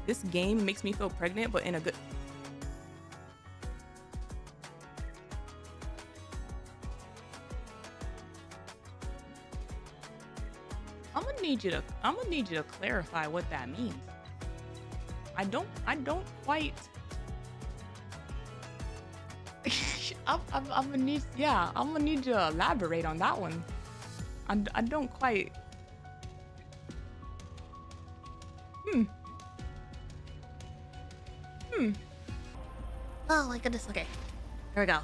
This game makes me feel pregnant, but in a good. I'm gonna need you to clarify what that means. I don't quite. I'm gonna need you to elaborate on that one. I don't quite. Oh my goodness. Okay, here we go.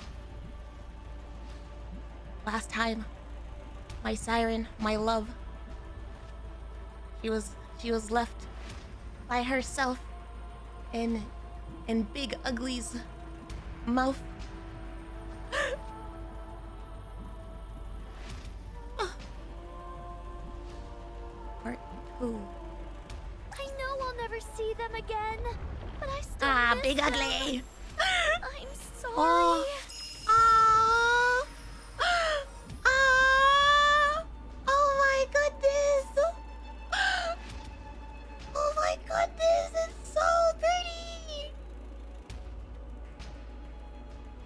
Last time, my Siren, my love, she was left by herself in Big Ugly's mouth. Part 2. I know I'll never see them again, but I still miss Big them. Ugly. I'm sorry. Oh my goodness. Oh my goodness, it's so pretty.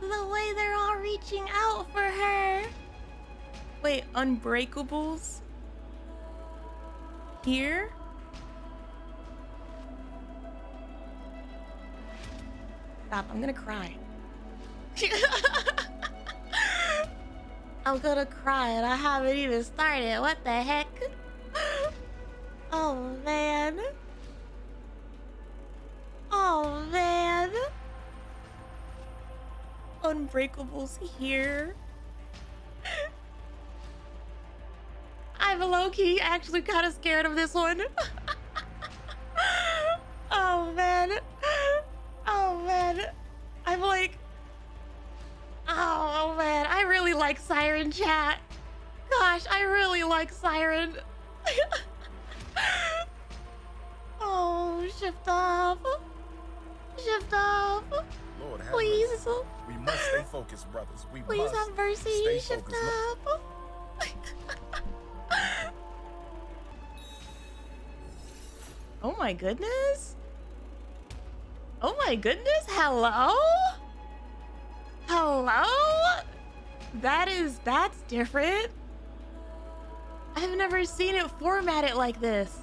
The way they're all reaching out for her. Wait, Unbreakables? Here? Stop, I'm gonna cry. I'm gonna cry and I haven't even started. What the heck? Oh man. Oh man. Unbreakables here. I'm low-key actually kind of scared of this one. Oh man. Oh man. I'm like, oh man, I really like Siren, chat. Gosh, I really like Siren. Oh, shift off. Shift off. Lord have Please. mercy. We must stay focused, brothers. We Please must have mercy. stay Shift focused. off. Oh my goodness. Oh my goodness. Hello? Hello? That's different. I've never seen it formatted like this.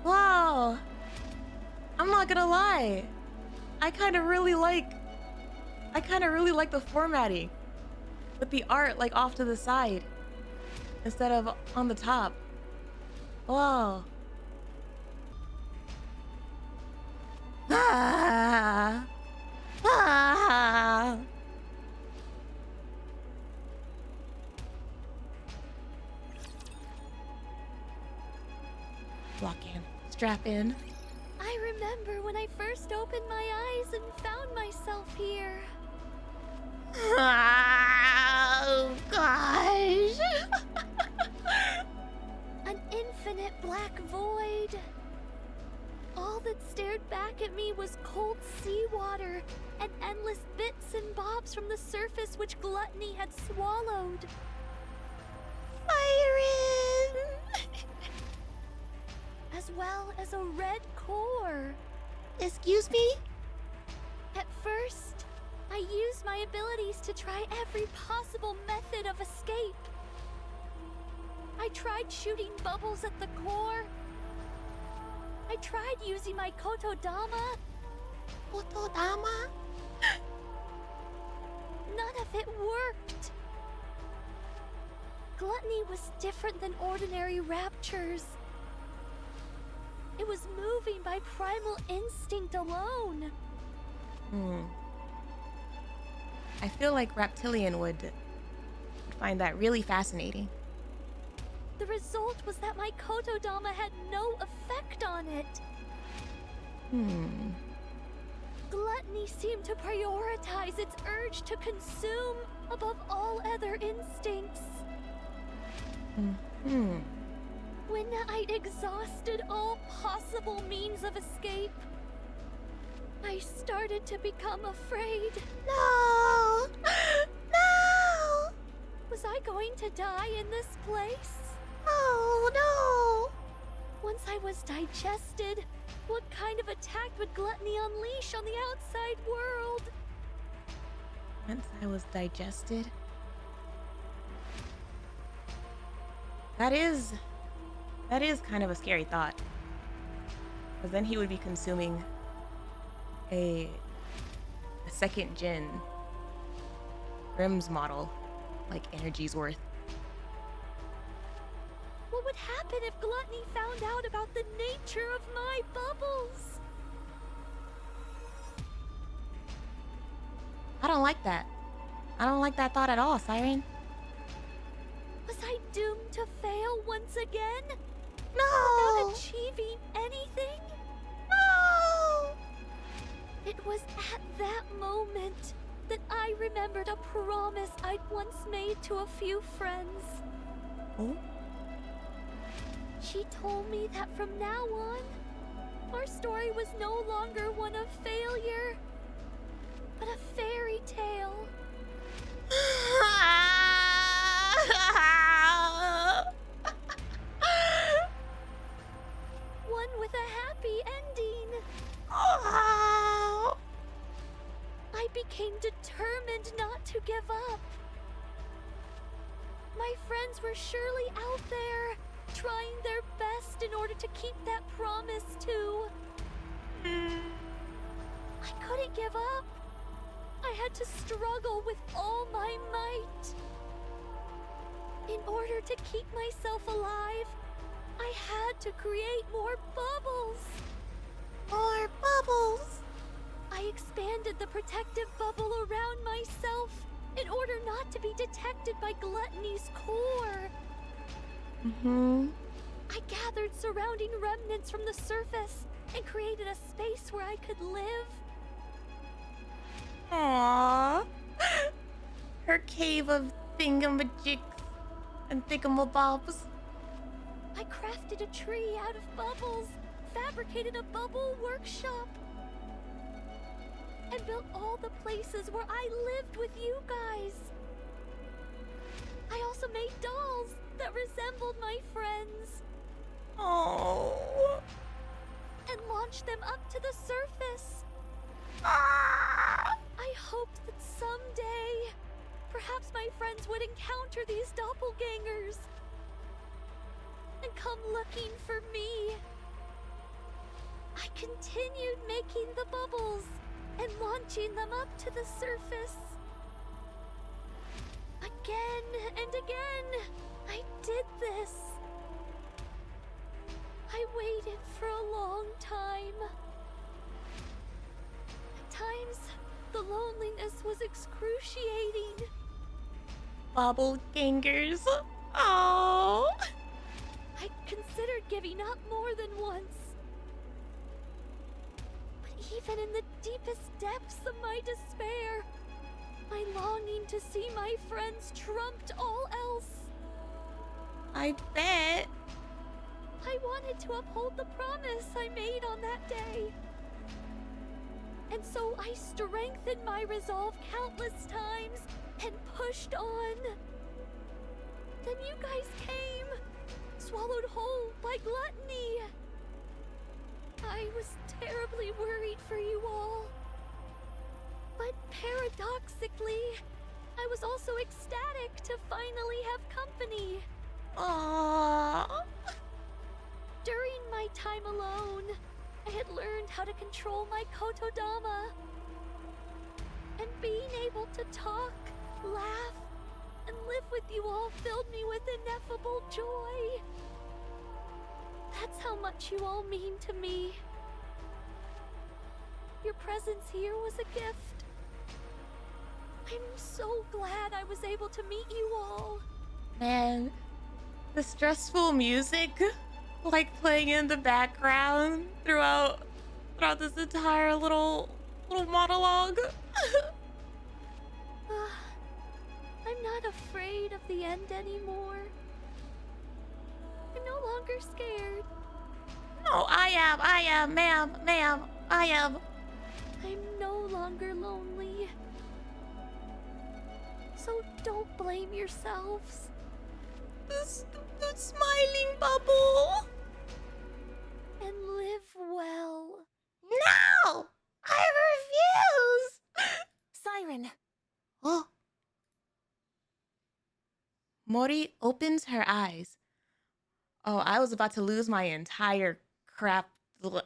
Wow. I'm not gonna lie. I kind of really like the formatting with the art like off to the side instead of on the top. Wow. Ah. Ah. Lock in. Strap in. I remember when I first opened my eyes and found myself here. Oh, gosh. An infinite black void. All that stared back at me was cold seawater and endless bits and bobs from the surface which Gluttony had swallowed. Siren. As well as a red core. Excuse me? At first, I used my abilities to try every possible method of escape. I tried shooting bubbles at the core. I tried using my Kotodama. Kotodama? None of it worked. Gluttony was different than ordinary raptures. It was moving by primal instinct alone. I feel like Reptilian would find that really fascinating. The result was that my Kotodama had no effect on it. Gluttony seemed to prioritize its urge to consume above all other instincts. When I'd exhausted all possible means of escape, I started to become afraid. No! No! Was I going to die in this place? Oh, no! Once I was digested, what kind of attack would Gluttony unleash on the outside world? Once I was digested. That is kind of a scary thought. Because then he would be consuming a second gen Grimm's model, like energy's worth. What would happen if Gluttony found out about the nature of my bubbles? I don't like that. I don't like that thought at all, Siren. Was I doomed to fail once again? No! Without achieving anything? No! It was at that moment that I remembered a promise I'd once made to a few friends. Oh? She told me that from now on, our story was no longer one of failure, but a fairy tale. One with a happy ending. Oh. I became determined not to give up. My friends were surely out there, trying their best in order to keep that promise too. I couldn't give up. I had to struggle with all my might. In order to keep myself alive, I had to create more bubbles. More bubbles. I expanded the protective bubble around myself in order not to be detected by Gluttony's core. I gathered surrounding remnants from the surface and created a space where I could live. Aww. Her cave of thingamajigs and thingamabobs. I crafted a tree out of bubbles, fabricated a bubble workshop, and built all the places where I lived with you guys. I also made dolls that resembled my friends. Oh. And launched them up to the surface. Ah. I hoped that someday, perhaps my friends would encounter these doppelgangers and come looking for me. I continued making the bubbles and launching them up to the surface. Again and again, I did this. I waited for a long time. At times, the loneliness was excruciating. Bubble gangers. Oh. I considered giving up more than once. But even in the deepest depths of my despair, my longing to see my friends trumped all else. I bet. I wanted to uphold the promise I made on that day. And so I strengthened my resolve countless times and pushed on. Then you guys came, swallowed whole by Gluttony. I was terribly worried for you all. But paradoxically, I was also ecstatic to finally have company. Aww. During my time alone, I had learned how to control my kotodama. And being able to talk, laugh, and live with you all filled me with ineffable joy. That's how much you all mean to me. Your presence here was a gift. I'm so glad I was able to meet you all. Man, the stressful music, like playing in the background throughout this entire little monologue. I'm not afraid of the end anymore. I'm no longer scared. No, I am, ma'am, I am. I'm no longer lonely. So don't blame yourselves. The smiling bubble. Mori opens her eyes. Oh, I was about to lose my entire crap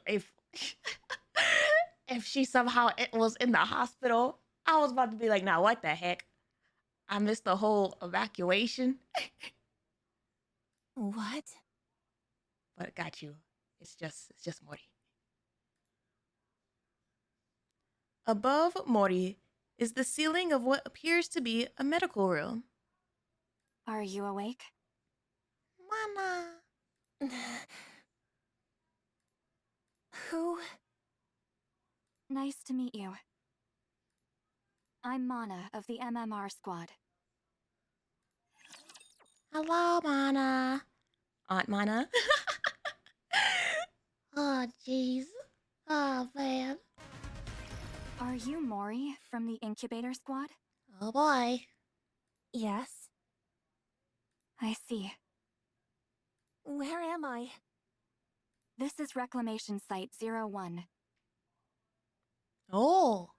if if she somehow it was in the hospital. I was about to be like, now what the heck? I missed the whole evacuation. What? But it got you. It's just Mori. Above Mori is the ceiling of what appears to be a medical room. Are you awake? Mana. Who? Nice to meet you. I'm Mana of the MMR squad. Hello, Mana. Aunt Mana. Oh, jeez. Oh, man. Are you Mori from the incubator squad? Oh, boy. Yes. I see. Where am I? This is Reclamation Site 01. Oh.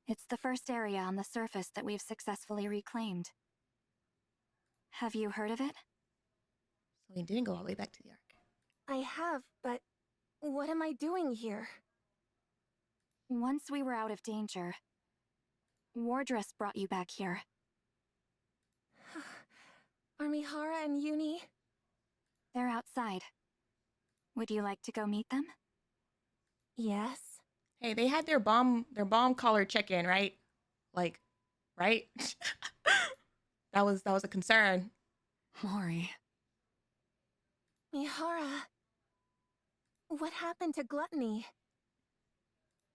It's the first area on the surface that we've successfully reclaimed. Have you heard of it? So we didn't go all the way back to the Ark. I have, but what am I doing here? Once we were out of danger, Wordless brought you back here. Are MIHARAAA and Yuri? They're outside. Would you like to go meet them? Yes. Hey, they had their bomb collar check-in, right? Like, right? that was a concern. Mori. MIHARAAA. What happened to Gluttony?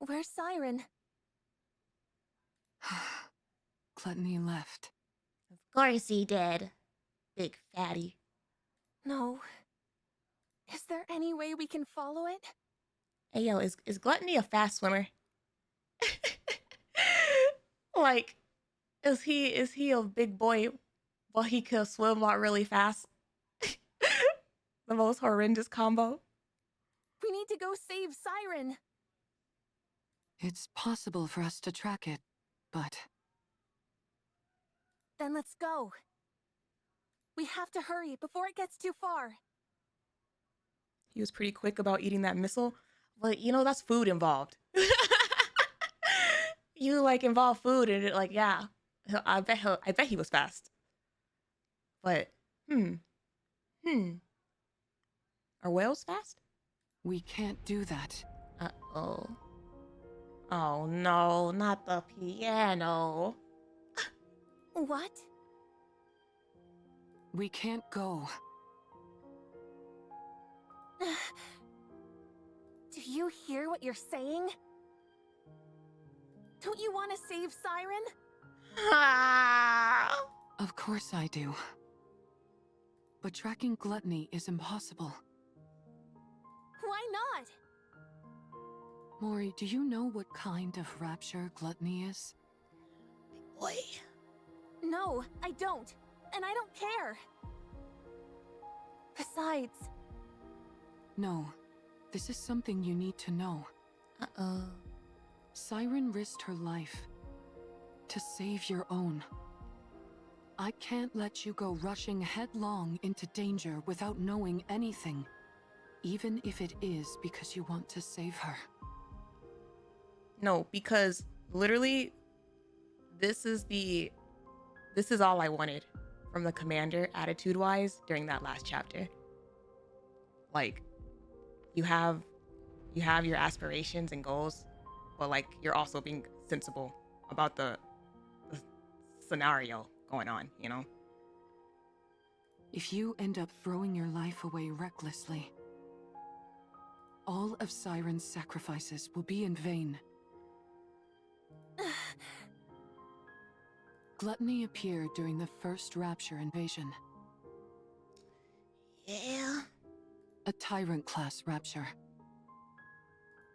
Where's Siren? Gluttony left. Of course he did. Big fatty. No. Is there any way we can follow it? Hey, yo, is Gluttony a fast swimmer? Like, is he a big boy but he can swim out really fast? The most horrendous combo. We need to go save Siren. It's possible for us to track it, but... Then let's go. We have to hurry before it gets too far. He was pretty quick about eating that missile, but you know, that's food involved. You like involve food and it like, yeah, I bet he was fast. But, Are whales fast? we can't do that. Uh-oh. Oh no, not the piano. What? We can't go. Do you hear what you're saying? Don't you want to save Siren? Of course I do. But tracking Gluttony is impossible. Why not? Mori, do you know what kind of rapture Gluttony is? Boy. No, I don't. And I don't care. Besides... No, this is something you need to know. Uh-oh. Siren risked her life to save your own. I can't let you go rushing headlong into danger without knowing anything, even if it is because you want to save her. No, because literally, this is all I wanted from the commander attitude-wise during that last chapter. Like, you have your aspirations and goals, but like you're also being sensible about the scenario going on, you know? If you end up throwing your life away recklessly, all of Siren's sacrifices will be in vain. Gluttony appeared during the first Rapture invasion. Yeah. A Tyrant-class Rapture.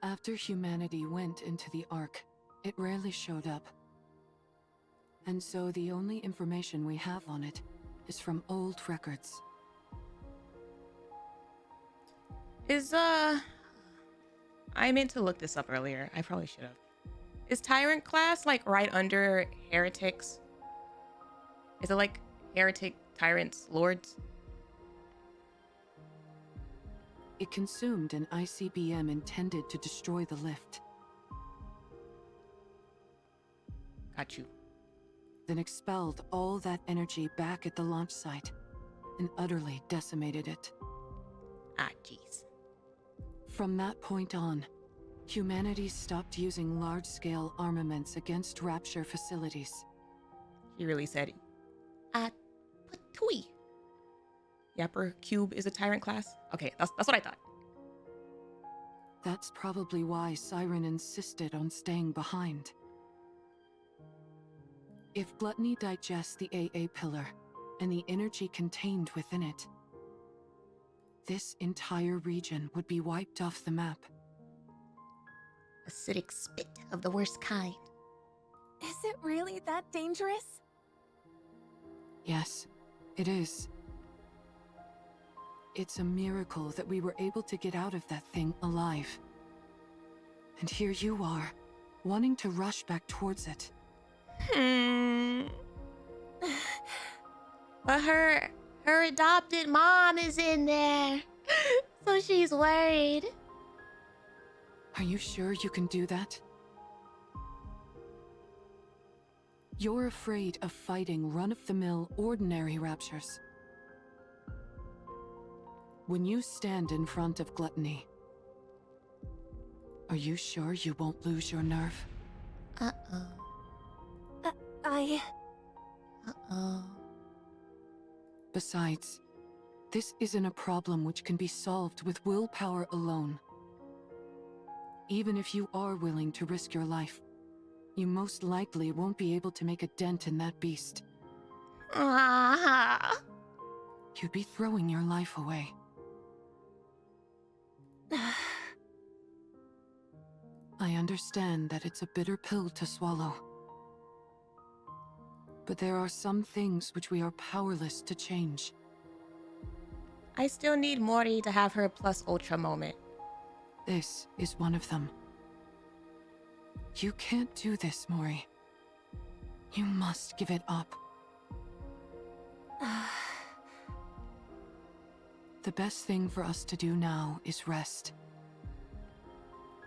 After humanity went into the Ark, it rarely showed up. And so the only information we have on it is from old records. I meant to look this up earlier. I probably should have. Is Tyrant class like right under Heretics? Is it like Heretic tyrants, lords. It consumed an ICBM intended to destroy the lift, Got you. then expelled all that energy back at the launch site and utterly decimated it. Ah, jeez. From that point on, humanity stopped using large-scale armaments against Rapture facilities. He really said, patooey. Yapper Cube is a tyrant class? Okay, that's what I thought. That's probably why Siren insisted on staying behind. If Gluttony digests the AA pillar and the energy contained within it, this entire region would be wiped off the map. Acidic spit of the worst kind. Is it really that dangerous? Yes, it is. It's a miracle that we were able to get out of that thing alive. And here you are, wanting to rush back towards it. But her adopted mom is in there. So she's worried. Are you sure you can do that? You're afraid of fighting run-of-the-mill ordinary raptures. When you stand in front of Gluttony, are you sure you won't lose your nerve? Uh-oh. Uh-oh. Besides, this isn't a problem which can be solved with willpower alone. Even if you are willing to risk your life, you most likely won't be able to make a dent in that beast. Ah. You'd be throwing your life away. I understand that it's a bitter pill to swallow. But there are some things which we are powerless to change. I still need Mori to have her plus ultra moment. This is one of them. You can't do this, Mori. You must give it up. The best thing for us to do now is rest.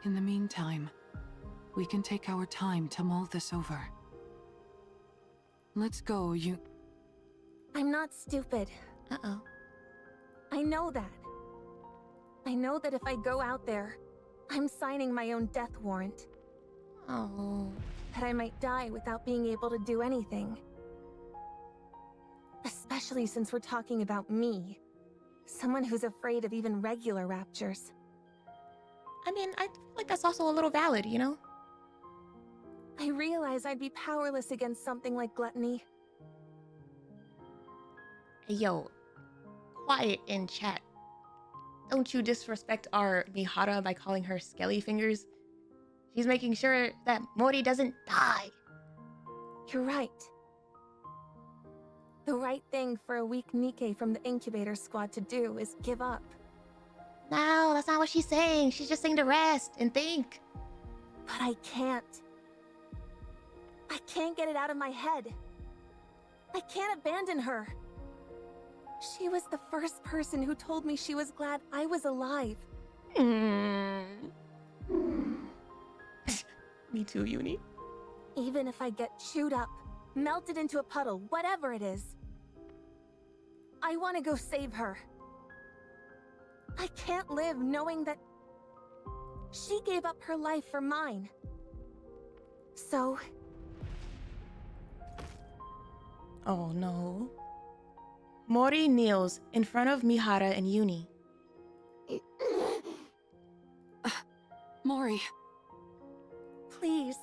In the meantime, we can take our time to mull this over. Let's go, you... I'm not stupid. Uh-oh. I know that. I know that if I go out there, I'm signing my own death warrant. Oh. That I might die without being able to do anything. Especially since we're talking about me. Someone who's afraid of even regular raptures. I mean, I feel like that's also a little valid, you know? I realize I'd be powerless against something like Gluttony. Hey, yo. Quiet in chat. Don't you disrespect our MIHARAAA by calling her Skelly Fingers. She's making sure that Mori doesn't die. You're right. The right thing for a weak NIKKE from the incubator squad to do is give up. No, that's not what she's saying. She's just saying to rest and think. But I can't. I can't get it out of my head. I can't abandon her. She was the first person who told me she was glad I was alive. Me too, Uni. Even if I get chewed up, melted into a puddle, whatever it is. I want to go save her. I can't live knowing that she gave up her life for mine. So... Oh no. Mori kneels in front of MIHARAAA and Uni. Mori. Please.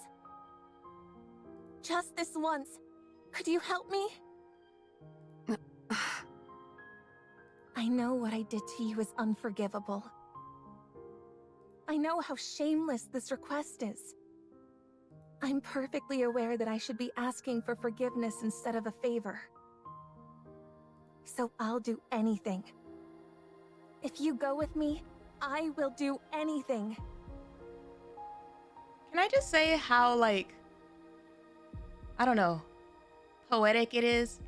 Just this once. Could you help me? I know what I did to you is unforgivable. I know how shameless this request is. I'm perfectly aware that I should be asking for forgiveness instead of a favor. So I'll do anything. If you go with me, I will do anything. Can I just say how, like, I don't know, poetic it is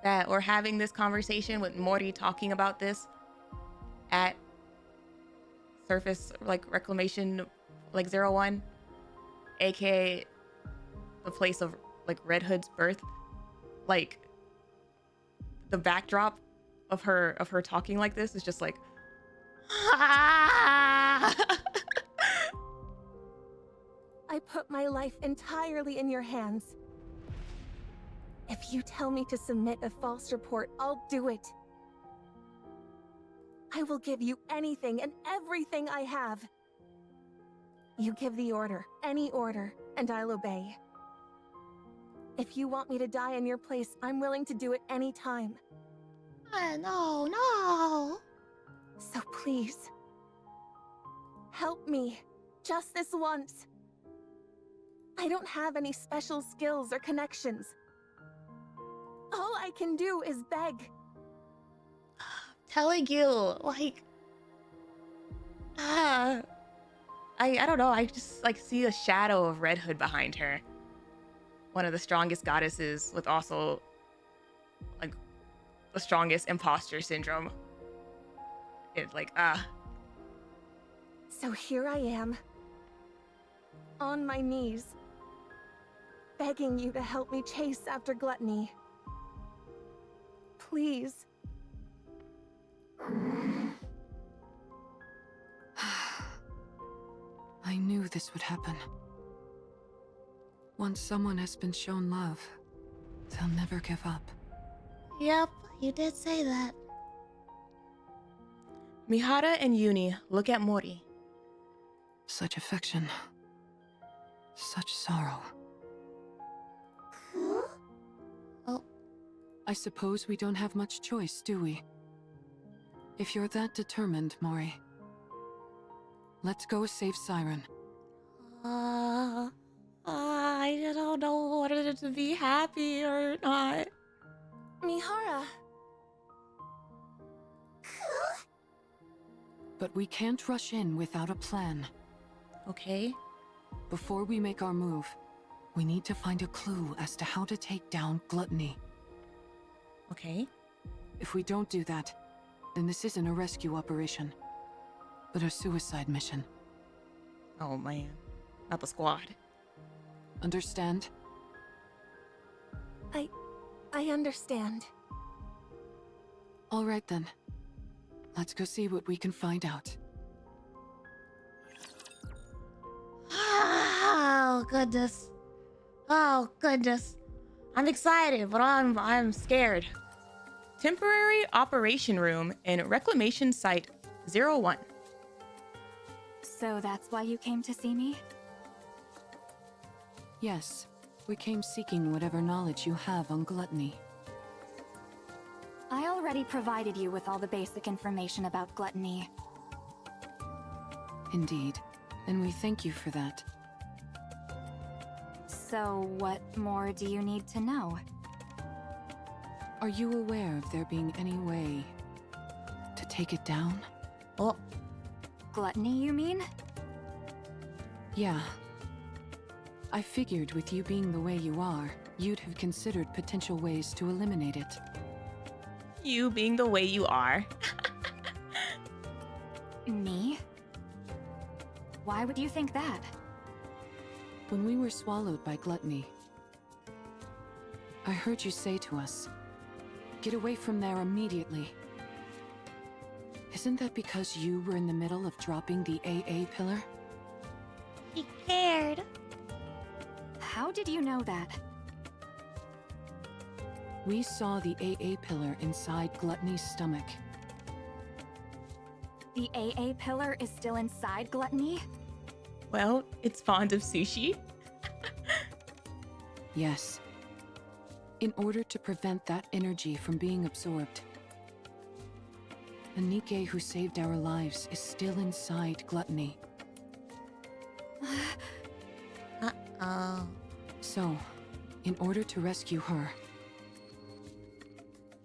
that we're having this conversation with Mori talking about this at surface like reclamation like 01, aka the place of like Red Hood's birth, like the backdrop of her talking like this is just like I put my life entirely in your hands. If you tell me to submit a false report, I'll do it. I will give you anything and everything I have. You give the order, any order, and I'll obey. If you want me to die in your place, I'm willing to do it any time. No. So please, help me, just this once. I don't have any special skills or connections. All I can do is beg. Telling you, like, I don't know. I just like see a shadow of Red Hood behind her. One of the strongest goddesses with also like the strongest imposter syndrome. It's like, So here I am, on my knees, begging you to help me chase after Gluttony. Please. I knew this would happen. Once someone has been shown love, they'll never give up. Yep, you did say that. MIHARAAA and Yuri look at Mori. Such affection. Such sorrow. Oh. I suppose we don't have much choice, do we? If you're that determined, Mori, let's go save Siren. I don't know whether to be happy or not. MIHARAAA. But we can't rush in without a plan. Okay. Before we make our move, we need to find a clue as to how to take down Gluttony. Okay. If we don't do that, then this isn't a rescue operation, but a suicide mission. Oh man, not the squad. Understand? I understand. All right then. Let's go see what we can find out. Oh goodness. Oh goodness. I'm excited, but I'm scared. Temporary operation room in reclamation site 01. So that's why you came to see me? Yes, we came seeking whatever knowledge you have on Gluttony. I already provided you with all the basic information about Gluttony. Indeed, and we thank you for that. So what more do you need to know? Are you aware of there being any way to take it down? Oh, Gluttony, you mean? Yeah. I figured with you being the way you are, you'd have considered potential ways to eliminate it. you being the way you are. Me? Why would you think that? When we were swallowed by Gluttony, I heard you say to us, "Get away from there immediately." Isn't that because you were in the middle of dropping the AA pillar? He cared. How did you know that? We saw the AA pillar inside Gluttony's stomach. The AA pillar is still inside Gluttony? Well, it's fond of sushi. Yes. In order to prevent that energy from being absorbed, the NIKKE who saved our lives is still inside Gluttony. Uh-oh. So, in order to rescue her,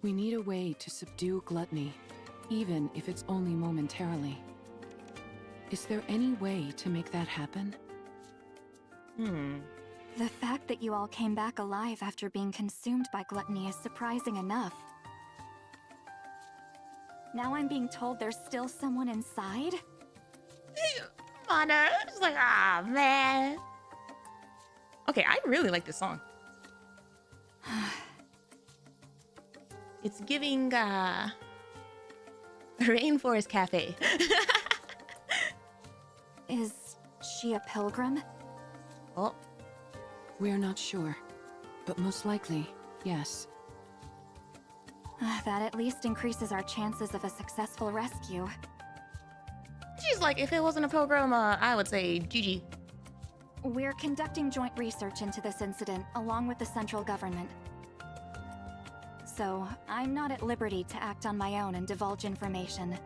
we need a way to subdue Gluttony, even if it's only momentarily. Is there any way to make that happen? The fact that you all came back alive after being consumed by gluttony is surprising enough. Now I'm being told there's still someone inside? Mana, it's like, ah, man. Okay, I really like this song. It's giving, Rainforest Cafe. Is she a pilgrim? Oh, We're not sure, but most likely, yes. That at least increases our chances of a successful rescue. she's like, if it wasn't a pilgrim, I would say GG. We're conducting joint research into this incident, along with the central government. So, I'm not at liberty to act on my own and divulge information.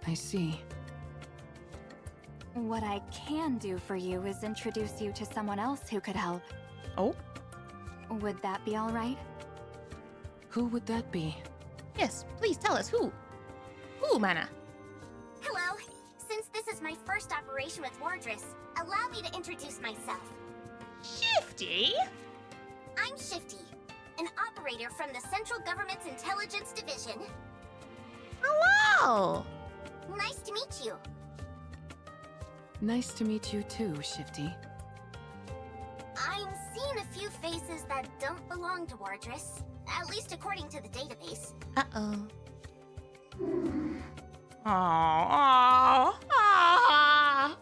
I see. What I can do for you is introduce you to someone else who could help. Oh, Would that be alright? Who would that be? yes, please tell us who. Who, Mana? Hello. Since this is my first operation with Wordless, allow me to introduce myself. Shifty? I'm Shifty, an operator from the Central Government's Intelligence Division. Hello. Nice to meet you. Nice to meet you too, Shifty. I'm seeing a few faces that don't belong to Wordless, at least according to the database. Uh-oh. Aww. Aww.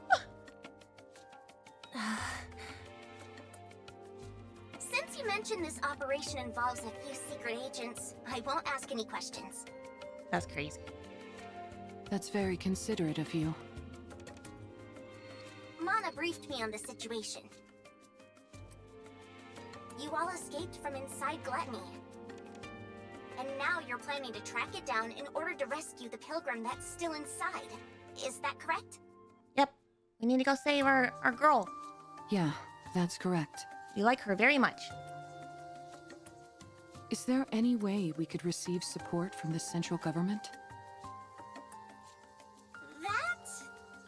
Since you mentioned this operation involves a few secret agents, I won't ask any questions. That's crazy. That's very considerate of you. Mana briefed me on the situation. You all escaped from inside Gluttony. And now you're planning to track it down in order to rescue the pilgrim that's still inside. Is that correct? Yep. We need to go save our girl. Yeah, that's correct. We like her very much. Is there any way we could receive support from the central government?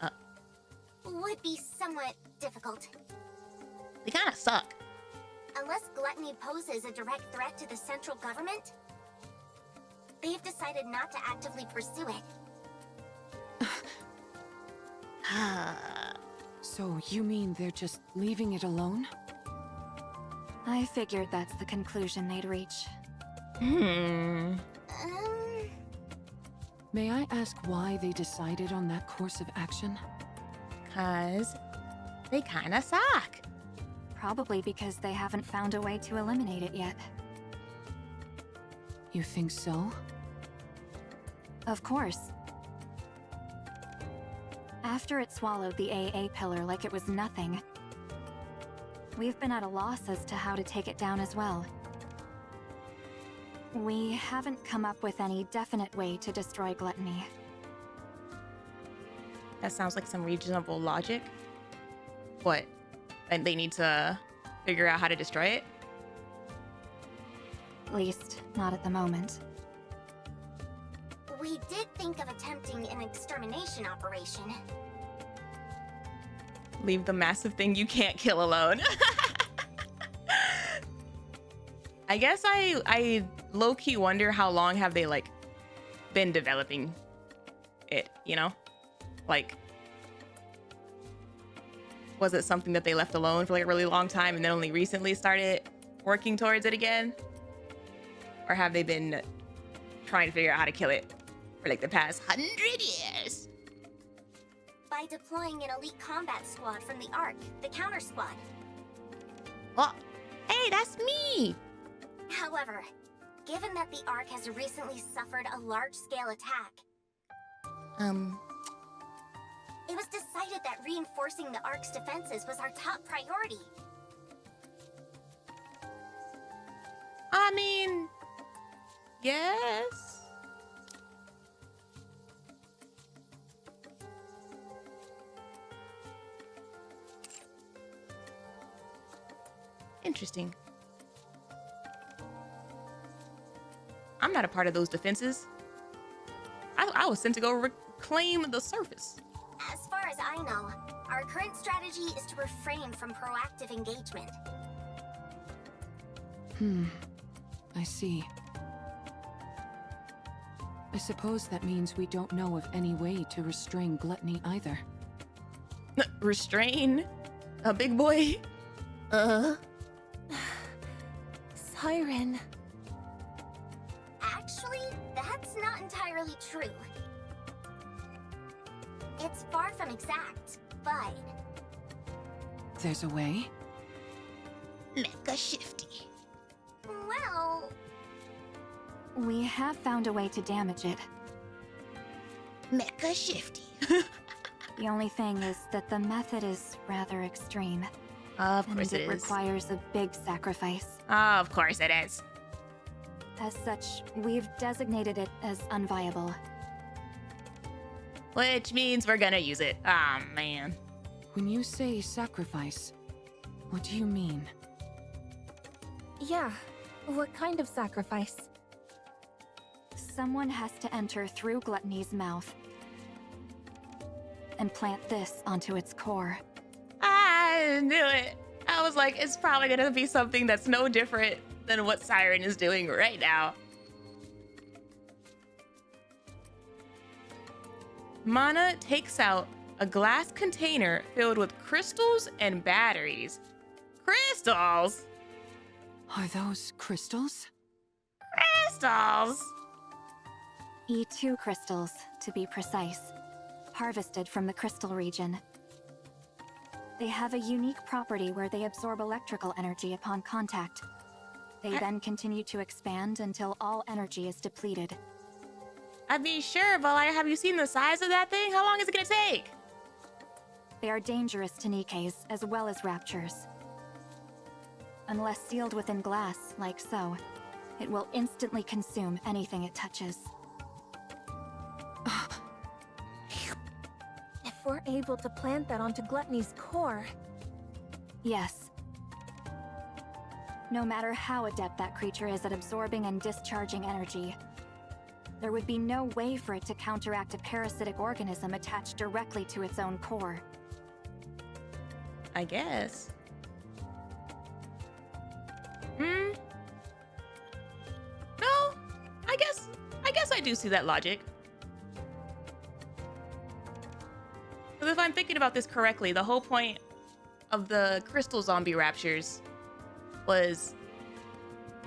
That would be somewhat difficult. They kinda suck. Unless Gluttony poses a direct threat to the central government, they've decided not to actively pursue it. So you mean they're just leaving it alone? I figured that's the conclusion they'd reach. May I ask why they decided on that course of action? 'Cause they kinda suck. Probably because they haven't found a way to eliminate it yet. You think so? Of course. After it swallowed the AA pillar like it was nothing, we've been at a loss as to how to take it down as well. We haven't come up with any definite way to destroy Gluttony. That sounds like some reasonable logic. What? And they need to figure out how to destroy it? At least, not at the moment. We did think of attempting an extermination operation. Leave the massive thing you can't kill alone. I guess I low-key wonder how long have they, like, been developing it, you know? Like, was it something that they left alone for, like, a really long time and then only recently started working towards it again? Or have they been trying to figure out how to kill it for, like, the past 100 years? By deploying an elite combat squad from the ARC, the counter squad. Oh, hey, that's me! However, given that the ARC has recently suffered a large-scale attack, it was decided that reinforcing the ARC's defenses was our top priority. I mean, yes. Interesting. I'm not a part of those defenses. I was sent to go reclaim the surface. As far as I know, Our current strategy is to refrain from proactive engagement. I see. I suppose that means we don't know of any way to restrain gluttony either. Restrain? A big boy? Siren. Actually, that's not entirely true. It's far from exact, but There's a way? Mecha shifty. well, We have found a way to damage it. Mecha shifty. The only thing is that the method is rather extreme. Of And course it it is. requires a big sacrifice. Of course it is. As such, we've designated it as unviable. Which means we're gonna use it. Ah, man. When you say sacrifice, what do you mean? Yeah, what kind of sacrifice? Someone has to enter through Gluttony's mouth and plant this onto its core. I knew it. I was like, it's probably gonna be something that's no different than what Siren is doing right now. Mana takes out a glass container filled with crystals and batteries. Crystals? Are those crystals? Crystals? E2 crystals, to be precise, harvested from the crystal region. They have a unique property where they absorb electrical energy upon contact. They then continue to expand until all energy is depleted. I'd be sure, but like, have you seen the size of that thing? How long is it gonna take? They are dangerous to Nikkes as well as raptures. Unless sealed within glass, like so, it will instantly consume anything it touches. If we're able to plant that onto Gluttony's core, Yes. No matter how adept that creature is at absorbing and discharging energy, there would be no way for it to counteract a parasitic organism attached directly to its own core. I guess. No, I guess I do see that logic. Because if I'm thinking about this correctly, the whole point of the crystal zombie raptures was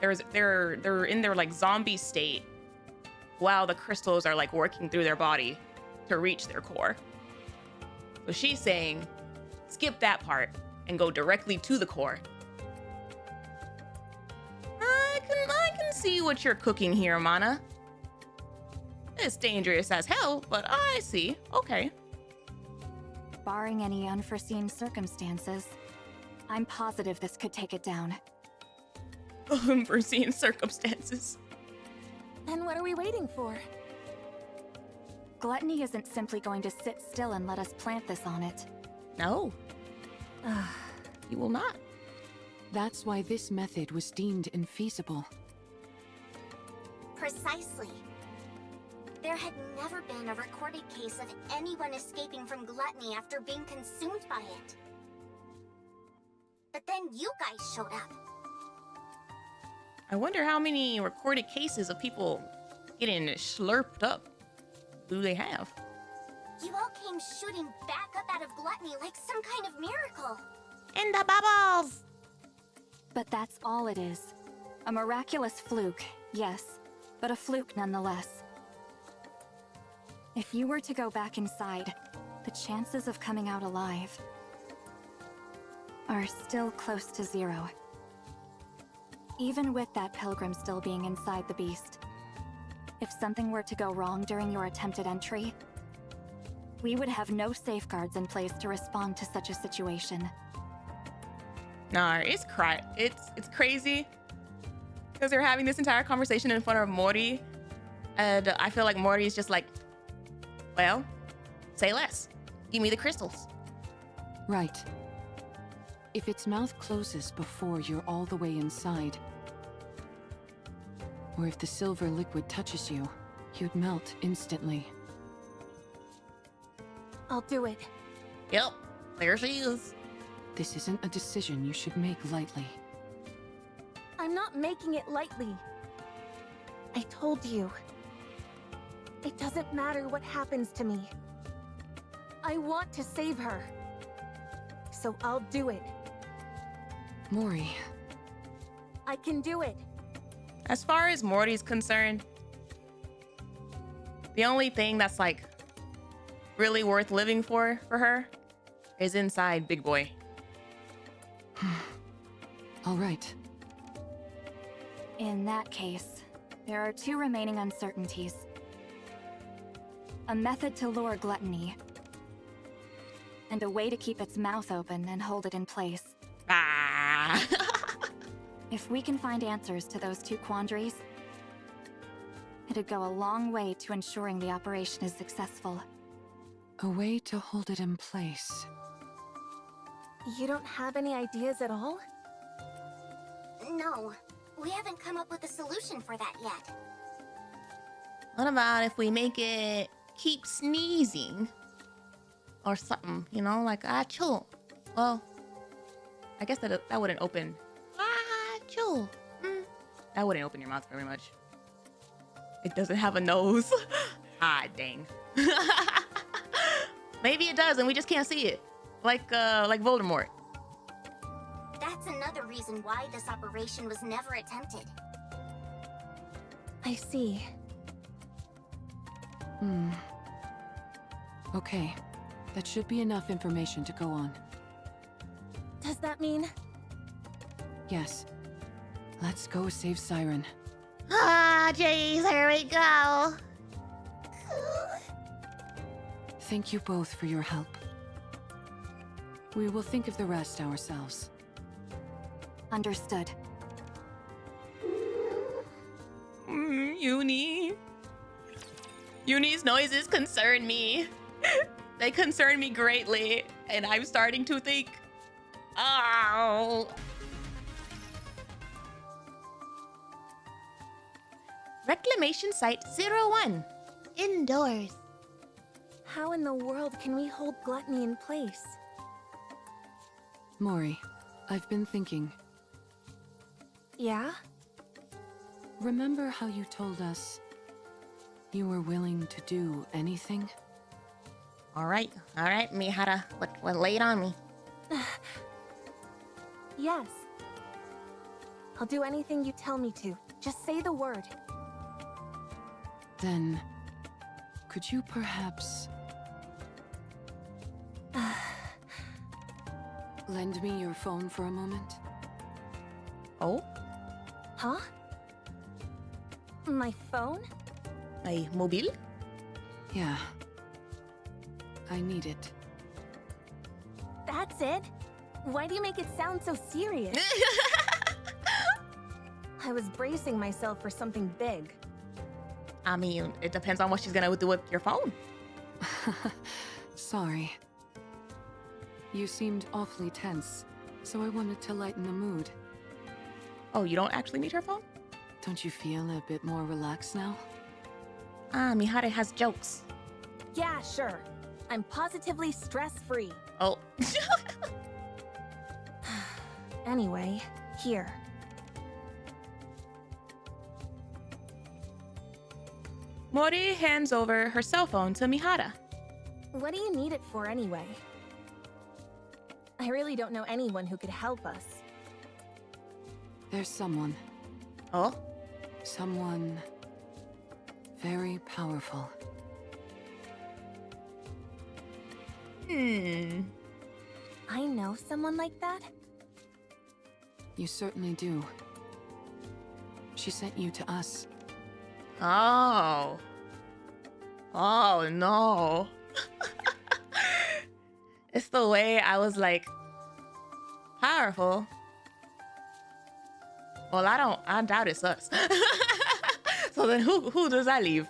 they're in their like zombie state while the crystals are like working through their body to reach their core. So she's saying, skip that part and go directly to the core. I can see what you're cooking here, Mana. It's dangerous as hell, but I see. Okay. Barring any unforeseen circumstances, I'm positive this could take it down. Unforeseen circumstances. then what are we waiting for? Gluttony isn't simply going to sit still and let us plant this on it. No, you will not. That's why this method was deemed infeasible. precisely. There had never been a recorded case of anyone escaping from gluttony after being consumed by it. But then you guys showed up. I wonder how many recorded cases of people getting slurped up do they have? You all came shooting back up out of gluttony like some kind of miracle. In the bubbles! But that's all it is. A miraculous fluke, yes, but a fluke nonetheless. If you were to go back inside, the chances of coming out alive are still close to 0. Even with that pilgrim still being inside the beast, if something were to go wrong during your attempted entry, we would have no safeguards in place to respond to such a situation. Nah, it's crazy because they're having this entire conversation in front of Mori, and I feel like Mori is just like, well, say less. Give me the crystals. Right. If its mouth closes before you're all the way inside, or if the silver liquid touches you, you'd melt instantly. I'll do it. Yep. There she is. This isn't a decision you should make lightly. I'm not making it lightly. I told you. It doesn't matter what happens to me. I want to save her. So I'll do it. Mori, I can do it. As far as Morty's concerned, the only thing that's like really worth living for her is inside Big Boy. all right. In that case, there are two remaining uncertainties. A method to lure Gluttony, and a way to keep its mouth open and hold it in place. Ah. If we can find answers to those two quandaries, it'd go a long way to ensuring the operation is successful. A way to hold it in place. You don't have any ideas at all? No, we haven't come up with a solution for that yet. What about if we make it keep sneezing? Or something, you know, like achoo. Well, I guess that wouldn't open. Achoo. That wouldn't open your mouth very much. It doesn't have a nose. Ah, dang. Maybe it does, and we just can't see it. Like Voldemort. That's another reason why this operation was never attempted. I see. Okay, that should be enough information to go on. Does that mean? Yes. Let's go save Siren. Ah, jeez, here we go. Thank you both for your help. We will think of the rest ourselves. Understood. Uni. Uni's noises concern me. They concern me greatly, and I'm starting to think, ow. Reclamation Site 01. Indoors. How in the world can we hold Gluttony in place? Mori, I've been thinking. Yeah? Remember how you told us you were willing to do anything? All right, Mihara. What lay it on me? Yes. I'll do anything you tell me to. Just say the word. Then, could you perhaps lend me your phone for a moment? Oh, Huh? My phone? my mobile? Yeah. I need it. That's it? Why do you make it sound so serious? I was bracing myself for something big. I mean, it depends on what she's gonna do with your phone. Sorry. You seemed awfully tense, so I wanted to lighten the mood. Oh, you don't actually need her phone? Don't you feel a bit more relaxed now? Ah, Mihara has jokes. Yeah, sure. I'm positively stress-free. Oh. Anyway, here. Mori hands over her cell phone to Mihara. What do you need it for anyway? I really don't know anyone who could help us. There's someone. Oh? Someone very powerful. I know someone like that? You certainly do. She sent you to us. Oh. Oh, no. It's the way I was like, powerful. Well, I doubt it's us. So then who does that leave?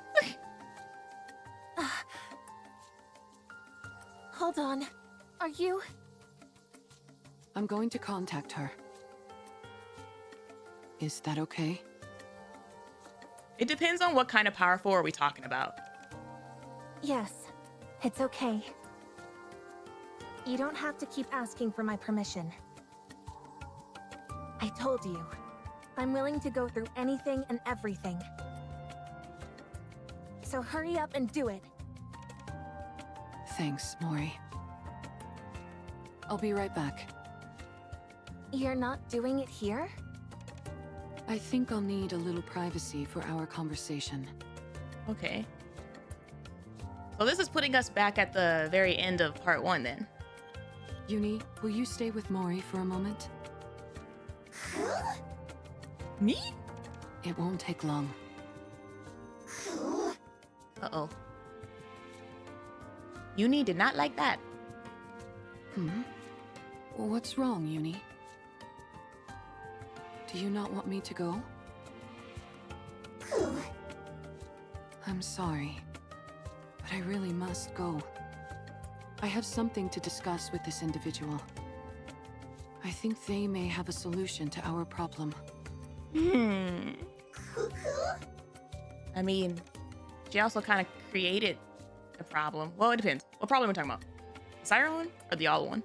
Hold on. Are you? I'm going to contact her. Is that okay? It depends on what kind of powerful are we talking about. Yes. It's okay. You don't have to keep asking for my permission. I told you, I'm willing to go through anything and everything. So hurry up and do it. Thanks, Mori. I'll be right back. You're not doing it here? I think I'll need a little privacy for our conversation. Okay. So this is putting us back at the very end of part 1 then. Uni, will you stay with Mori for a moment? Me? It won't take long. Uh-oh. Uni did not like that. What's wrong, Uni? Do you not want me to go? I'm sorry, but I really must go. I have something to discuss with this individual. I think they may have a solution to our problem. I mean, she also kind of created the problem. Well, it depends. What problem are we talking about? The Siren one or the All one?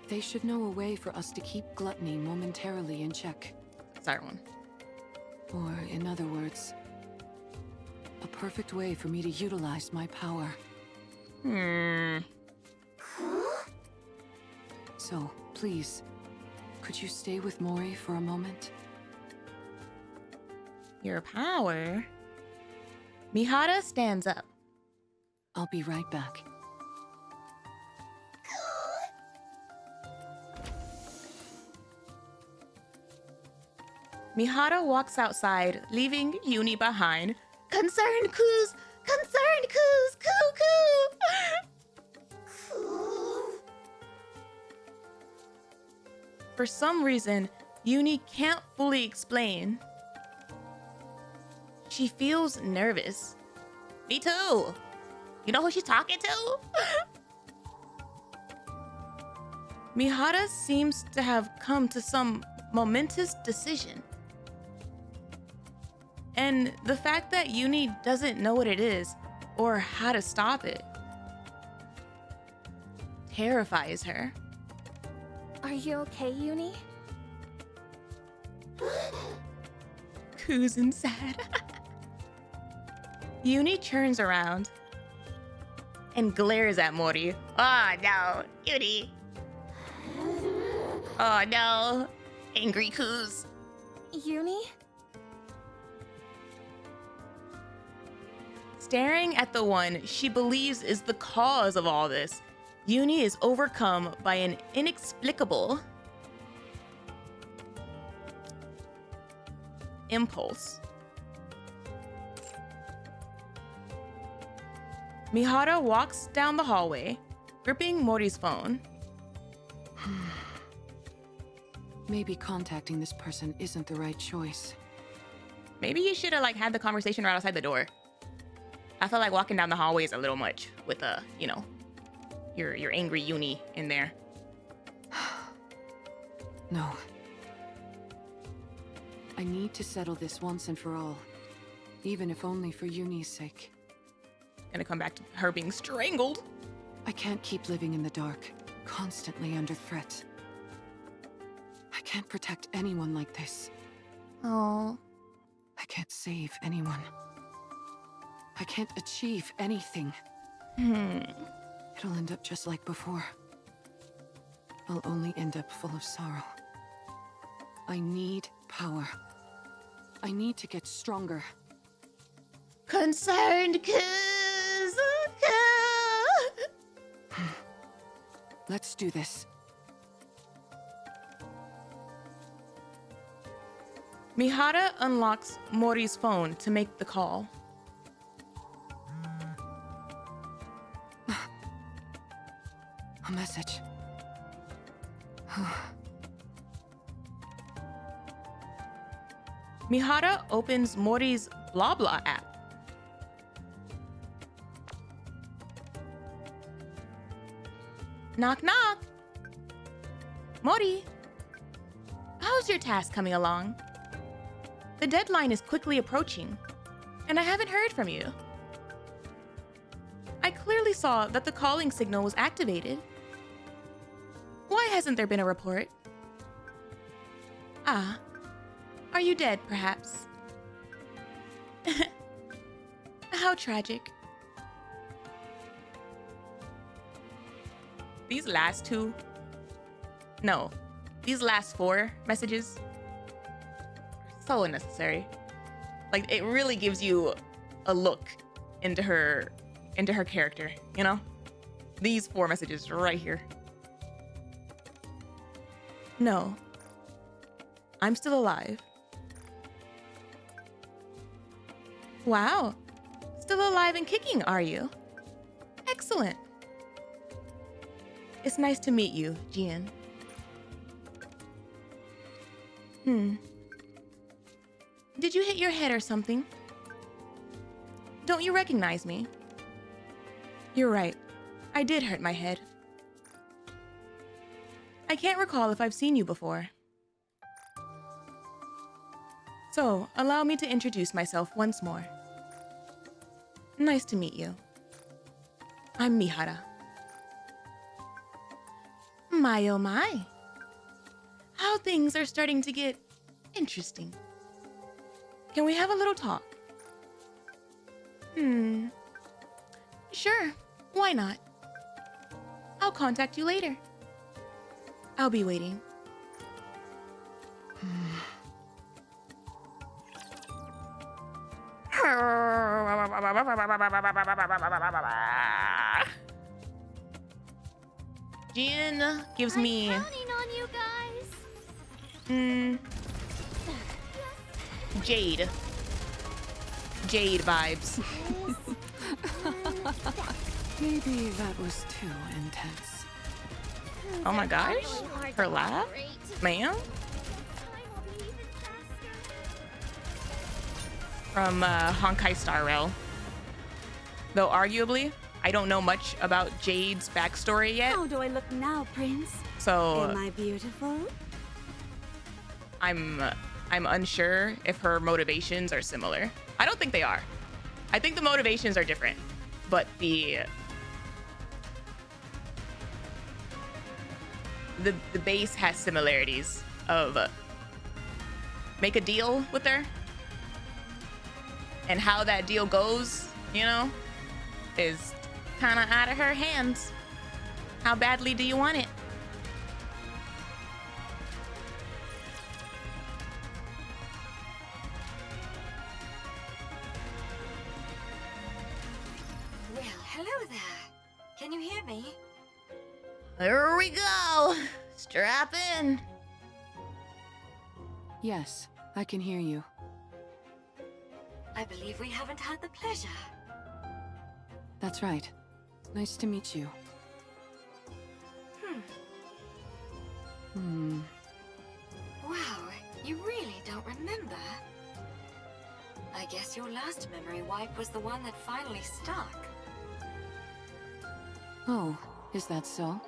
They should know a way for us to keep Gluttony momentarily in check. Siren one. Or, in other words, a perfect way for me to utilize my power. So, please, could you stay with Mori for a moment? Your power? MIHARAAA stands up. I'll be right back. MIHARAAA walks outside, leaving Uni behind. Concerned coos! Concerned coos! Coo! For some reason, Uni can't fully explain. She feels nervous. Me too! You know who she's talking to? MIHARAAA seems to have come to some momentous decision. And the fact that Uni doesn't know what it is or how to stop it terrifies her. Are you okay, Uni? Coos and sad. Uni turns around and glares at Mori. Oh no, Uni. Oh no, angry Coos. Uni? Staring at the one she believes is the cause of all this, Uni is overcome by an inexplicable impulse. MIHARAAA walks down the hallway, gripping Mori's phone. Maybe contacting this person isn't the right choice. Maybe you should have had the conversation right outside the door. I feel like walking down the hallway is a little much with your angry Uni in there. No. I need to settle this once and for all, even if only for Uni's sake. Gonna come back to her being strangled. I can't keep living in the dark, constantly under threat. I can't protect anyone like this. Oh. I can't save anyone. I can't achieve anything. It'll end up just like before. I'll only end up full of sorrow. I need power. I need to get stronger. Concerned Coos! Let's do this. MIHARAAA unlocks Mori's phone to make the call. A message. MIHARAAA opens Mori's Blah Blah app. Knock knock. Mori, how's your task coming along? The deadline is quickly approaching, and I haven't heard from you. I clearly saw that the calling signal was activated. Why hasn't there been a report? Ah. Are you dead, perhaps? How tragic. These last two... No. These last 4 messages... so unnecessary. Like, it really gives you a look into her character, you know? These 4 messages right here. No. I'm still alive. Wow. Still alive and kicking, are you? Excellent. It's nice to meet you, Jien. Did you hit your head or something? Don't you recognize me? You're right. I did hurt my head. I can't recall if I've seen you before. So, allow me to introduce myself once more. Nice to meet you. I'm MIHARAAA. My oh my. How things are starting to get interesting. Can we have a little talk? Sure, why not? I'll contact you later. I'll be waiting. Jien gives me... I'm counting on you guys. Jade. Jade vibes. Maybe that was too intense. Oh my gosh. Her laugh? Ma'am? From Honkai Star Rail. Though arguably, I don't know much about Jade's backstory yet. How do I look now, Prince? So Am I beautiful? I'm unsure if her motivations are similar. I don't think they are. I think the motivations are different, but the base has similarities of make a deal with her, and how that deal goes, you know, is kind of out of her hands. How badly do you want it? Well, hello there. Can you hear me? Here we go. Strap in. Yes, I can hear you. I believe we haven't had the pleasure. That's right. Nice to meet you. Wow, you really don't remember? I guess your last memory wipe was the one that finally stuck. Oh, is that so?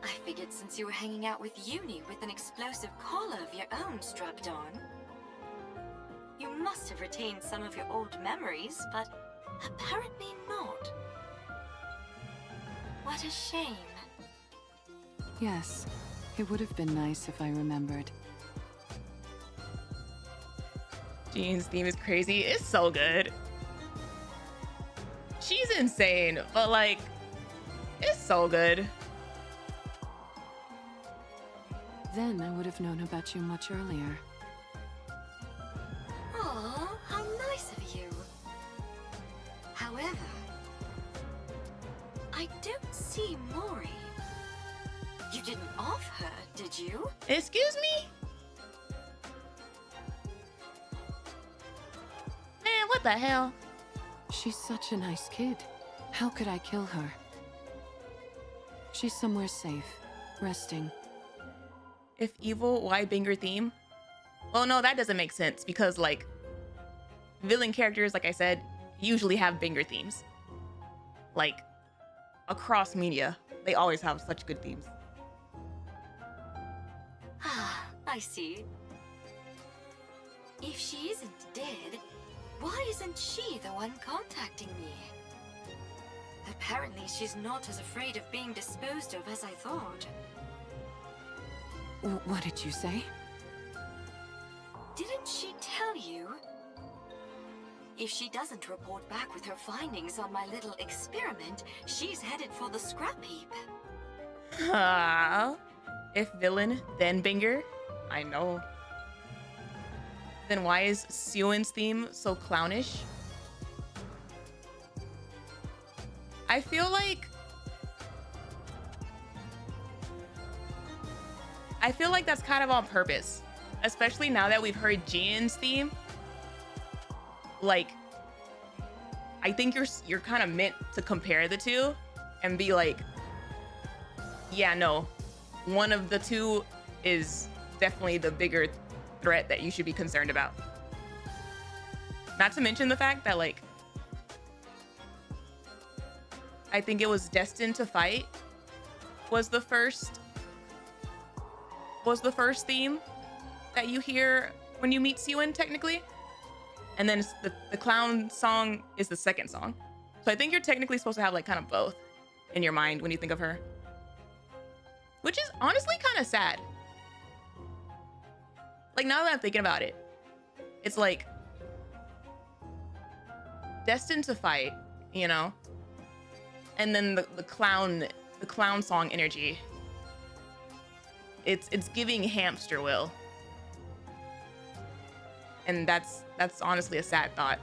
I figured since you were hanging out with Yuri with an explosive collar of your own strapped on, you must have retained some of your old memories, but apparently not. What a shame. Yes, it would have been nice if I remembered. Jien's theme is crazy. It's so good. She's insane, but like, it's so good. Then I would have known about you much earlier. Aw, how nice of you. However, I don't see Mori. You didn't off her, did you? Excuse me? Man, what the hell? She's such a nice kid. How could I kill her? She's somewhere safe, resting. If evil, why banger theme? Well, no, that doesn't make sense because, like, villain characters, like I said, usually have banger themes. Like, across media, they always have such good themes. Ah, I see. If she isn't dead, why isn't she the one contacting me? Apparently, she's not as afraid of being disposed of as I thought. What did you say? Didn't she tell you? If she doesn't report back with her findings on my little experiment, she's headed for the scrap heap. If villain, then Binger. I know. Then why is Siwon's theme so clownish? I feel like that's kind of on purpose, especially now that we've heard Jien's theme. Like, I think you're kind of meant to compare the two and be like, yeah, no, one of the two is definitely the bigger threat that you should be concerned about. Not to mention the fact that, like, I think it was Destined to Fight was the first theme that you hear when you meet Siwon, technically. And then the clown song is the second song. So I think you're technically supposed to have, like, kind of both in your mind when you think of her. Which is honestly kind of sad. Like, now that I'm thinking about it, it's like Destined to Fight, you know? And then the clown song energy. It's giving hamster wheel. And that's honestly a sad thought.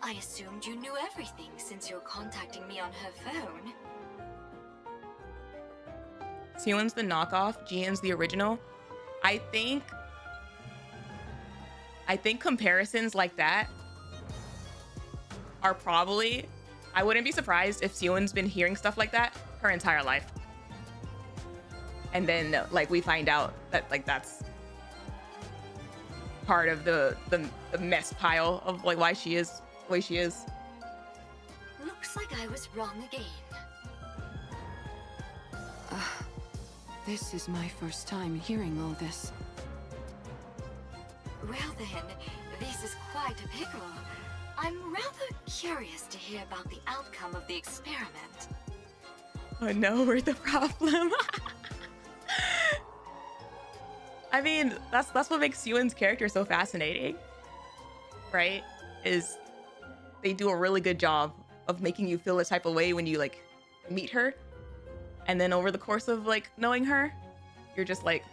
I assumed you knew everything since you're contacting me on her phone. Siwon's the knockoff, Jien's the original. I think comparisons like that are probably, I wouldn't be surprised if Siwon's been hearing stuff like that her entire life. And then, like, we find out that, like, that's part of the mess pile of, like, why she is the way she is. Looks like I was wrong again. This is my first time hearing all this. Well then, this is quite a pickle. I'm rather curious to hear about the outcome of the experiment. Oh no, we're the problem. I mean, that's what makes Siwon's character so fascinating, right? Is they do a really good job of making you feel a type of way when you, like, meet her. And then over the course of, like, knowing her, you're just like,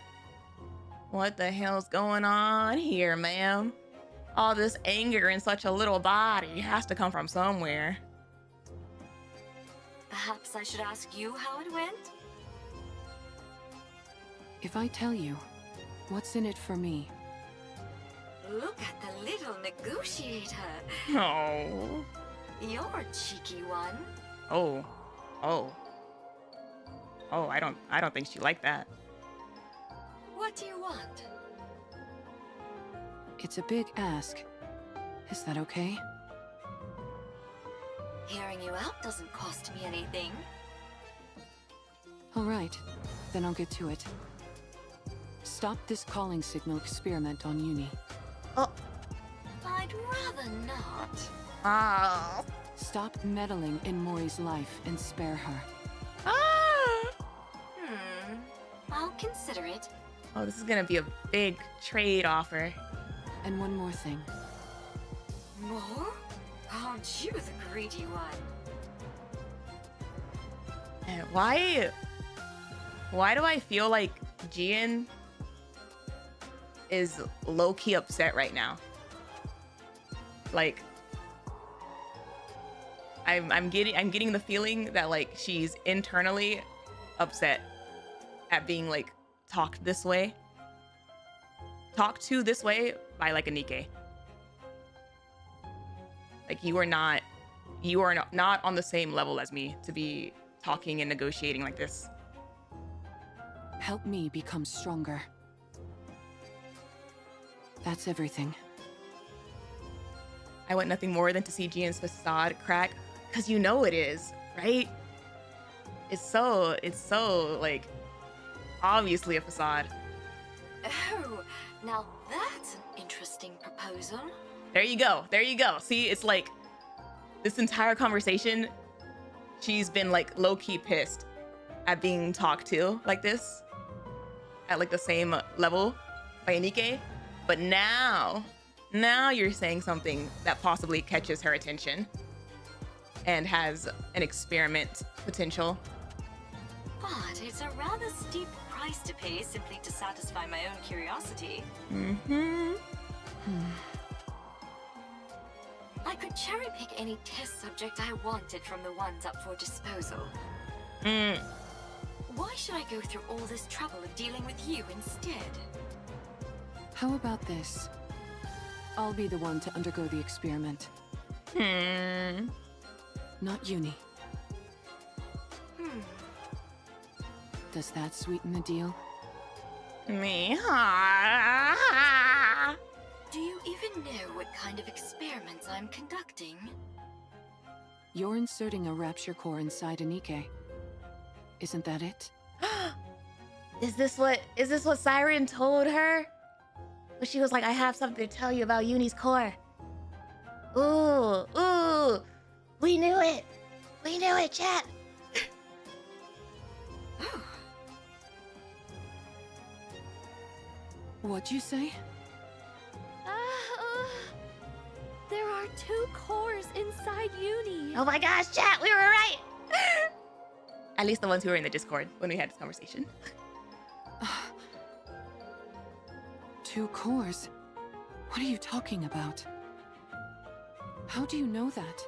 what the hell's going on here, ma'am? All this anger in such a little body has to come from somewhere. Perhaps I should ask you how it went? If I tell you, what's in it for me? Look at the little negotiator. Oh. You're a cheeky one. Oh. I don't think she liked that. What do you want? It's a big ask. Is that okay? Hearing you out doesn't cost me anything. All right, then I'll get to it. Stop this calling signal experiment on Uni. Oh. I'd rather not. Ah. Stop meddling in MORI'S life and spare her. Ah. I'll consider it. Oh, this is gonna be a big trade offer. And one more thing. More? Aren't you the greedy one? And why do I feel like Jien is low-key upset right now? Like, I'm getting the feeling that, like, she's internally upset at being, like, talked to this way by, like, a NIKKE. Like, you are not on the same level as me to be talking and negotiating like this. Help me become stronger. That's everything. I want nothing more than to see Jien's facade crack, because you know it is, right? It's so, like, obviously a facade. Oh, now proposal? There you go. There you go. See, it's like this entire conversation, she's been like low-key pissed at being talked to like this at like the same level by NIKKE. But now you're saying something that possibly catches her attention and has an experiment potential. But it's a rather steep price to pay simply to satisfy my own curiosity. I could cherry pick any test subject I wanted from the ones up for disposal. Why should I go through all this trouble of dealing with you instead? How about this? I'll be the one to undergo the experiment. Not Uni. Does that sweeten the deal? MIHARAAA. Do you even know what kind of experiments I'm conducting? You're inserting a rapture core inside a NIKKE. Isn't that it? Is this what Siren told her? But she was like, I have something to tell you about Uni's core. Ooh, we knew it, chat. What'd you say? There are 2 cores inside Uni. Oh my gosh, chat, we were right. At least the ones who were in the Discord when we had this conversation. 2 cores? What are you talking about? How do you know that?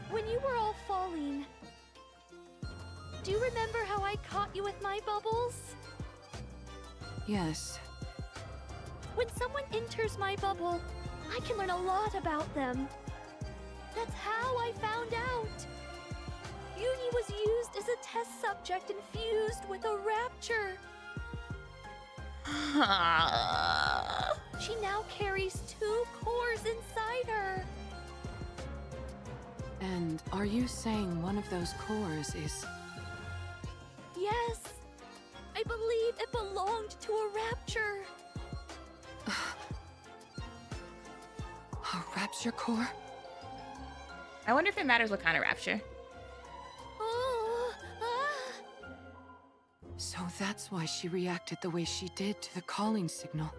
When you were all falling, do you remember how I caught you with my bubbles? Yes. When someone enters my bubble, I can learn a lot about them. That's how I found out. Uni was used as a test subject and fused with a rapture. She now carries 2 cores inside her. And are you saying one of those cores is... Yes. I believe it belonged to a rapture. A rapture core? I wonder if it matters what kind of rapture. So that's why she reacted the way she did to the calling signal.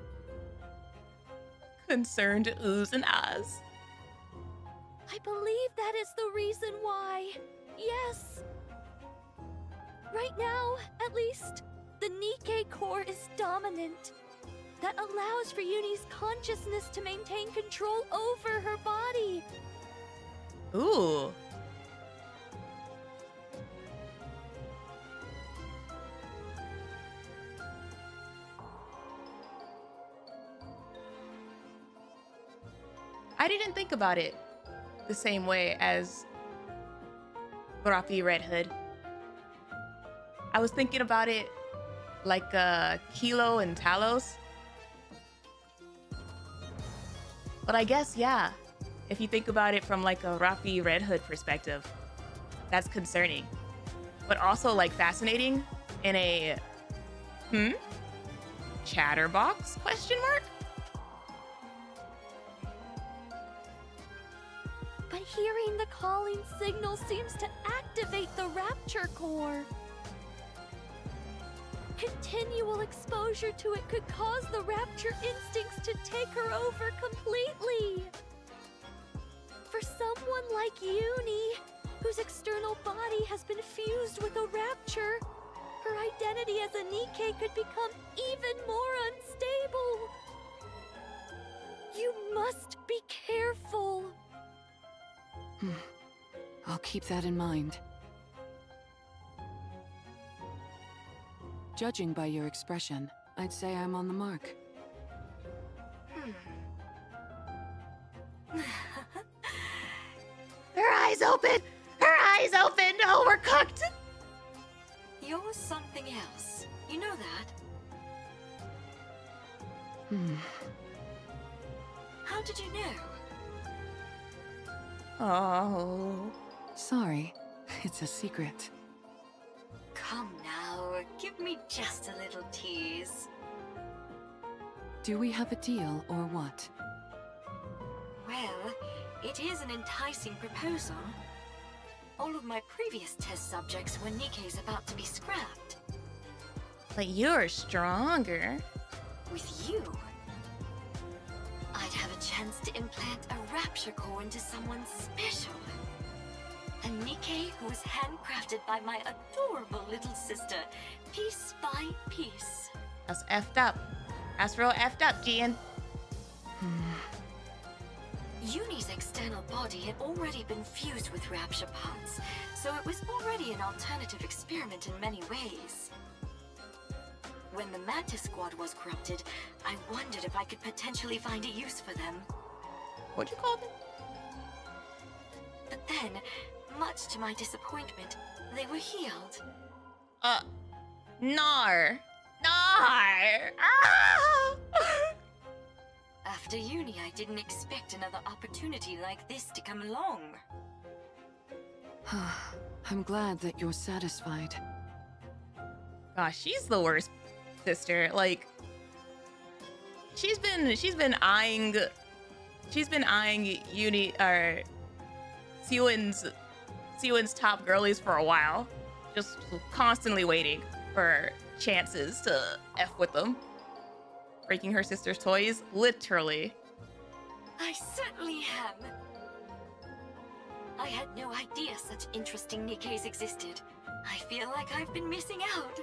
Concerned oohs and ahs. I believe that is the reason why. Yes. Right now, at least, the NIKKE core is dominant. That allows for Uni's consciousness to maintain control over her body. Ooh. I didn't think about it the same way as Rappi Red Hood. I was thinking about it like Kilo and Talos. But I guess, yeah, if you think about it from like a Rappi Red Hood perspective, that's concerning. But also like fascinating in a, chatterbox question mark? But hearing the calling signal seems to activate the rapture core. Continual exposure to it could cause the rapture instincts to take her over completely. For someone like Uni, whose external body has been fused with a rapture, her identity as a NIKKE could become even more unstable. You must be careful. I'll keep that in mind. Judging by your expression, I'd say I'm on the mark. Her eyes open! Her eyes open! Oh, we're cooked! You're something else. You know that? How did you know? Oh. Sorry, it's a secret. Come now, give me just a little tease. Do we have a deal or what? Well, it is an enticing proposal. All of my previous test subjects were NIKKE's about to be scrapped. But you're stronger. With you, I'd have a chance to implant a rapture core into someone special. A NIKKE who was handcrafted by my adorable little sister, piece by piece. That's effed up. That's real effed up, Jien. Yuri's external body had already been fused with rapture parts, so it was already an alternative experiment in many ways. When the Mantis Squad was corrupted, I wondered if I could potentially find a use for them. What'd you call them? But then, much to my disappointment, they were healed. Nar. Ah! After uni, I didn't expect another opportunity like this to come along. I'm glad that you're satisfied. Gosh, she's the worst sister. Like, she's been eyeing Uni or Siwin's top girlies for a while, just constantly waiting for chances to F with them. Breaking her sister's toys, literally. I certainly am. I had no idea such interesting NIKKEs existed. I feel like I've been missing out.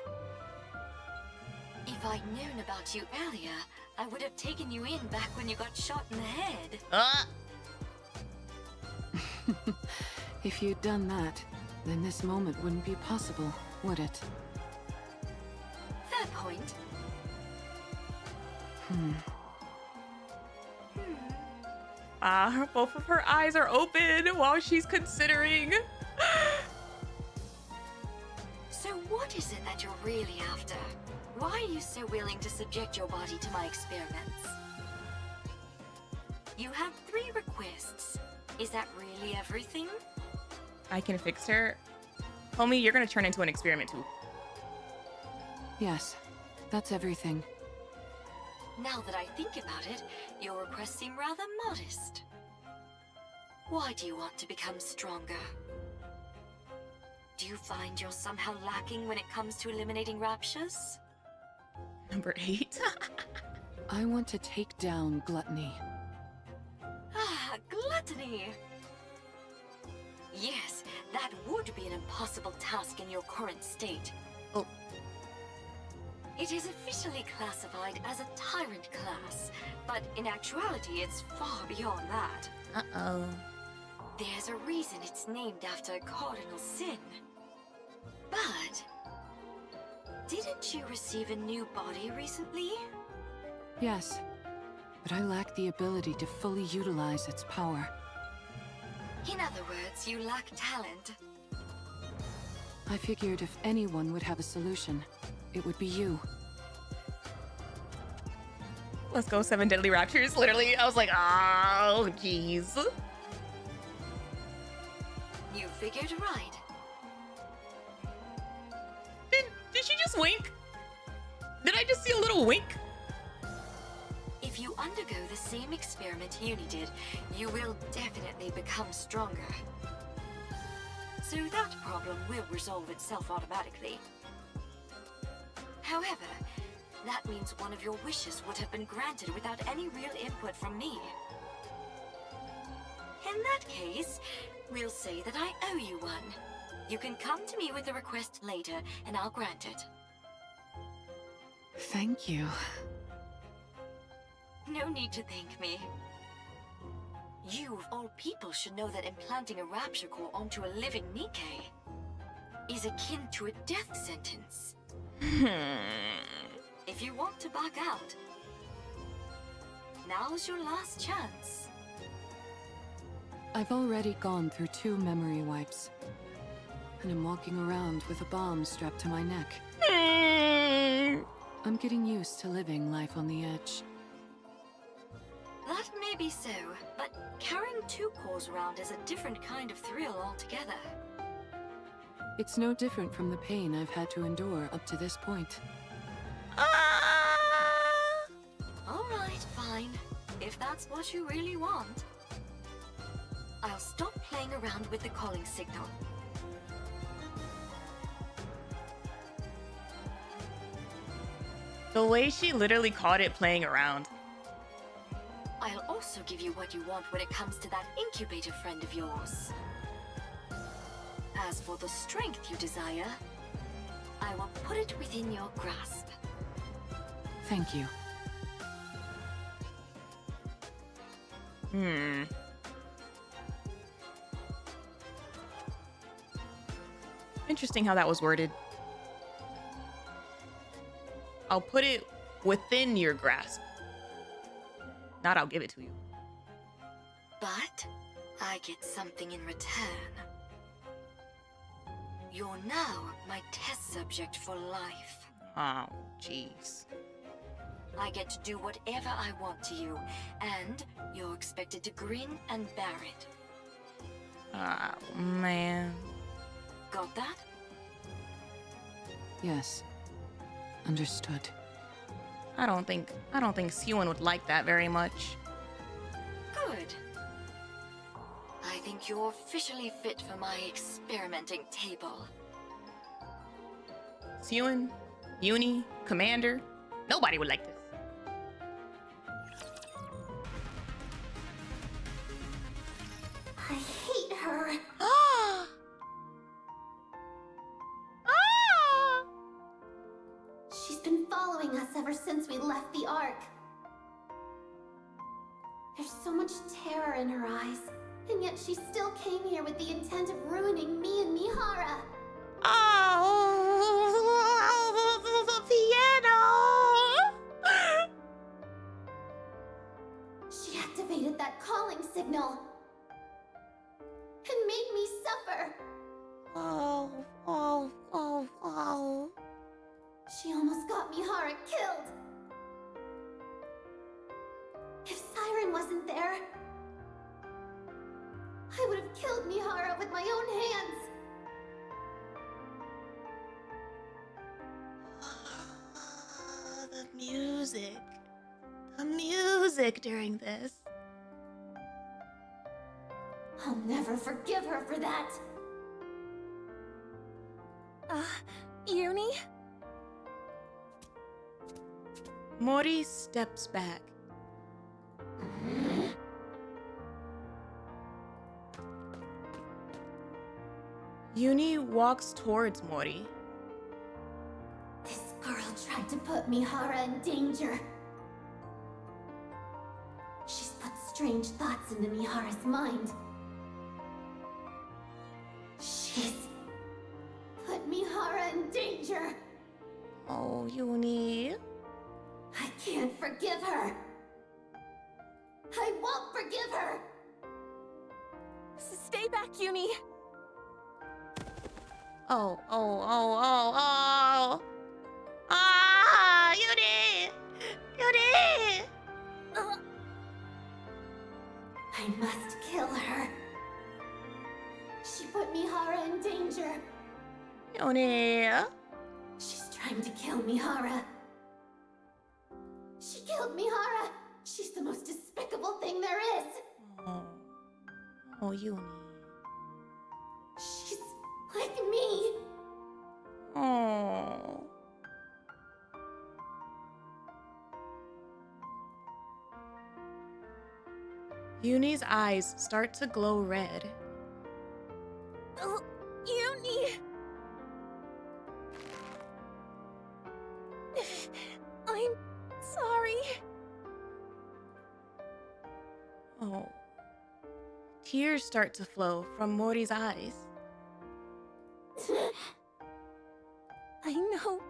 If I'd known about you earlier, I would have taken you in back when you got shot in the head. If you'd done that, then this moment wouldn't be possible, would it? Fair point. Both of her eyes are open while she's considering. So what is it that you're really after? Why are you so willing to subject your body to my experiments? You have 3 requests. Is that really everything? I can fix her. Homie, you're gonna turn into an experiment too. Yes, that's everything. Now that I think about it, your requests seem rather modest. Why do you want to become stronger? Do you find you're somehow lacking when it comes to eliminating raptures? Number 8. I want to take down Gluttony. Ah, Gluttony! Yes, that would be an impossible task in your current state. Oh. It is officially classified as a tyrant class, but in actuality it's far beyond that. Uh-oh. There's a reason it's named after a cardinal sin. But didn't you receive a new body recently? Yes, but I lack the ability to fully utilize its power. In other words, you lack talent. I figured if anyone would have a solution, it would be you. Let's go, 7 deadly raptures. Literally, I was like, oh, jeez. You figured right. Did she just wink? Did I just see a little wink? If you undergo the same experiment Uni did, you will definitely become stronger. So that problem will resolve itself automatically. However, that means one of your wishes would have been granted without any real input from me. In that case, we'll say that I owe you one. You can come to me with a request later, and I'll grant it. Thank you. No need to thank me. You, of all people, should know that implanting a rapture core onto a living NIKKE is akin to a death sentence. If you want to back out, now's your last chance. I've already gone through 2 memory wipes. And I'm walking around with a bomb strapped to my neck. I'm getting used to living life on the edge. That may be so, but carrying 2 cores around is a different kind of thrill altogether. It's no different from the pain I've had to endure up to this point. Alright. that's what you really want, I'll stop playing around with the calling signal. The way she literally called it playing around. I'll also give you what you want when it comes to that incubator friend of yours. As for the strength you desire, I will put it within your grasp. Thank you. Interesting how that was worded. I'll put it within your grasp. Not I'll give it to you. But I get something in return. You're now my test subject for life. Oh, jeez. I get to do whatever I want to you, and you're expected to grin and bear it. Oh, man. Got that? Yes. Understood. I don't think Siren would like that very much. Good. I think you're officially fit for my experimenting table. Siren, Yuri, Commander, nobody would like this. I hate her. Ah! Ah! She's been following us ever since we left the Ark. There's so much terror in her eyes, and yet she still came here with the intent of ruining me and MIHARAAA. Oh, the piano! She activated that calling signal and made me suffer. Oh. She almost got MIHARAAA killed. If Siren wasn't there, I would have killed MIHARAAA with my own hands. The music during this. I'll never forgive her for that. Uni? Mori steps back. Yuri walks towards Mori. This girl tried to put MIHARAAA in danger. She's put strange thoughts into MIHARAA's mind. She's put MIHARAAA in danger. Oh, Yuri. I can't forgive her. I won't forgive her. Stay back, Uni. Oh. Ah, Yuri! I must kill her. She put MIHARAAA in danger. Yuri. She's trying to kill MIHARAAA. She killed MIHARAAA. She's the most despicable thing there is. Oh, Yuri. She's like me. Oh. Yuni's eyes start to glow red. Uni! I'm sorry. Oh. Tears start to flow from Mori's eyes. I know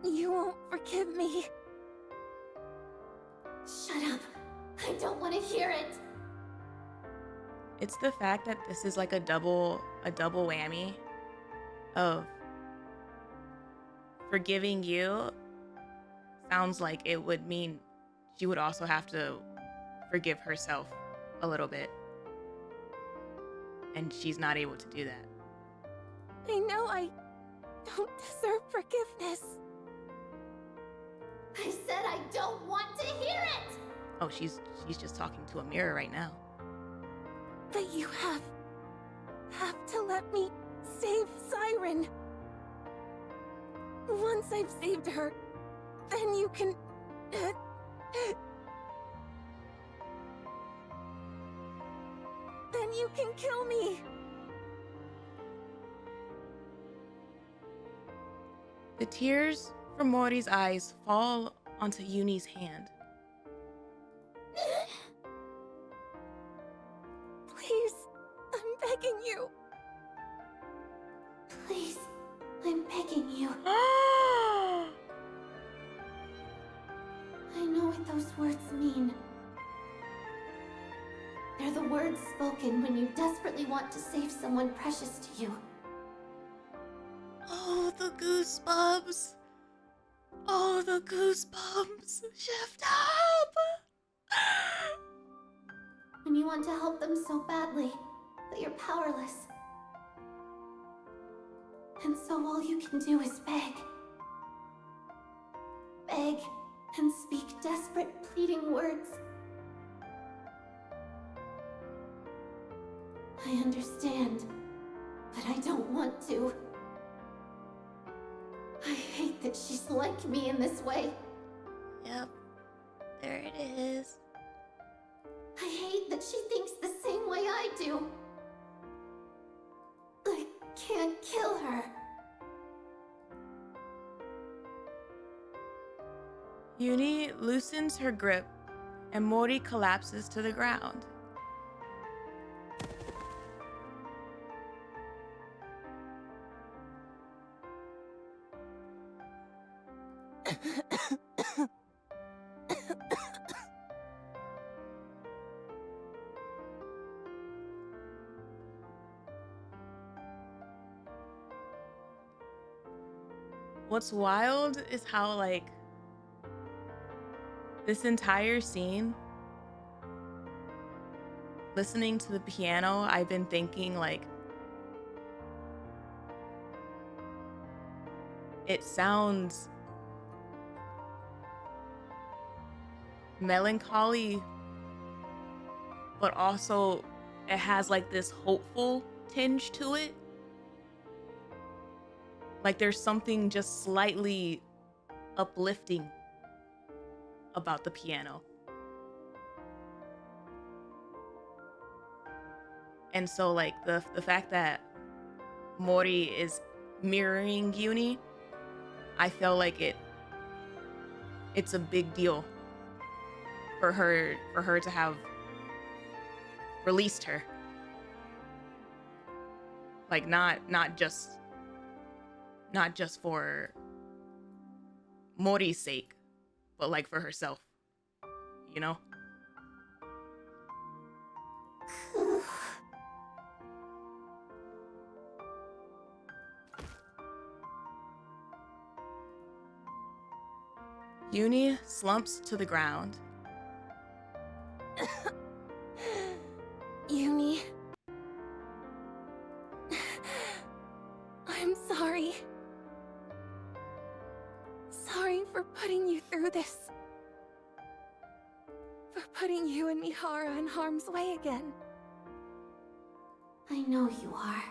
you won't forgive me. Shut up. I don't want to hear it. It's the fact that this is like a double whammy of forgiving you sounds like it would mean she would also have to forgive herself a little bit. And she's not able to do that. I know I don't deserve forgiveness. I said I don't want to hear it. Oh, she's just talking to a mirror right now. But you have to let me save Siren. Once I've saved her, then you can... then you can kill me. The tears from Mori's eyes fall onto Yuni's hand. Please, I'm begging you. Please, I'm begging you. I know what those words mean. They're the words spoken when you desperately want to save someone precious to you. Oh, the goosebumps. Oh, the goosebumps. Shift up. When you want to help them so badly, but you're powerless. And so all you can do is beg. Beg and speak desperate, pleading words. I understand, but I don't want to. I hate that she's like me in this way. Yep. There it is. I hate that she thinks the same way I do. I can't kill her. Yuni loosens her grip, and Mori collapses to the ground. What's wild is how, like, this entire scene, listening to the piano, I've been thinking, like, it sounds melancholy, but also it has, like, this hopeful tinge to it. Like, there's something just slightly uplifting about the piano. And so, like, the fact that Mori is mirroring Yuni, I feel like it's a big deal for her to have released her. Like, not just for Mori's sake, but like for herself, you know? Yuni slumps to the ground. Yuni. I'm sorry. Sorry for putting you through this. For putting you and MIHARAAA in harm's way again. I know you are.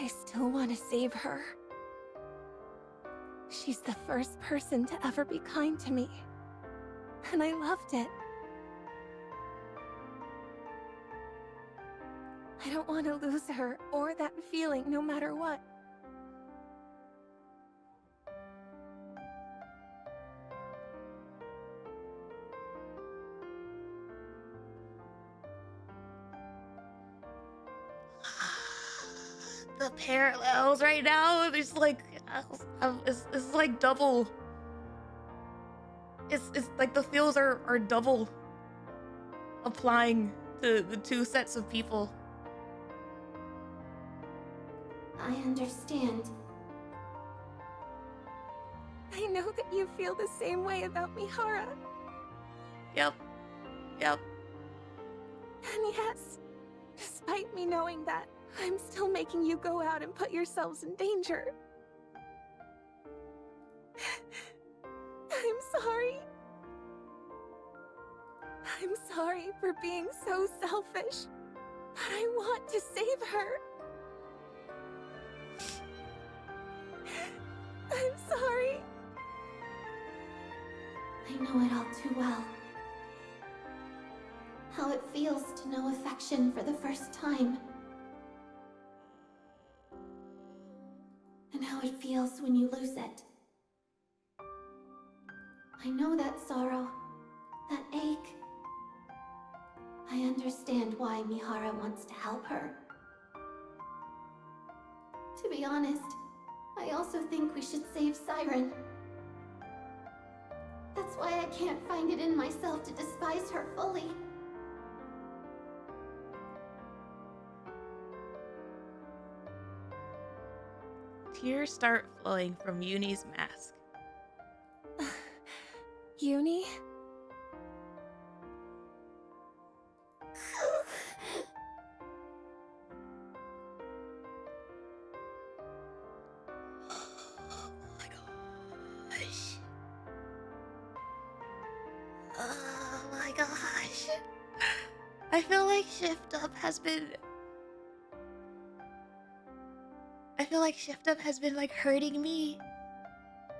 I still want to save her. She's the first person to ever be kind to me. And I loved it. I don't want to lose her or that feeling no matter what. The parallels right now, there's like, it's like double. It's like the feels are double applying to the two sets of people. I understand. I know that you feel the same way about MIHARAAA. Yep. And yes, despite me knowing that, I'm still making you go out and put yourselves in danger. I'm sorry. I'm sorry for being so selfish, but I want to save her. I'm sorry. I know it all too well. How it feels to know affection for the first time. And how it feels when you lose it. I know that sorrow, that ache. I understand why MIHARAAA wants to help her. To be honest, I also think we should save Siren. That's why I can't find it in myself to despise her fully. Tears start flowing from Yuni's mask. Yuni? Oh my gosh. I feel like Shift Up has been like hurting me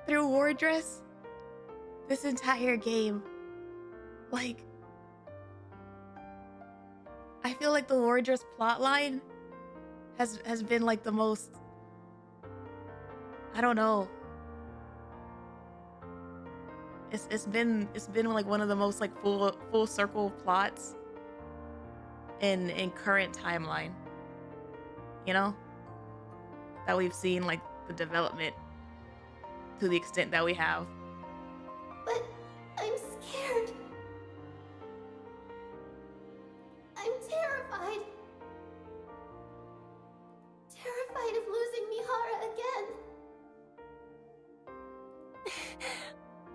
through Wordless this entire game. Like, I feel like the Wordless plotline has been like the most, I don't know. It's been like one of the most like full circle plots in current timeline. You know? That we've seen like the development to the extent that we have. But I'm scared. I'm terrified. Terrified of losing MIHARAAA again.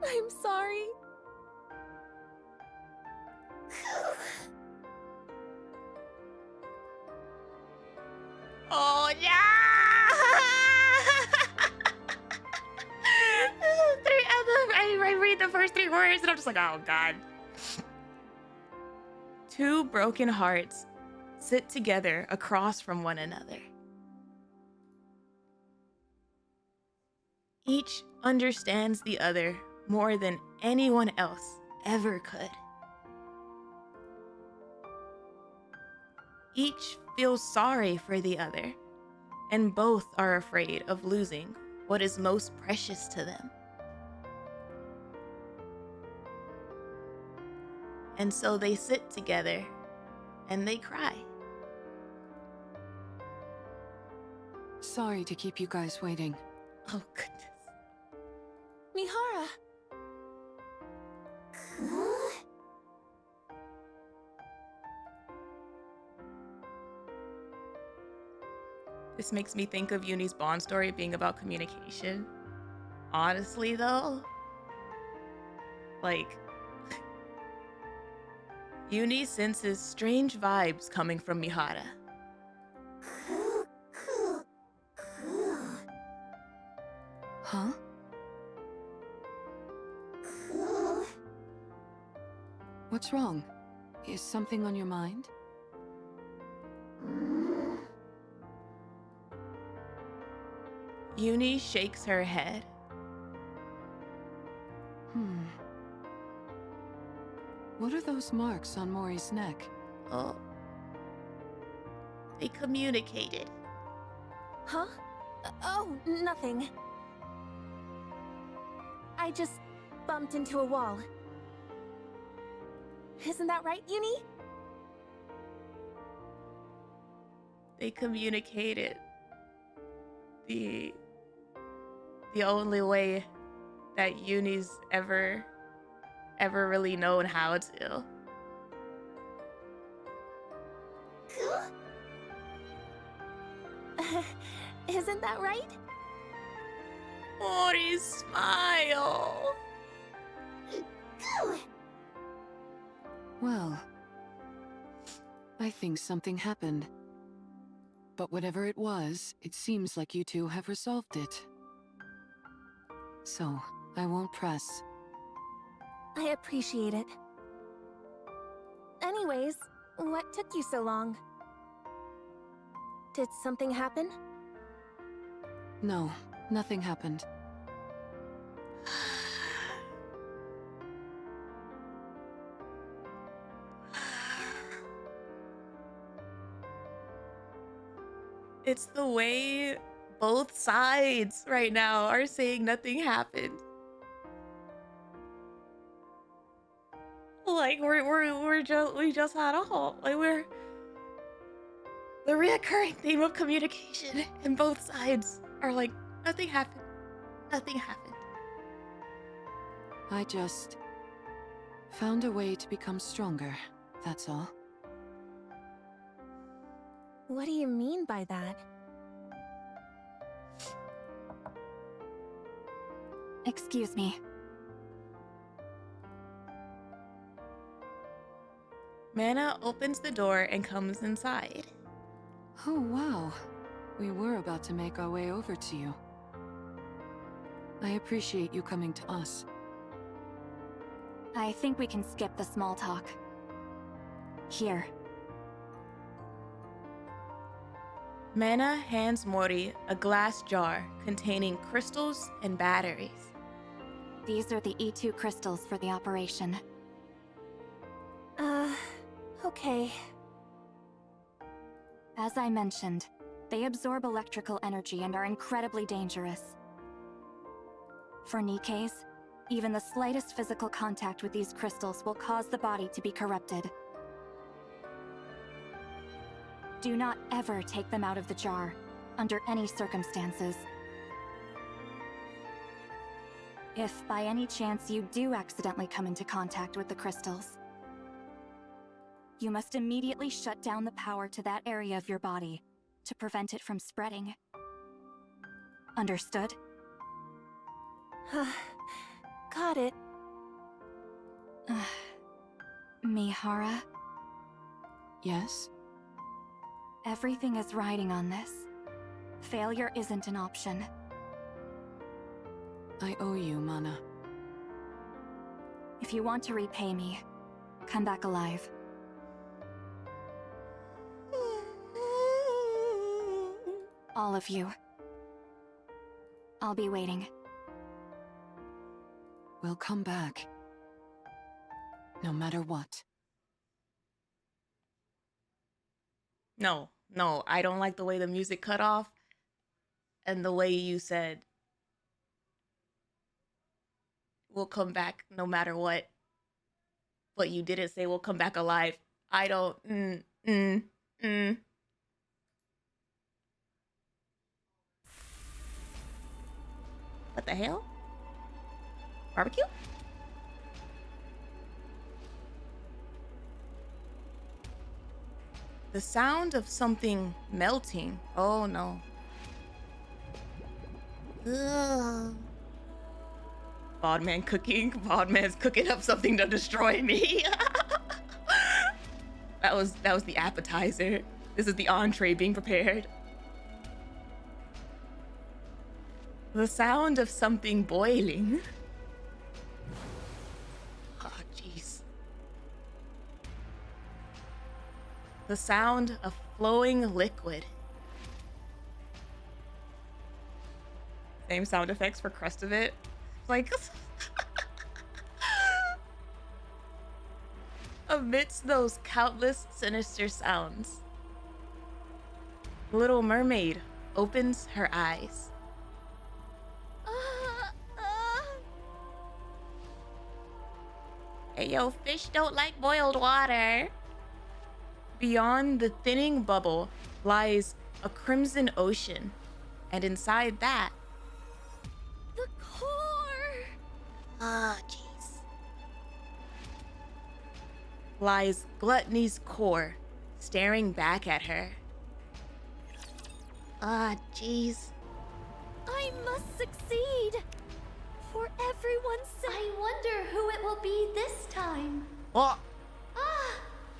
I'm sorry. Oh yeah! I read the first 3 words and I'm just like, oh god. 2 broken hearts sit together across from one another. Each understands the other more than anyone else ever could. Each feels sorry for the other, and both are afraid of losing what is most precious to them. And so they sit together and they cry. Sorry to keep you guys waiting. Oh goodness. MIHARAAA! This makes me think of Yuni's Bond story being about communication. Honestly though, like, Yuni senses strange vibes coming from MIHARAAA. Huh? What's wrong? Is something on your mind? Yuni shakes her head. What are those marks on MORI'S neck? Oh. They communicated. Huh? Oh, nothing. I just bumped into a wall. Isn't that right, Yuni? They communicated the only way that Yuni's ever really known how to. Isn't that right? Mori's smile. Well, I think something happened. But whatever it was, it seems like you two have resolved it. So, I won't press. I appreciate it. Anyways, what took you so long? Did something happen? No, nothing happened. It's the way both sides right now are saying nothing happened. Like we just had a halt. Like we're the reoccurring theme of communication, and both sides are like nothing happened. Nothing happened. I just found a way to become stronger, that's all. What do you mean by that? Excuse me. Mana opens the door and comes inside. Oh, wow. We were about to make our way over to you. I appreciate you coming to us. I think we can skip the small talk. Here. Mana hands Mori a glass jar containing crystals and batteries. These are the E2 crystals for the operation. Okay. As I mentioned, they absorb electrical energy and are incredibly dangerous. For Nikke's, even the slightest physical contact with these crystals will cause the body to be corrupted. Do not ever take them out of the jar, under any circumstances. If by any chance you do accidentally come into contact with the crystals, you must immediately shut down the power to that area of your body to prevent it from spreading. Understood? Got it. MIHARAAA, Yes? everything is riding on this. Failure isn't an option. I owe you, Mana. If you want to repay me, come back alive. All of you. I'll be waiting. We'll come back. No matter what. No, I don't like the way the music cut off and the way you said we'll come back no matter what. But you didn't say we'll come back alive. I don't What the hell? Barbecue? The sound of something melting. Oh no. Ugh. Bodman cooking. Bodman's cooking up something to destroy me. That was the appetizer. This is the entree being prepared. The sound of something boiling. Oh, jeez. The sound of flowing liquid. Same sound effects for crust of it. Like amidst those countless sinister sounds, Little Mermaid opens her eyes. Hey yo, fish don't like boiled water. Beyond the thinning bubble lies a crimson ocean, and inside that, The core! ah, jeez, lies Gluttony's core, staring back at her. Ah, jeez. I must succeed! For everyone's sake. I wonder who it will be this time. Oh, Ah!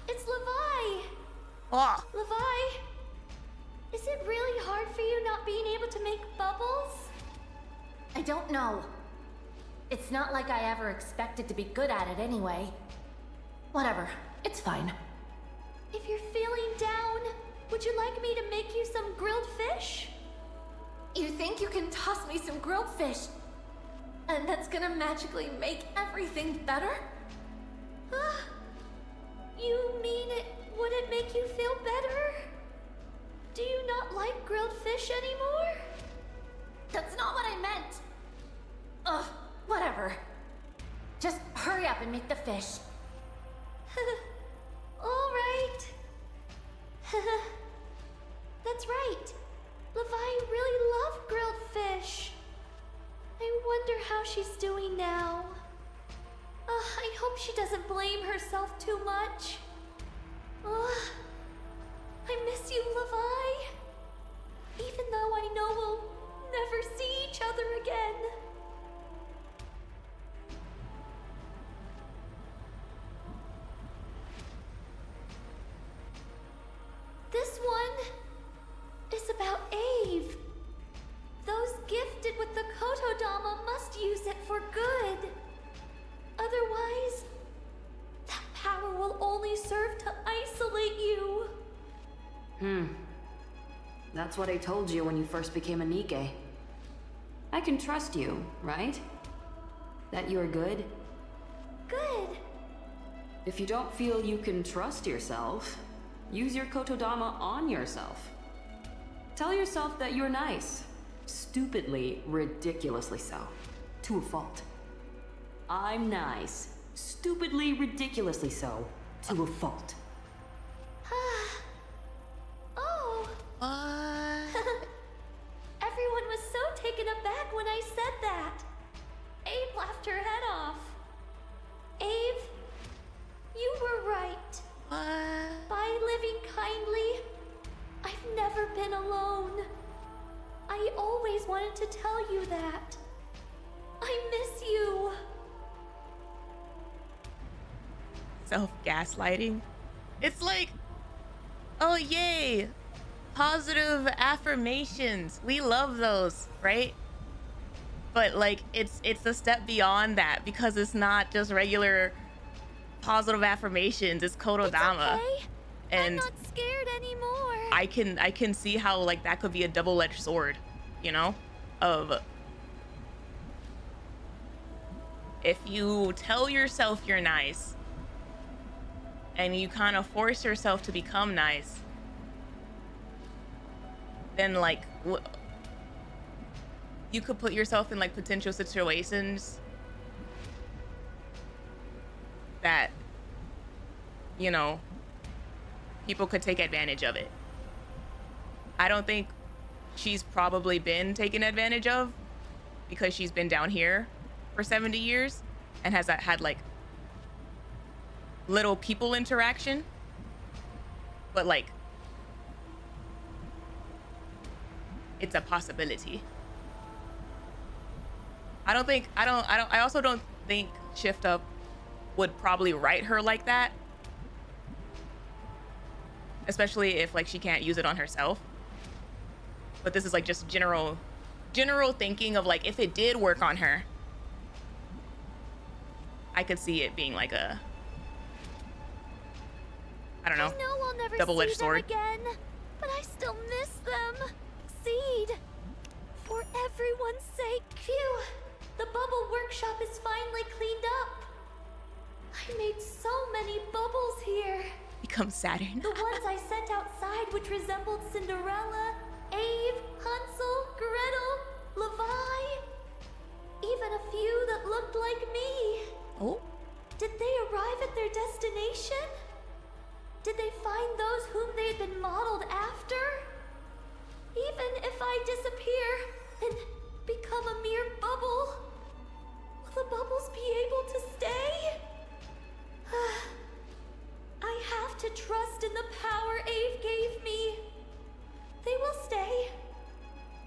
It's Levi! oh. Levi! Is it really hard for you not being able to make bubbles? I don't know. It's not like I ever expected to be good at it anyway. Whatever, it's fine. If you're feeling down, would you like me to make you some grilled fish? You think you can toss me some grilled fish, and that's gonna magically make everything better? You mean would it make you feel better? Do you not like grilled fish anymore? That's not what I meant. Ugh, whatever. Just hurry up and make the fish. All right. That's right. Levi really loved grilled fish. I wonder how she's doing now. I hope she doesn't blame herself too much. I miss you, Levi. Even though I know we'll never see each other again. This one is about Ave. Those gifted with the Kotodama must use it for good. Otherwise, that power will only serve to isolate you. That's what I told you when you first became a Nikke. I can trust you, right? That you're good? Good. If you don't feel you can trust yourself, use your Kotodama on yourself. Tell yourself that you're nice. Stupidly, ridiculously so. To a fault. I'm nice. Stupidly, ridiculously so. To a fault. Oh. Everyone was so taken aback when I said that. Abe laughed her head off. Abe, you were right. By living kindly, I've never been alone. I always wanted to tell you that. I miss you. Self-gaslighting. It's like, oh yay, positive affirmations. We love those, right? But like, it's a step beyond that because it's not just regular positive affirmations. It's Kotodama. It's okay. And I'm not scared anymore. I can see how like that could be a double-edged sword, you know, of if you tell yourself you're nice and you kind of force yourself to become nice, then like you could put yourself in like potential situations that, you know, people could take advantage of it. I don't think she's probably been taken advantage of because she's been down here for 70 years and has had like little people interaction. But like, it's a possibility. I also don't think Shift Up would probably write her like that. Especially if like she can't use it on herself. But this is like just general thinking of like if it did work on her, I could see it being like a, I don't know, I know I'll never double-edged see them sword. again, but I still miss them. Seed, for everyone's sake. Phew, the bubble workshop is finally cleaned up. I made so many bubbles here. Become Saturn. The ones I sent outside, which resembled Cinderella, Ave, Hansel, Gretel, Levi, even a few that looked like me. Oh? Did they arrive at their destination? Did they find those whom they had been modeled after? Even if I disappear and become a mere bubble, will the bubbles be able to stay? I have to trust in the power Ave gave me. They will stay.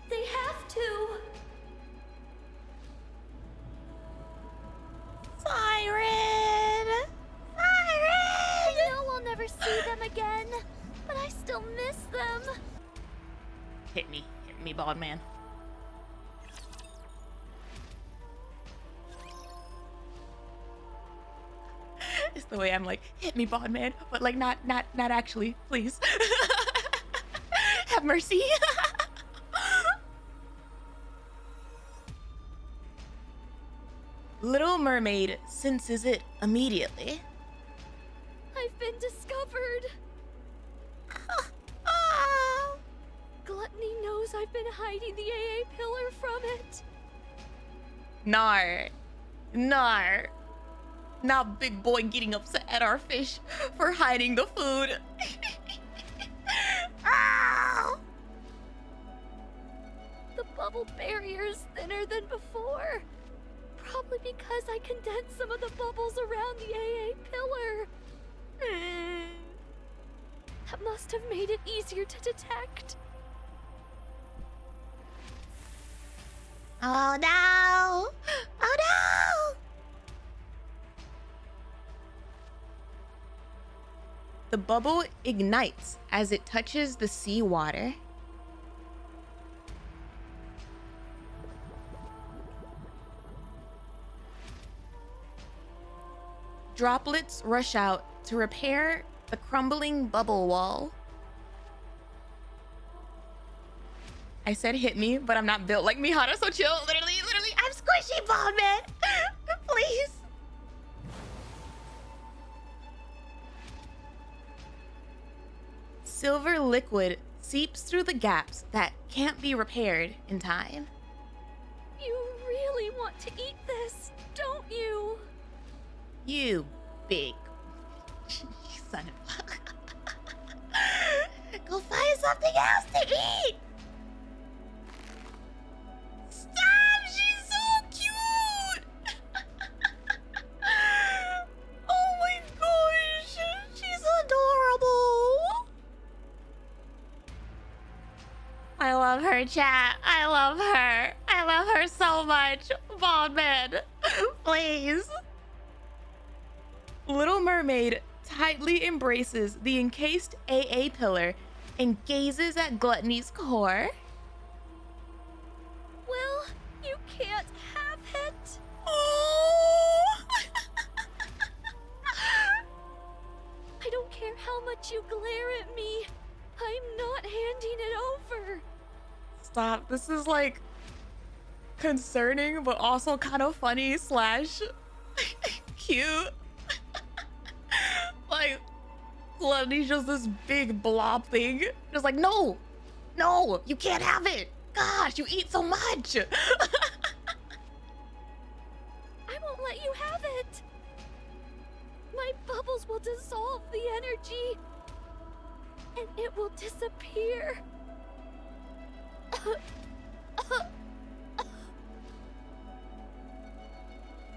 They have to. Siren! I know I'll never see them again, but I still miss them. Hit me, bald man. the way I'm like, hit me, Bond Man, but like not actually, please. Have mercy. Little Mermaid senses it immediately. I've been discovered. Gluttony knows I've been hiding the AA pillar from it. Nar. Now big boy getting upset at our fish for hiding the food. Ow! The bubble barrier is thinner than before. Probably because I condensed some of the bubbles around the AA pillar. That must have made it easier to detect. Oh no! Oh no! The bubble ignites as it touches the seawater. Droplets rush out to repair the crumbling bubble wall. I said hit me, but I'm not built like Mihara, so chill. Literally, I'm squishy, Bond Man. Please. Silver liquid seeps through the gaps that can't be repaired in time. You really want to eat this, don't you? You big son of Go find something else to eat. Stop, she's so cute. Oh my gosh, she's adorable. I love her, chat. I love her. I love her so much. Bond Man, please. Little Mermaid tightly embraces the encased AA pillar and gazes at Gluttony's core. Well, you can't have it. Oh! I don't care how much you glare at me. I'm not handing it over. Stop. This is like concerning, but also kind of funny / cute. Like, Gluttony's just this big blob thing. Just like, no, you can't have it. Gosh, you eat so much. I won't let you have it. My bubbles will dissolve the energy, and it will disappear.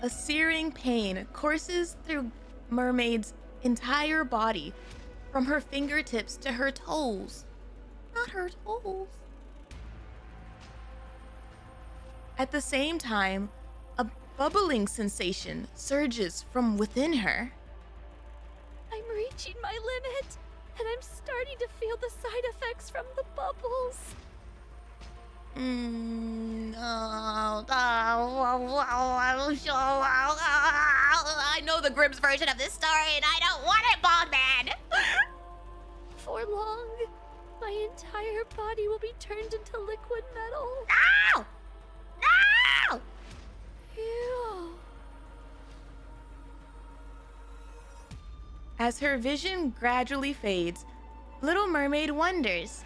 A searing pain courses through Mermaid's entire body, from her fingertips to her toes. Not her toes. At the same time, a bubbling sensation surges from within her. I'm reaching my limit, and I'm starting to feel the side effects from the bubbles. I know the Grimm's version of this story, and I don't want it, Bond Man. For long, my entire body will be turned into liquid metal. No! No! Ew. As her vision gradually fades, Little Mermaid wonders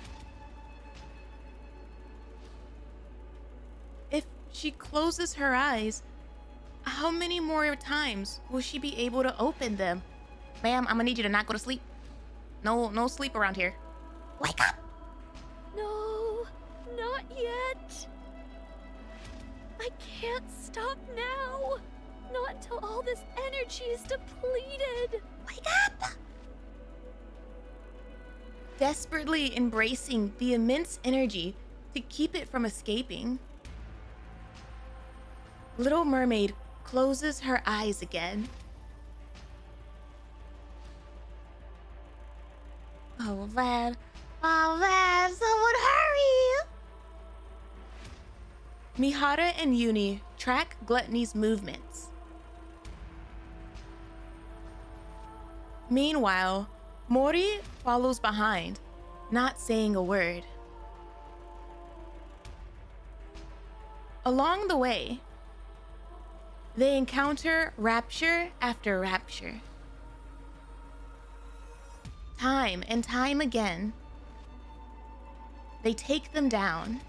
if she closes her eyes, how many more times will she be able to open them? Ma'am, I'm gonna need you to not go to sleep. No sleep around here. Wake up! No, not yet. I can't stop now. Not until all this energy is depleted. Wake up! Desperately embracing the immense energy to keep it from escaping, Little Mermaid closes her eyes again. Oh man, someone hurry! MIHARAAA and Yuri track Gluttony's movements. Meanwhile, Mori follows behind, not saying a word. Along the way, they encounter rapture after rapture. Time and time again, they take them down,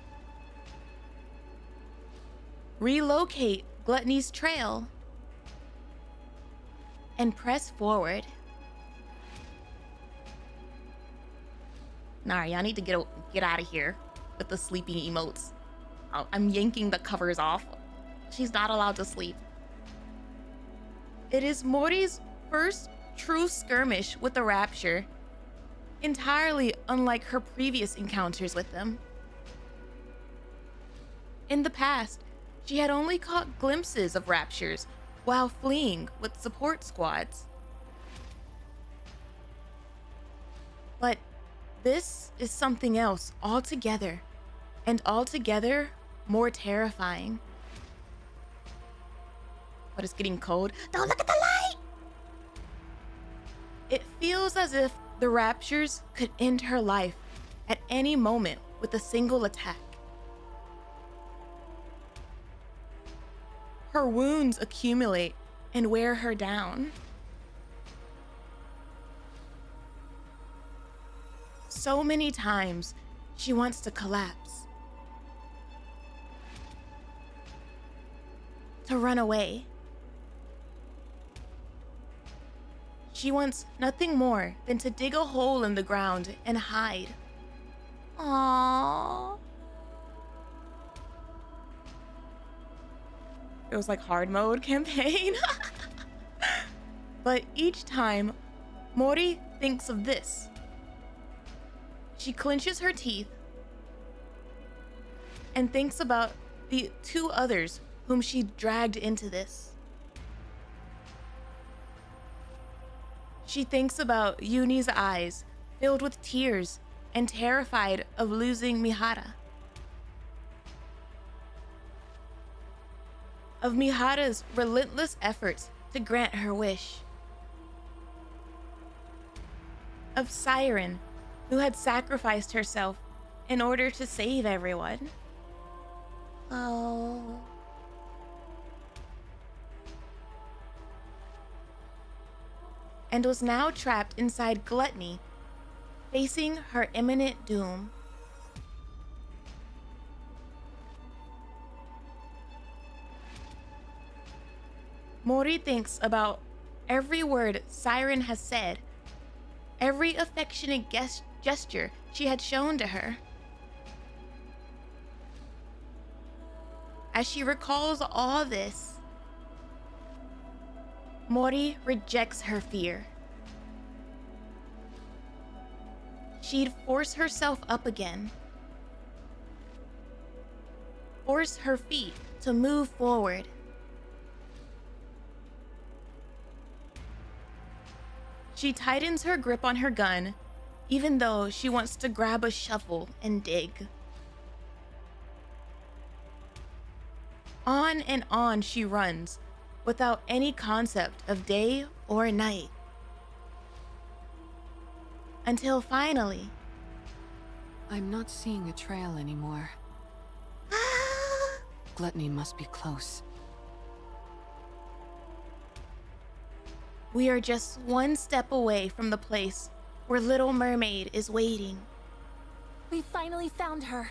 relocate Gluttony's trail, and press forward. Nari, I need to get out of here with the sleeping emotes. I'm yanking the covers off. She's not allowed to sleep. It is Mori's first true skirmish with the Rapture, entirely unlike her previous encounters with them. In the past, she had only caught glimpses of Raptures while fleeing with support squads. But this is something else altogether, and altogether more terrifying. But it's getting cold. Don't look at the light! It feels as if the Raptures could end her life at any moment with a single attack. Her wounds accumulate and wear her down. So many times, she wants to collapse, to run away. She wants nothing more than to dig a hole in the ground and hide. Aww. It was like hard mode campaign. But each time, Mori thinks of this. She clenches her teeth and thinks about the two others whom she dragged into this. She thinks about Yuni's eyes filled with tears and terrified of losing MIHARAAA. Of MIHARAA's relentless efforts to grant her wish. Of Siren, who had sacrificed herself in order to save everyone. Oh. And was now trapped inside Gluttony, facing her imminent doom. Mori thinks about every word Siren has said, every affectionate gesture she had shown to her. As she recalls all this, Mori rejects her fear. She'd force herself up again, force her feet to move forward. She tightens her grip on her gun, even though she wants to grab a shovel and dig. On and on she runs, without any concept of day or night. Until finally... I'm not seeing a trail anymore. Gluttony must be close. We are just one step away from the place where Little Mermaid is waiting. We finally found her.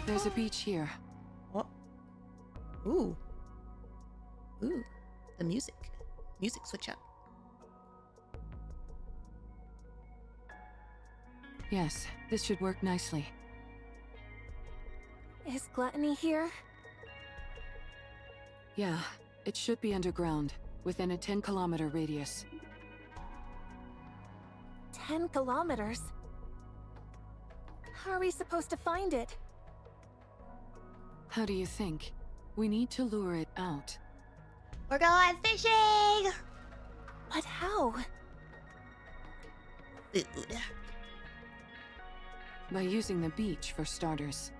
There's a beach here. What? Ooh. Ooh. The music. Music switch up. Yes, this should work nicely. Is Gluttony here? Yeah, it should be underground, within a 10-kilometer radius. 10 kilometers? How are we supposed to find it? How do you think? We need to lure it out. We're going fishing! But how? Food. By using the beach, for starters.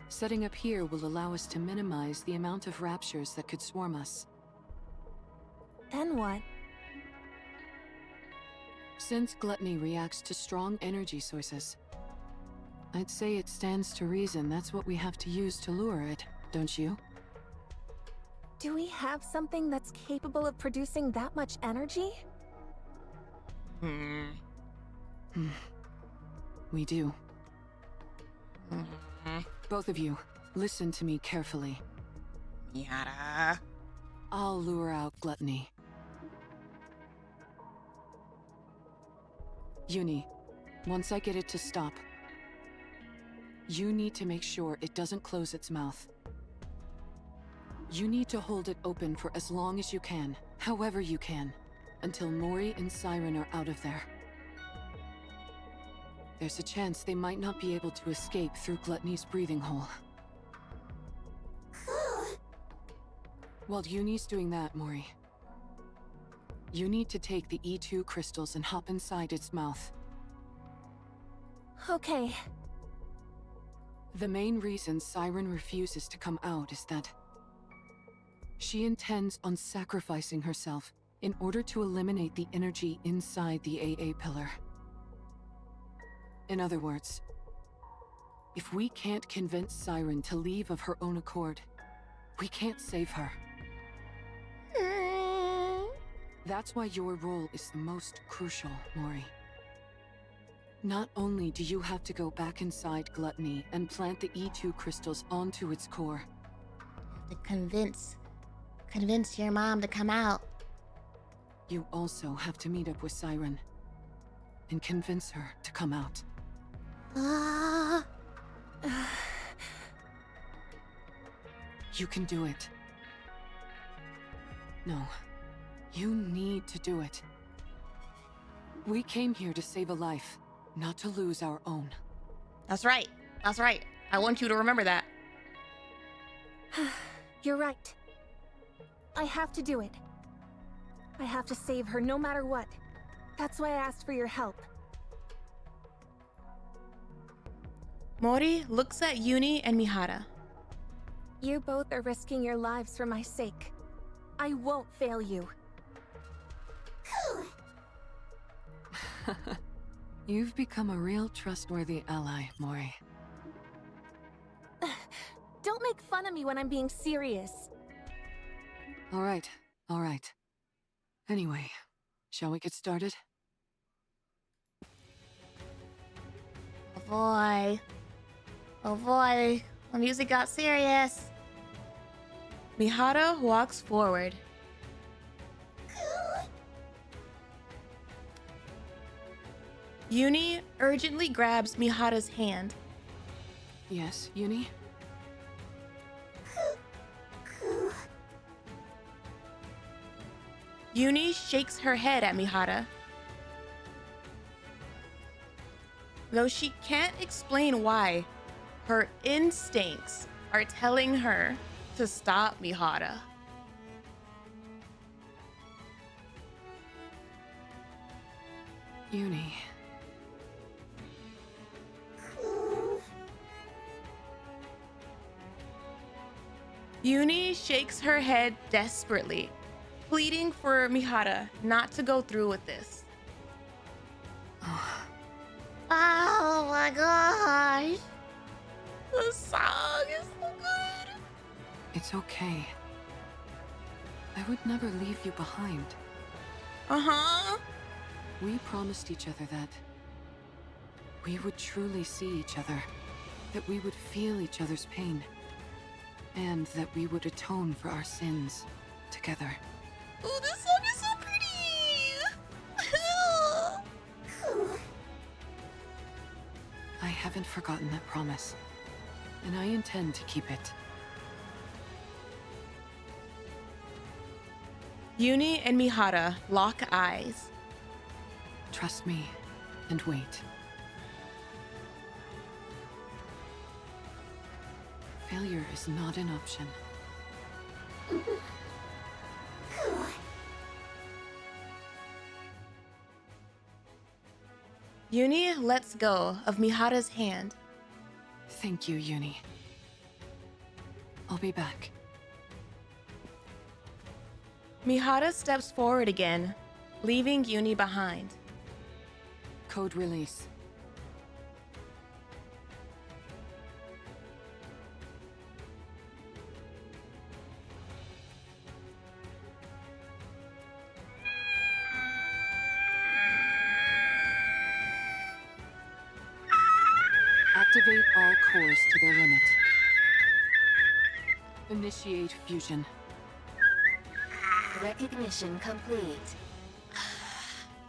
Setting up here will allow us to minimize the amount of raptures that could swarm us. Then what? Since Gluttony reacts to strong energy sources, I'd say it stands to reason that's what we have to use to lure it, don't you? Do we have something that's capable of producing that much energy? We do. Both of you, listen to me carefully. MIHARAAA. I'll lure out Gluttony. Uni, once I get it to stop, you need to make sure it doesn't close its mouth. You need to hold it open for as long as you can, however you can, until Mori and Siren are out of there. There's a chance they might not be able to escape through Gluttony's breathing hole. While Uni's doing that, Mori, you need to take the E2 crystals and hop inside its mouth. Okay. The main reason Siren refuses to come out is that she intends on sacrificing herself in order to eliminate the energy inside the AA pillar. In other words, if we can't convince Siren to leave of her own accord, we can't save her. That's why your role is the most crucial, Mori. Not only do you have to go back inside Gluttony and plant the E2 crystals onto its core. You have to convince your mom to come out. You also have to meet up with Siren and convince her to come out. You can do it. No, you need to do it. We came here to save a life, not to lose our own. That's right. That's right. I want you to remember that. You're right. I have to do it. I have to save her no matter what. That's why I asked for your help. Mori looks at Uni and MIHARAAA. You both are risking your lives for my sake. I won't fail you. You've become a real trustworthy ally, Mori. Don't make fun of me when I'm being serious. All right, all right. Anyway, shall we get started? Oh boy. Oh boy. The music got serious. MIHARAAA walks forward. Uni urgently grabs MIHARAA's hand. Yes, Uni? Uni shakes her head at MIHARAAA. Though she can't explain why, her instincts are telling her to stop MIHARAAA. Uni. Uni shakes her head desperately, pleading for MIHARAAA not to go through with this. Oh my gosh. The song is so good. It's okay. I would never leave you behind. Uh-huh. We promised each other that we would truly see each other, that we would feel each other's pain, and that we would atone for our sins together. Oh, this song is so pretty. I haven't forgotten that promise, and I intend to keep it. Uni and MIHARAAA lock eyes. Trust me, and wait. Failure is not an option. Uni lets go of MIHARAA's hand. Thank you, Uni. I'll be back. MIHARAAA steps forward again, leaving Yuri behind. Code release. Activate all cores to their limit. Initiate fusion. Recognition complete.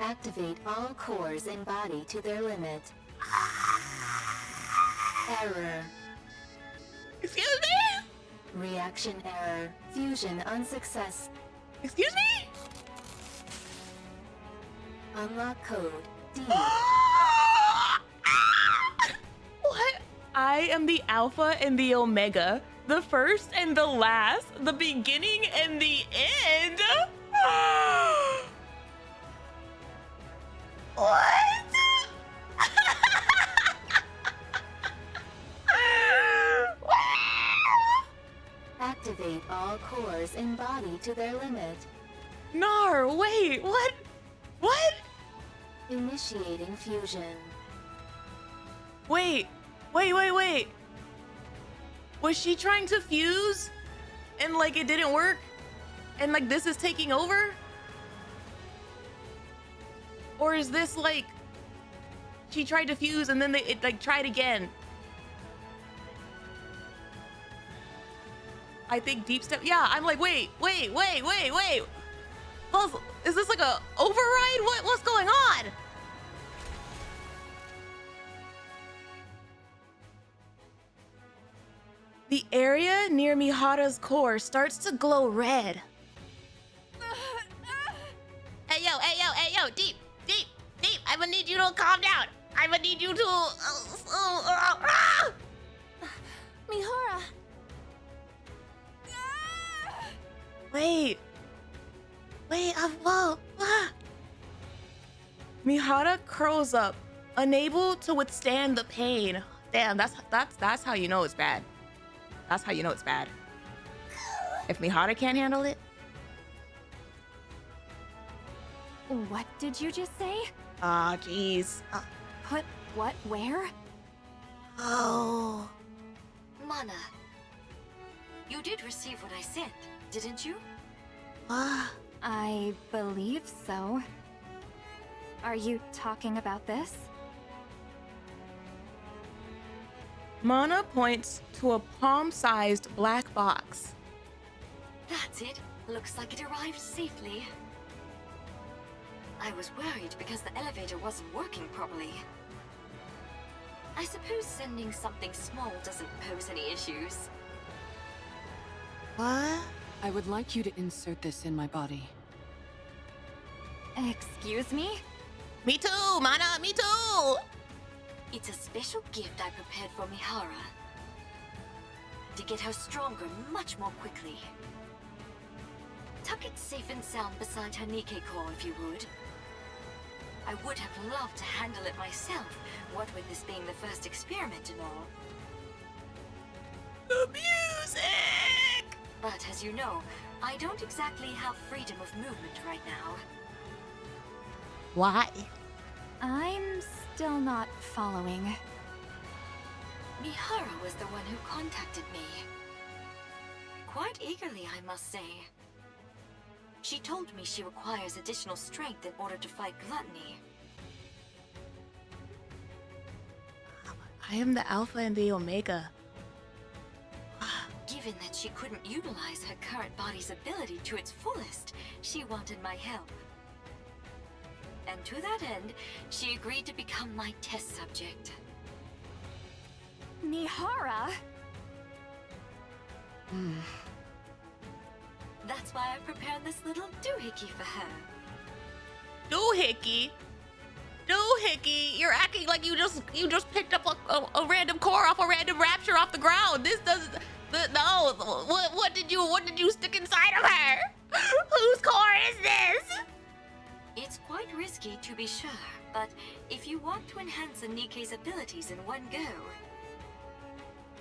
Activate all cores in body to their limit. Error. Excuse me? Reaction error. Fusion unsuccess. Excuse me? Unlock code D. What? I am the Alpha and the Omega, the first and the last, the beginning and the end. What? Activate all cores in body to their limit. Nar, wait, what? What? Initiating fusion. Wait. Was she trying to fuse and like it didn't work? And like this is taking over? Or is this like she tried to fuse and then it like tried again? I think deep step. Yeah, I'm like, wait. Well, is this like a override? What's going on? The area near MIHARAA's core starts to glow red. Hey yo, deep. I'm gonna need you to calm down. I'm gonna need you to. MIHARAAA. Wait, whoa. MIHARAAA curls up, unable to withstand the pain. Damn, that's how you know it's bad. That's how you know it's bad. If MIHARAAA can't handle it. What did you just say? Ah, jeez. Put what where? Oh. Mana, you did receive what I sent, didn't you? I believe so. Are you talking about this? Mana points to a palm-sized black box. That's it. Looks like it arrived safely. I was worried because the elevator wasn't working properly. I suppose sending something small doesn't pose any issues. What? I would like you to insert this in my body. Excuse me? Me too, Mana, me too! It's a special gift I prepared for MIHARAAA. To get her stronger much more quickly. Tuck it safe and sound beside her NIKKE core if you would. I would have loved to handle it myself, what with this being the first experiment and all. The music! But as you know, I don't exactly have freedom of movement right now. Why? I'm still not following. MIHARAAA was the one who contacted me. Quite eagerly, I must say. She told me she requires additional strength in order to fight Gluttony. I am the Alpha and the Omega. Given that she couldn't utilize her current body's ability to its fullest, she wanted my help. And to that end, she agreed to become my test subject. MIHARAAA? That's why I prepared this little doohickey for her. Doohickey? Doohickey? You're acting like you just picked up a random core off a random rapture off the ground. This doesn't. No. What did you stick inside of her? Whose core is this? It's quite risky to be sure, but if you want to enhance a NIKKE's abilities in one go,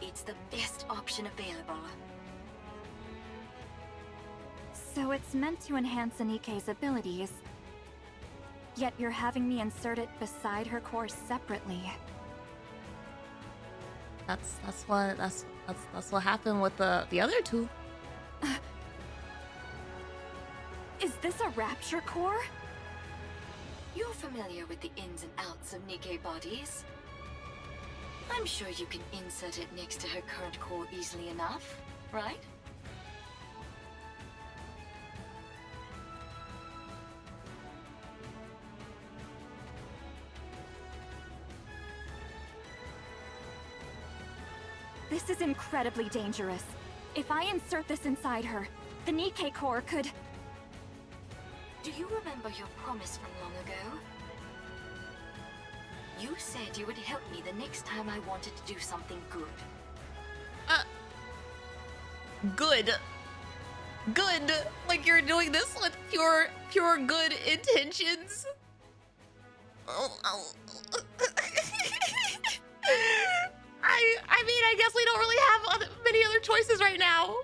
it's the best option available. So it's meant to enhance Nikke's abilities. Yet you're having me insert it beside her core separately. That's what happened with the other two. Is this a rapture core? You're familiar with the ins and outs of Nikke bodies. I'm sure you can insert it next to her current core easily enough, right? This is incredibly dangerous. If I insert this inside her, the Nikke core could... Do you remember your promise from long ago? You said you would help me the next time I wanted to do something good. Good. Good. Like you're doing this with pure good intentions. I mean, I guess we don't really have many other choices right now.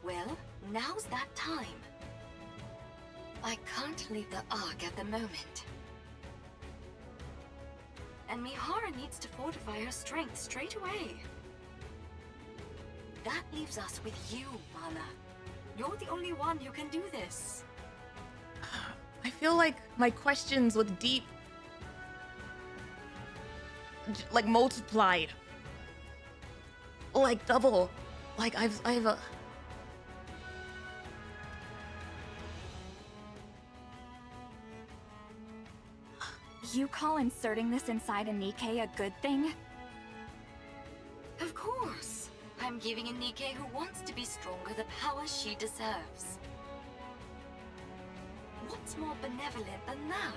Well, now's that time. I can't leave the Ark at the moment. And MIHARAAA needs to fortify her strength straight away. That leaves us with you, Mana. You're the only one who can do this. I feel like my questions with D.E.E.P like multiplied, like double, like I've a... You call inserting this inside a Nikke a good thing? Of course. I'm giving a Nikke who wants to be stronger the power she deserves. What's more benevolent than that?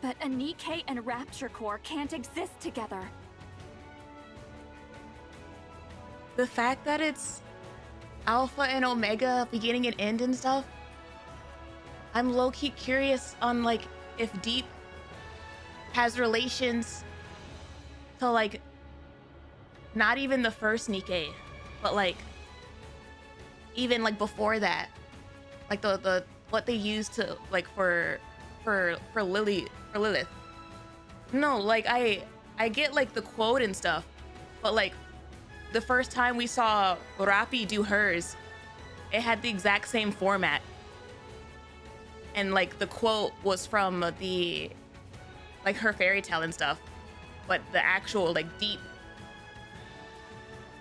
But a Nikke and Rapture Core can't exist together. The fact that it's Alpha and Omega, beginning and end and stuff, I'm low-key curious on like if D.E.E.P has relations to like not even the first Nikke, but like even like before that, like the what they used to like for Lilith. No, like I get like the quote and stuff, but like the first time we saw Rappi do hers, it had the exact same format. And like the quote was from the like her fairy tale and stuff, but the actual like D.E.E.P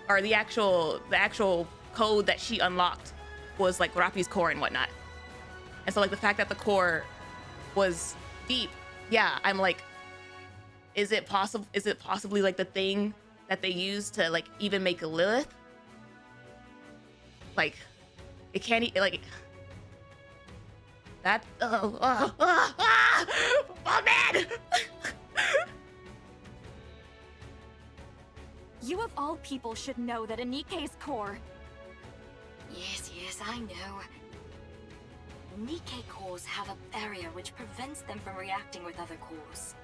or the actual code that she unlocked was like Rappi's core and whatnot. And so like the fact that the core was D.E.E.P, yeah, I'm like, is it possibly like the thing that they used to like even make a Lilith? Like it can't like that. Oh man. You of all people should know that a Nikke's core... Yes, I know. Nikke cores have a barrier which prevents them from reacting with other cores.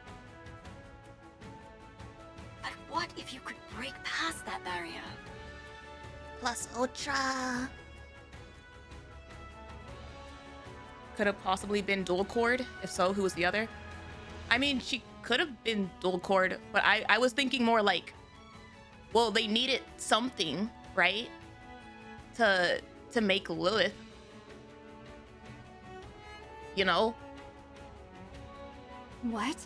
But what if you could break past that barrier? Plus Ultra. Could have possibly been dual cord. If so, who was the other? I mean, she could have been dual cord, but I was thinking more like, well, they needed something, right? To make Lilith. You know? What?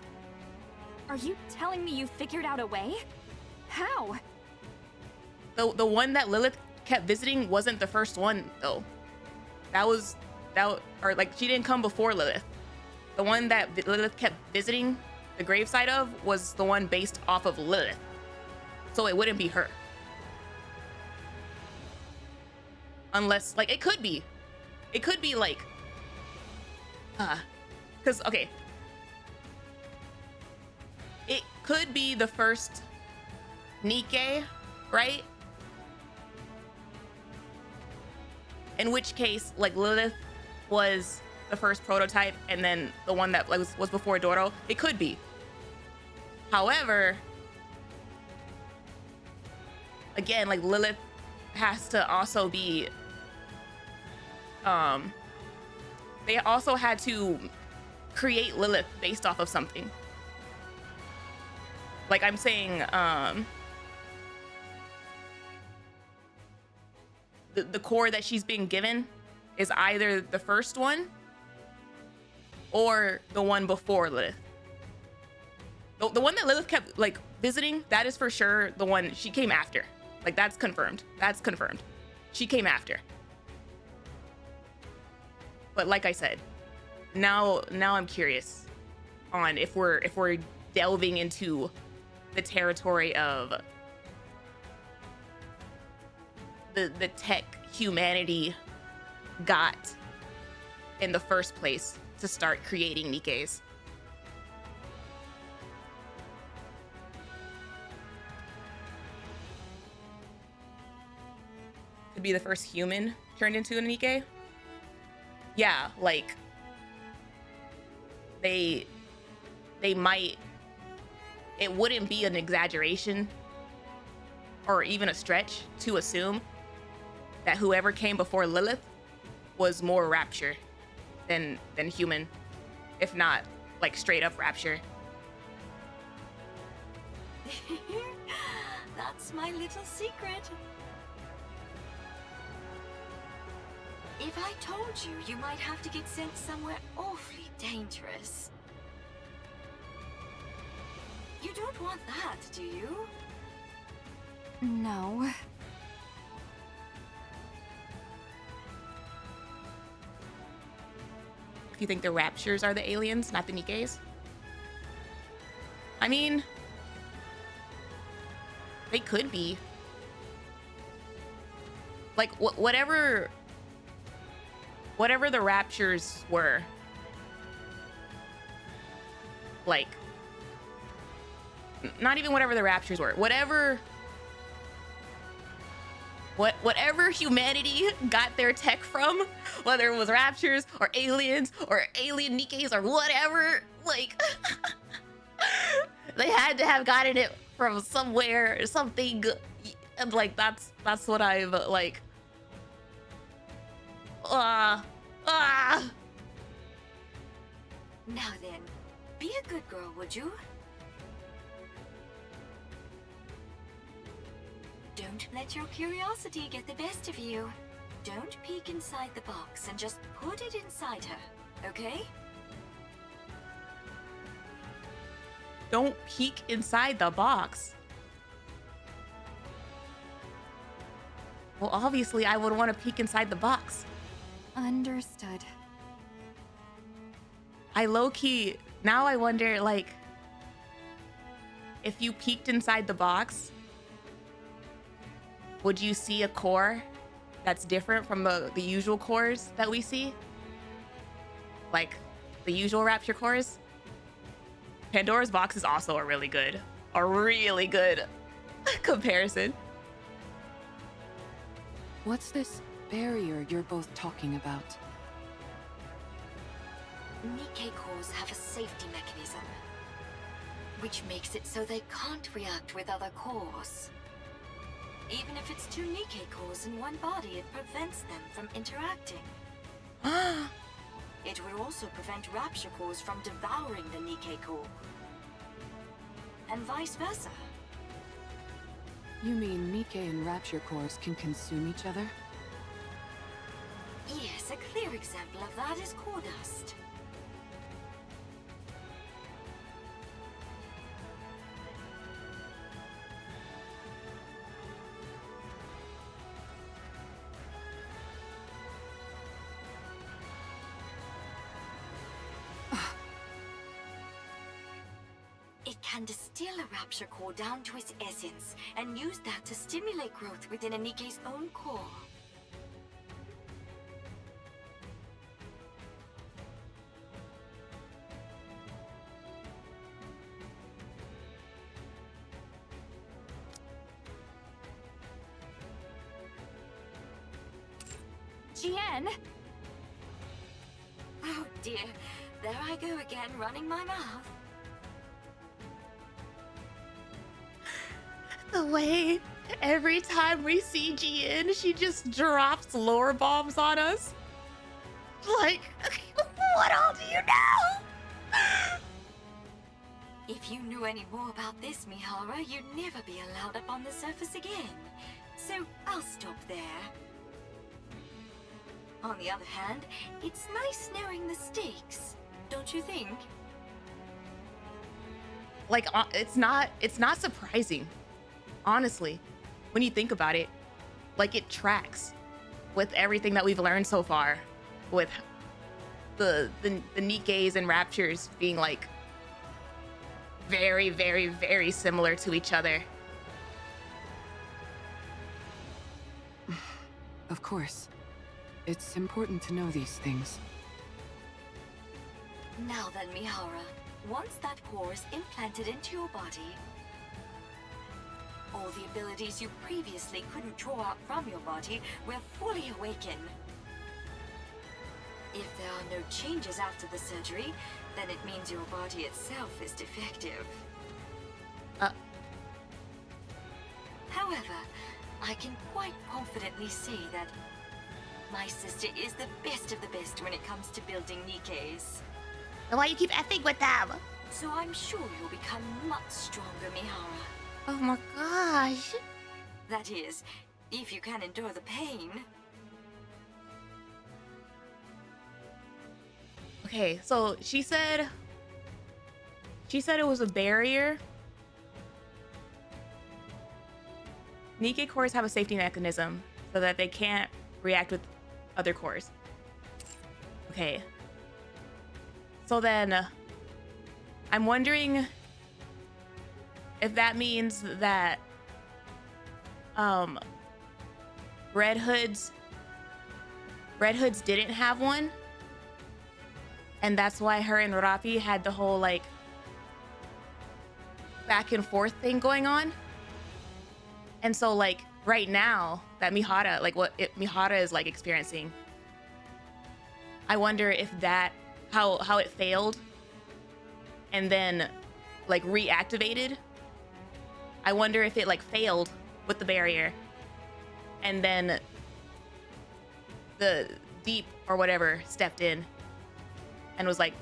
Are you telling me you figured out a way? How? The one that Lilith kept visiting wasn't the first one, though. Or like she didn't come before Lilith. The one that Lilith kept visiting the graveside of was the one based off of Lilith. So it wouldn't be her. Unless, like, it could be. It could be like, because, okay. It could be the first Nikke, right? In which case, like, Lilith was the first prototype and then the one that like, was before Doro. It could be. However, again, like, Lilith has to also be they also had to create Lilith based off of something. Like I'm saying, the core that she's being given is either the first one or the one before Lilith. The one that Lilith kept like visiting, that is for sure the one she came after. Like that's confirmed. That's confirmed. She came after. But like I said, now I'm curious on if we're delving into the territory of the tech humanity got in the first place to start creating Nikkes. Could be the first human turned into a Nikke. Yeah, like they might, it wouldn't be an exaggeration or even a stretch to assume that whoever came before Lilith was more Rapture than human, if not like straight up Rapture. That's my little secret. If I told you, you might have to get sent somewhere awfully dangerous. You don't want that, do you? No. You think the Raptures are the aliens, not the Nikkes? I mean, they could be. Like, whatever the Raptures were, like, not even whatever the Raptures were, whatever humanity got their tech from, whether it was Raptures or aliens or alien Nikkes or whatever, like, they had to have gotten it from somewhere or something. And like, that's what I've like, Now then, be a good girl, would you? Don't let your curiosity get the best of you. Don't peek inside the box and just put it inside her, okay? Don't peek inside the box. Well, obviously I would want to peek inside the box. Understood. I low-key, now I wonder, like, if you peeked inside the box, would you see a core that's different from the usual cores that we see? Like, the usual Rapture cores? Pandora's box is also a really good comparison. What's this barrier you're both talking about? Nikke cores have a safety mechanism, which makes it so they can't react with other cores. Even if it's two Nikke cores in one body, it prevents them from interacting. It would also prevent Rapture cores from devouring the Nikke core. And vice versa. You mean Nikke and Rapture cores can consume each other? Yes, a clear example of that is core dust. It can distill a Rapture core down to its essence and use that to stimulate growth within a Nikke's own core. Jien! Oh dear, there I go again, running my mouth. The way every time we see Jien, she just drops lore bombs on us. Like, what all do you know? If you knew any more about this, MIHARAAA, you'd never be allowed up on the surface again. So I'll stop there. On the other hand, it's nice knowing the stakes, don't you think? Like, it's not surprising, honestly, when you think about it. Like, it tracks with everything that we've learned so far, with the Nikkes and Raptures being like very, very, very similar to each other. Of course. It's important to know these things. Now then, MIHARAAA, once that core is implanted into your body, all the abilities you previously couldn't draw out from your body will fully awaken. If there are no changes after the surgery, then it means your body itself is defective. However, I can quite confidently say that my sister is the best of the best when it comes to building Nikkes. And why you keep effing with them? So I'm sure you'll become much stronger, MIHARAAA. Oh my gosh. That is, if you can endure the pain. Okay, so she said it was a barrier. Nikke cores have a safety mechanism so that they can't react with other cores. Okay. So then I'm wondering if that means that Red Hoods didn't have one, and that's why her and Rafi had the whole like back and forth thing going on. And so like right now that MIHARAAA, like MIHARAAA is like experiencing, I wonder if that how it failed and then like reactivated. I wonder if it like failed with the barrier and then the D.E.E.P or whatever stepped in and was like,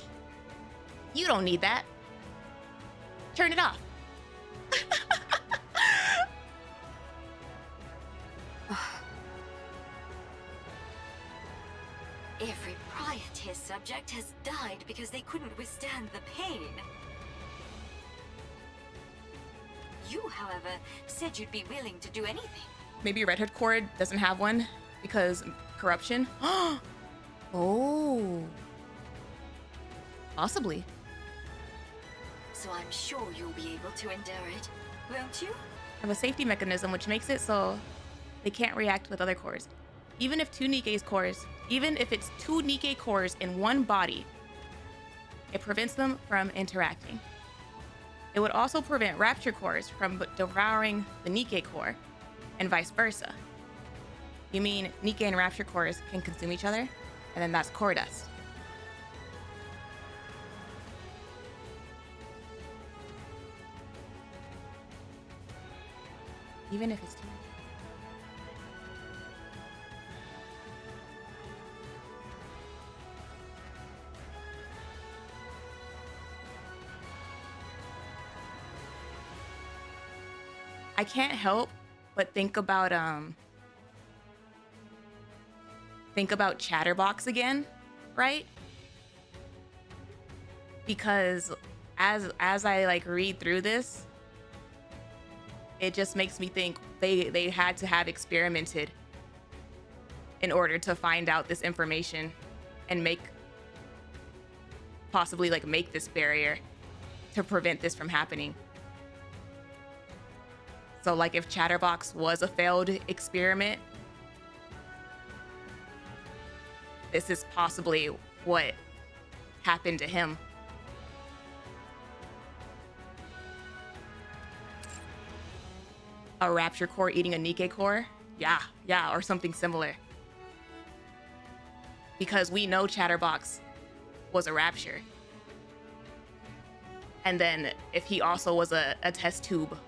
you don't need that. Turn it off. Every prior test subject has died because they couldn't withstand the pain. You, however, said you'd be willing to do anything. Maybe Red Hood Core doesn't have one because corruption. Oh. Possibly. So I'm sure you'll be able to endure it, won't you? Have a safety mechanism which makes it so they can't react with other cores. Even if even if it's two Nikke cores in one body, it prevents them from interacting. It would also prevent Rapture cores from devouring the Nikke core, and vice versa. You mean Nikke and Rapture cores can consume each other, and then that's core dust. Even if it's two. I can't help but think about Chatterbox again, right? Because as I like read through this, it just makes me think they had to have experimented in order to find out this information and possibly make this barrier to prevent this from happening. So like if Chatterbox was a failed experiment, this is possibly what happened to him. A Rapture core eating a Nikke core? Yeah, or something similar. Because we know Chatterbox was a Rapture. And then if he also was a test tube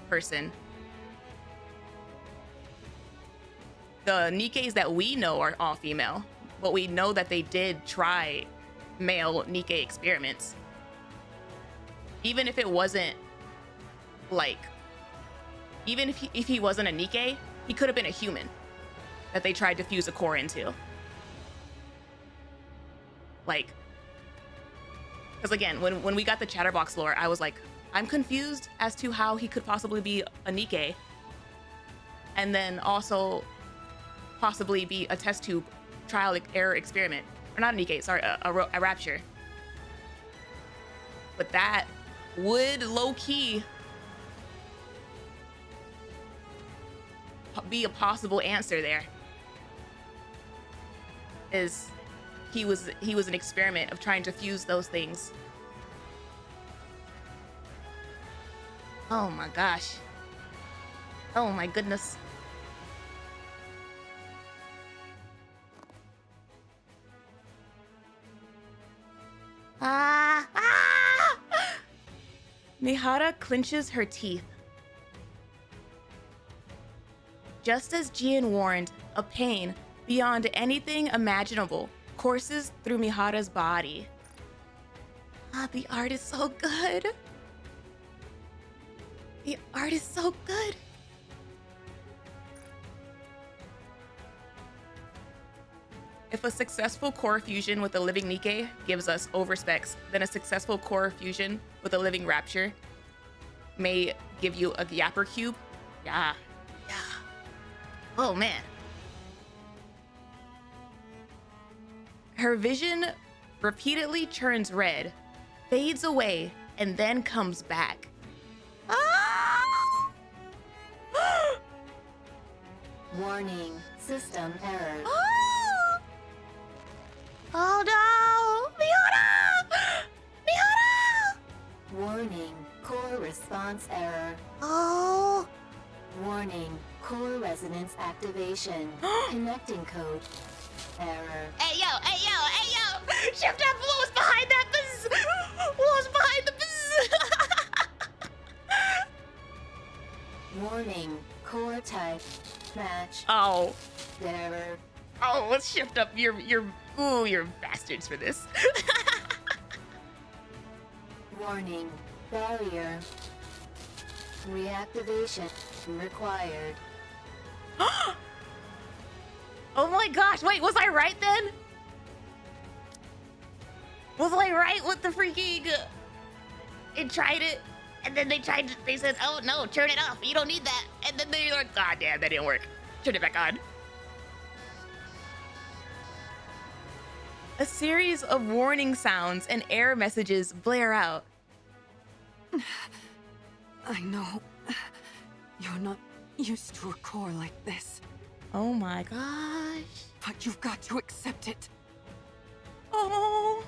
person, the Nikkes that we know are all female. but we know that they did try male Nikke experiments. Even if it wasn't like, even if he wasn't a Nikke, he could have been a human that they tried to fuse a core into. Like, because again, when we got the Chatterbox lore, I was like, I'm confused as to how he could possibly be a Nikke, and then also possibly be a test tube trial error experiment, or not a Nikke, sorry, a Rapture. But that would low-key be a possible answer there. Is he was an experiment of trying to fuse those things. Oh my gosh. Oh my goodness. MIHARAAA clenches her teeth. Just as Jien warned, a pain beyond anything imaginable courses through MIHARAA's body. The art is so good. The art is so good. If a successful core fusion with a living Nikke gives us overspecs, then a successful core fusion with a living Rapture may give you a Yapper cube. Yeah. Oh man. Her vision repeatedly turns red, fades away, and then comes back. Warning, system error. Oh no! MIHARAAA! Warning, core response error. Oh! Warning, core resonance activation. Connecting code error. Hey yo! Shift up! What was behind that buzz? What was behind the buzz? Warning, core type match. Oh. Error. Oh, let's shift up. You're bastards for this. Warning, barrier. Reactivation required. Oh my gosh, wait, was I right then? Was I right with the freaking... It tried it, and then they said, oh no, turn it off, you don't need that. And then they're like, god damn, that didn't work. Turn it back on. A series of warning sounds and error messages blare out. I know. You're not used to a core like this. Oh my gosh. But you've got to accept it. Oh.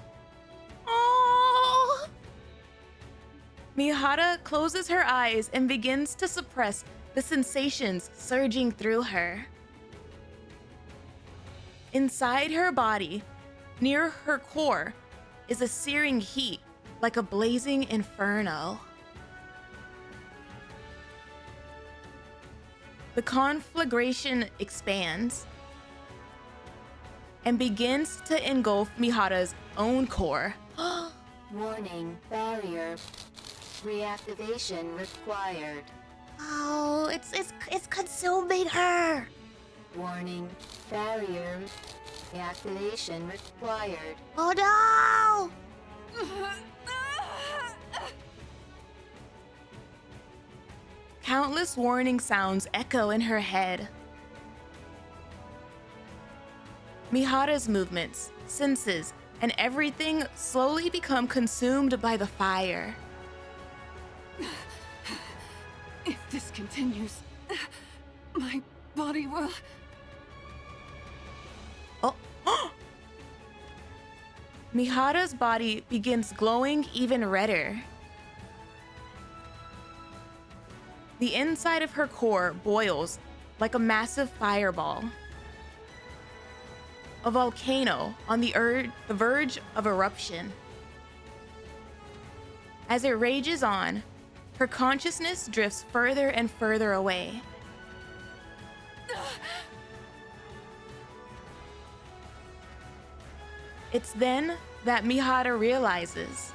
MIHARAAA closes her eyes and begins to suppress the sensations surging through her. Inside her body, near her core, is a searing heat like a blazing inferno. The conflagration expands and begins to engulf MIHARAA's own core. Warning, barrier. Reactivation required. Oh, it's consuming her. Warning, barrier. Reactivation required. Oh no! Countless warning sounds echo in her head. MIHARAA's movements, senses, and everything slowly become consumed by the fire. If this continues, my body will... Oh! MIHARAA's body begins glowing even redder. The inside of her core boils like a massive fireball. A volcano on the verge of eruption. As it rages on, her consciousness drifts further and further away. It's then that MIHARAAA realizes.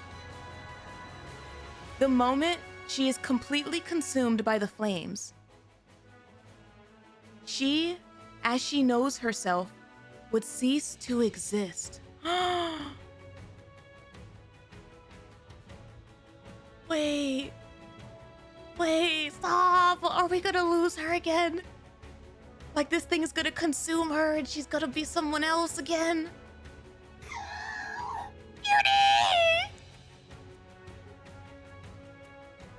The moment she is completely consumed by the flames, she, as she knows herself, would cease to exist. Wait, stop. Are we gonna lose her again? Like this thing is gonna consume her and she's gonna be someone else again? Yuri!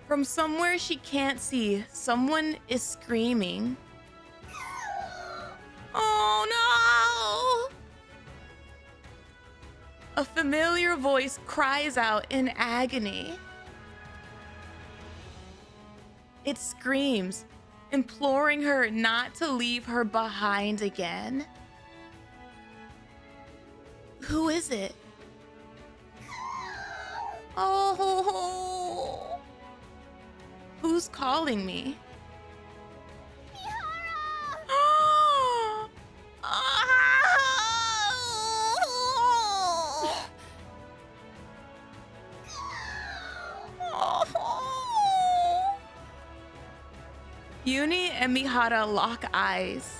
From somewhere she can't see, someone is screaming. Oh no! A familiar voice cries out in agony. It screams, imploring her not to leave her behind again. Who is it? Oh, who's calling me? Yuri and MIHARAAA lock eyes.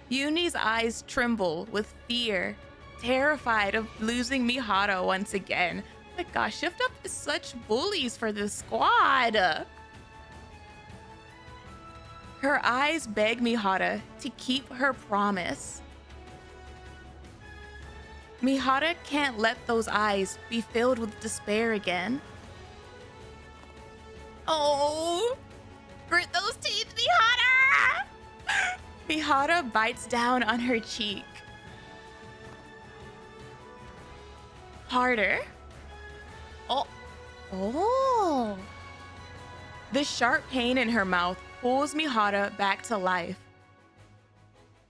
Yuri's eyes tremble with fear, terrified of losing MIHARAAA once again. My gosh, Shift Up is such bullies for this squad. Her eyes beg MIHARAAA to keep her promise. MIHARAAA can't let those eyes be filled with despair again. Oh, grit those teeth, MIHARAAA! MIHARAAA bites down on her cheek. Harder. Oh. The sharp pain in her mouth pulls MIHARAAA back to life.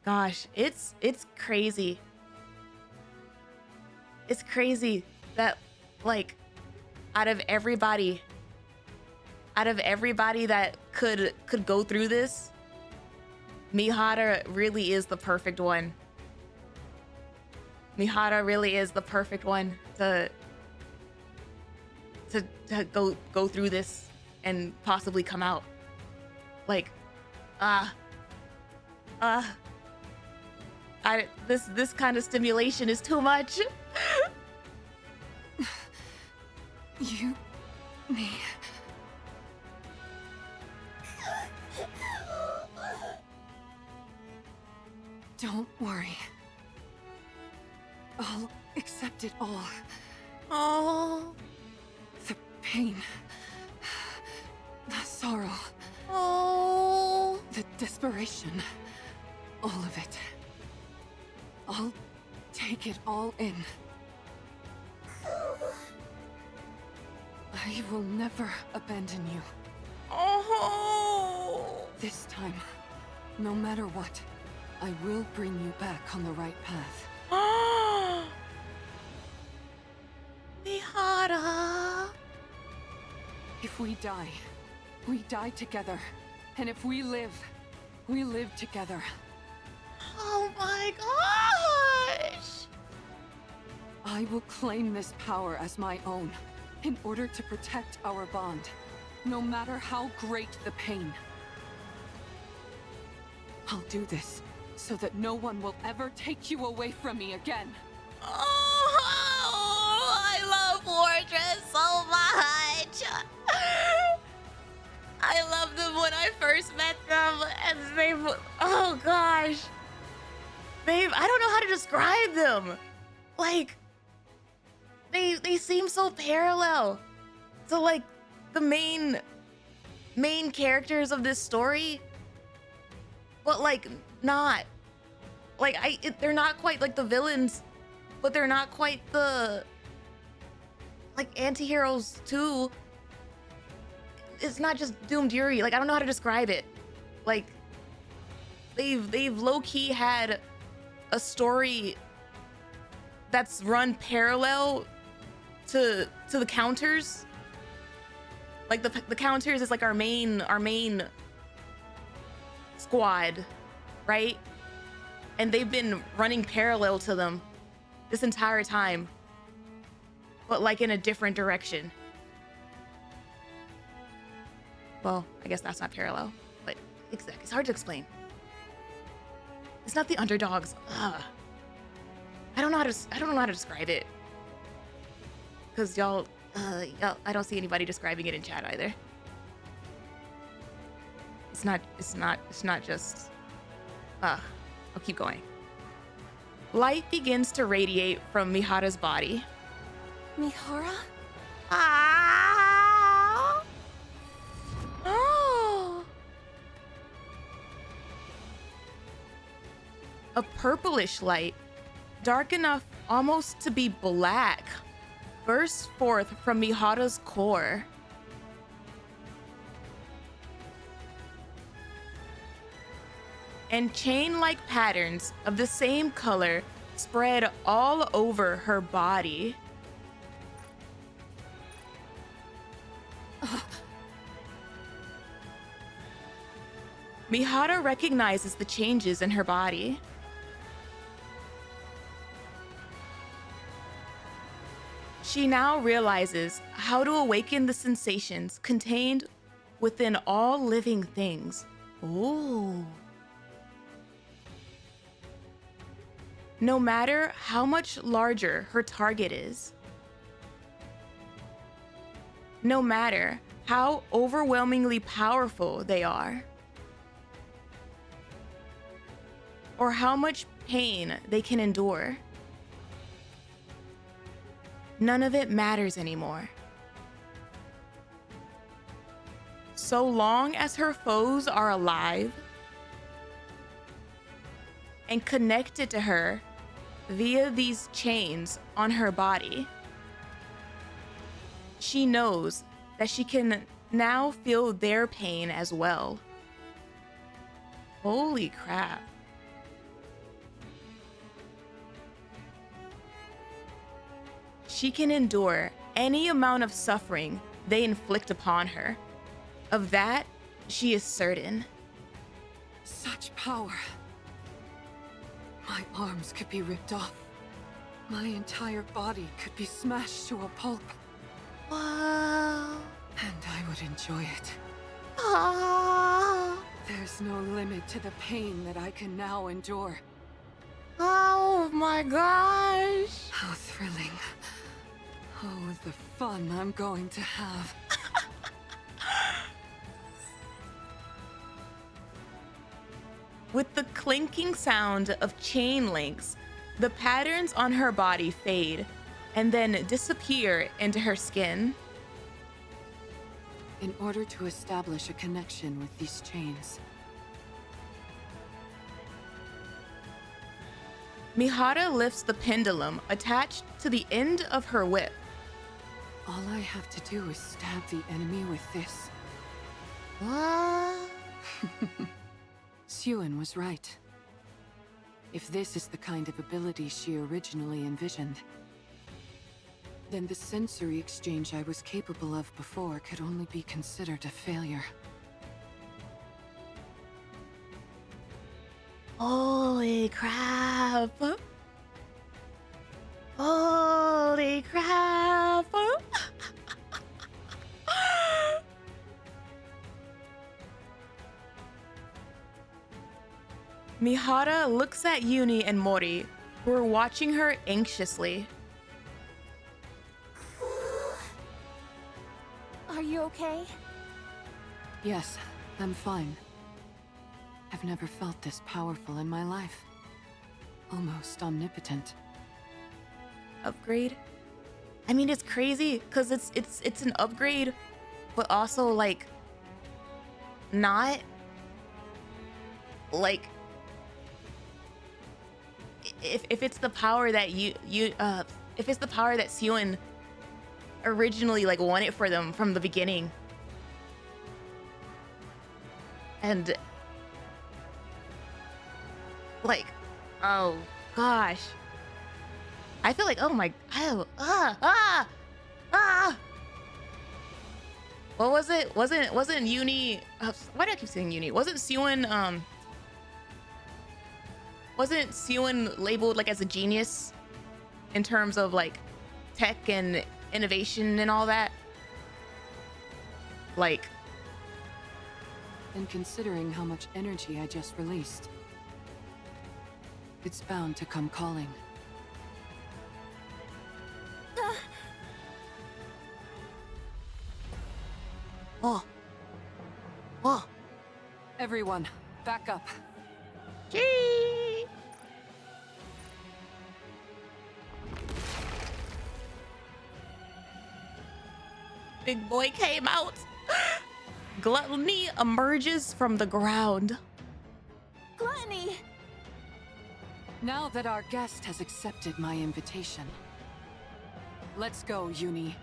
Gosh, it's crazy. It's crazy that, like, out of everybody that could go through this, MIHARAAA really is the perfect one. MIHARAAA really is the perfect one to go through this and possibly come out. Like, this kind of stimulation is too much. Me. Don't worry. I'll accept it all. Oh. The pain. The sorrow. Oh. The desperation. All of it. I'll take it all in. I will never abandon you. Oh. This time, no matter what, I will bring you back on the right path. MIHARAAA. If we die together. And if we live together. Oh my gosh! I will claim this power as my own in order to protect our bond, no matter how great the pain. I'll do this so that no one will ever take you away from me again. Oh, I love Wordless so much. I loved them when I first met them, and oh gosh. I don't know how to describe them. Like, they seem so parallel to, like, the main characters of this story, but, like, not. Like, they're not quite like the villains, but they're not quite the, like, anti-heroes too. It's not just Doomed Yuri. Like, I don't know how to describe it. Like, they've low-key had a story that's run parallel to the counters. Like, the counters is like our main squad, right? and they've been running parallel to them this entire time, but like in a different direction. Well, I guess that's not parallel, but it's hard to explain. It's not the underdogs. I don't know how to describe it, because y'all, I don't see anybody describing it in chat either. It's not just. I'll keep going. Light begins to radiate from MIHARAA's body. Mihara? Ah! Oh! A purplish light, dark enough almost to be black, bursts forth from MIHARAA's core. And chain-like patterns of the same color spread all over her body. MIHARAAA recognizes the changes in her body. She now realizes how to awaken the sensations contained within all living things. Ooh. No matter how much larger her target is, no matter how overwhelmingly powerful they are, or how much pain they can endure, none of it matters anymore. So long as her foes are alive and connected to her via these chains on her body, she knows that she can now feel their pain as well. Holy crap. She can endure any amount of suffering they inflict upon her. Of that, she is certain. Such power. My arms could be ripped off. My entire body could be smashed to a pulp. Wow. And I would enjoy it. Oh. There's no limit to the pain that I can now endure. Oh my gosh. How thrilling. Oh, the fun I'm going to have. With the clinking sound of chain links, the patterns on her body fade and then disappear into her skin. In order to establish a connection with these chains, MIHARAAA lifts the pendulum attached to the end of her whip. all I have to do is stab the enemy with this. What? Jien was right. If this is the kind of ability she originally envisioned, then the sensory exchange I was capable of before could only be considered a failure. Holy crap! Holy crap! MIHARAAA looks at Yuri and Mori, who are watching her anxiously. Are you okay? Yes, I'm fine. I've never felt this powerful in my life. Almost omnipotent. Upgrade? I mean, it's crazy because it's an upgrade, but also like not like if it's the power that if it's the power that Siren originally like wanted for them from the beginning, and like, oh gosh, I feel like, oh my, what was it? Wasn't Uni? Why do I keep saying Uni? Wasn't Siren wasn't Siren labeled like as a genius in terms of like tech and innovation and all that? Like, And considering how much energy I just released, it's bound to come calling. oh. Oh. Everyone, back up. Gee. Big boy came out. Gluttony emerges from the ground. Gluttony! Now that our guest has accepted my invitation, let's go, Yuri.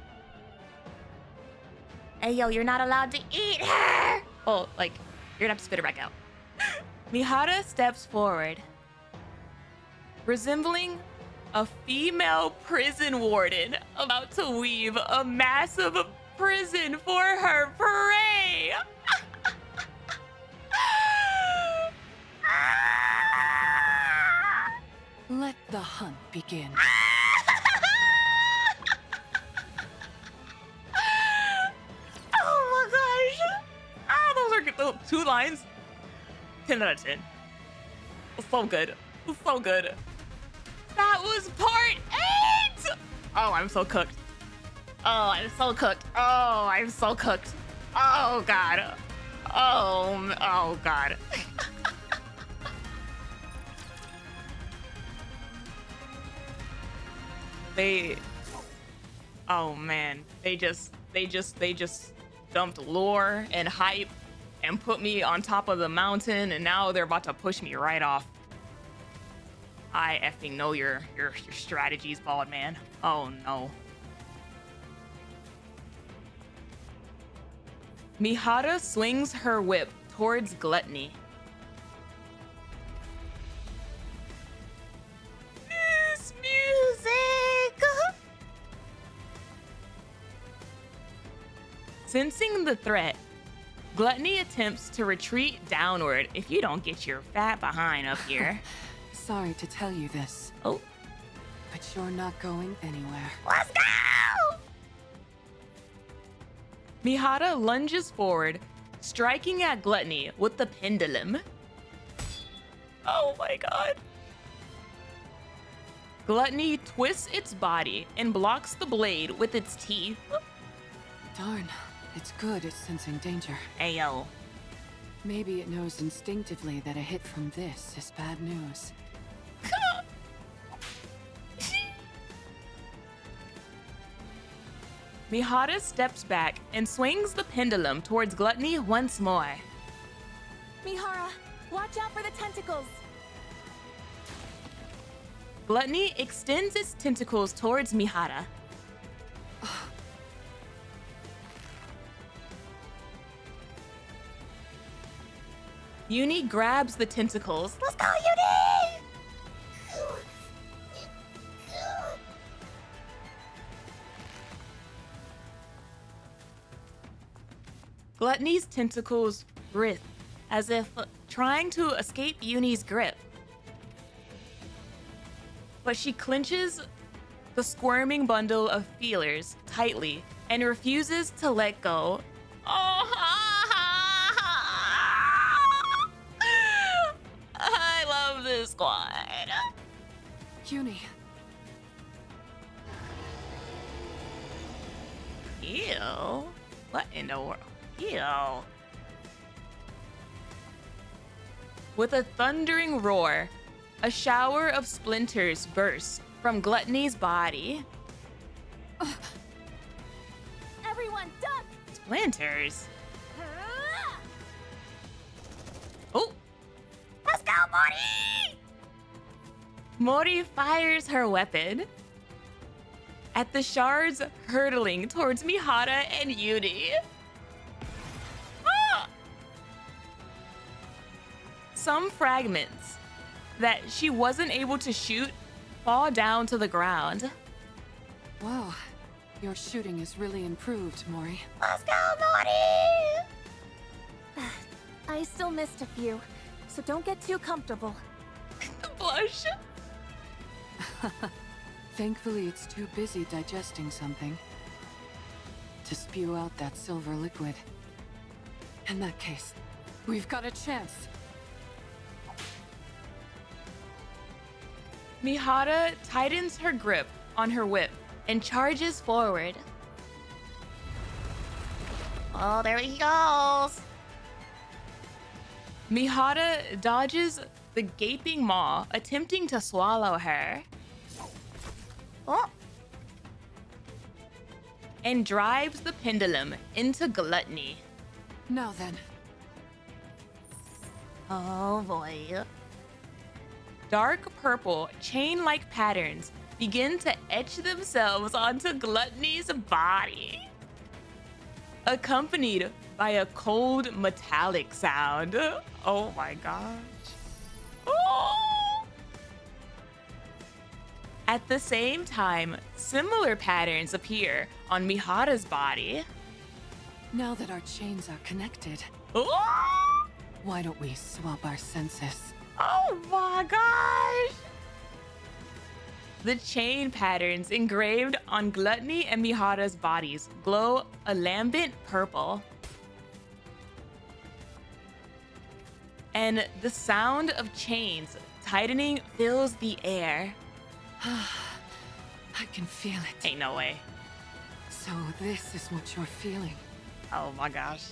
Hey, yo, you're not allowed to eat her. Oh, like, you're gonna have to spit it back out. MIHARAAA steps forward, resembling a female prison warden about to weave a massive prison for her prey. Let the hunt begin. Oh my gosh. Ah, those are good. Oh, 2 lines. 10 out of 10. So good. So good. That was part 8. Oh, I'm so cooked. Oh, I'm so cooked. Oh, I'm so cooked. Oh, God. Oh, God. Oh man, they just dumped lore and hype and put me on top of the mountain, and now they're about to push me right off. I effing know your strategies, bald man. Oh no. MIHARAAA swings her whip towards Gluttony. This music! Sensing the threat, Gluttony attempts to retreat downward. If you don't get your fat behind up here. Sorry to tell you this. Oh. But you're not going anywhere. Let's go! MIHARAAA lunges forward, striking at Gluttony with the pendulum. Oh my god. Gluttony twists its body and blocks the blade with its teeth. Darn, it's good it's sensing danger. Ayo. Maybe it knows instinctively that a hit from this is bad news. MIHARAAA steps back and swings the pendulum towards Gluttony once more. MIHARAAA, watch out for the tentacles! Gluttony extends its tentacles towards MIHARAAA. Yuri grabs the tentacles. Let's go, Yuri! Gluttony's tentacles writhe as if trying to escape Yuri's grip. But she clenches the squirming bundle of feelers tightly and refuses to let go. Oh, I love this squad. Yuri. Ew. What in the world? Ew. With a thundering roar, a shower of splinters bursts from Gluttony's body. Everyone, duck! Splinters? Oh! Let's go, Mori! Mori fires her weapon at the shards hurtling towards MIHARAAA and Yuri. Ah! Some fragments that she wasn't able to shoot fall down to the ground. Wow, your shooting is really improved, Mori. Let's go, Mori! I still missed a few, so don't get too comfortable. flush. Thankfully, it's too busy digesting something to spew out that silver liquid. In that case, we've got a chance. MIHARAAA tightens her grip on her whip and charges forward. Oh, there he goes. MIHARAAA dodges the gaping maw, attempting to swallow her. Oh. And drives the pendulum into Gluttony. Now then. Oh boy. Dark purple, chain-like patterns begin to etch themselves onto Gluttony's body, accompanied by a cold metallic sound. Oh my gosh. Oh. At the same time, similar patterns appear on MIHARAA's body. Now that our chains are connected, Oh, why don't we swap our senses? oh my gosh! The chain patterns engraved on Gluttony and MIHARAA's bodies glow a lambent purple. And the sound of chains tightening fills the air. I can feel it. Ain't no way. So this is what you're feeling. Oh my gosh.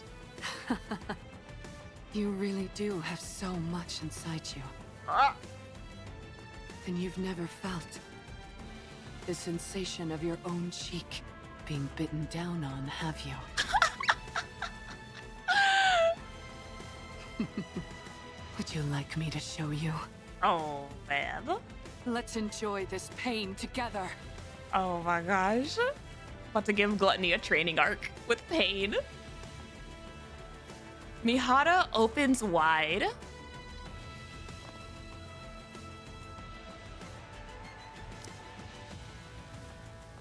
You really do have so much inside you. Then you've never felt the sensation of your own cheek being bitten down on, have you? Would you like me to show you? Oh man. Let's enjoy this pain together. Oh my gosh. About to give Gluttony a training arc with pain. MIHARAAA opens wide.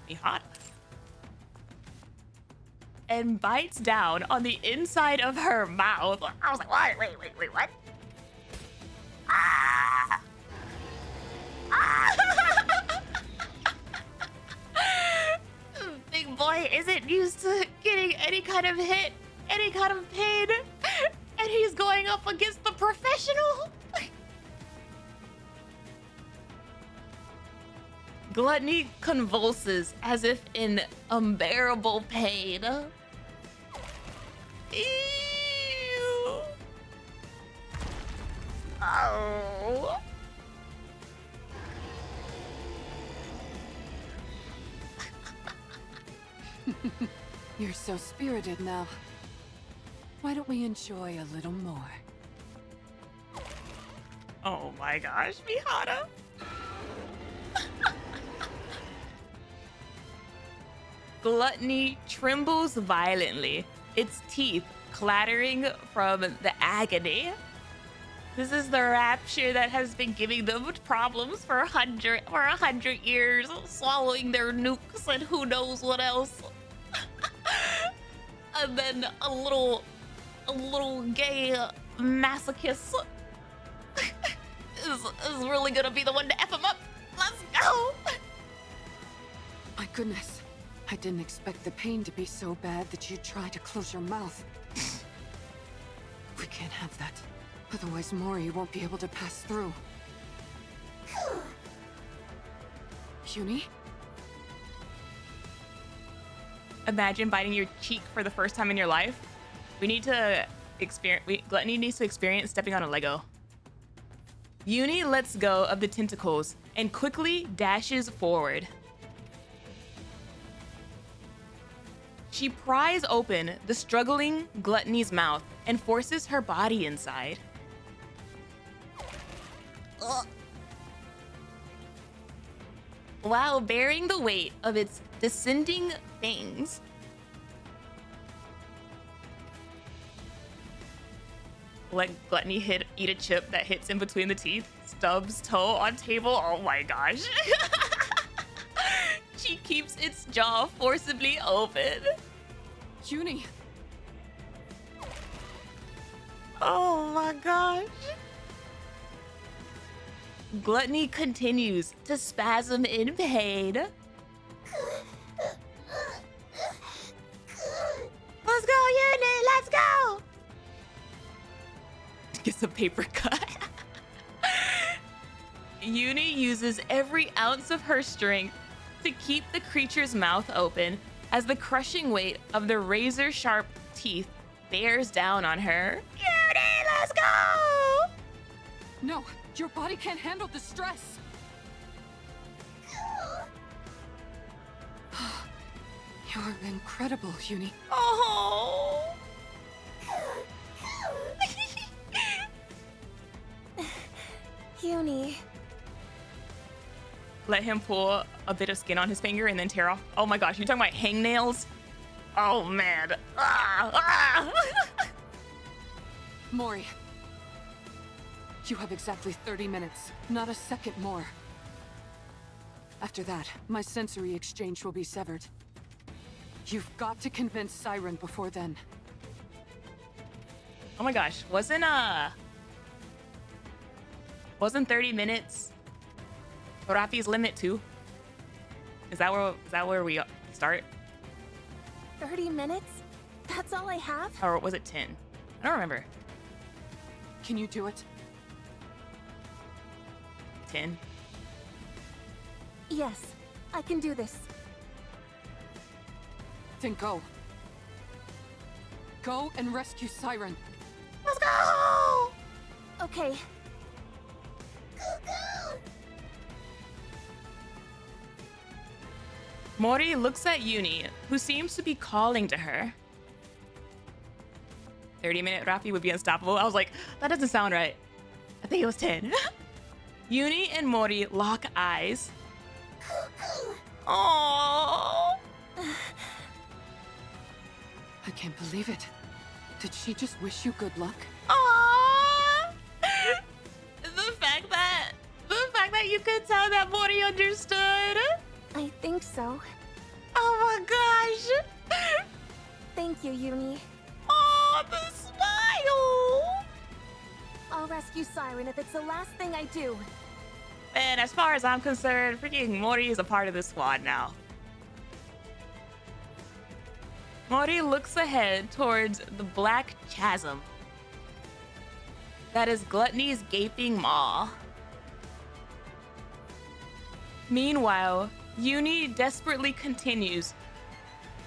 MIHARAAA. And bites down on the inside of her mouth. I was like, what? Wait, what? Ah! Ah! Big boy isn't used to getting any kind of hit, any kind of pain, and he's going up against the professional. Gluttony convulses as if in unbearable pain. Ew. Oh. You're so spirited now. Why don't we enjoy a little more? Oh my gosh, MIHARAAA. Gluttony trembles violently, its teeth clattering from the agony. This is the rapture that has been giving them problems for 100 years, swallowing their nukes and who knows what else. And then a little gay masochist is really gonna be the one to F him up. Let's go. My goodness. I didn't expect the pain to be so bad that you'd try to close your mouth. We can't have that. Otherwise, Mori won't be able to pass through. Yuri? Imagine biting your cheek for the first time in your life. We need to Gluttony needs to experience stepping on a Lego. Yuri lets go of the tentacles and quickly dashes forward. She pries open the struggling Gluttony's mouth and forces her body inside. Ugh. While bearing the weight of its descending fangs, let Gluttony eat a chip that hits in between the teeth, stubs toe on table. Oh my gosh. She keeps its jaw forcibly open. Yuri! Oh my gosh. Gluttony continues to spasm in pain. Let's go, Yuri! Let's go! Gets a paper cut. Yuri uses every ounce of her strength to keep the creature's mouth open as the crushing weight of the razor-sharp teeth bears down on her. Yuri, let's go! No, your body can't handle the stress. You're incredible, Yuri. Oh. Yuri. Let him pull a bit of skin on his finger and then tear off. Oh my gosh, you talking about hangnails? Oh man. Mori, you have exactly 30 minutes, not a second more. After that, my sensory exchange will be severed. You've got to convince Siren before then. Oh my gosh, wasn't 30 minutes Rappi's limit too? Is that where we start? 30 minutes? That's all I have? Or was it 10? I don't remember. Can you do it? 10. Yes, I can do this. Then go. Go and rescue Siren. Let's go! Okay. Mori looks at Yuri, who seems to be calling to her. 30-minute Rappi would be unstoppable. I was like, that doesn't sound right. I think it was 10. Yuri and Mori lock eyes. Oh. I can't believe it. Did she just wish you good luck? Aww. The fact that you could tell that Mori understood. I think so. Oh my gosh. Thank you, Yuri. Oh, the smile. I'll rescue Siren if it's the last thing I do. And as far as I'm concerned, freaking Mori is a part of this squad now. Mori looks ahead towards the black chasm that is Gluttony's gaping maw. Meanwhile, Yuri desperately continues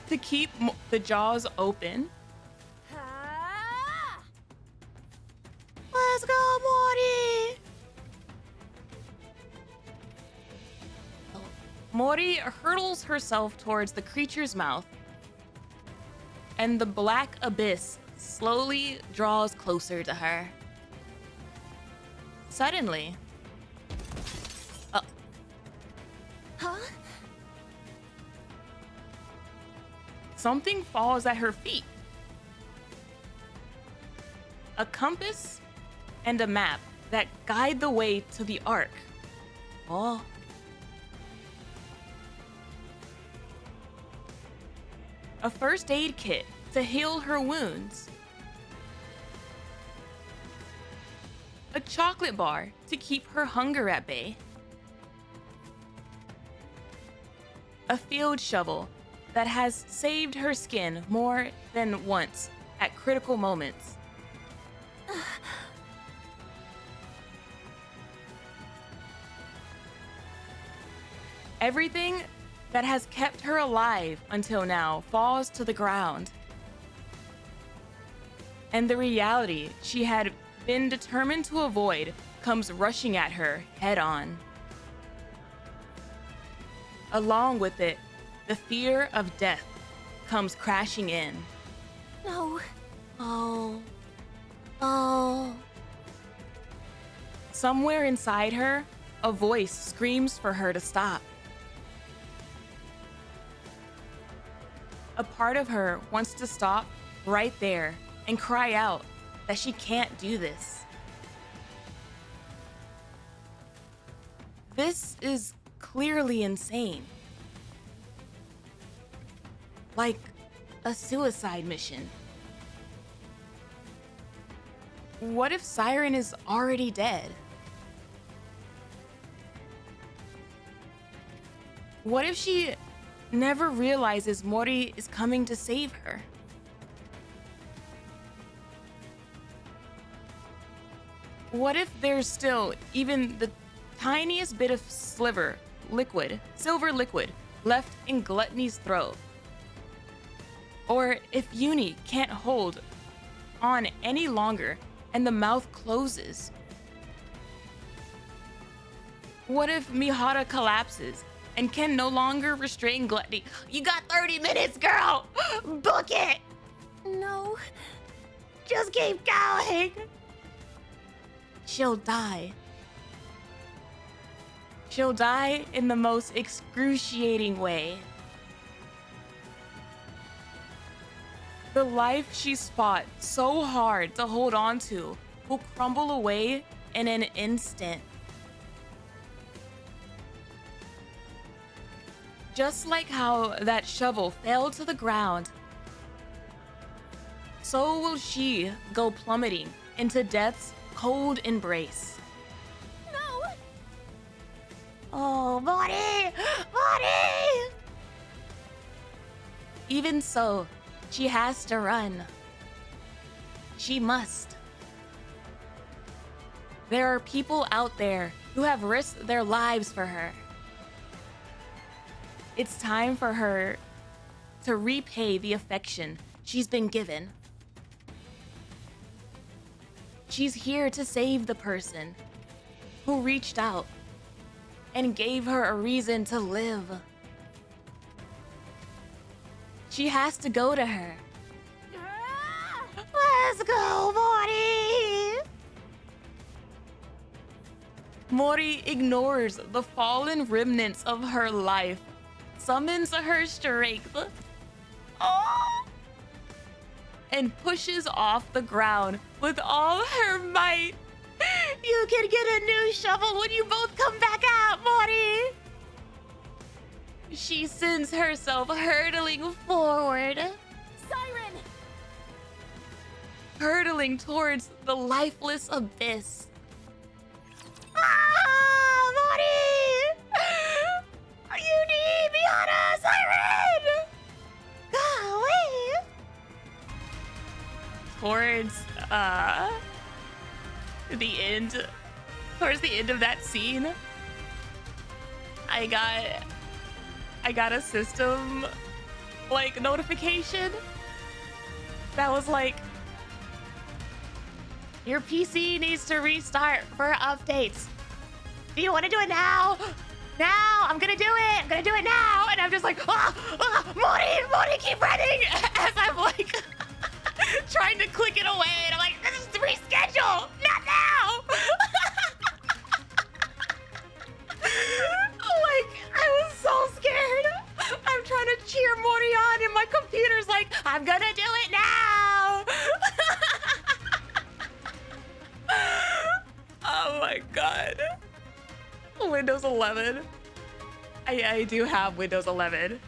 to keep the jaws open. Let's go, Mori! Mori hurtles herself towards the creature's mouth, and the black abyss slowly draws closer to her. Suddenly, Huh? something falls at her feet. A compass and a map that guide the way to the Ark. Oh. A first aid kit to heal her wounds. A chocolate bar to keep her hunger at bay. A field shovel that has saved her skin more than once at critical moments. Everything that has kept her alive until now falls to the ground. And the reality she had been determined to avoid comes rushing at her head on. Along with it, the fear of death comes crashing in. No. Oh. Oh. Somewhere inside her, a voice screams for her to stop. A part of her wants to stop right there and cry out that she can't do this. This is clearly insane. Like a suicide mission. What if Siren is already dead? What if she never realizes Mori is coming to save her? What if there's still even the tiniest bit of silver liquid left in Gluttony's throat? Or if Uni can't hold on any longer and the mouth closes? What if MIHARAAA collapses and can no longer restrain Gluttony? You got 30 minutes, girl! Book it! No. Just keep going! She'll die. She'll die in the most excruciating way. The life she's fought so hard to hold on to will crumble away in an instant. Just like how that shovel fell to the ground, so will she go plummeting into death's cold embrace. No! Oh, Mori! Mori! Even so, she has to run. She must. There are people out there who have risked their lives for her. It's time for her to repay the affection she's been given. She's here to save the person who reached out and gave her a reason to live. She has to go to her. Let's go, Mori! Mori ignores the fallen remnants of her life, summons her strength, and pushes off the ground with all her might. You can get a new shovel when you both come back out, Mori! She sends herself hurtling forward. Siren! Hurtling towards the lifeless abyss. Ah, Mori! You need MIHARAAA, Siren! Golly! Towards the end of that scene, I got a system like notification that was like, your PC needs to restart for updates. Do you want to do it now? Now, I'm gonna do it. I'm gonna do it now. And I'm just like, Mori, keep running. As I'm like trying to click it away. And I'm like, this is reschedule, not now. Like, I was so scared. I'm trying to cheer Mori on and my computer's like, I'm gonna do it now. Oh my God. Windows 11. I do have Windows 11.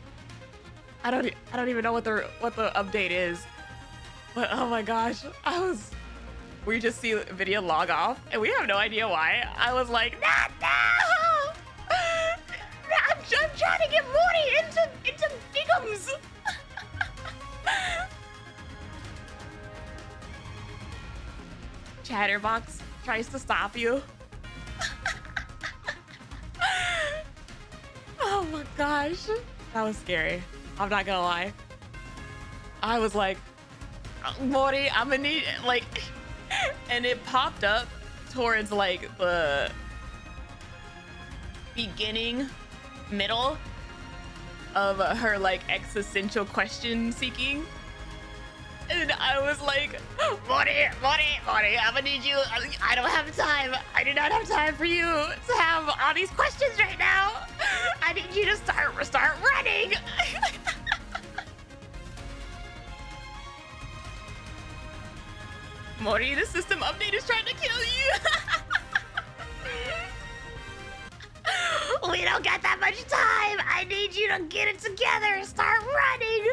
I don't even know what the update is. But oh my gosh, we just see video log off and we have no idea why. I was like, not now! I'm trying to get Mori into Bigums. Chatterbox tries to stop you. Oh my gosh, that was scary. I'm not gonna lie. I was like, Mori, I'm gonna need like, and it popped up towards like the middle of her like existential question seeking. And I was like, Mori, I'm gonna need you. I don't have time. I do not have time for you to have all these questions right now. I need you to start running. Mori, the system update is trying to kill you. We don't got that much time. I need you to get it together and start running.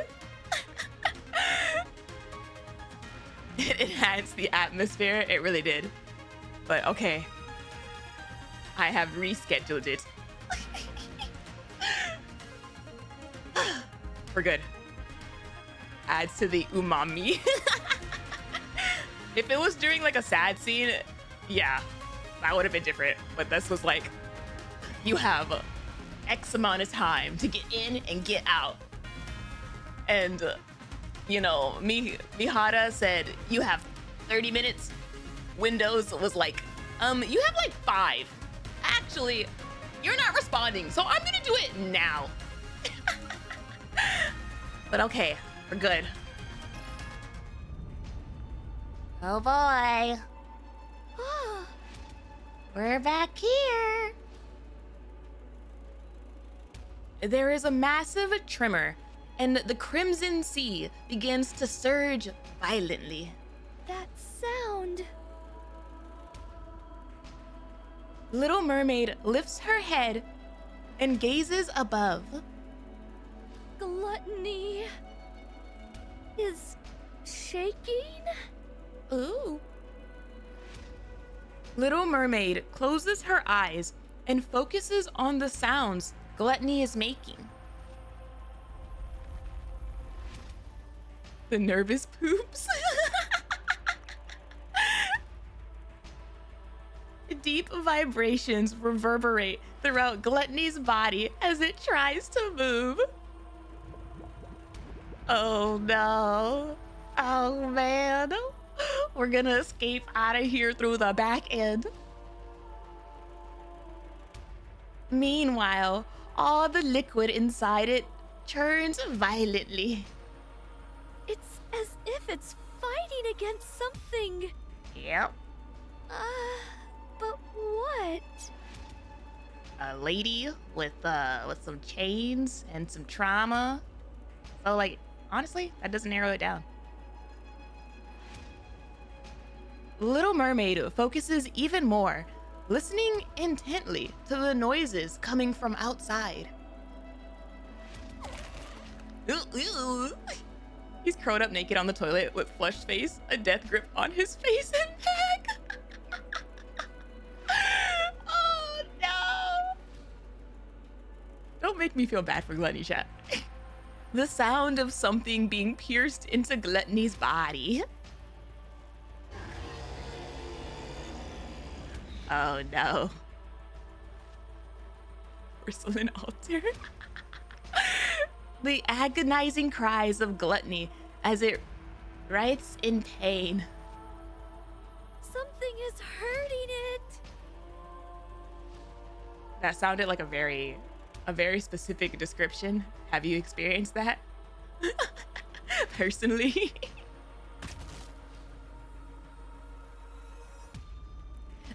It enhanced the atmosphere. It really did. But okay. I have rescheduled it. we're good. Adds to the umami. If it was during like a sad scene, yeah, that would have been different. But this was like, you have X amount of time to get in and get out. And, you know, MIHARAAA said, you have 30 minutes. Windows was like, you have like 5. Actually, you're not responding, so I'm gonna do it now. But okay, we're good. Oh boy. We're back here. There is a massive tremor, and the Crimson Sea begins to surge violently. That sound. Little Mermaid lifts her head and gazes above. Gluttony is shaking? Ooh. Little Mermaid closes her eyes and focuses on the sounds Gluttony is making. The nervous poops. Deep vibrations reverberate throughout Gluttony's body as it tries to move. Oh no. Oh man. We're gonna escape out of here through the back end. Meanwhile, all the liquid inside it churns violently. It's as if it's fighting against something. Yep. But what? A lady with some chains and some trauma. So like, honestly, that doesn't narrow it down. Little Mermaid focuses even more, listening intently to the noises coming from outside. He's curled up naked on the toilet with flushed face, a death grip on his face and neck. Oh no! Don't make me feel bad for Gluttony, chat. The sound of something being pierced into Gluttony's body. Oh no. Porcelain altar. The agonizing cries of Gluttony as it writhes in pain. Something is hurting it. That sounded like a very specific description. Have you experienced that? Personally?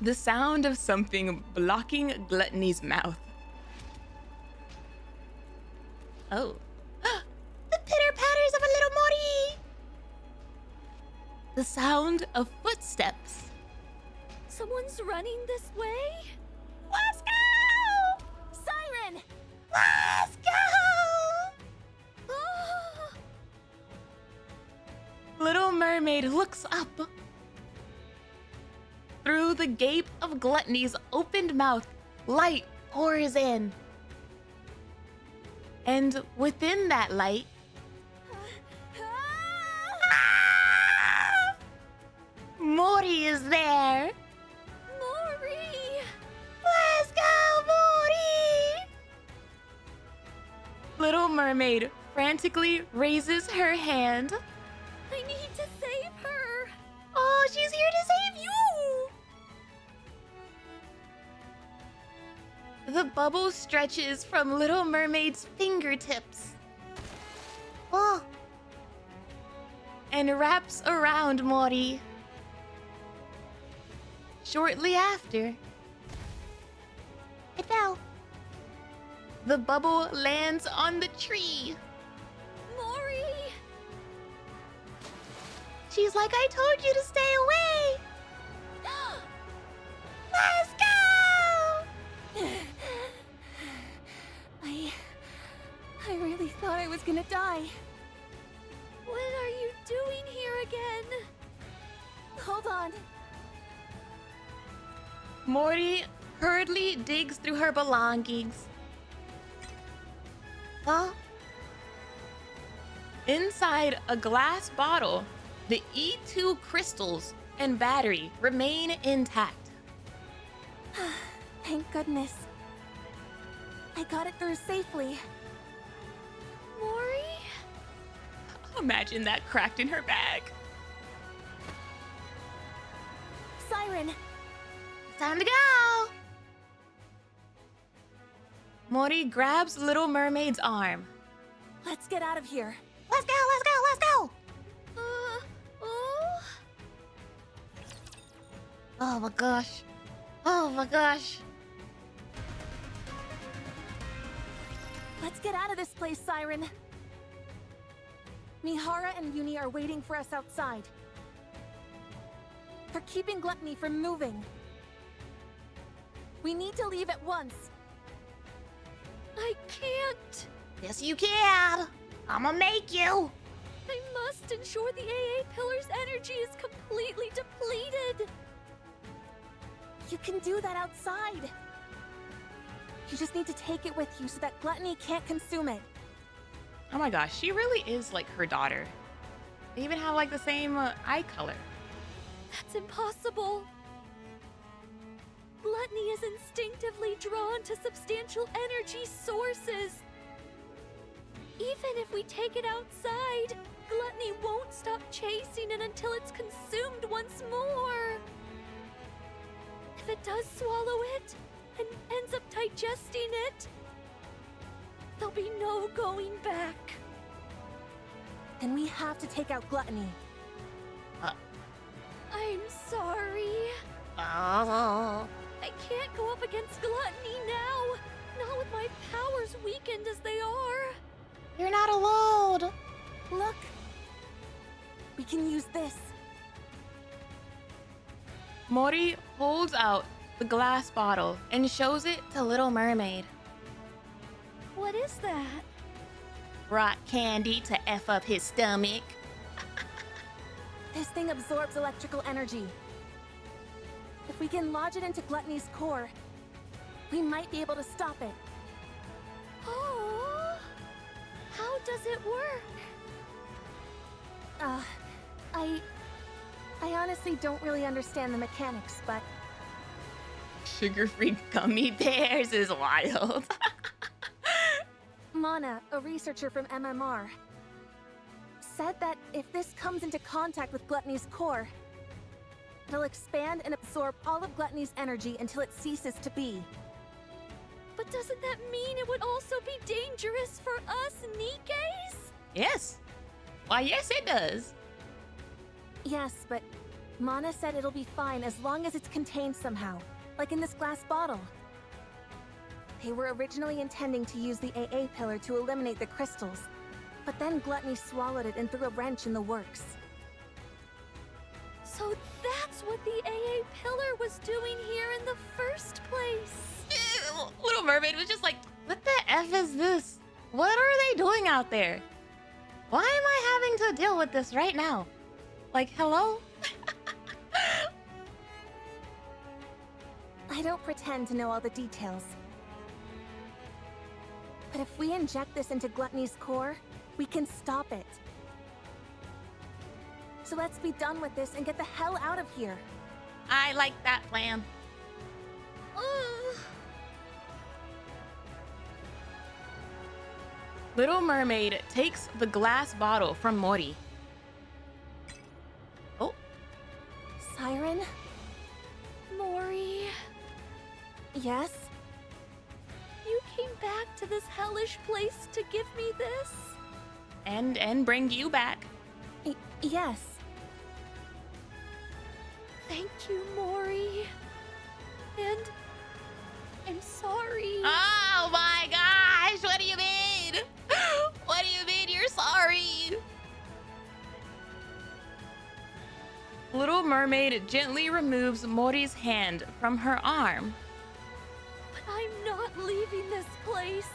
The sound of something blocking Gluttony's mouth. Oh. The pitter-patters of a little Mori! The sound of footsteps. Someone's running this way? Let's go! Siren! Let's go! Little Mermaid looks up. Through the gape of Gluttony's opened mouth, light pours in. And within that light, Mori is there. Mori! Let's go, Mori! Little Mermaid frantically raises her hand. I need to save her. Oh, she's here to save you! The bubble stretches from Little Mermaid's fingertips. Oh. And wraps around Mori. Shortly after, It fell. the bubble lands on the tree. Mori! She's like, I told you to stay away. Let's go! I really thought I was gonna die. What are you doing here again? Hold on. Mori hurriedly digs through her belongings. Huh? Inside a glass bottle, the E2 crystals and battery remain intact. Thank goodness. I got it through safely. Mori? Imagine that cracked in her bag. Siren! Time to go! Mori grabs Little Mermaid's arm. Let's get out of here. Let's go, let's go, let's go! Oh? Oh my gosh. Oh my gosh. Let's get out of this place, Siren. MIHARAAA and Yuri are waiting for us outside. They're keeping Gluttony from moving. We need to leave at once. I can't. Yes, you can. I'ma make you. I must ensure the AA pillar's energy is completely depleted. You can do that outside. You just need to take it with you so that Gluttony can't consume it. Oh my gosh, she really is like her daughter. They even have like the same eye color. That's impossible. Gluttony is instinctively drawn to substantial energy sources. Even if we take it outside, Gluttony won't stop chasing it until it's consumed once more. If it does swallow it and ends up digesting it, there'll be no going back. Then we have to take out Gluttony. I'm sorry. Oh. I can't go up against Gluttony now. Not with my powers weakened as they are. You're not alone. Look. We can use this. Mori holds out the glass bottle and shows it to Little Mermaid. What is that? Rock candy to F up his stomach. This thing absorbs electrical energy. If we can lodge it into Gluttony's core, we might be able to stop it. Oh, how does it work? I honestly don't really understand the mechanics, but... Sugar-free gummy bears is wild. Mana, a researcher from MMR, said that if this comes into contact with Gluttony's core, it'll expand and absorb all of Gluttony's energy until it ceases to be. But doesn't that mean it would also be dangerous for us Nikkes? Yes. Why, yes, it does. Yes, but Mana said it'll be fine as long as it's contained somehow, like in this glass bottle. They were originally intending to use the AA pillar to eliminate the crystals, but then Gluttony swallowed it and threw a wrench in the works. So that's what the AA pillar was doing here in the first place. Little Mermaid was just like, what the F is this? What are they doing out there? Why am I having to deal with this right now? Like, hello? I don't pretend to know all the details. But if we inject this into Gluttony's core, we can stop it. So let's be done with this and get the hell out of here. I like that plan. Little Mermaid takes the glass bottle from Mori. Oh. Siren? Mori? Yes? You came back to this hellish place to give me this? And bring you back. Yes. Thank you, Mori. And I'm sorry. Oh my gosh, what do you mean? What do you mean you're sorry? Little Mermaid gently removes Mori's hand from her arm. But I'm not leaving this place.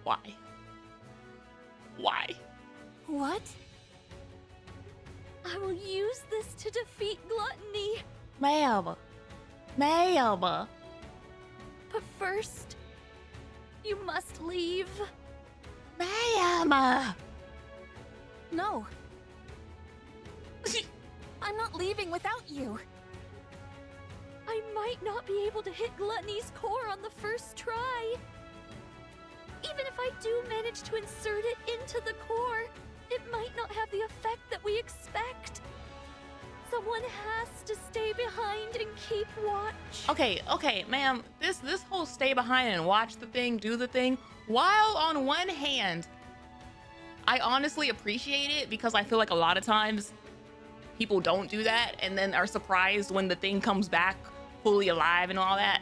Why? Why? What? I will use this to defeat Gluttony. Ma'am. But But first, you must leave. Ma'am! No. I'm not leaving without you. I might not be able to hit Gluttony's core on the first try. Even if I do manage to insert it into the core, it might not have the effect that we expect. Someone has to stay behind and keep watch. Okay, ma'am, this whole stay behind and watch the thing, do the thing, while on one hand, I honestly appreciate it because I feel like a lot of times people don't do that and then are surprised when the thing comes back fully alive and all that.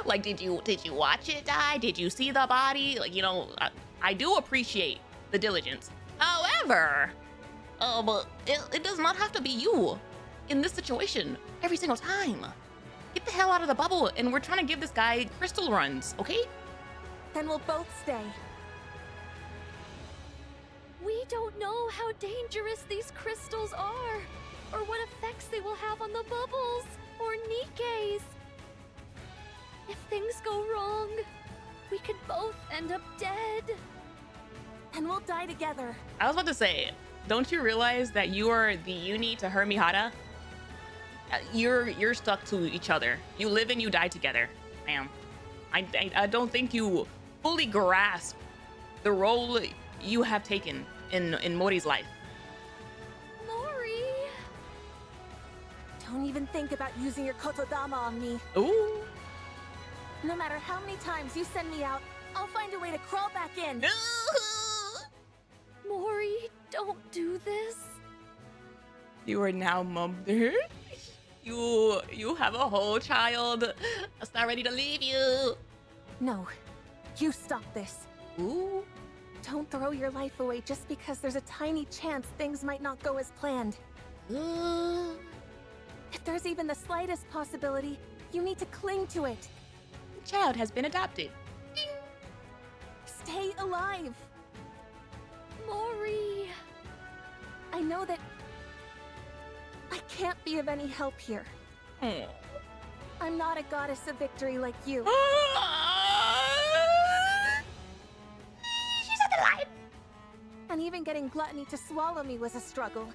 Like, did you watch it die? Did you see the body? Like, you know, I do appreciate the diligence. However, but it does not have to be you in this situation every single time. Get the hell out of the bubble, and we're trying to give this guy crystal runs, okay? Then we'll both stay. We don't know how dangerous these crystals are, or what effects they will have on the bubbles or Nikke's. If things go wrong, we could both end up dead. And we'll die together. I was about to say, don't you realize that you are the Yuri to her MIHARAAA? You're stuck to each other. You live and you die together, ma'am. I don't think you fully grasp the role you have taken in Mori's life. Mori! Don't even think about using your kotodama on me. Ooh. No matter how many times you send me out, I'll find a way to crawl back in. Mori, don't do this. You are now mother. You have a whole child that's not ready to leave you. No, you stop this. Ooh. Don't throw your life away just because there's a tiny chance things might not go as planned. If there's even the slightest possibility, you need to cling to it. The child has been adopted. Stay alive. Mori. I know that I can't be of any help here. I'm not a goddess of victory like you. She's not alive. And even getting Gluttony to swallow me was a struggle.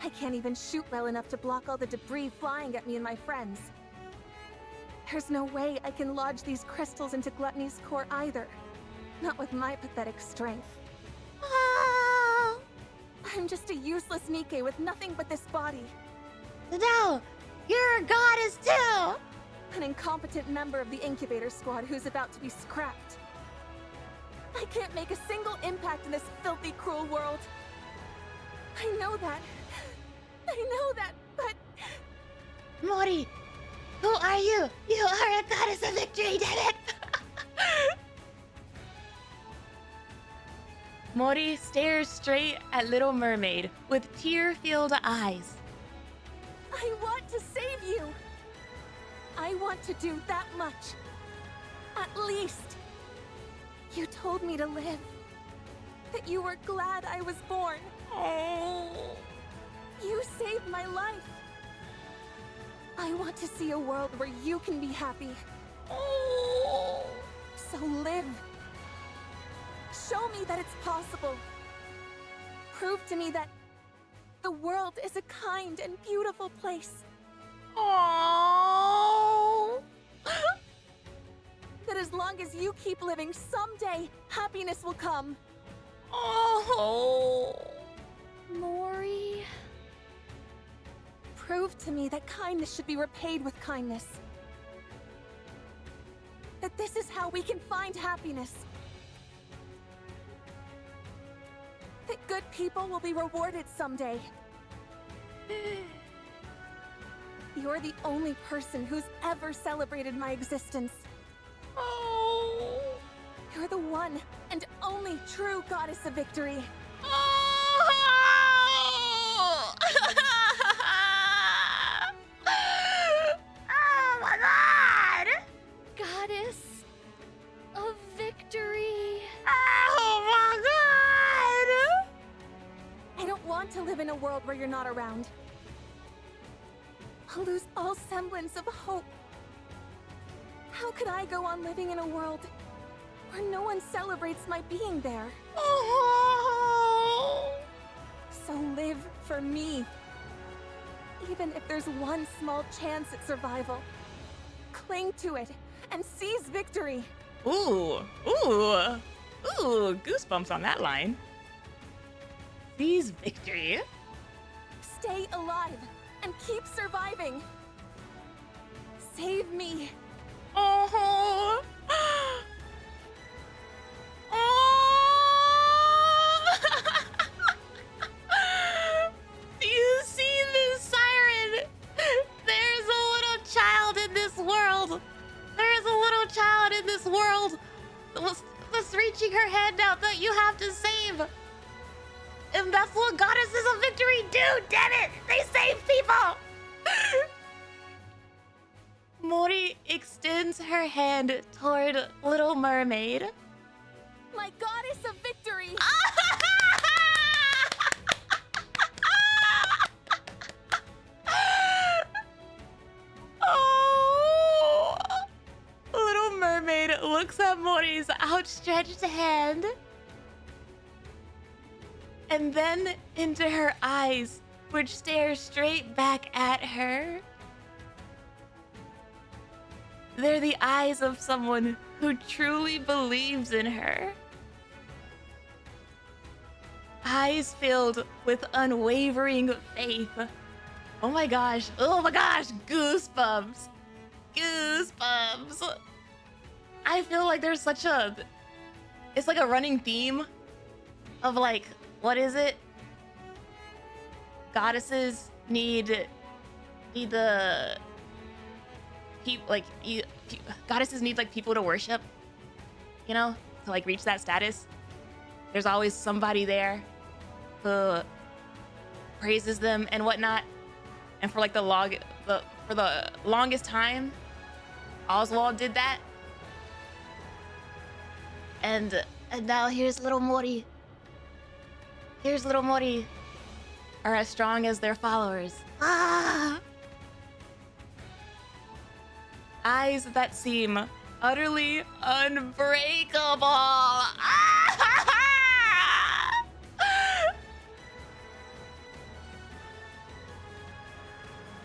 I can't even shoot well enough to block all the debris flying at me and my friends. There's no way I can lodge these crystals into Gluttony's core either. Not with my pathetic strength. I'm just a useless Nikke with nothing but this body. No, you're a goddess too. An incompetent member of the incubator squad who's about to be scrapped. I can't make a single impact in this filthy, cruel world. I know that. But... Mori, who are you? You are a goddess of victory, damn it! Mori stares straight at Little Mermaid with tear-filled eyes. I want to save you! I want to do that much. At least. You told me to live. That you were glad I was born. Oh. You saved my life. I want to see a world where you can be happy. Oh. So live. Show me that it's possible. Prove to me that the world is a kind and beautiful place. Oh. That as long as you keep living, someday happiness will come. Oh. Mori. Prove to me that kindness should be repaid with kindness. That this is how we can find happiness. That good people will be rewarded someday. You're the only person who's ever celebrated my existence. Oh. You're the one and only true goddess of victory. Oh. Oh my god! Goddess of victory. Oh my god! I don't want to live in a world where you're not around. I'll lose all semblance of hope How could I go on living in a world where no one celebrates my being there? Oh. So live for me. Even if there's one small chance at survival, cling to it and seize victory. Ooh, goosebumps on that line. Seize victory. Stay alive and keep surviving. Save me. Oh. Do you see this, Siren? There's a little child in this world. There's a little child in this world that's reaching her hand out that you have to save. And that's what goddesses of victory do, damn it! They save people! Mori extends her hand toward Little Mermaid. My goddess of victory! Oh! Little Mermaid looks at Mori's outstretched hand and then into her eyes, which stare straight back at her. They're the eyes of someone who truly believes in her. Eyes filled with unwavering faith. Oh my gosh, goosebumps. Goosebumps. I feel like there's such a... It's like a running theme of like, what is it? Goddesses need the... goddesses need like people to worship, you know, to like reach that status. There's always somebody there who praises them and whatnot. And for like the longest time, Oswald did that. And now here's little Mori. Here's little Mori are as strong as their followers. Ah! Eyes that seem utterly unbreakable.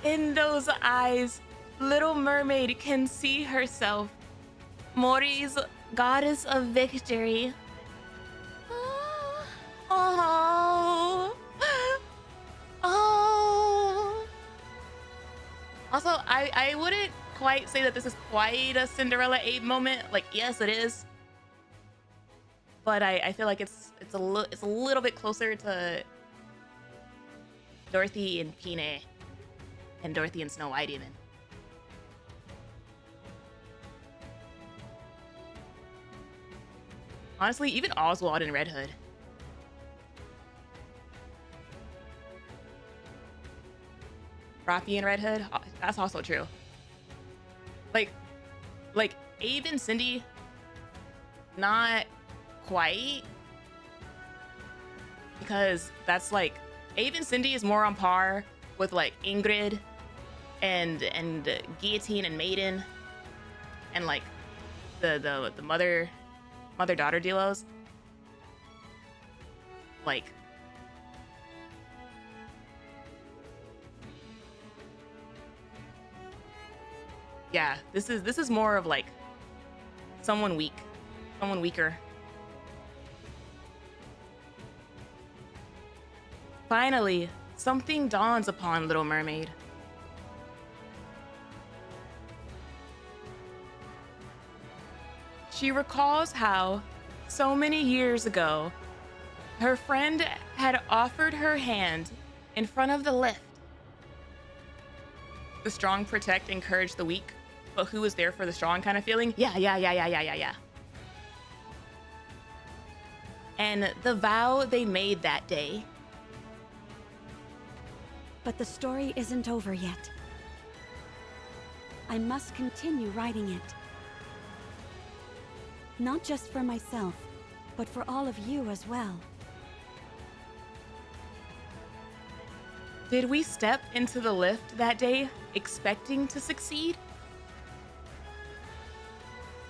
In those eyes, Little Mermaid can see herself, Mori's goddess of victory. Oh. Oh. Also, I wouldn't quite say that this is quite a Cinderella Abe moment. Like, yes, it is. But I feel like it's a little bit closer to Dorothy and Pine and Dorothy and Snow White even. Honestly, even Oswald and Red Hood. Roppy and Red Hood, that's also true. Like Abe and Cindy, not quite. Because that's like, Abe and Cindy is more on par with like Ingrid and Guillotine and Maiden and like the mother-daughter duos. Like, yeah, this is more of like someone weaker. Finally, something dawns upon Little Mermaid. She recalls how, so many years ago, her friend had offered her hand in front of the lift. The strong protect, encourage the weak, but who is there for the strong kind of feeling? Yeah. And the vow they made that day. But the story isn't over yet. I must continue writing it. Not just for myself, but for all of you as well. Did we step into the lift that day expecting to succeed?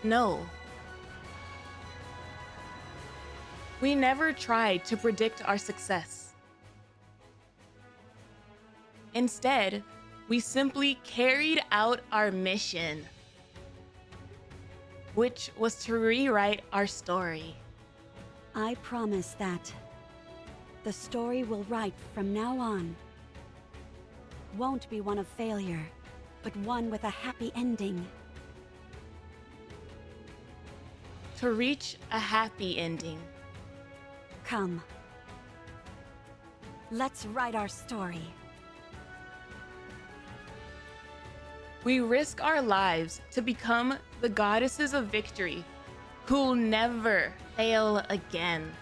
no. We never tried to predict our success. Instead, we simply carried out our mission, which was to rewrite our story. I promise that the story we'll write from now on won't be one of failure, but one with a happy ending. To reach a happy ending. Come. Let's write our story. We risk our lives to become the goddesses of victory, who'll never fail again.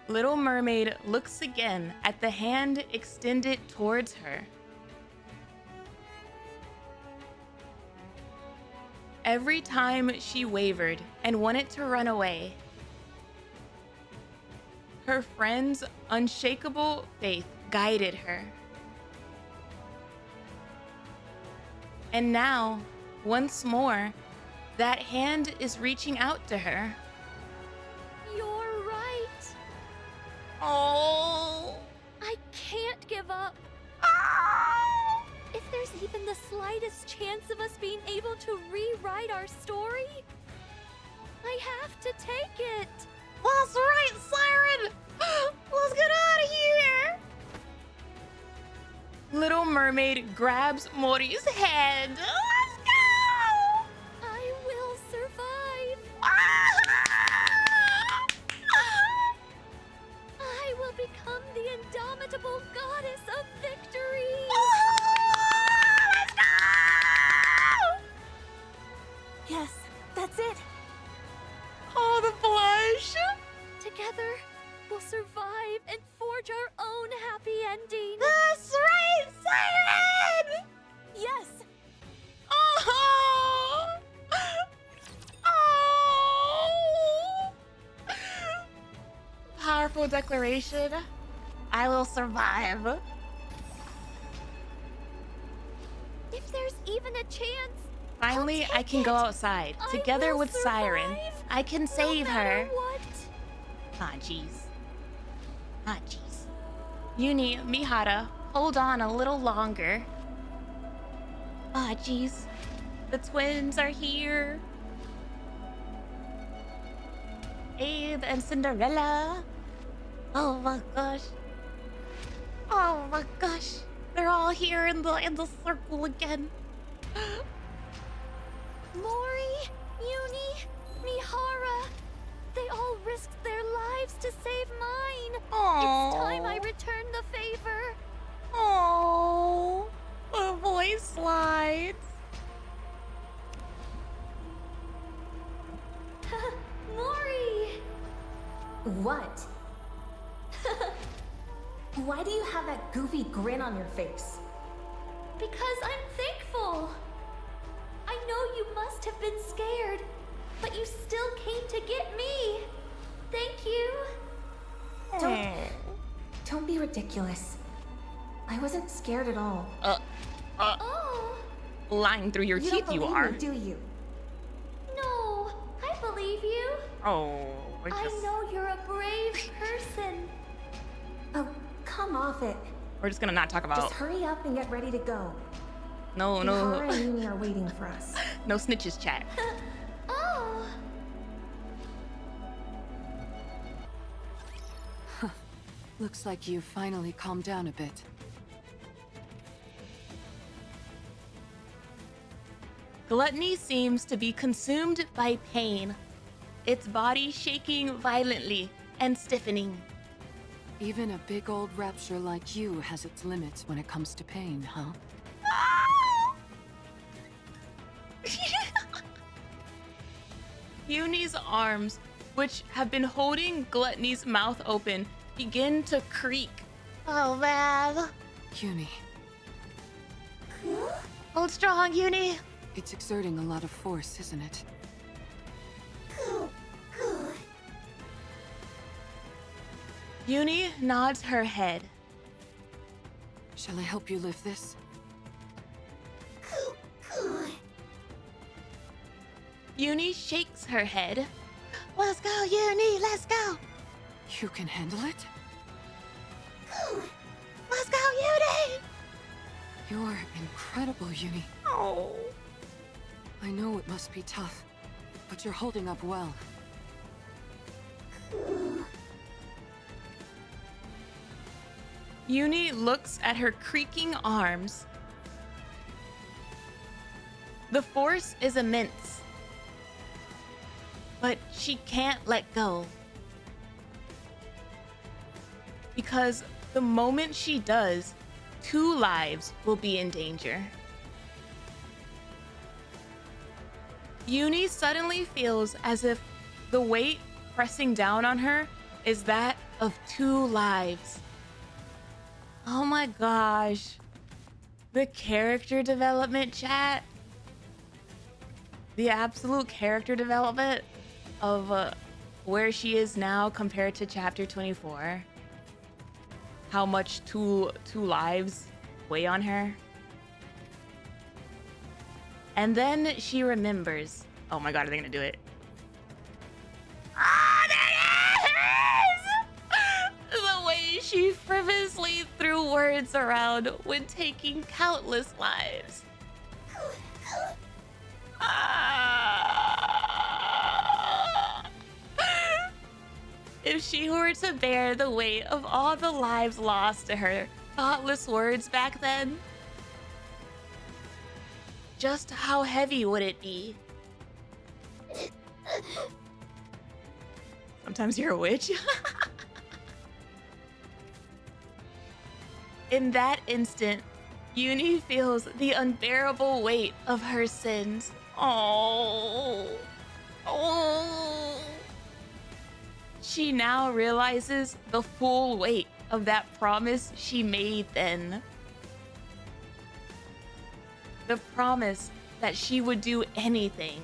Little Mermaid looks again at the hand extended towards her. Every time she wavered and wanted to run away, her friend's unshakable faith guided her. And now, once more, that hand is reaching out to her. You're right. Oh. I can't give up. If there's even the slightest chance of us being able to rewrite our story, I have to take it. That's right, Siren! Let's get out of here! Little Mermaid grabs Mori's head. Let's go! I will survive. I will become the indomitable goddess of victory. Let's go! Yes, that's it. Oh, the blush! Together, we'll survive and forge our own happy ending. That's right, Siren! Yes. Oh! Oh! Powerful declaration. I will survive. If there's even a chance, Finally, I can go outside. Together with Siren, I can save her. what? Ah, jeez. Ah, jeez. Yuri, MIHARAAA, hold on a little longer. Ah, jeez. The twins are here. Abe and Cinderella. Oh my gosh. Oh my gosh. They're all here in the circle again. Mori, Yuri, MIHARAAA, they all risked their lives to save mine. Aww. It's time I return the favor. Oh, the voice slides. Mori! What? Why do you have that goofy grin on your face? Because I'm thankful. I know you must have been scared, but you still came to get me. Thank you. Don't be ridiculous. I wasn't scared at all. Oh. Lying through your You teeth, don't you believe are. me, do you? No, I believe you. Oh, I know you're a brave person. Oh, come off it. we're just gonna not talk about. Just hurry up and get ready to go. No, MIHARAAA and Yumi are waiting for us. no snitches chat. Oh. Looks like you've finally calmed down a bit. Gluttony seems to be consumed by pain, its body shaking violently and stiffening. Even a big old rapture like you has its limits when it comes to pain, huh? Yuni's arms, which have been holding Gluttony's mouth open, begin to creak. Oh man. Yuni, Hold strong, Yuni. it's exerting a lot of force, isn't it? Yuni nods her head. Shall I help you lift this? Uni shakes her head. Let's go, Uni, let's go. You can handle it? Let's go, Uni. You're incredible, Uni. Oh. I know it must be tough, but you're holding up well. Uni looks at her creaking arms. The force is immense, but she can't let go. Because the moment she does, 2 lives will be in danger. Uni suddenly feels as if the weight pressing down on her is that of 2 lives. Oh my gosh. The character development, chat. The absolute character development of where she is now compared to chapter 24. How much two lives weigh on her. And then she remembers. Oh my god, are they gonna do it? Ah, there it is! The way she frivolously threw words around when taking countless lives. If she were to bear the weight of all the lives lost to her thoughtless words back then, just how heavy would it be? Sometimes you're a witch. In that instant, Uni feels the unbearable weight of her sins. Oh. She now realizes the full weight of that promise she made then. The promise that she would do anything.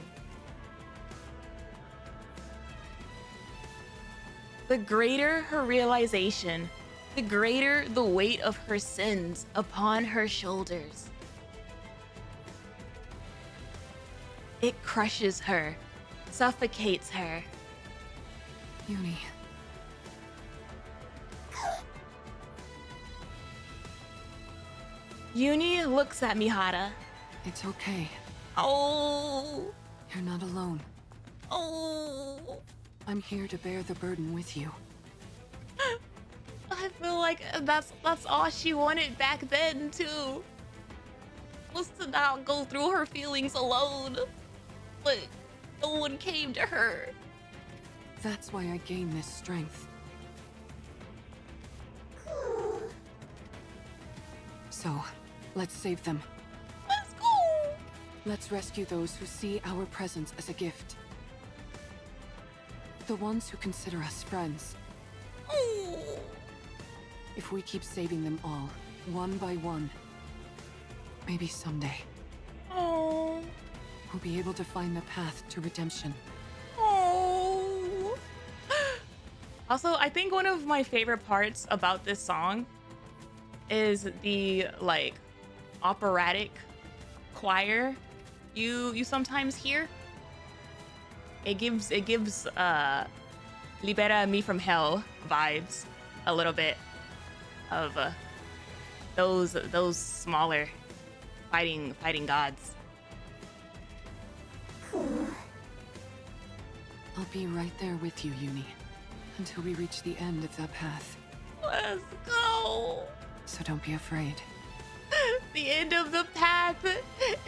The greater her realization, the greater the weight of her sins upon her shoulders. It crushes her, suffocates her. Uni. Uni looks at MIHARAAA. It's okay. Oh. You're not alone. Oh. I'm here to bear the burden with you. I feel like that's all she wanted back then too. Was to not go through her feelings alone. But no one came to her. That's why I gained this strength. So, let's save them. Let's go! Let's rescue those who see our presence as a gift. The ones who consider us friends. Oh. If we keep saving them all, one by one, maybe someday, oh, we'll be able to find the path to redemption. Oh. Also, I think one of my favorite parts about this song is the like operatic choir you sometimes hear. It gives Libera Me From Hell vibes a little bit of those smaller fighting gods. I'll be right there with you, Uni, until we reach the end of that path. Let's go. So don't be afraid. The end of the path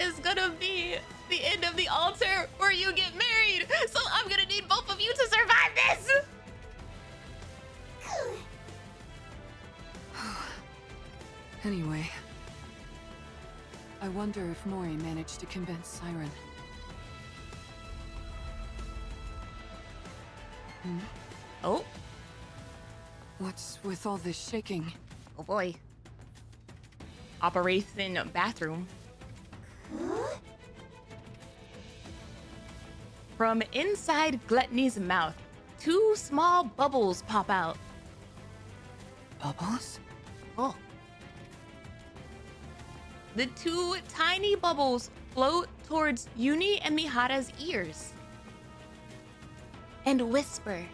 is gonna be the end of the altar where you get married. So I'm gonna need both of you to survive this. Anyway, I wonder if Mori managed to convince Siren. Oh? What's with all this shaking? Oh boy. Operation bathroom. From inside Gluttony's mouth, 2 small bubbles pop out. Bubbles? Oh. the two tiny bubbles float towards Yuni and MIHARAA's ears and whisper,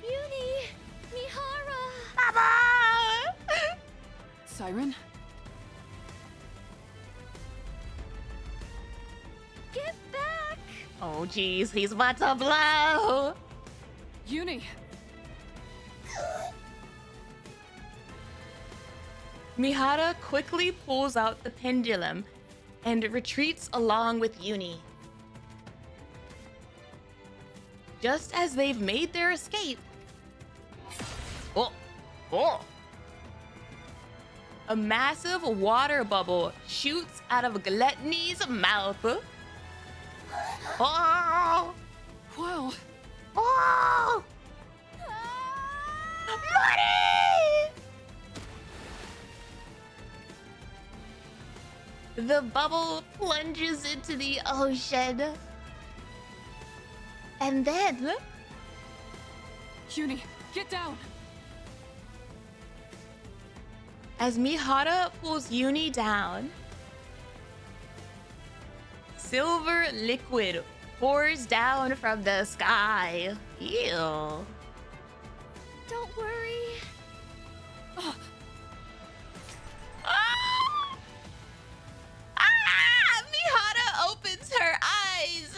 Yuni! MIHARAAA! Baba! Siren? Get back! Oh, geez, he's about to blow. Yuni! MIHARAAA quickly pulls out the pendulum and retreats along with Yuni. Just as they've made their escape, a massive water bubble shoots out of Gluttony's mouth. Oh! Whoa! Oh! Money! The bubble plunges into the ocean. And then... Yuni, get down! As MIHARAAA pulls Yuni down, silver liquid pours down from the sky. Ew. Don't worry. Oh. MIHARAAA opens her eyes.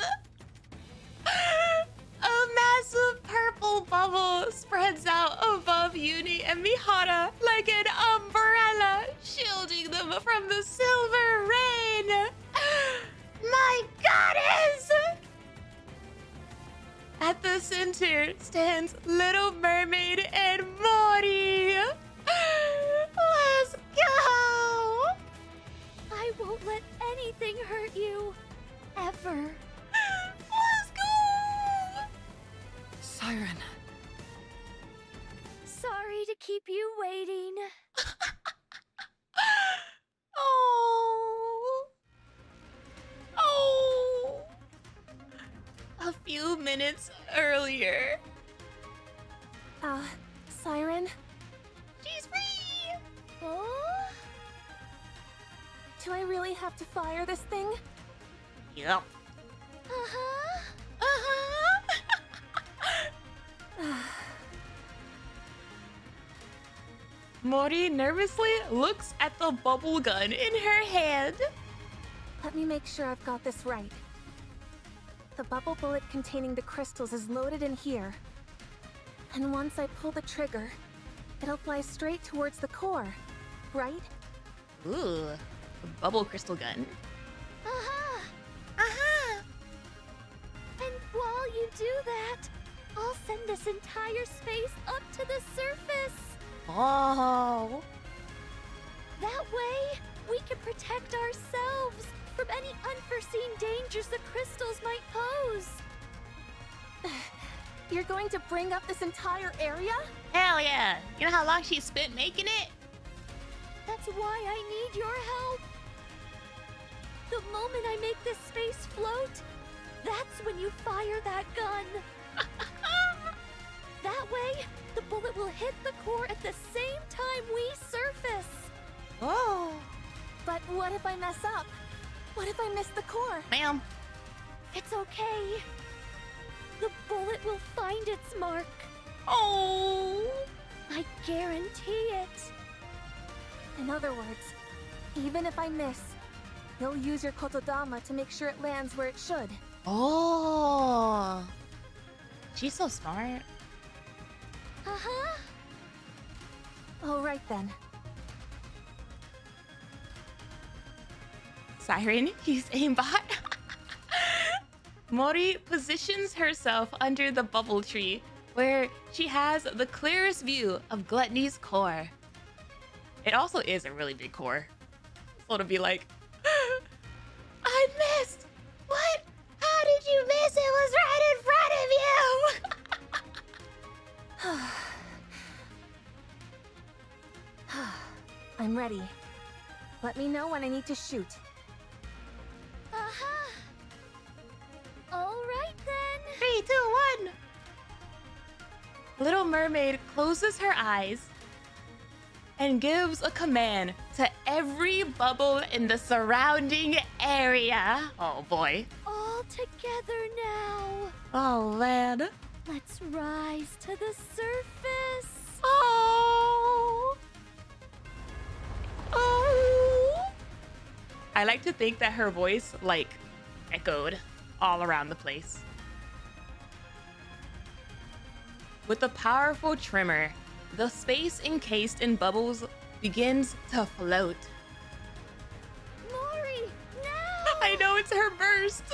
A massive purple bubble spreads out above Yuni and MIHARAAA like an umbrella, shielding them from the silver rain. My goddess! At the center stands Little Mermaid and Mori. Let's go! I won't let anything hurt you. Ever. Let's go! Siren. Sorry to keep you waiting. Oh. Oh. A few minutes earlier. Siren? She's free! Oh? Do I really have to fire this thing? Yep. Uh-huh. Mori nervously looks at the bubble gun in her hand. Let me make sure I've got this right. The bubble bullet containing the crystals is loaded in here. And once I pull the trigger, it'll fly straight towards the core, right? Ooh, a bubble crystal gun. Uh-huh. Uh-huh. And while you do that, I'll send this entire space up to the surface. Oh. That way, we can protect ourselves from any unforeseen dangers the crystals might pose. You're going to bring up this entire area? Hell yeah. You know how long she spent making it? That's why I need your help. The moment I make this space float, that's when you fire that gun. That way, the bullet will hit the core at the same time we surface. Oh. But what if I mess up? What if I miss the core? Ma'am. It's okay. The bullet will find its mark. Oh. I guarantee it. In other words, even if I miss, you'll use your kotodama to make sure it lands where it should. Oh. She's so smart. Uh-huh. All right then. Siren, use aimbot. Mori positions herself under the bubble tree, where she has the clearest view of Gluttony's core. It also is a really big core. So to be like, I missed! What? How did you miss? It was right in front of you! I'm ready. Let me know when I need to shoot. Uh-huh. All right then. 3, 2, 1. Little Mermaid closes her eyes and gives a command to every bubble in the surrounding area. Oh boy. All together now. Oh man. Let's rise to the surface. Oh. Oh. I like to think that her voice like echoed all around the place. With a powerful tremor, the space encased in bubbles begins to float. Mori, no! I know, it's her burst.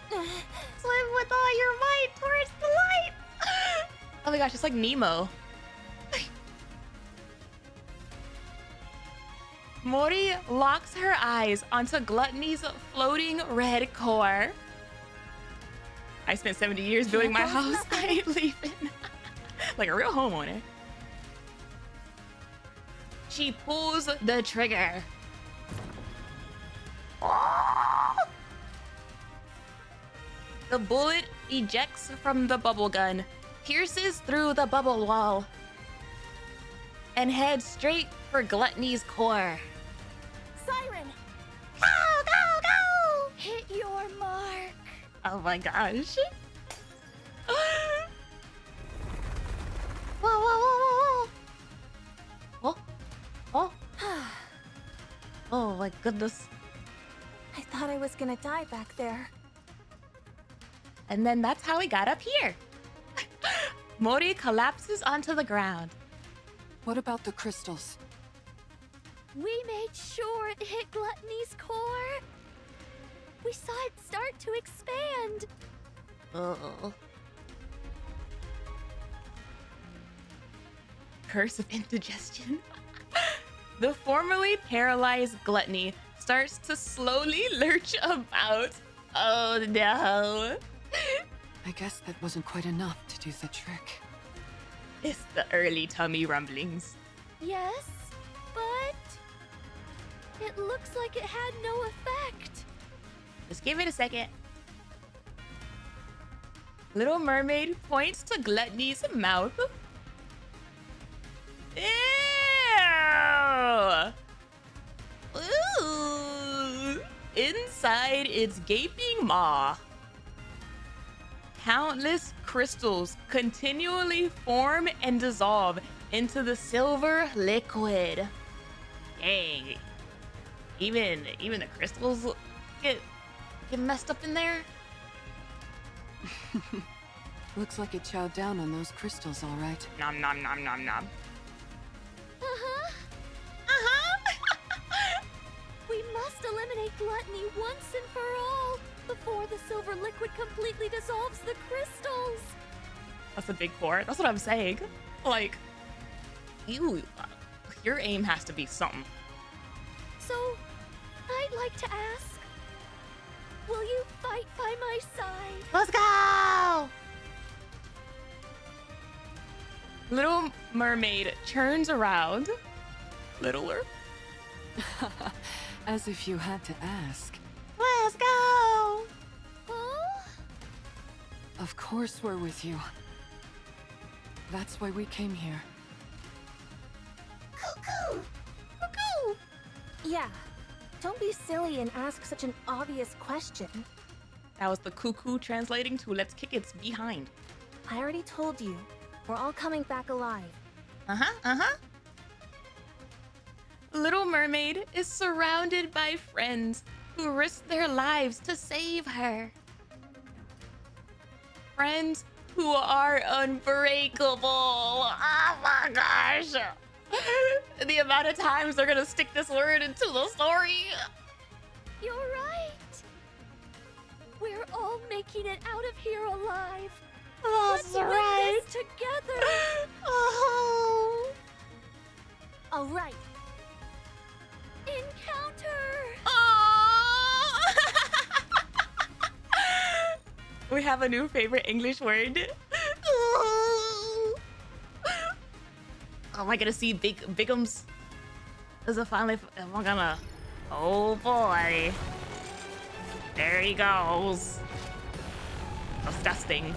Swim with all your might towards the light. Oh my gosh, it's like Nemo. Mori locks her eyes onto Gluttony's floating red core. I spent 70 years building my house. I ain't leaving. Like a real homeowner. She pulls the trigger. The bullet ejects from the bubble gun, pierces through the bubble wall, and heads straight for Gluttony's core. Siren! Go, go, go! Hit your mark. Oh my gosh. Whoa, whoa, whoa, whoa, whoa. Oh, oh. Oh my goodness. I thought I was gonna die back there. And then that's how we got up here. Mori collapses onto the ground. What about the crystals? We made sure it hit Gluttony's core. We saw it start to expand. Oh. Curse of indigestion. The formerly paralyzed Gluttony starts to slowly lurch about. Oh no. I guess that wasn't quite enough to do the trick. It's the early tummy rumblings. Yes, but it looks like it had no effect. Just give it a second. Little Mermaid points to Gluttony's mouth. Ew! Ooh! Inside its gaping maw, countless crystals continually form and dissolve into the silver liquid. Dang. Even the crystals get messed up in there. Looks like it chowed down on those crystals, all right. Nom nom nom nom nom. Uh-huh. We must eliminate Gluttony once and for all before the silver liquid completely dissolves the crystals. That's a big core. That's what I'm saying. Like, your aim has to be something. So, I'd like to ask, will you fight by my side? Let's go! Little Mermaid turns around. Littler. As if you had to ask. Let's go! Huh? Of course we're with you. That's why we came here. Cuckoo! Cuckoo! Yeah. Don't be silly and ask such an obvious question. That was the cuckoo translating to let's kick its behind. I already told you. We're all coming back alive. Little Mermaid is surrounded by friends who risk their lives to save her. Friends who are unbreakable. Oh my gosh. The amount of times they're gonna stick this word into the story. You're right. We're all making it out of here alive. That's Let's win right. this together. Oh. All right. Encounter. Oh. We have a new favorite English word. Oh, am I gonna see bigums? Is it finally? Am I gonna? Oh boy! There he goes. Disgusting.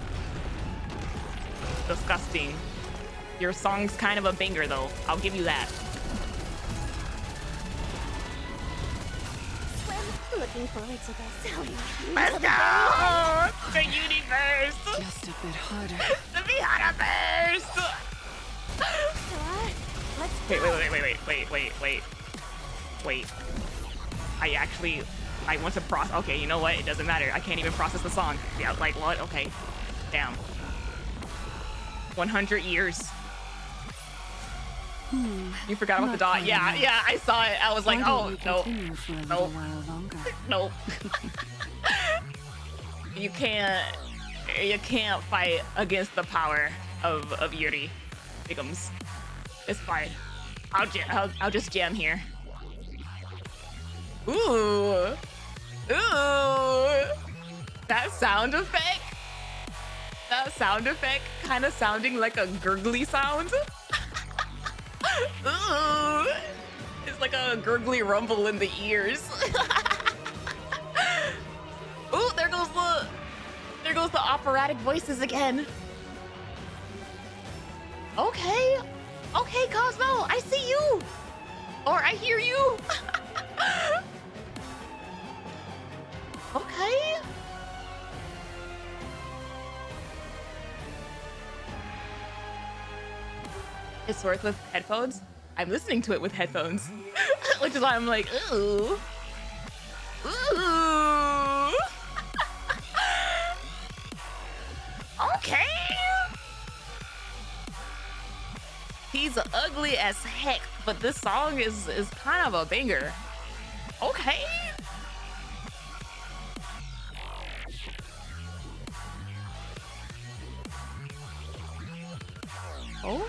Disgusting. Your song's kind of a banger, though. I'll give you that. Looking forward to this. Let's go! The universe! Just a bit harder. The MIHARAAA! Wait. I want to process. Okay, you know what? It doesn't matter. I can't even process the song. Yeah, like what? Okay. Damn. 100 years. You forgot about the dot. Yeah, I saw it. I was like, oh, no. Nope. You can't fight against the power of Yuri. Biggums. It's fine. I'll just jam here. Ooh. That sound effect kind of sounding like a gurgly sound. Ooh. It's like a gurgly rumble in the ears. Ooh, there goes the operatic voices again. Okay, Cosmo, I see you, or I hear you. Okay. It's worth with headphones. I'm listening to it with headphones, which is why I'm like, ooh. Okay. He's ugly as heck, but this song is kind of a banger. Okay. Oh.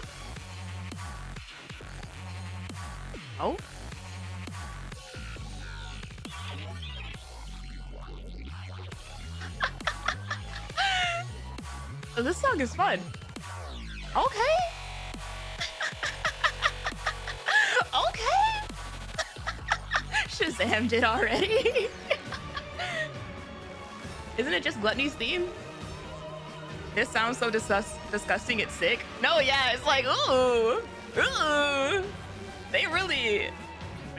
This song is fun. Okay. Okay. Shazammed it already. Isn't it just Gluttony's theme? This sounds so disgusting, it's sick. No, yeah, it's like, ooh. They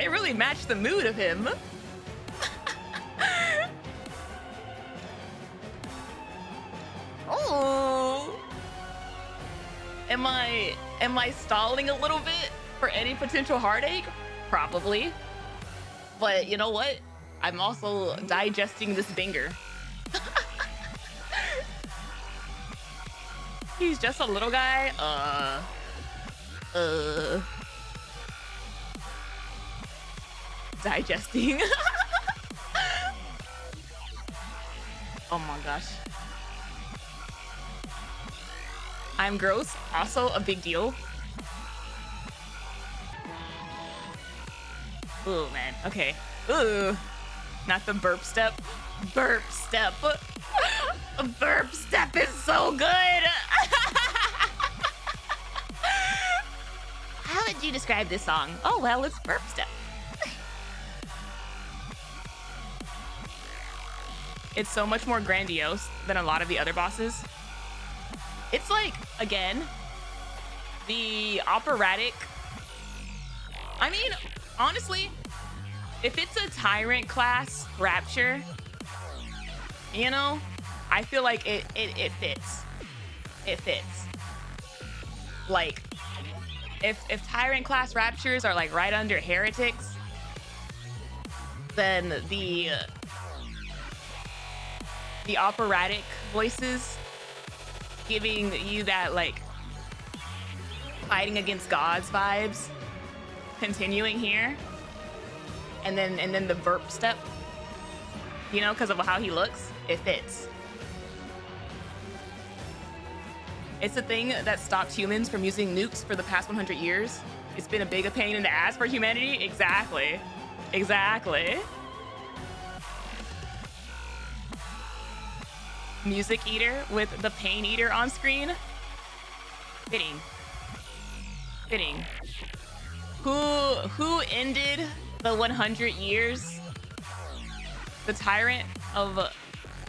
really match the mood of him. Oh. Am I stalling a little bit for any potential heartache? Probably. But you know what? I'm also digesting this banger. He's just a little guy. Digesting. Oh my gosh. I'm gross. Also a big deal. Ooh, man. Okay. Ooh. Not the burp step. Burp step. Burp step is so good. How would you describe this song? Oh, well, it's burp step. It's so much more grandiose than a lot of the other bosses. It's like, again, the operatic. I mean, honestly, if it's a tyrant class rapture, you know, I feel like it fits. It fits. Like, if tyrant class raptures are like right under heretics, then the operatic voices giving you that like fighting against gods vibes continuing here, and then the burp step, you know, because of how he looks, it fits. It's a thing that stopped humans from using nukes for the past 100 years. It's been a big pain in the ass for humanity. Exactly. Music Eater with the Pain Eater on screen. Fitting. Who ended the 100 years? The tyrant of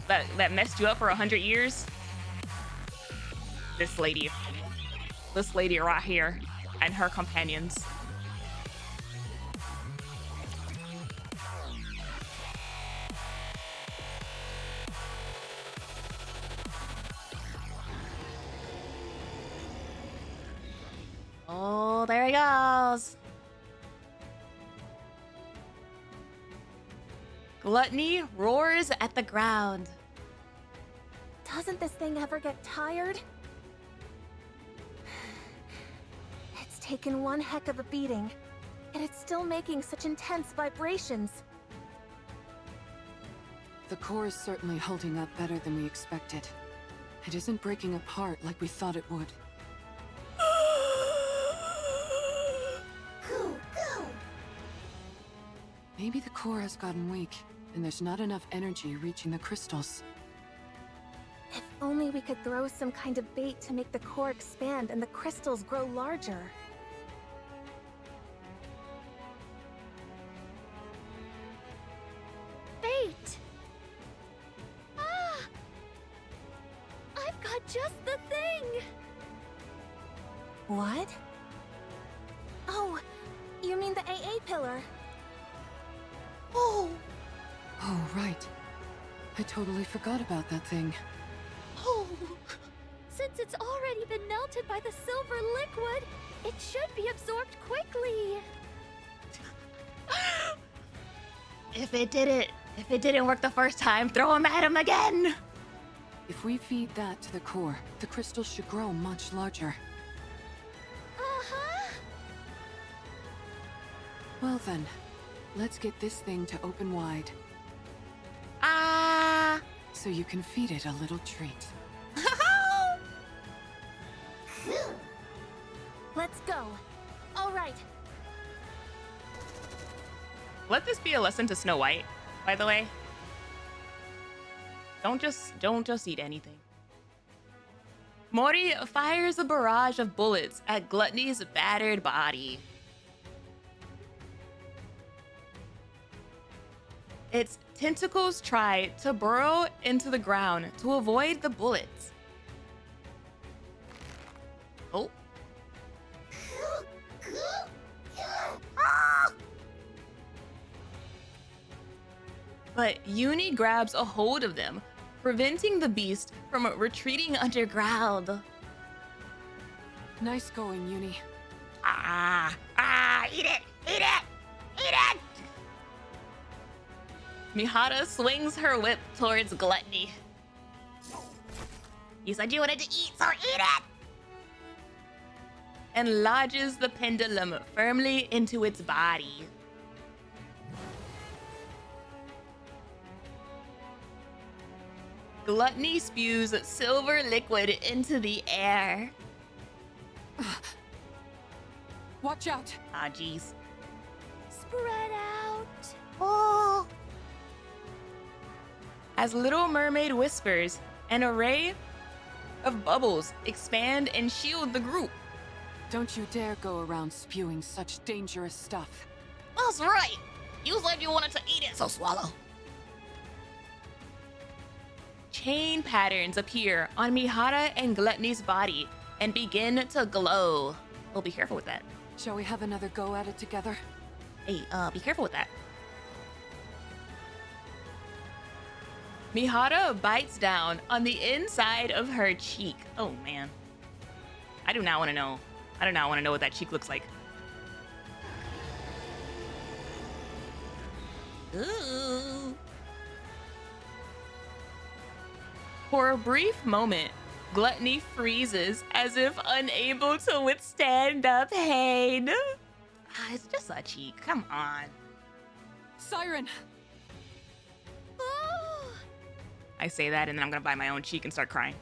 that messed you up for 100 years? This lady. this lady right here and her companions. Oh, there he goes. Gluttony roars at the ground. Doesn't this thing ever get tired? It's taken one heck of a beating, and it's still making such intense vibrations. The core is certainly holding up better than we expected. It isn't breaking apart like we thought it would. Maybe the core has gotten weak, and there's not enough energy reaching the crystals. If only we could throw some kind of bait to make the core expand and the crystals grow larger. Bait! Ah! I've got just the thing! What? Oh, you mean the AA pillar? Oh! Oh, right. I totally forgot about that thing. Oh! Since it's already been melted by the silver liquid, it should be absorbed quickly. If it didn't work the first time, throw him at him again. If we feed that to the core, the crystals should grow much larger. Uh-huh. Well then, let's get this thing to open wide. Ah! So you can feed it a little treat. Let's go. All right. Let this be a lesson to Snow White, by the way. Don't just eat anything. Mori fires a barrage of bullets at Gluttony's battered body. Its tentacles try to burrow into the ground to avoid the bullets. Oh. But Yuri grabs a hold of them, preventing the beast from retreating underground. Nice going, Yuri. Eat it! Eat it! Eat it! MIHARAAA swings her whip towards Gluttony. You said you wanted to eat, so eat it! And lodges the pendulum firmly into its body. Gluttony spews silver liquid into the air. Watch out! Ah, jeez. Spread out. Oh! As Little Mermaid whispers, an array of bubbles expand and shield the group. Don't you dare go around spewing such dangerous stuff. That's right! You said you wanted to eat it, so swallow. Chain patterns appear on MIHARAAA and Gluttony's body and begin to glow. Oh, be careful with that. Shall we have another go at it together? Hey, be careful with that. MIHARAAA bites down on the inside of her cheek. Oh, man. I do not want to know. I do not want to know what that cheek looks like. Ooh. For a brief moment, Gluttony freezes as if unable to withstand the pain. It's just a cheek. Come on. Siren! Oh! I say that and then I'm gonna buy my own cheek and start crying.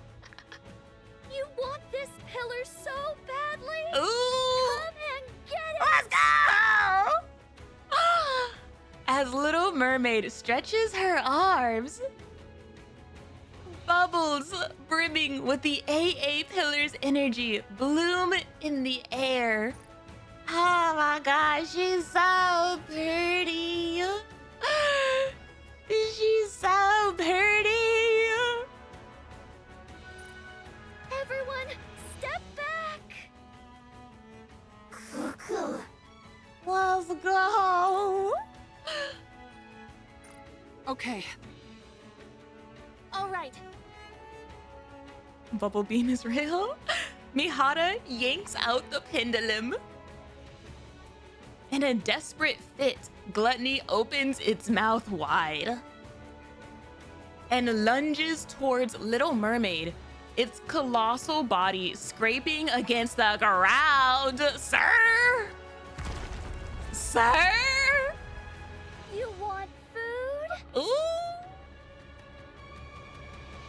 You want this pillar so badly? Ooh! Come and get it! Let's go! As Little Mermaid stretches her arms, bubbles brimming with the AA pillar's energy bloom in the air. Oh my gosh, she's so pretty. She's so pretty. Everyone, step back! Okay. All right. Bubble beam is real. MIHARAAA yanks out the pendulum. In a desperate fit, Gluttony opens its mouth wide and lunges towards Little Mermaid, its colossal body scraping against the ground. Sir? Sir? You want food? Ooh.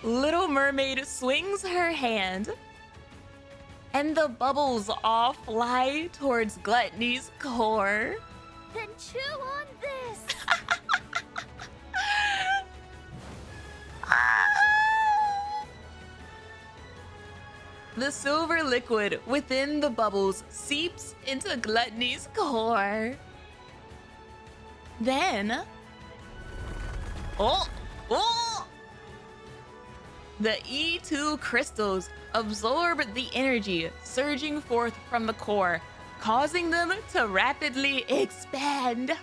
Little Mermaid swings her hand, and the bubbles all fly towards Gluttony's core. Then chew on this. The silver liquid within the bubbles seeps into Gluttony's core. Then, oh! The E2 crystals absorb the energy surging forth from the core, causing them to rapidly expand.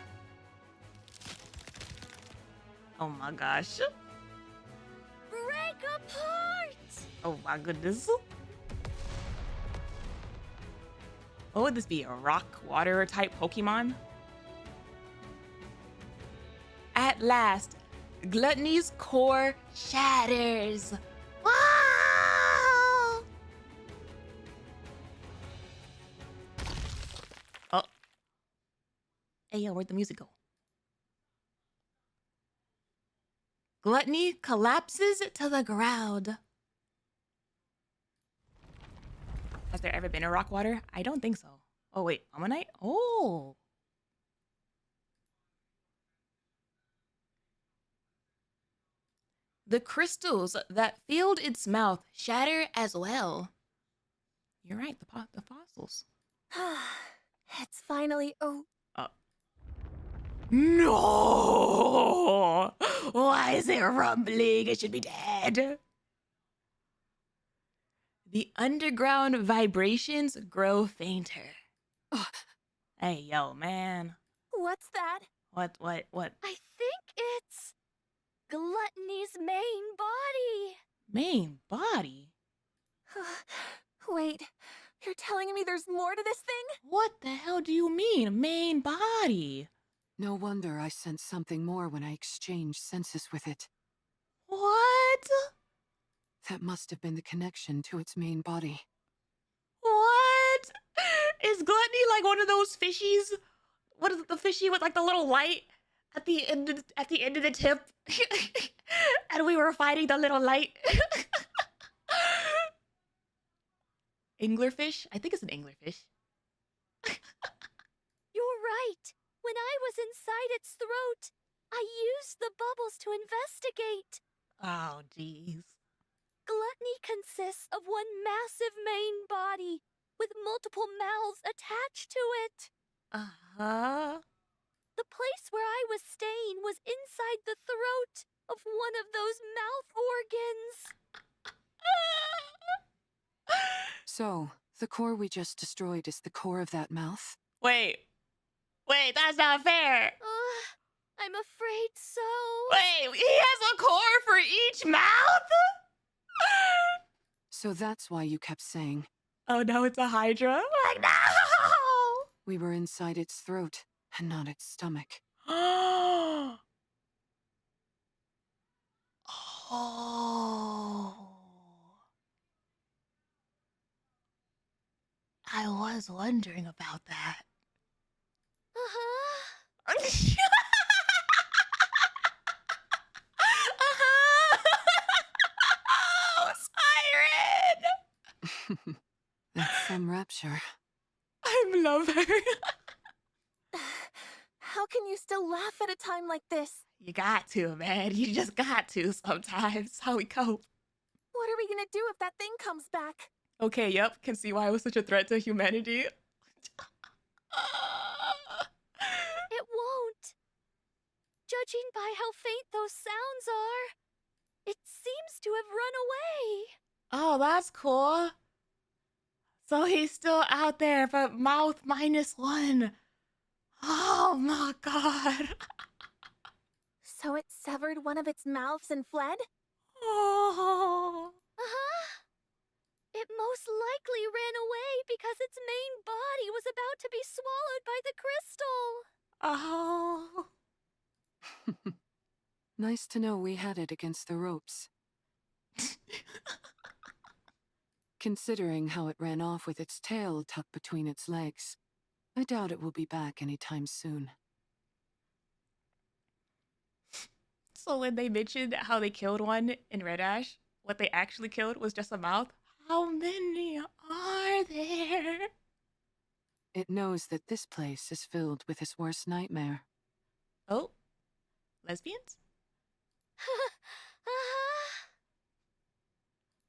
Oh my gosh. Break apart! Oh my goodness. What would this be? A rock, water type Pokemon? At last, Gluttony's core shatters. Wow! Oh. Hey, yo, where'd the music go? Gluttony collapses to the ground. Has there ever been a rock water? I don't think so. Oh, wait, Ammonite? Oh. The crystals that filled its mouth shatter as well. You're right, the fossils. It's finally No! Why is it rumbling? It should be dead. The underground vibrations grow fainter. Hey, yo, man. What's that? What? I think it's Gluttony's main body. Main body? Wait, you're telling me there's more to this thing? What the hell do you mean, main body? No wonder I sensed something more when I exchanged senses with it. What? That must have been the connection to its main body. What? Is Gluttony like one of those fishies? What is the fishy with like the little light at the end of the tip? And we were fighting the little light. Anglerfish? I think it's an anglerfish. You're right. When I was inside its throat, I used the bubbles to investigate. Oh, jeez. Gluttony consists of one massive main body with multiple mouths attached to it. Uh-huh. The place where I was staying was inside the throat of one of those mouth organs. So, the core we just destroyed is the core of that mouth? Wait, that's not fair. I'm afraid so. Wait, he has a core for each mouth? So that's why you kept saying, oh no, it's a Hydra? Like, no! We were inside its throat and not its stomach. Oh. I was wondering about that. Uh-huh. Oh, Siren! That's some rapture. I love her. How can you still laugh at a time like this? You got to, man. You just got to sometimes. It's how we cope. What are we gonna do if that thing comes back? Okay, yep. Can see why it was such a threat to humanity. It won't. Judging by how faint those sounds are, it seems to have run away. Oh, that's cool. So he's still out there, but mouth -1. Oh my god. So it severed one of its mouths and fled? Oh. Uh-huh. It most likely ran away because its main body was about to be swallowed by the crystal. Oh. Nice to know we had it against the ropes. Considering how it ran off with its tail tucked between its legs, I doubt it will be back anytime soon. So when they mentioned how they killed one in Red Ash, what they actually killed was just a mouth. How many are there? It knows that this place is filled with his worst nightmare. Oh, lesbians?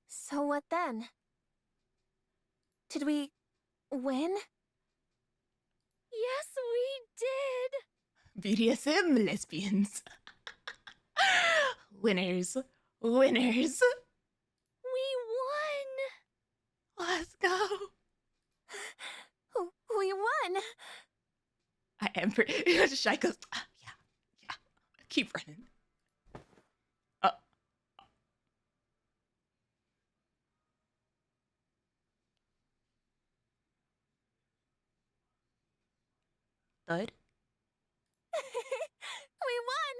So what then? Did we win? Yes, we did. BDSM lesbians. Winners. Winners. We won. Let's go. We won. I am pretty. Shy goes, yeah. Keep running. Thud. We won.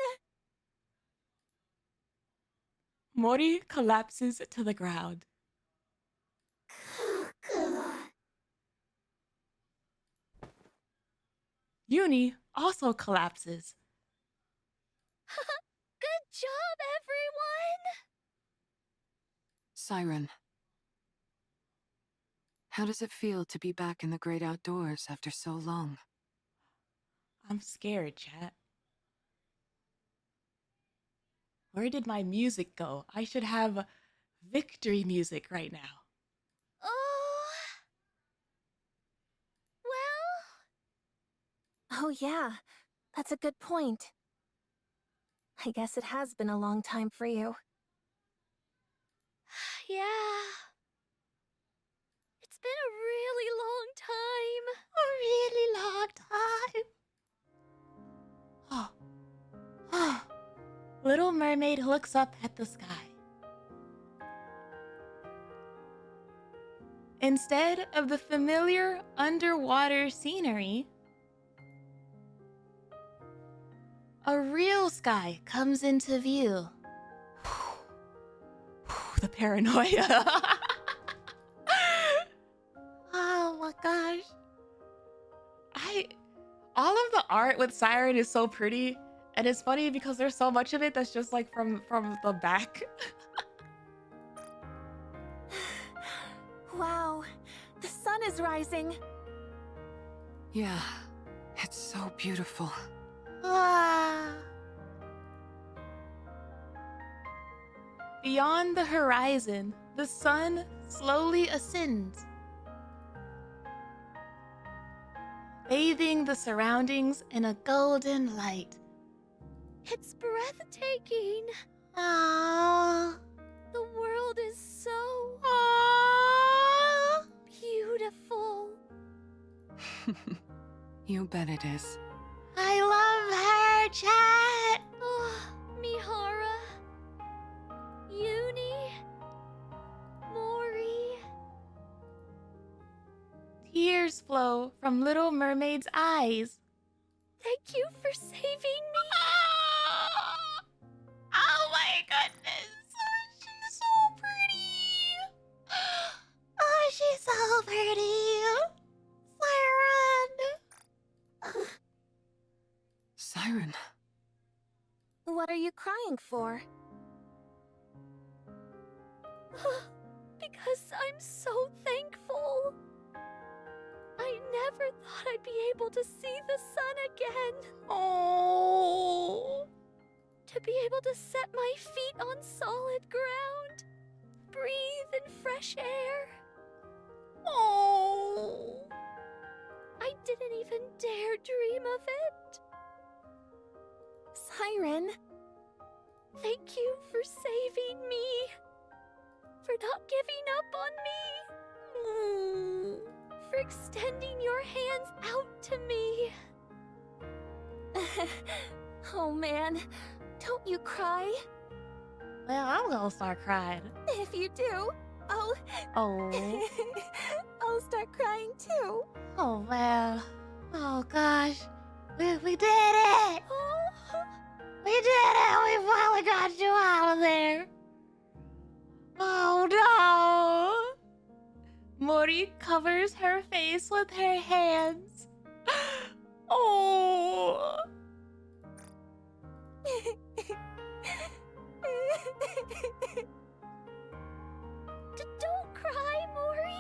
Mori collapses to the ground. Uni also collapses. Good job, everyone! Siren. How does it feel to be back in the great outdoors after so long? I'm scared, chat. Where did my music go? I should have victory music right now. Oh yeah, that's a good point. I guess it has been a long time for you. Yeah. It's been a really long time. A really long time. Oh. Little Mermaid looks up at the sky. Instead of the familiar underwater scenery, a real sky comes into view. The paranoia. Oh my gosh. All of the art with Siren is so pretty, and it's funny because there's so much of it that's just like from the back. Wow, the sun is rising. Yeah, it's so beautiful. Beyond the horizon, the sun slowly ascends, bathing the surroundings in a golden light. It's breathtaking. Aww. The world is so beautiful. You bet it is. I love her, chat. Oh, MIHARAAA, Yuri, Mori. Tears flow from Little Mermaid's eyes. Thank you for saving me. Oh my goodness. She's so pretty. Oh, she's so pretty. Siren. What are you crying for? Because I'm so thankful. I never thought I'd be able to see the sun again. Oh. To be able to set my feet on solid ground. Breathe in fresh air. Oh. I didn't even dare dream of it. Siren. Thank you for saving me. For not giving up on me. For extending your hands out to me. Oh man, Don't you cry. Well, I'm gonna start crying. If you do, I'll start crying too. Oh, well. Oh, gosh. We did it! We did it! We finally got you out of there! Oh, no! Mori covers her face with her hands. Oh! Don't cry, Mori.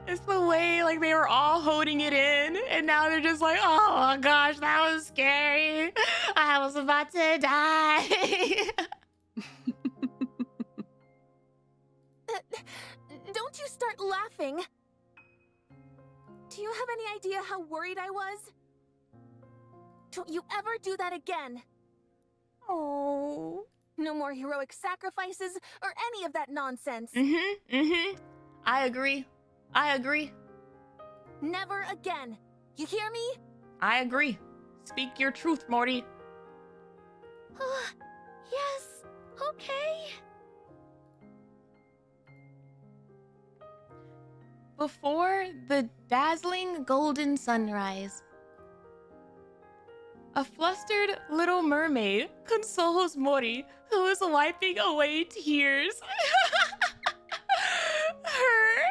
It's the way, like, they were all holding it in, and now they're just like, oh my gosh, that was scary. I was about to die. Don't you start laughing. Do you have any idea how worried I was? Don't you ever do that again. Oh. No more heroic sacrifices or any of that nonsense. I agree. Never again. You hear me? I agree. Speak your truth, Morty. Yes, okay. Before the dazzling golden sunrise, a flustered little mermaid consoles Mori, who is wiping away tears. her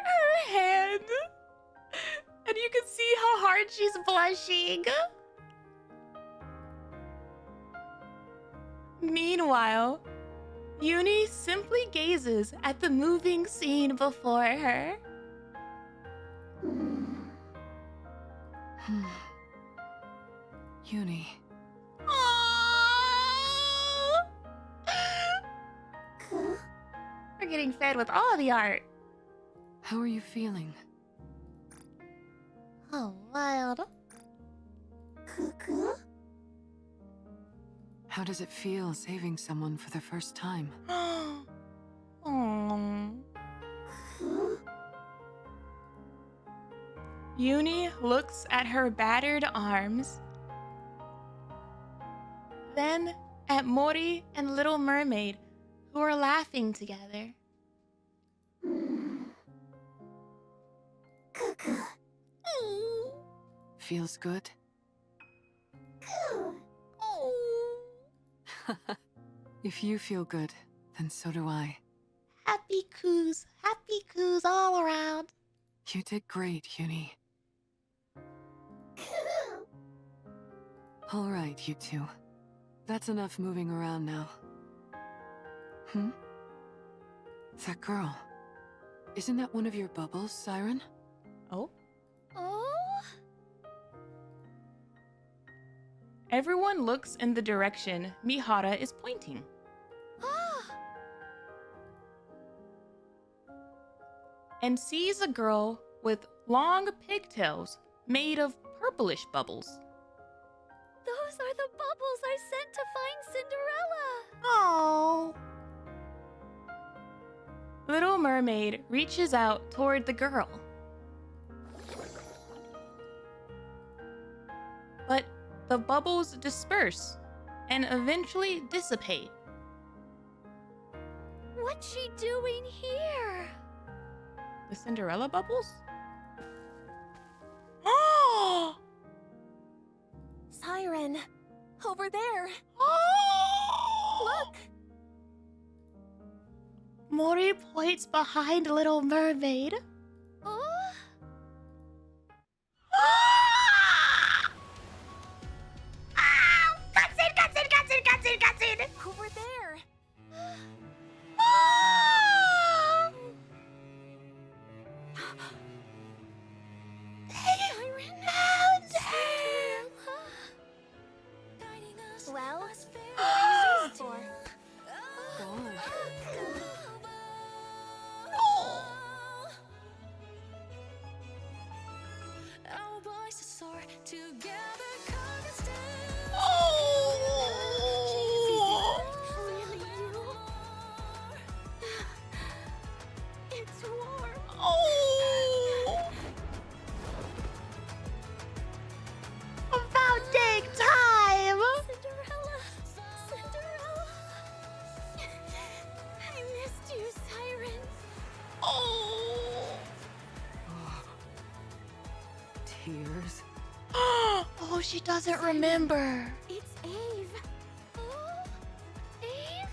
hand. And you can see how hard she's blushing. Meanwhile, Yuri simply gazes at the moving scene before her. Yuri. We're getting fed with all the art. How are you feeling? Oh, wild. How does it feel saving someone for the first time? Yuri looks at her battered arms, then at Mori and Little Mermaid, who are laughing together. Feels good? If you feel good, then so do I. Happy coos all around. You did great, Yuri. All right, you two. That's enough moving around now. That girl. Isn't that one of your bubbles, Siren? Oh? Oh? Everyone looks in the direction MIHARAAA is pointing. And sees a girl with long pigtails made of purplish bubbles. Those are the bubbles I sent to find Cinderella. Oh. Little Mermaid reaches out toward the girl. But the bubbles disperse and eventually dissipate. What's she doing here? The Cinderella bubbles? Oh! Siren, over there. Oh! Look! Mori points behind Little Mermaid. Oh? Cutscene! Over there. Well, what are you used for? It's warm. About dang time! Cinderella. Oh, she doesn't remember. It's Eve. Eve?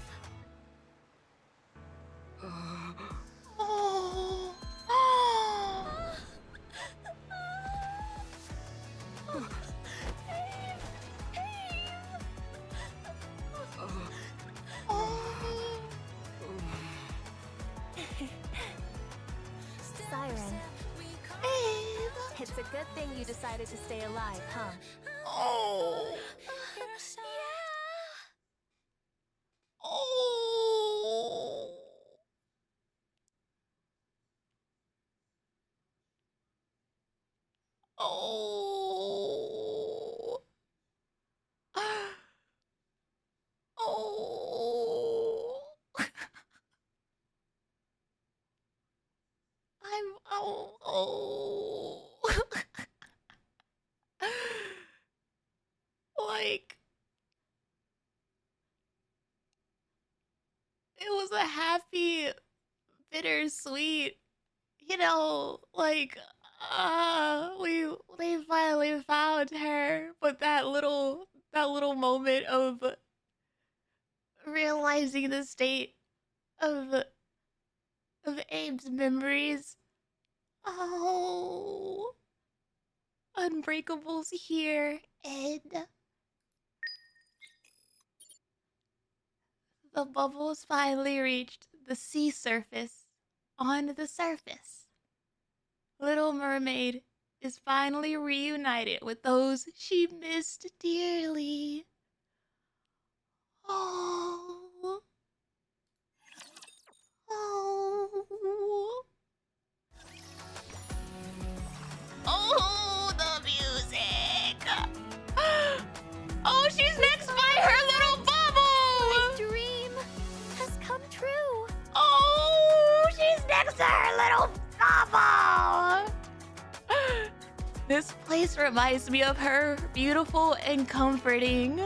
Oh. Siren. It's a good thing you decided to stay alive, huh? Oh. Oh. Oh. Oh. Oh. Like, it was a happy, bittersweet, like, they finally found her, but that little moment of realizing the state of Abe's memories. Oh, Unbreakable's here, and the bubbles finally reached the sea surface. On the surface, Little Mermaid is finally reunited with those she missed dearly. Oh. Oh. Oh, the music. Oh, she's next by her little bubble. My dream has come true. Oh, she's next to her little bubble. This place reminds me of her, beautiful and comforting.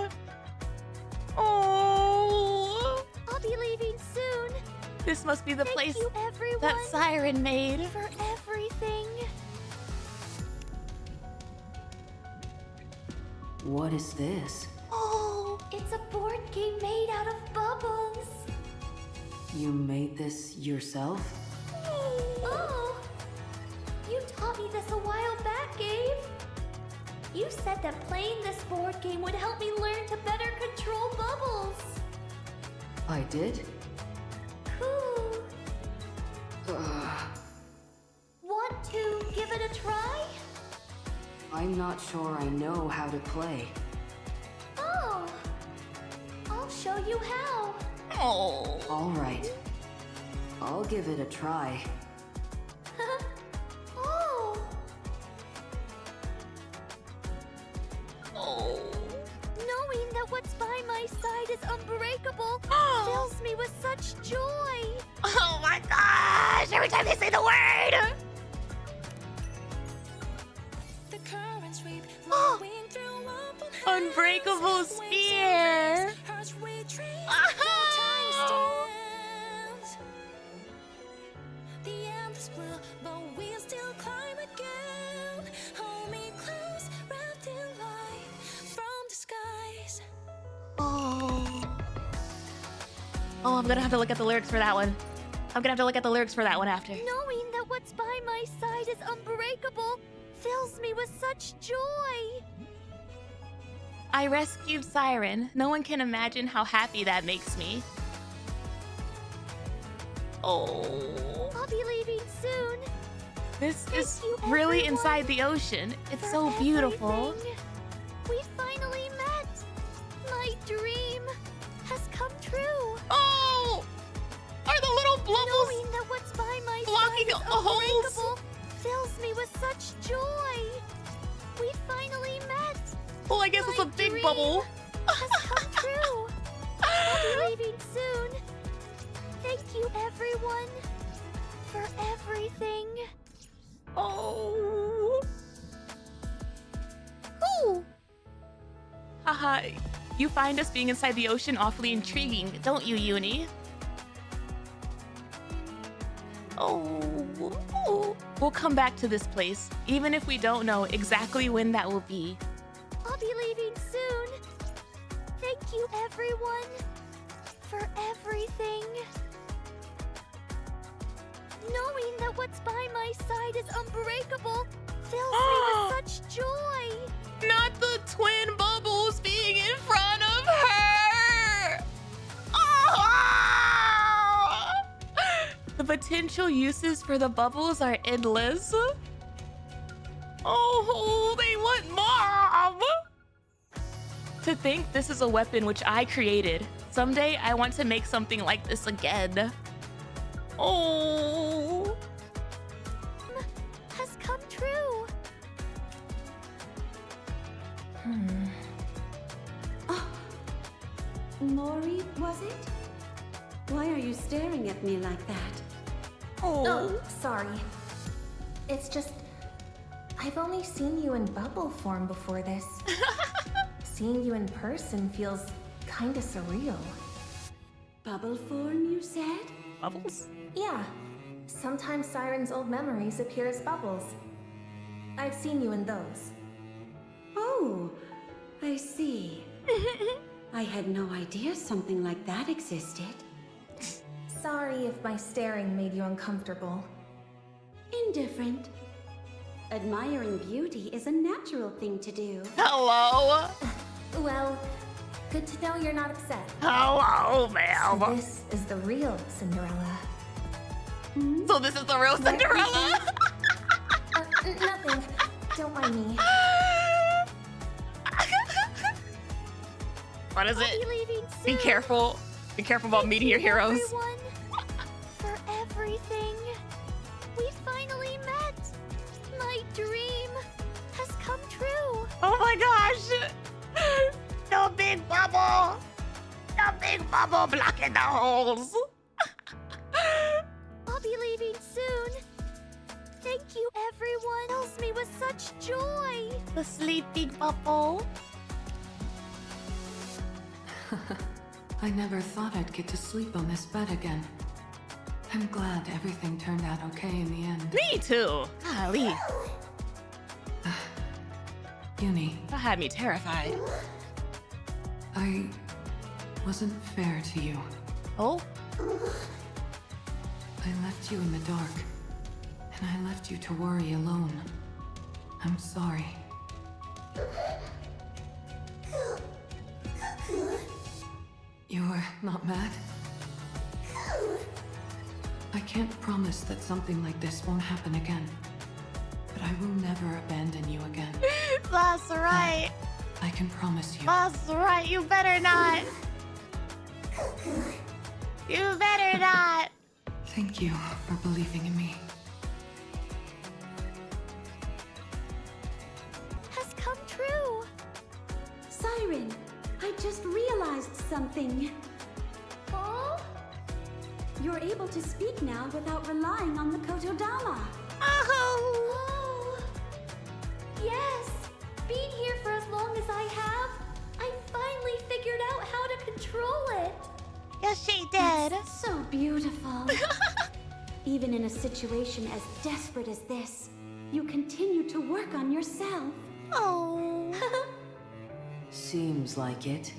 Oh. I'll be leaving soon. This must be the Thank place you, everyone, that Siren made. for everything. What is this? Oh, it's a board game made out of bubbles. You made this yourself? Oh, you taught me this a while back, Gabe. You said that playing this board game would help me learn to better control bubbles. I did? Cool. Want to give it a try? I'm not sure I know how to play. Oh, I'll show you how. Oh. All right. I'll give it a try. Oh. Oh. Knowing that what's by my side is unbreakable fills me with such joy. Oh my gosh! Every time they say the word! Unbreakable spear! Oh, I'm gonna have to look at the lyrics for that one. I'm gonna have to look at the lyrics for that one after. Knowing that what's by my side is unbreakable fills me with such joy. I rescued Siren. No one can imagine how happy that makes me. Oh. I'll be leaving soon. This Thank is you, really everyone, inside the ocean. It's for so beautiful. everything. We finally met. My dream has come true. Oh! Are the little bubbles Knowing that what's by my blocking side is the holes? unbreakable fills me with such joy. We finally met. Well, I guess it's a big bubble. Has come true. I'll be leaving soon. Thank you, everyone, for everything. Oh. Ooh. Haha. You find us being inside the ocean awfully intriguing, don't you, Uni? Oh. We'll come back to this place, even if we don't know exactly when that will be. I'll you, everyone, for everything. Knowing that what's by my side is unbreakable fills me with such joy. Not the twin bubbles being in front of her! Oh! The potential uses for the bubbles are endless. Oh, they want Mom! To think this is a weapon which I created. Someday I want to make something like this again. Oh. Has come true. Oh. Mori, was it? Why are you staring at me like that? Oh, sorry. It's just, I've only seen you in bubble form before this. Seeing you in person feels kinda surreal. Bubble form, you said? Bubbles? Yeah. Sometimes Siren's old memories appear as bubbles. I've seen you in those. Oh, I see. I had no idea something like that existed. Sorry if my staring made you uncomfortable. Indifferent. Admiring beauty is a natural thing to do. Hello? Well, good to know you're not upset. Hello, ma'am. So this is the real Cinderella. So this is the real Cinderella? Nothing. Don't mind me. What is I'll it? be leaving Be soon. careful. Be careful about meeting your heroes. Everyone, for everything. We finally met. My dream has come true. Oh my gosh. The big bubble. The big bubble blocking the holes. I'll be leaving soon. Thank you, everyone. Fills me with such joy. The sleeping bubble. I never thought I'd get to sleep on this bed again. I'm glad everything turned out okay in the end. Me too. Golly. Yuni, That had me terrified. I wasn't fair to you. Oh? I left you in the dark, and I left you to worry alone. I'm sorry. You're not mad? I can't promise that something like this won't happen again, but I will never abandon you again. That's right. I can promise you. That's right. You better not. You better not. Thank you for believing in me. Has come true. Siren, I just realized something. Oh? You're able to speak now without relying on the Kotodama. Oh! Yes! Being here for as long as I have, I finally figured out how to control it. Yes, she did. It's so beautiful. Even in a situation as desperate as this, you continue to work on yourself. Oh. Seems like it.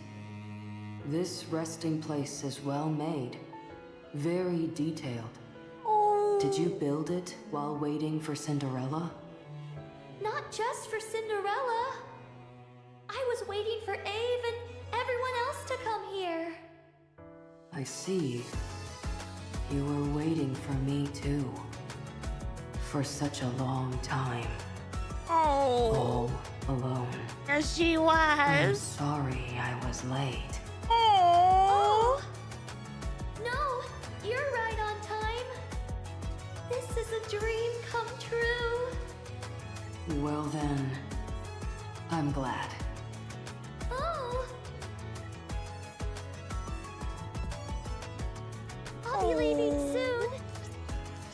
This resting place is well made. Very detailed. Oh. Did you build it while waiting for Cinderella? Not just for Cinderella. I was waiting for Ave and everyone else to come here. I see. You were waiting for me too. For such a long time. Oh. All alone. Yes, she I'm was. sorry I was late. Oh. No, you're right on time. This is a dream come true. Well then, I'm glad. Oh. I'll be leaving soon.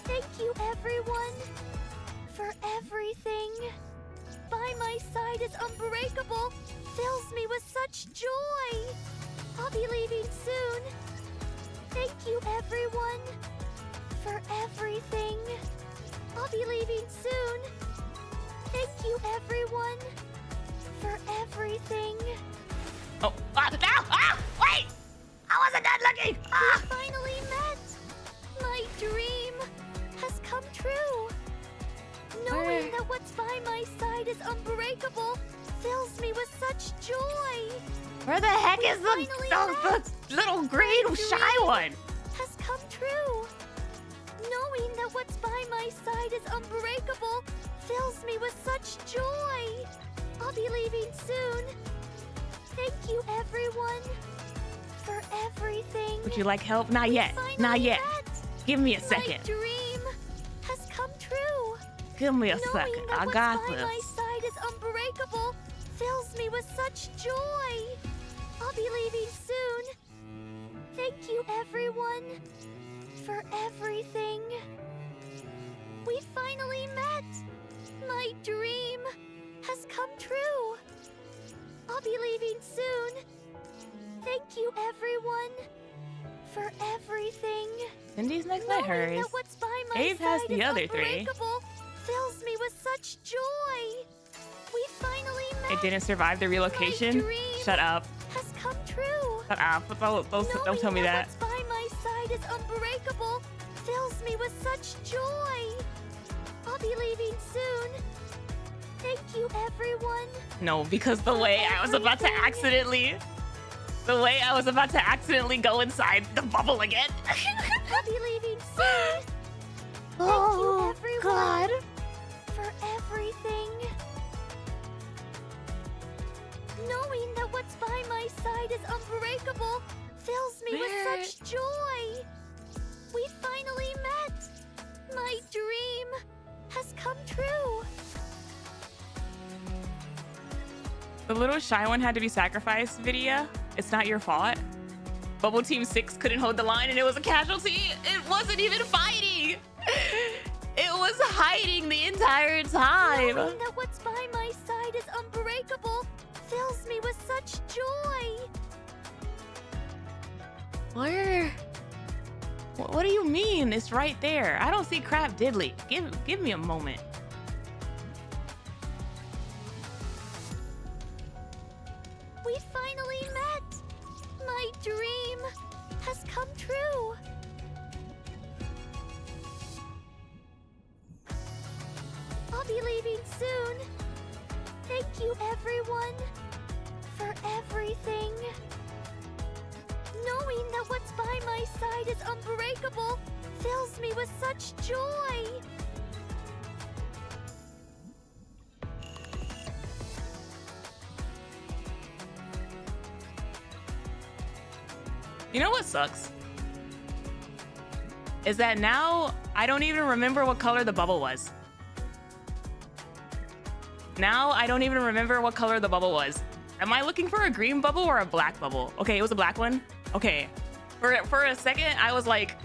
Thank you, everyone, for everything. By my side is Unbreakable. Fills me with such joy. I'll be leaving soon. Thank you, everyone, for everything. I'll be leaving soon. Thank you, everyone, for everything. Oh, no! Wait! I wasn't done looking! We finally met! My dream has come true! Knowing that what's by my side is unbreakable fills me with such joy! Where the heck is the little green shy one? Has come true! Knowing that what's by my side is unbreakable fills me with such joy! I'll be leaving soon. Thank you, everyone, for everything. Would you like help? Not yet. Not yet. Give me a My second. dream has come true. Give me a Knowing second. that I what's got by this. my side is unbreakable fills me with such joy. I'll be leaving soon. Thank you, everyone, for everything. We finally met. My dream has come true. I'll be leaving soon. Thank you, everyone, for everything. Cindy's next by hers. That what's by my Abe has side the is other three. unbreakable fills me with such joy. We finally met. It didn't survive the relocation? Shut up. Has come true. Shut up. Don't tell me that. What's by my side is unbreakable fills me with such joy. I'll be leaving soon. Thank you, everyone. No, because the way I was about to accidentally go inside the bubble again. I'll be leaving soon. Thank you, everyone, God. for everything. Knowing that what's by my side is unbreakable fills me with such joy. We finally met. My dream has come true. The little shy one had to be sacrificed video. It's not your fault. Bubble Team 6 couldn't hold the line and it was a casualty. It wasn't even fighting. It was hiding the entire time. Knowing that what's by my side is unbreakable fills me with such joy. Where? What do you mean? It's right there. I don't see crap diddly. Give me a moment. We finally met. My dream has come true. I'll be leaving soon. Thank you, everyone, for everything. Knowing that what's by my side is unbreakable fills me with such joy. You know what sucks? Is that now I don't even remember what color the bubble was. Now I don't even remember what color the bubble was. Am I looking for a green bubble or a black bubble? Okay, it was a black one. Okay. For a second, I was like,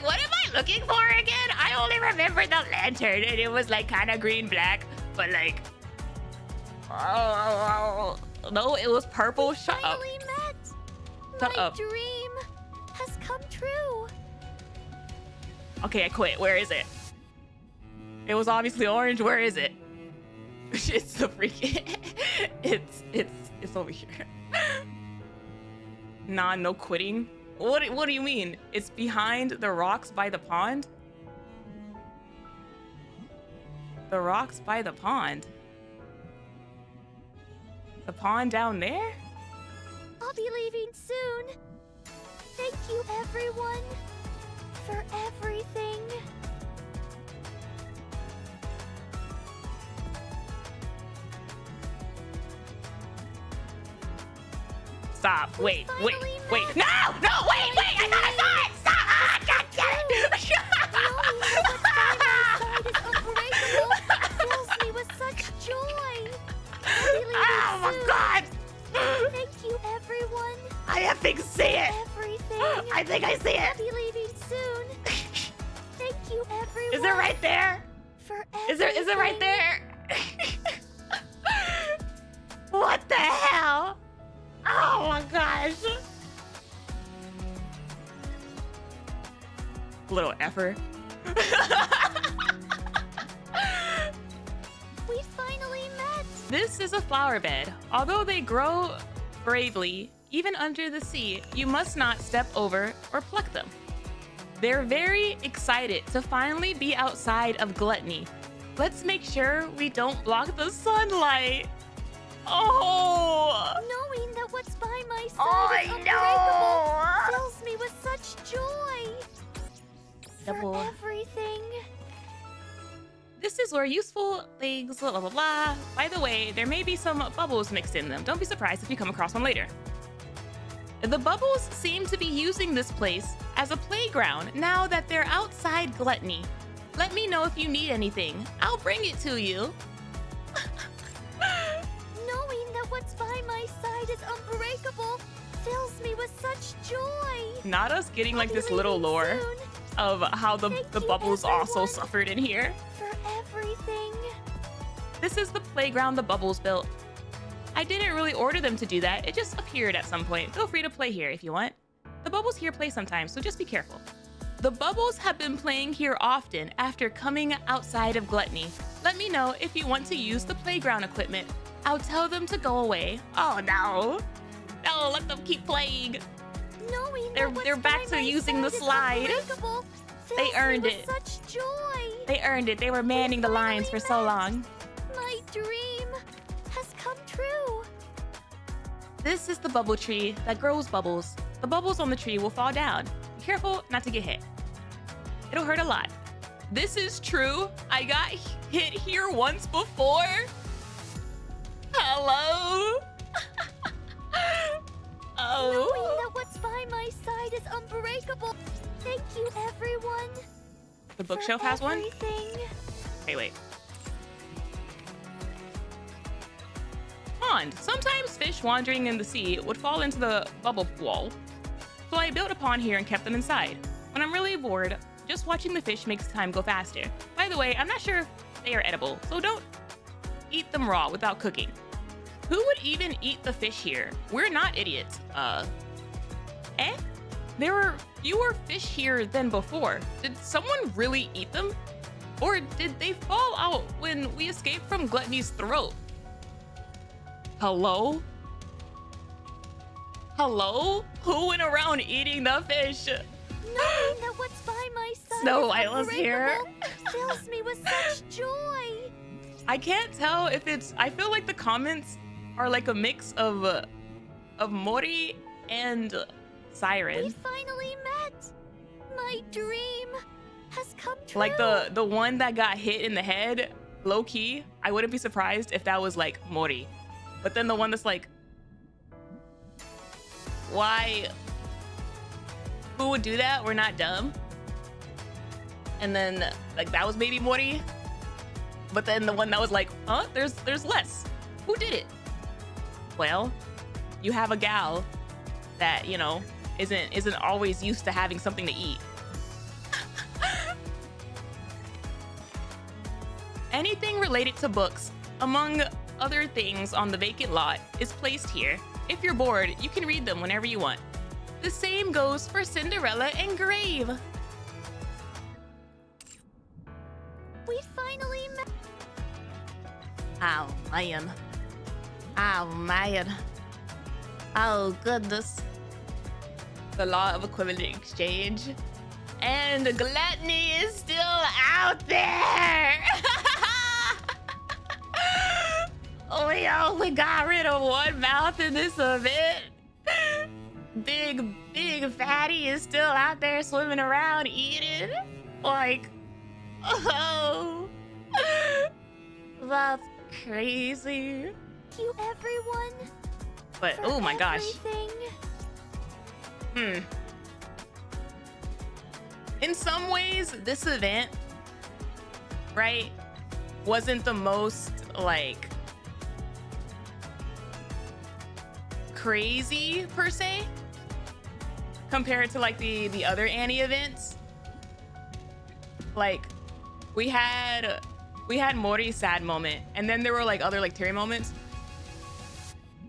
what am I looking for again? I only remember the lantern and it was like kind of green black, but like, no, it was purple. Shut up. Shut up. My dream has come true. Okay, I quit. Where is it? It was obviously orange. Where is it? It's the freaking. It's over here. Nah, no quitting. What do you mean? It's behind the rocks by the pond? The rocks by the pond? The pond down there? I'll be leaving soon. Thank you, everyone, for everything. Stop. Wait. No! Wait! I thought I saw it! Stop! Ah, God Fills me with such joy. Oh my God! Thank you, everyone. I effing see it! Everything. I think I see it. I'll be leaving soon. Thank you, everyone. Is it right there? For Is it right there? What the hell? Oh my gosh. Little effort. We finally met. This is a flower bed. Although they grow bravely, even under the sea, you must not step over or pluck them. They're very excited to finally be outside of Gluttony. Let's make sure we don't block the sunlight. Oh! Knowing that what's by my side is unbreakable fills me with such joy. Double. For everything. This is where useful things, blah, blah, blah, blah. By the way, there may be some bubbles mixed in them. Don't be surprised if you come across one later. The bubbles seem to be using this place as a playground now that they're outside Gluttony. Let me know if you need anything. I'll bring it to you. Knowing that what's by my side is unbreakable fills me with such joy. Not us getting like this little lore of how the bubbles also suffered in here. For everything. This is the playground the bubbles built. I didn't really order them to do that. It just appeared at some point. Feel free to play here if you want. The bubbles here play sometimes, so just be careful. The bubbles have been playing here often after coming outside of Gluttony. Let me know if you want to use the playground equipment. I'll tell them to go away. Oh no. No, let them keep playing. They're back to using the slide. They earned it. Such joy. They earned it. They were manning the lines for so long. My dream has come true. This is the bubble tree that grows bubbles. The bubbles on the tree will fall down. Be careful not to get hit. It'll hurt a lot. This is true. I got hit here once before. Hello? Oh. Knowing that what's by my side is unbreakable. Thank you, everyone. The bookshelf has one? Wait. Pond. Sometimes fish wandering in the sea would fall into the bubble wall. So I built a pond here and kept them inside. When I'm really bored, just watching the fish makes time go faster. By the way, I'm not sure if they are edible, so don't eat them raw without cooking. Who would even eat the fish here? We're not idiots. There were fewer fish here than before. Did someone really eat them? Or did they fall out when we escaped from Gluttony's throat? Hello? Hello? Who went around eating the fish? Knowing that what's by my side Snow is White here. fills me with such joy. I can't tell if it's... I feel like the comments are like a mix of Mori and Siren. We finally met. My dream has come true. Like the one that got hit in the head, low key. I wouldn't be surprised if that was like Mori. But then the one that's like, why? Who would do that? We're not dumb. And then like that was maybe Mori. But then the one that was like, huh? There's less. Who did it? Well, you have a gal that, you know, isn't always used to having something to eat. Anything related to books, among other things on the vacant lot, is placed here. If you're bored, you can read them whenever you want. The same goes for Cinderella and Grave. We finally met. Oh, man. Oh, man. Oh, goodness. The law of equivalent exchange. And Gluttony is still out there. We only got rid of one mouth in this event. Big fatty is still out there swimming around eating. Like, oh. That's crazy. Thank you, everyone. But, oh my gosh. Everything. In some ways, this event, right, wasn't the most, like, crazy, per se, compared to, like, the other Annie events. Like, we had Mori's sad moment, and then there were, like, other, like, Terry moments.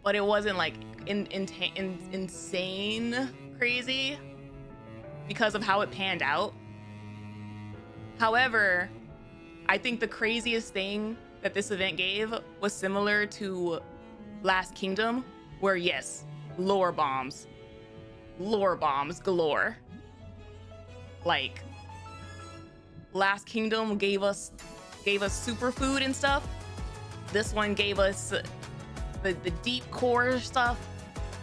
But it wasn't, like, insane crazy because of how it panned out. However, I think the craziest thing that this event gave was similar to Last Kingdom, where yes, lore bombs galore. Like Last Kingdom gave us superfood and stuff. This one gave us the deep core stuff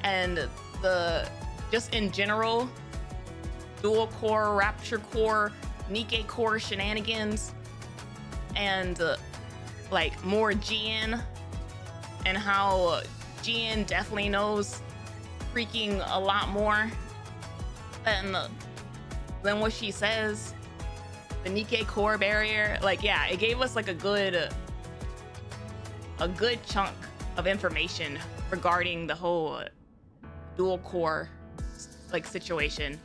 and the just in general dual core, rapture core, Nikke core shenanigans, and like more Jien, and how Jien definitely knows freaking a lot more than what she says. The Nikke core barrier, like, yeah, it gave us like a good chunk of information regarding the whole dual core like situation.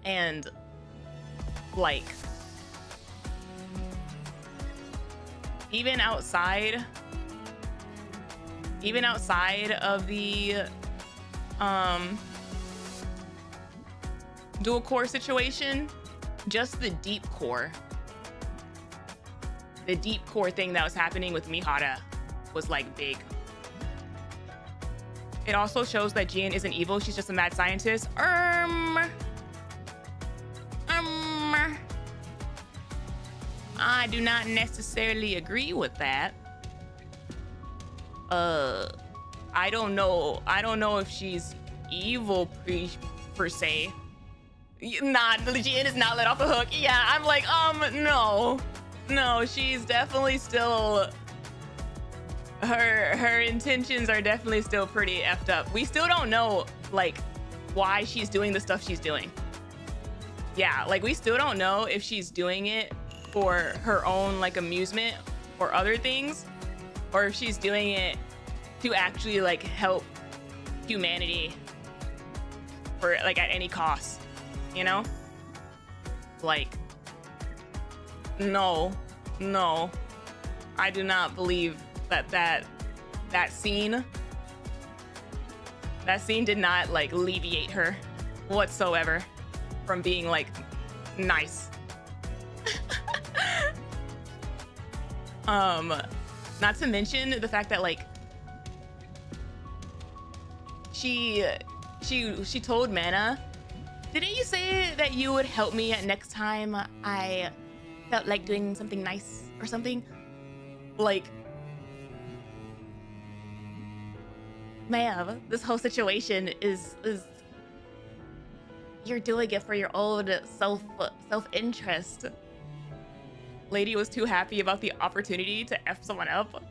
And like even outside of the dual core situation, just the deep core thing that was happening with MIHARAAA was like big. It also shows that Jien isn't evil, she's just a mad scientist. I do not necessarily agree with that. I don't know if she's evil per se. Nah, Jien is not let off the hook. Yeah, I'm like, no, she's definitely still, her intentions are definitely still pretty effed up. We still don't know like why she's doing the stuff she's doing. Yeah, like we still don't know if she's doing it for her own like amusement or other things, or if she's doing it to actually like help humanity for like at any cost, you know? Like, no, I do not believe that scene did not like alleviate her whatsoever from being like nice. Not to mention the fact that like she told Mana, didn't you say that you would help me next time I felt like doing something nice or something? Like, ma'am, this whole situation is you're doing it for your own self-interest. Lady was too happy about the opportunity to F someone up.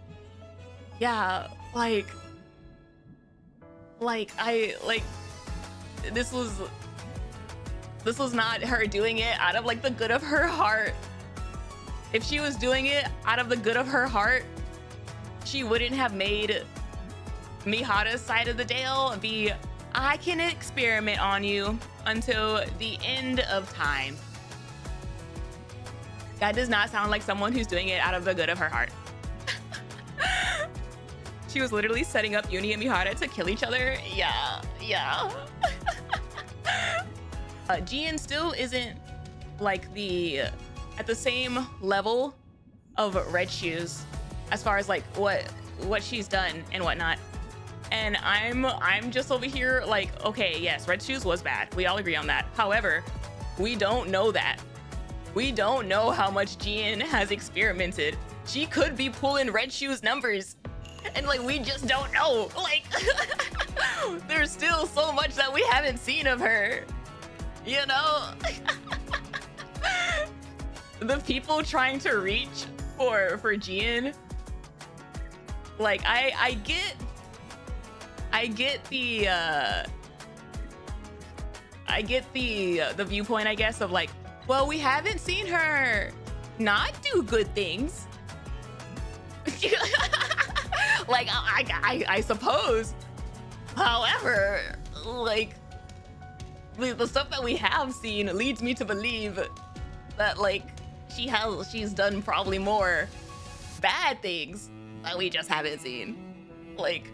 Yeah, like this was not her doing it out of like the good of her heart. If she was doing it out of the good of her heart, she wouldn't have made MIHARAAA's side of the deal be, I can experiment on you until the end of time. That does not sound like someone who's doing it out of the good of her heart. She was literally setting up Yuri and MIHARAAA to kill each other. Yeah. Jien still isn't like at the same level of Red Shoes as far as like what she's done and whatnot. And I'm just over here like, okay, yes, Red Shoes was bad. We all agree on that. However, we don't know that. We don't know how much Jien has experimented. She could be pulling Red Shoes numbers, and like we just don't know. Like there's still so much that we haven't seen of her, you know? The people trying to reach for Jien, like I get the viewpoint, I guess, of like, well, we haven't seen her not do good things. Like, I suppose. However, like, the stuff that we have seen leads me to believe that, like, she's done probably more bad things that we just haven't seen. Like,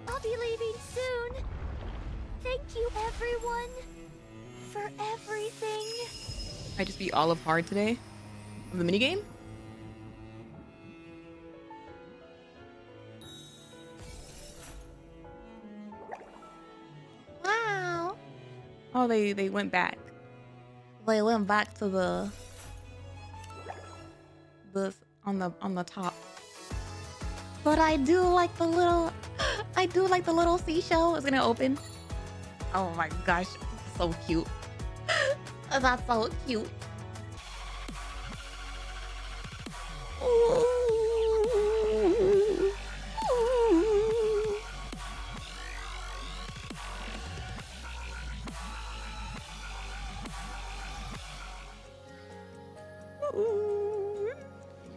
I'll be leaving soon. Thank you, everyone, for everything. I just beat all of hard today. The minigame? Wow. Oh, they went back. They went back to the on the top. But I do like the little seashell. It's gonna open. Oh my gosh, so cute. That's so cute.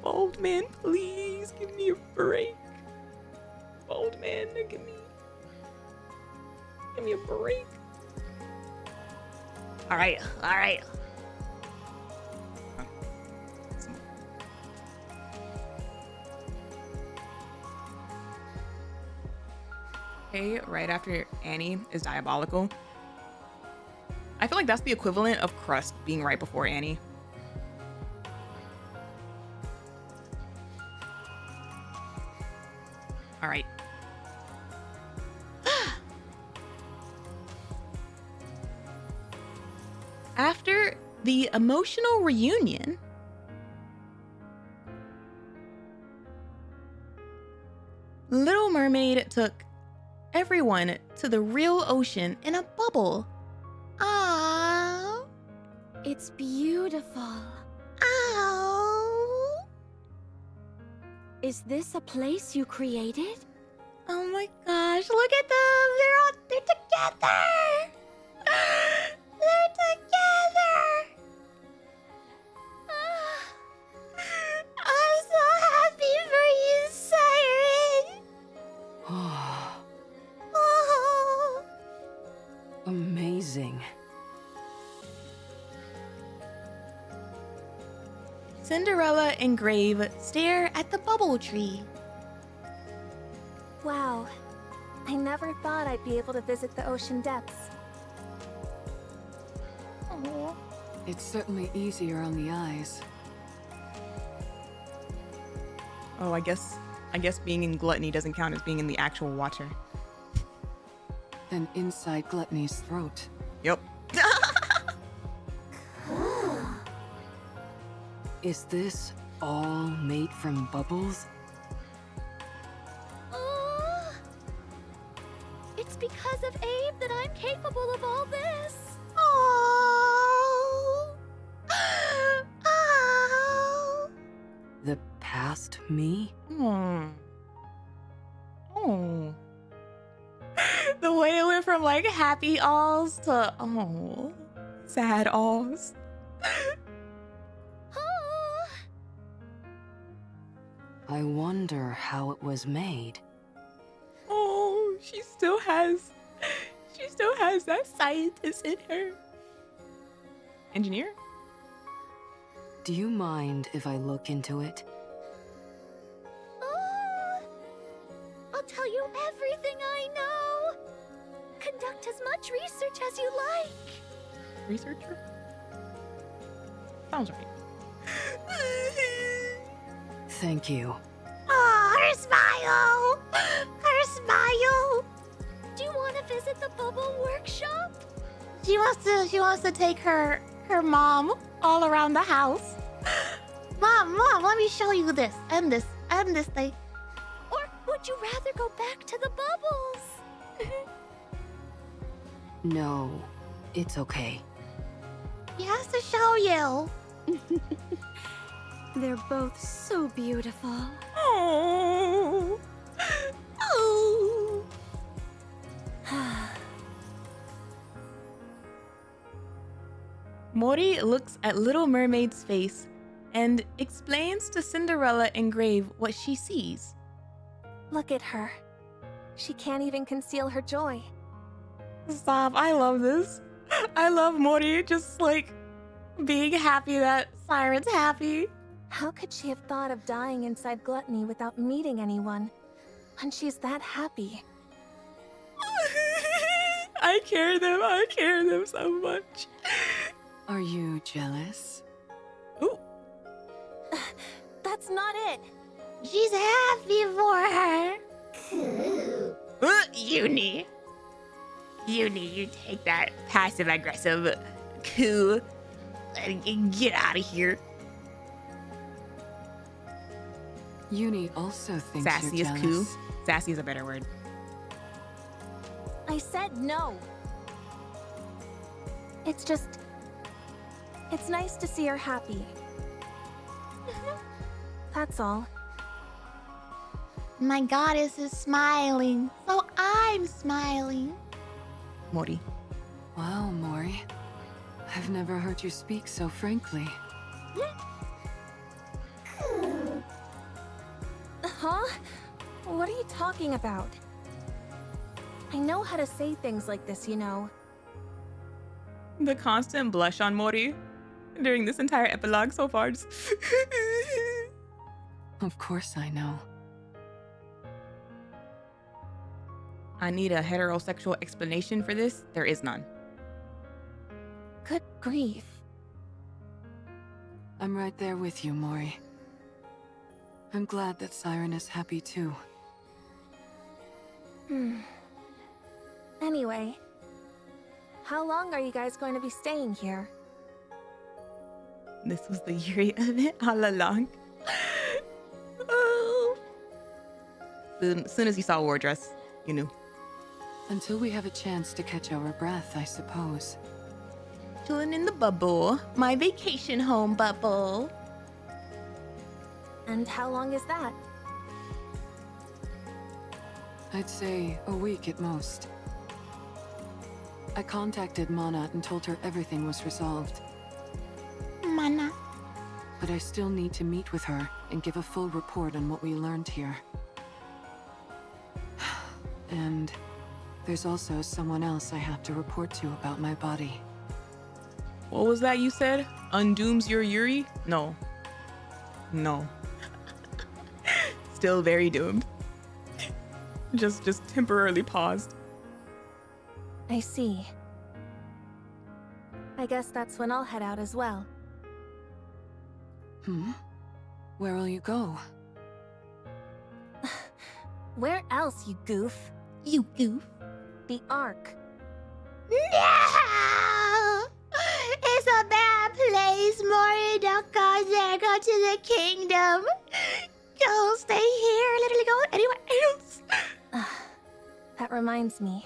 Bald man, please give me a break. Bald man, give me a break. All right. Okay, right after Annie is diabolical. I feel like that's the equivalent of Crust being right before Annie. All right. After the emotional reunion, Little Mermaid took everyone to the real ocean in a bubble. Ah, it's beautiful. Ow. Is this a place you created? Oh my gosh, look at them. They're together. They're together. I'm so happy for you, Siren. Oh. Amazing. Cinderella and Grave stare at the bubble tree. Wow. I never thought I'd be able to visit the ocean depths. Oh. It's certainly easier on the eyes. Oh, I guess being in Gluttony doesn't count as being in the actual water. Then inside Gluttony's throat. Yep. Is this all made from bubbles? It's because of Abe that I'm capable of all this. Oh. Oh. The past me? Oh. The way it went from like happy alls to sad alls. I wonder how it was made. Oh, she still has that scientist in her. Engineer? Do you mind if I look into it? I'll tell you everything I know. Conduct as much research as you like. Researcher? Sounds right. Thank you. Oh, her smile. Her smile. Do you want to visit the bubble workshop? She wants to take her mom all around the house. Mom, let me show you this and this thing. Or would you rather go back to the bubbles? No, it's okay. He has to show you. They're both so beautiful. Oh. Oh. Mori looks at Little Mermaid's face and explains to Cinderella and Grave what she sees. Look at her. She can't even conceal her joy. Stop, I love this. I love Mori just like being happy that Siren's happy. How could she have thought of dying inside Gluttony without meeting anyone? When she's that happy. I carry them so much. Are you jealous? Ooh. That's not it. She's happy for her. Uni, you take that passive aggressive coo and get out of here. Uni also thinks Sassy you're is jealous. coo. Sassy is a better word. I said no. It's just... It's nice to see her happy. That's all. My goddess is smiling, so I'm smiling. Mori. Wow, Mori. I've never heard you speak so frankly. Huh? What are you talking about? I know how to say things like this, you know. The constant blush on Mori during this entire epilogue so far. Just Of course I know. I need a heterosexual explanation for this. There is none. Good grief. I'm right there with you, Mori. I'm glad that Siren is happy too. Anyway, how long are you guys going to be staying here? This was the Yuri event all along. Oh. Soon as you saw Wordless, you knew. Until we have a chance to catch our breath, I suppose. Chilling in the bubble, my vacation home bubble. And how long is that? I'd say a week at most. I contacted Mana and told her everything was resolved. Mana. But I still need to meet with her and give a full report on what we learned here. And there's also someone else I have to report to about my body. What was that you said? Undooms your Yuri? No. No. Still very doomed. Just temporarily paused. I see. I guess that's when I'll head out as well. Where will you go? Where else, you goof? You goof. The Ark. No! It's a bad place, Mori. Don't go there. Go to the kingdom. Go stay here. Literally go anywhere else. That reminds me.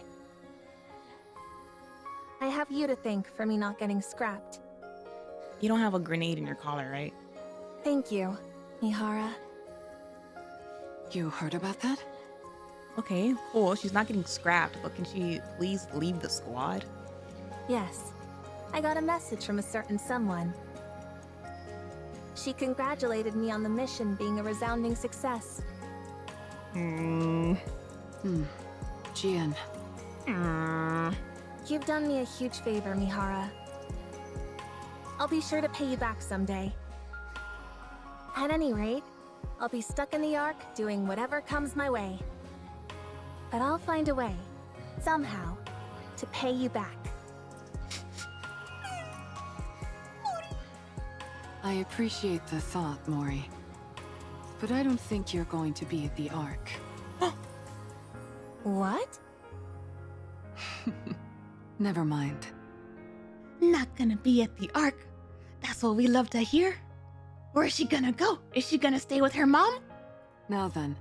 I have you to thank for me not getting scrapped. You don't have a grenade in your collar, right? Thank you, MIHARAAA. You heard about that? Okay, cool. She's not getting scrapped, but can she please leave the squad? Yes. I got a message from a certain someone. She congratulated me on the mission being a resounding success. Jien. You've done me a huge favor, MIHARAAA. I'll be sure to pay you back someday. At any rate, I'll be stuck in the Ark doing whatever comes my way. But I'll find a way, somehow, to pay you back. I appreciate the thought, Mori. But I don't think you're going to be at the Ark. What? Never mind. Not gonna be at the Ark. That's what we love to hear. Where is she gonna go? Is she gonna stay with her mom? Now then,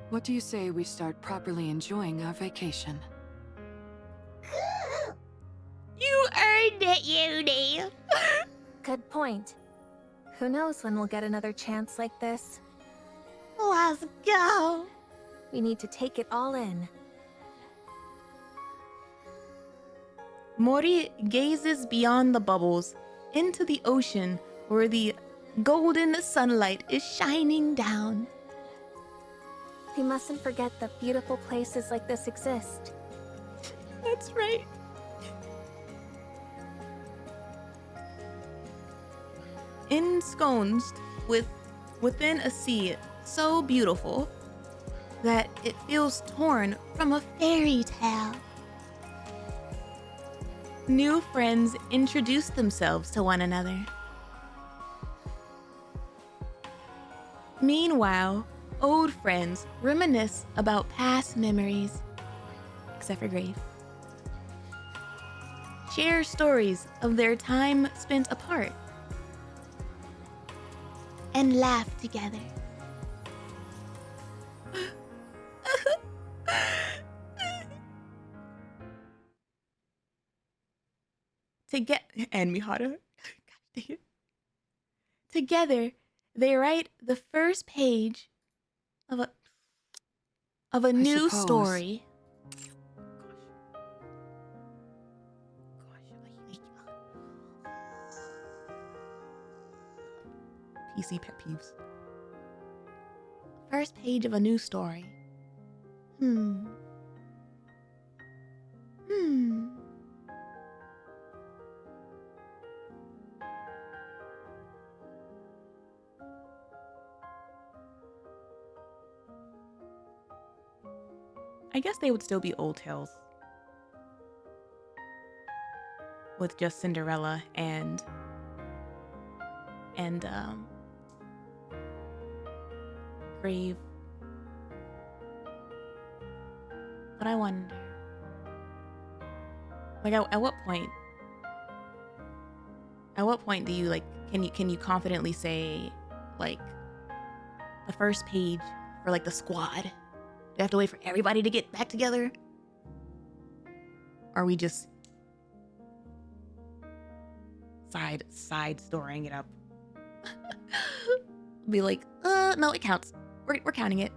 what do you say we start properly enjoying our vacation? You earned it, Yuri. Good point. Who knows when we'll get another chance like this? Let's go. We need to take it all in. Mori gazes beyond the bubbles into the ocean where the golden sunlight is shining down. We mustn't forget that beautiful places like this exist. That's right. Ensconced within a sea so beautiful that it feels torn From a fairy tale. new friends introduce themselves to one another. Meanwhile, old friends reminisce about past memories, except for Grave. Share stories of their time spent apart, and laugh together. And MIHARAAA. Together, they write the first page of a new story. PC pet peeves. First page of a new story. I guess they would still be old tales. With just Cinderella and Grave. But I wonder, like, at what point do you, like, can you confidently say, like, the first page for, like, the squad? Do you have to wait for everybody to get back together? Or are we just side storing it up? Be like, no, it counts. We're counting it.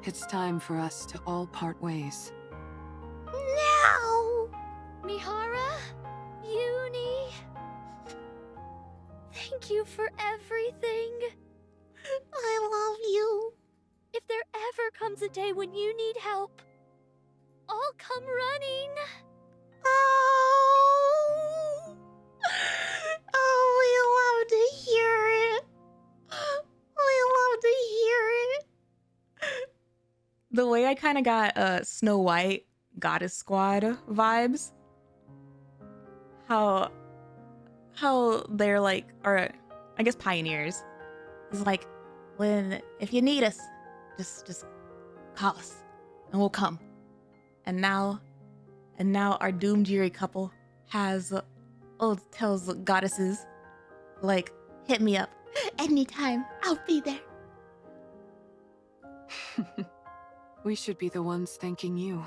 It's time for us to all part ways. No! MIHARAAA, Yuri, thank you for everything. I love you. If there ever comes a day when you need help, I'll come running. Oh, we love to hear it. We love to hear it. The way I kind of got Snow White Goddess Squad vibes. How they're like, or I guess pioneers. It's like, if you need us, just call us and we'll come. And now our doomed Yuri couple tells goddesses, like, hit me up anytime, I'll be there. We should be the ones thanking you.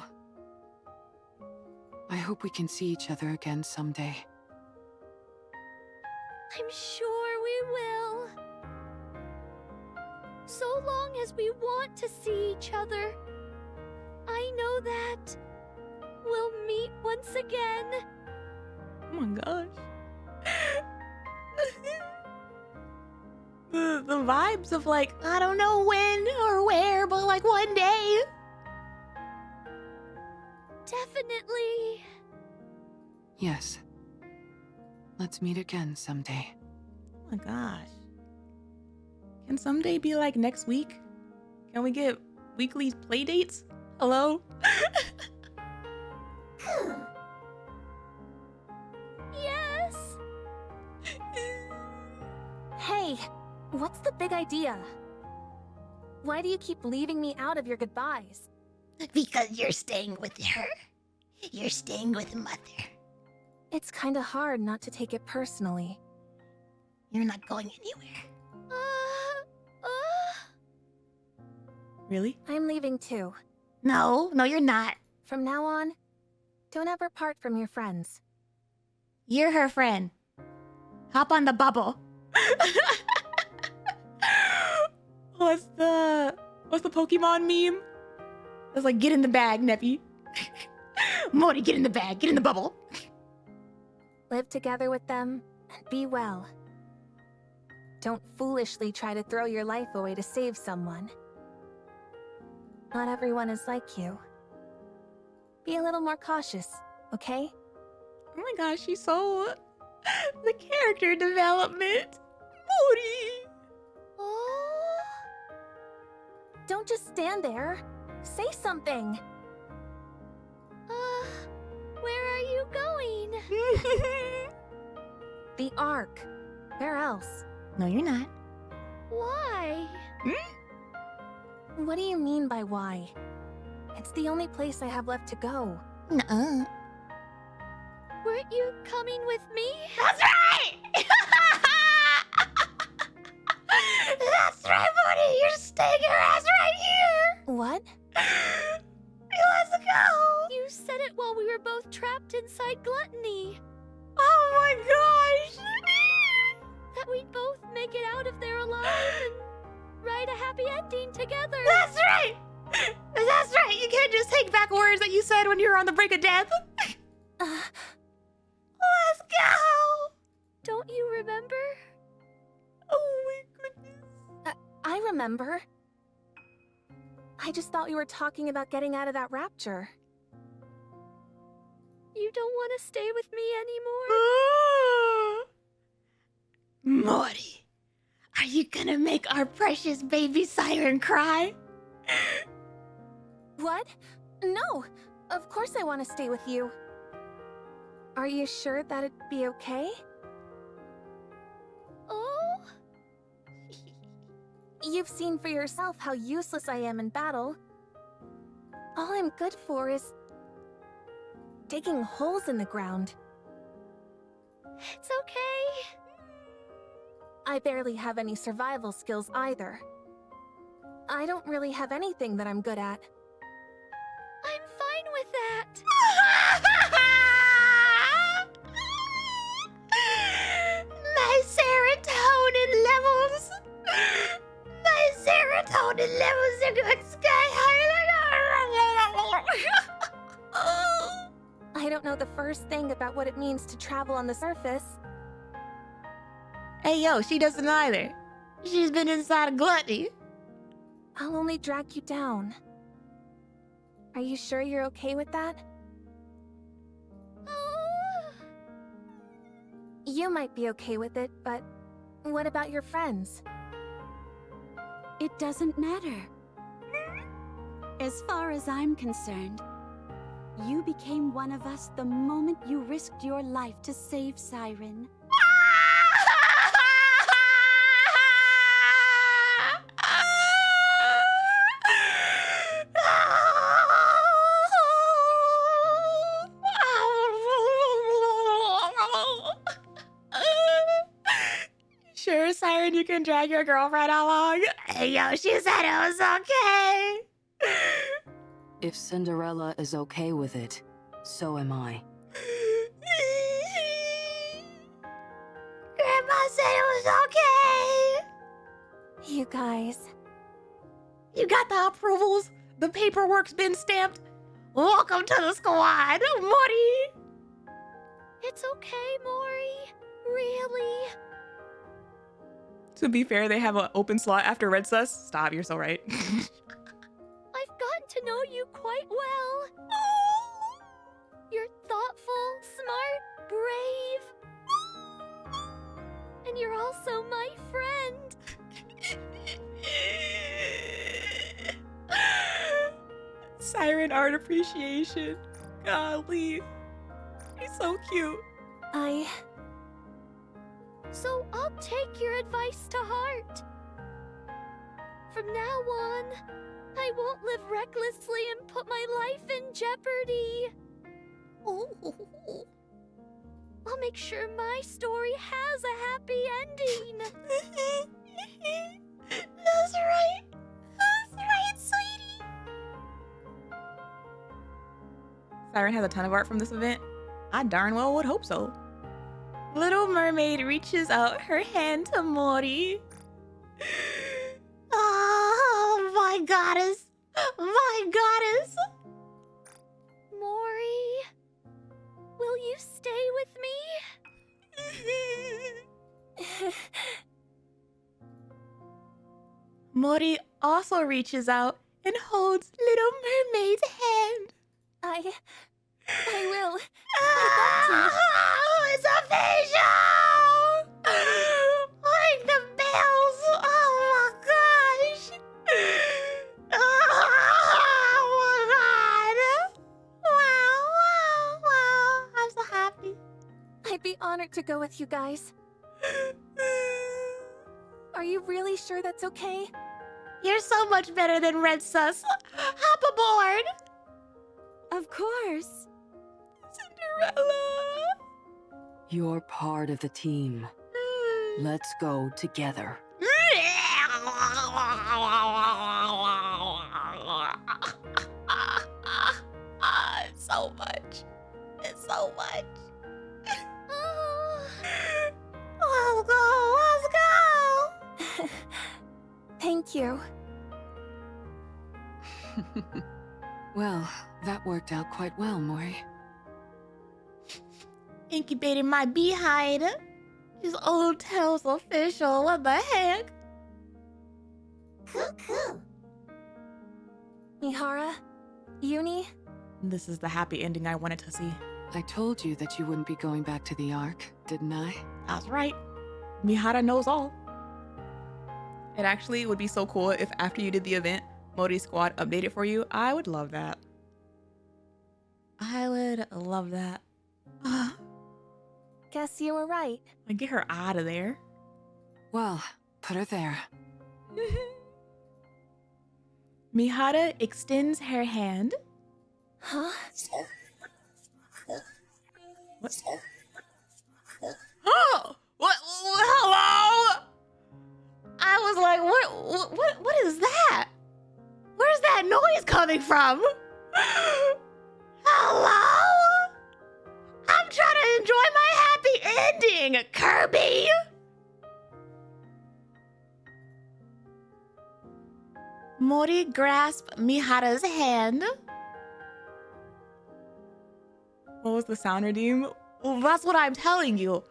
I hope we can see each other again someday. I'm sure we will. So long as we want to see each other, I know that we'll meet once again. Oh my gosh. The vibes of, like, I don't know when or where, but like one day. Definitely. Yes. Let's meet again someday. Oh my gosh. Can someday be like next week? Can we get weekly play dates? Hello? Yes. Hey, what's the big idea? Why do you keep leaving me out of your goodbyes? Because you're staying with her. You're staying with Mother. It's kinda hard not to take it personally. You're not going anywhere. Really? I'm leaving too. No, you're not. From now on, don't ever part from your friends. You're her friend. Hop on the bubble. What's the Pokemon meme? It's like, get in the bag, Neppy. Mori, get in the bag. Get in the bubble. Live together with them and be well. Don't foolishly try to throw your life away to save someone. Not everyone is like you. Be a little more cautious, okay? Oh my gosh, she's so... the character development. Mori! Oh. Don't just stand there. Say something. Where are The Ark. Where else? No, you're not. Why? What do you mean by why? It's the only place I have left to go. Nuh-uh. Weren't you coming with me? That's right! That's right, buddy! You're staying your ass right here! What? Let's go! You said it while we were both trapped inside Gluttony. Oh my gosh! That we'd both make it out of there alive and write a happy ending together. That's right! That's right! You can't just take back words that you said when you were on the brink of death. Let's go! Don't you remember? Oh my goodness. I remember. I just thought you were talking about getting out of that rapture. You don't want to stay with me anymore? Mori, are you gonna make our precious baby Siren cry? What? No! Of course I want to stay with you. Are you sure that'd be okay? Oh? You've seen for yourself how useless I am in battle. All I'm good for is digging holes in the ground. It's okay. I barely have any survival skills either. I don't really have anything that I'm good at. I'm fine with that. My serotonin levels. My serotonin levels are going sky high. I don't know the first thing about what it means to travel on the surface. Hey, yo, she doesn't either. She's been inside of Gluttony. I'll only drag you down. Are you sure you're okay with that? You might be okay with it, but what about your friends? It doesn't matter. As far as I'm concerned, you became one of us the moment you risked your life to save Siren. Sure, Siren, you can drag your girlfriend along. Hey, yo, she said it was okay. If Cinderella is okay with it, so am I. Grandma said it was okay. You guys. You got the approvals. The paperwork's been stamped. Welcome to the squad, Mori. It's okay, Mori. Really. To be fair, they have an open slot after Red Sus. Stop, you're so right. I've gotten to know you quite well. You're thoughtful, smart, brave. And you're also my friend. Siren art appreciation. Golly. He's so cute. So I'll take your advice to heart. From now on, I won't live recklessly and put my life in jeopardy. I'll make sure my story has a happy ending. That's right. That's right, sweetie. Siren has a ton of art from this event. I darn well would hope so. Little Mermaid reaches out her hand to Mori. Oh, my goddess. My goddess. Mori, will you stay with me? Mori also reaches out and holds Little Mermaid's hand. I will. Oh, it's official! Ring the bells! Oh my gosh! Oh my god! Wow! I'm so happy. I'd be honored to go with you guys. Are you really sure that's okay? You're so much better than Red Sus. Hop aboard! Of course. Cinderella! You're part of the team. Let's go together. It's so much. It's so much. Let's go, let's go! Thank you. Well, that worked out quite well, Mori. Incubated my behind. His old tail's official. What the heck? Cool. Mihara, Uni, This is the happy ending I wanted to see. I told you that you wouldn't be going back to the Ark, didn't I? That's right. Mihara knows all. It actually would be so cool if after you did the event, Mori's squad updated for you. I would love that. I would love that. guess you were right. Like, get her out of there. Well, put her there. Mihara extends her hand. Huh? What? Oh! What? Hello? I was like, what is that? Where's that noise coming from? Hello? I'm trying to enjoy my happy ending, Kirby. Mori grasped Mihara's hand. What was the sound redeem? Well, that's what I'm telling you.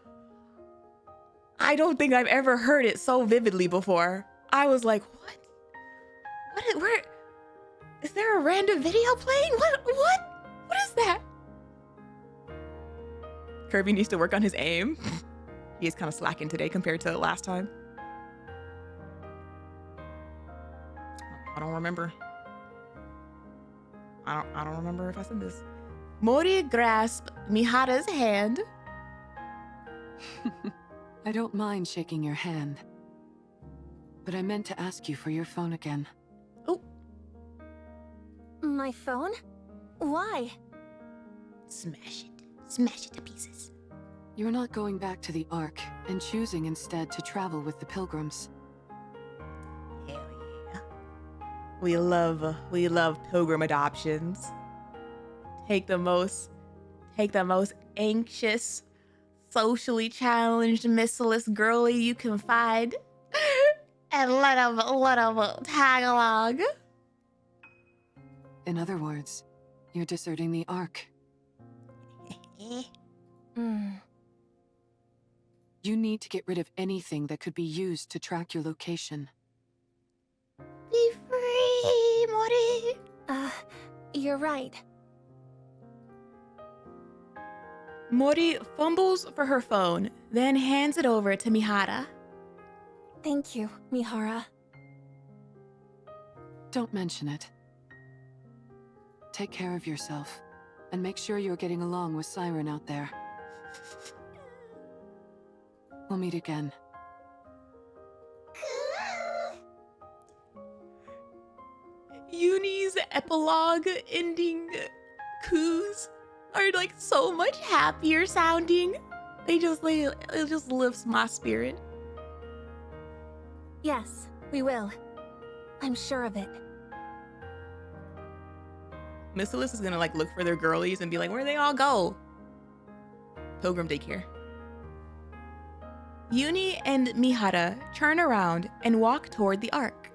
I don't think I've ever heard it so vividly before. I was like, what? Where? Is there a random video playing? What is that? Kirby needs to work on his aim. He is kind of slacking today compared to last time. I don't remember. I don't remember if I said this. Mori grasped Mihara's hand. I don't mind shaking your hand. But I meant to ask you for your phone again. Oh. My phone? Why? Smash it. Smash it to pieces. You're not going back to the Ark and choosing instead to travel with the pilgrims. Hell yeah. We love pilgrim adoptions. Take the most anxious, socially challenged, missiless girly you can find, and let them tag along. In other words, you're deserting the Ark. You need to get rid of anything that could be used to track your location. Be free, Mori. You're right. Mori fumbles for her phone, then hands it over to Mihara. Thank you, Mihara. Don't mention it. Take care of yourself, and make sure you're getting along with Siren out there. We'll meet again. Uni's epilogue ending coos are like so much happier sounding. It just lifts my spirit. Yes, we will. I'm sure of it. Missilus is gonna like look for their girlies and be like, where'd they all go? Pilgrim daycare. Uni and Mihara turn around and walk toward the Ark.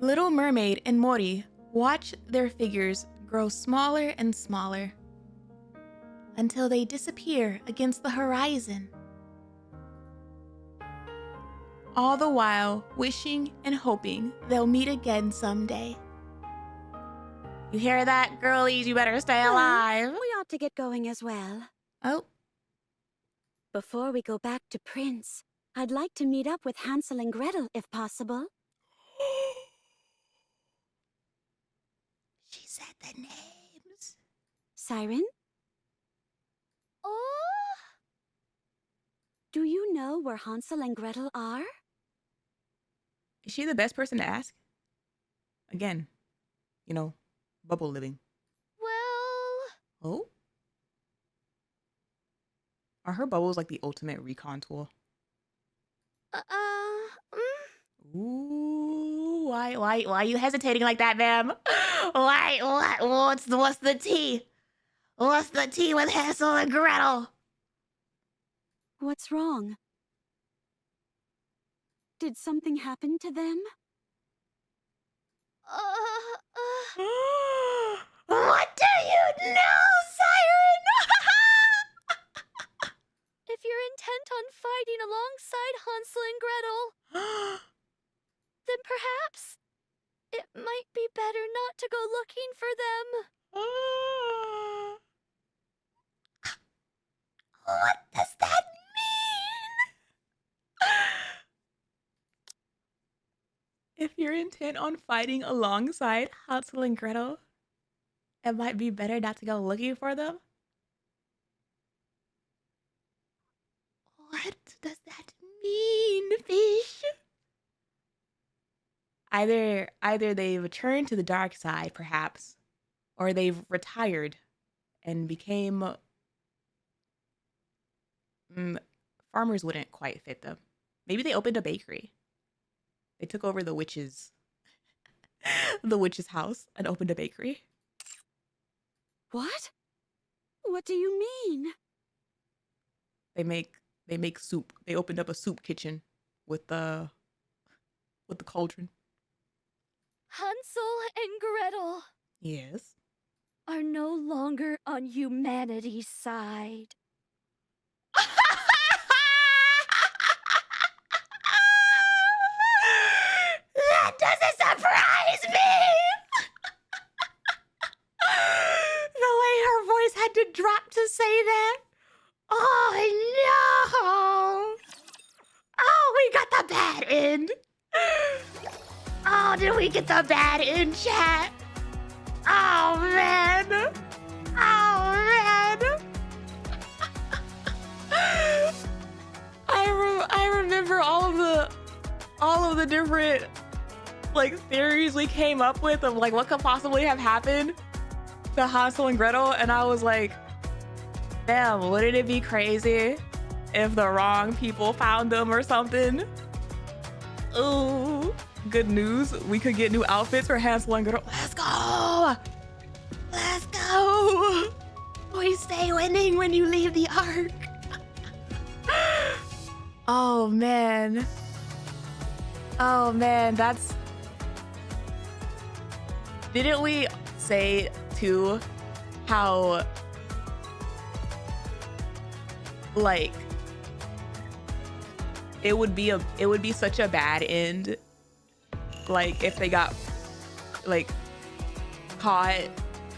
Little Mermaid and Mori watch their figures grow smaller and smaller until they disappear against the horizon. All the while wishing and hoping they'll meet again someday. You hear that, girlies? You better stay alive. We ought to get going as well. Oh. Before we go back to Prince, I'd like to meet up with Hansel and Gretel if possible. She said the names. Siren, Do you know where Hansel and Gretel are? Is she the best person to ask? Again, you know, bubble living. Well... Oh? Are her bubbles like the ultimate recon tool? Ooh, why are you hesitating like that, ma'am? What's the tea? What's the tea with Hansel and Gretel? What's wrong? Did something happen to them? What do you know, Siren? If you're intent on fighting alongside Hansel and Gretel, then perhaps it might be better not to go looking for them. What does that mean? If you're intent on fighting alongside Hansel and Gretel, it might be better not to go looking for them? What does that mean, fish? Either they've returned to the dark side, perhaps, or they've retired and became... farmers wouldn't quite fit them. Maybe they opened a bakery. They took over the witch's house and opened a bakery. What? What do you mean? They make soup. They opened up a soup kitchen with the cauldron. Hansel and Gretel. Yes. Are no longer on humanity's side. That doesn't surprise me! The way her voice had to drop to say that. Oh no! Oh, we got the bad end. Oh, did we get the bad end, chat? Oh man! Oh man! I remember all of the different like theories we came up with of like what could possibly have happened to Hansel and Gretel, and I was like, damn, wouldn't it be crazy if the wrong people found them or something? Ooh, good news, we could get new outfits for Hansel and Gretel. Let's go! Let's go! We stay winning when you leave the ark. Oh man. Oh man, that's... Didn't we say too how like it would be such a bad end like if they got like caught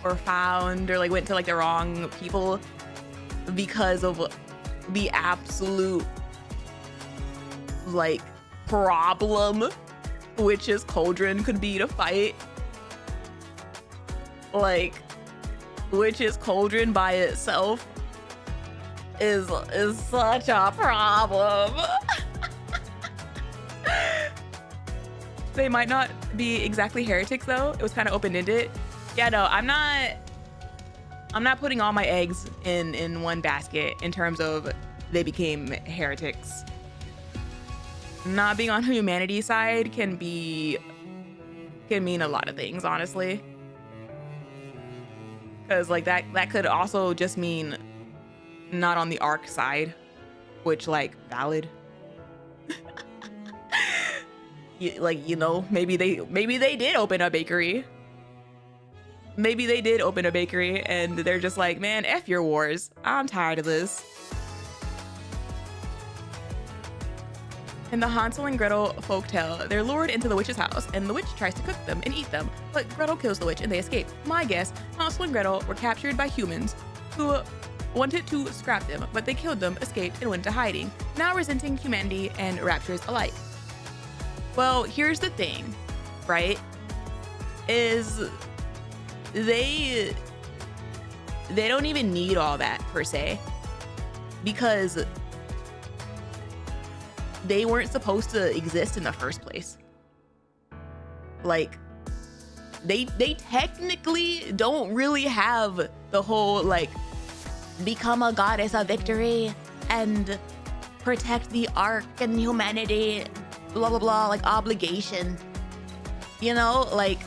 or found or like went to like the wrong people because of the absolute like problem witch's cauldron could be to fight. Like witch's cauldron by itself is such a problem. They might not be exactly heretics though. It was kind of open-ended. Yeah, no, I'm not putting all my eggs in one basket in terms of they became heretics. Not being on humanity's side can mean a lot of things, honestly. Because like that could also just mean not on the arc side, which like valid. Like, you know, maybe they did open a bakery. Maybe they did open a bakery and they're just like, man, F your wars. I'm tired of this. In the Hansel and Gretel folktale, they're lured into the witch's house and the witch tries to cook them and eat them, but Gretel kills the witch and they escape. My guess, Hansel and Gretel were captured by humans who wanted to scrap them, but they killed them, escaped, and went into hiding, now resenting humanity and raptures alike. Well, here's the thing, right? Is they don't even need all that per se, because they weren't supposed to exist in the first place. Like, they technically don't really have the whole, like, become a goddess of victory and protect the Ark and humanity, blah, blah, blah, like, obligation. You know, like,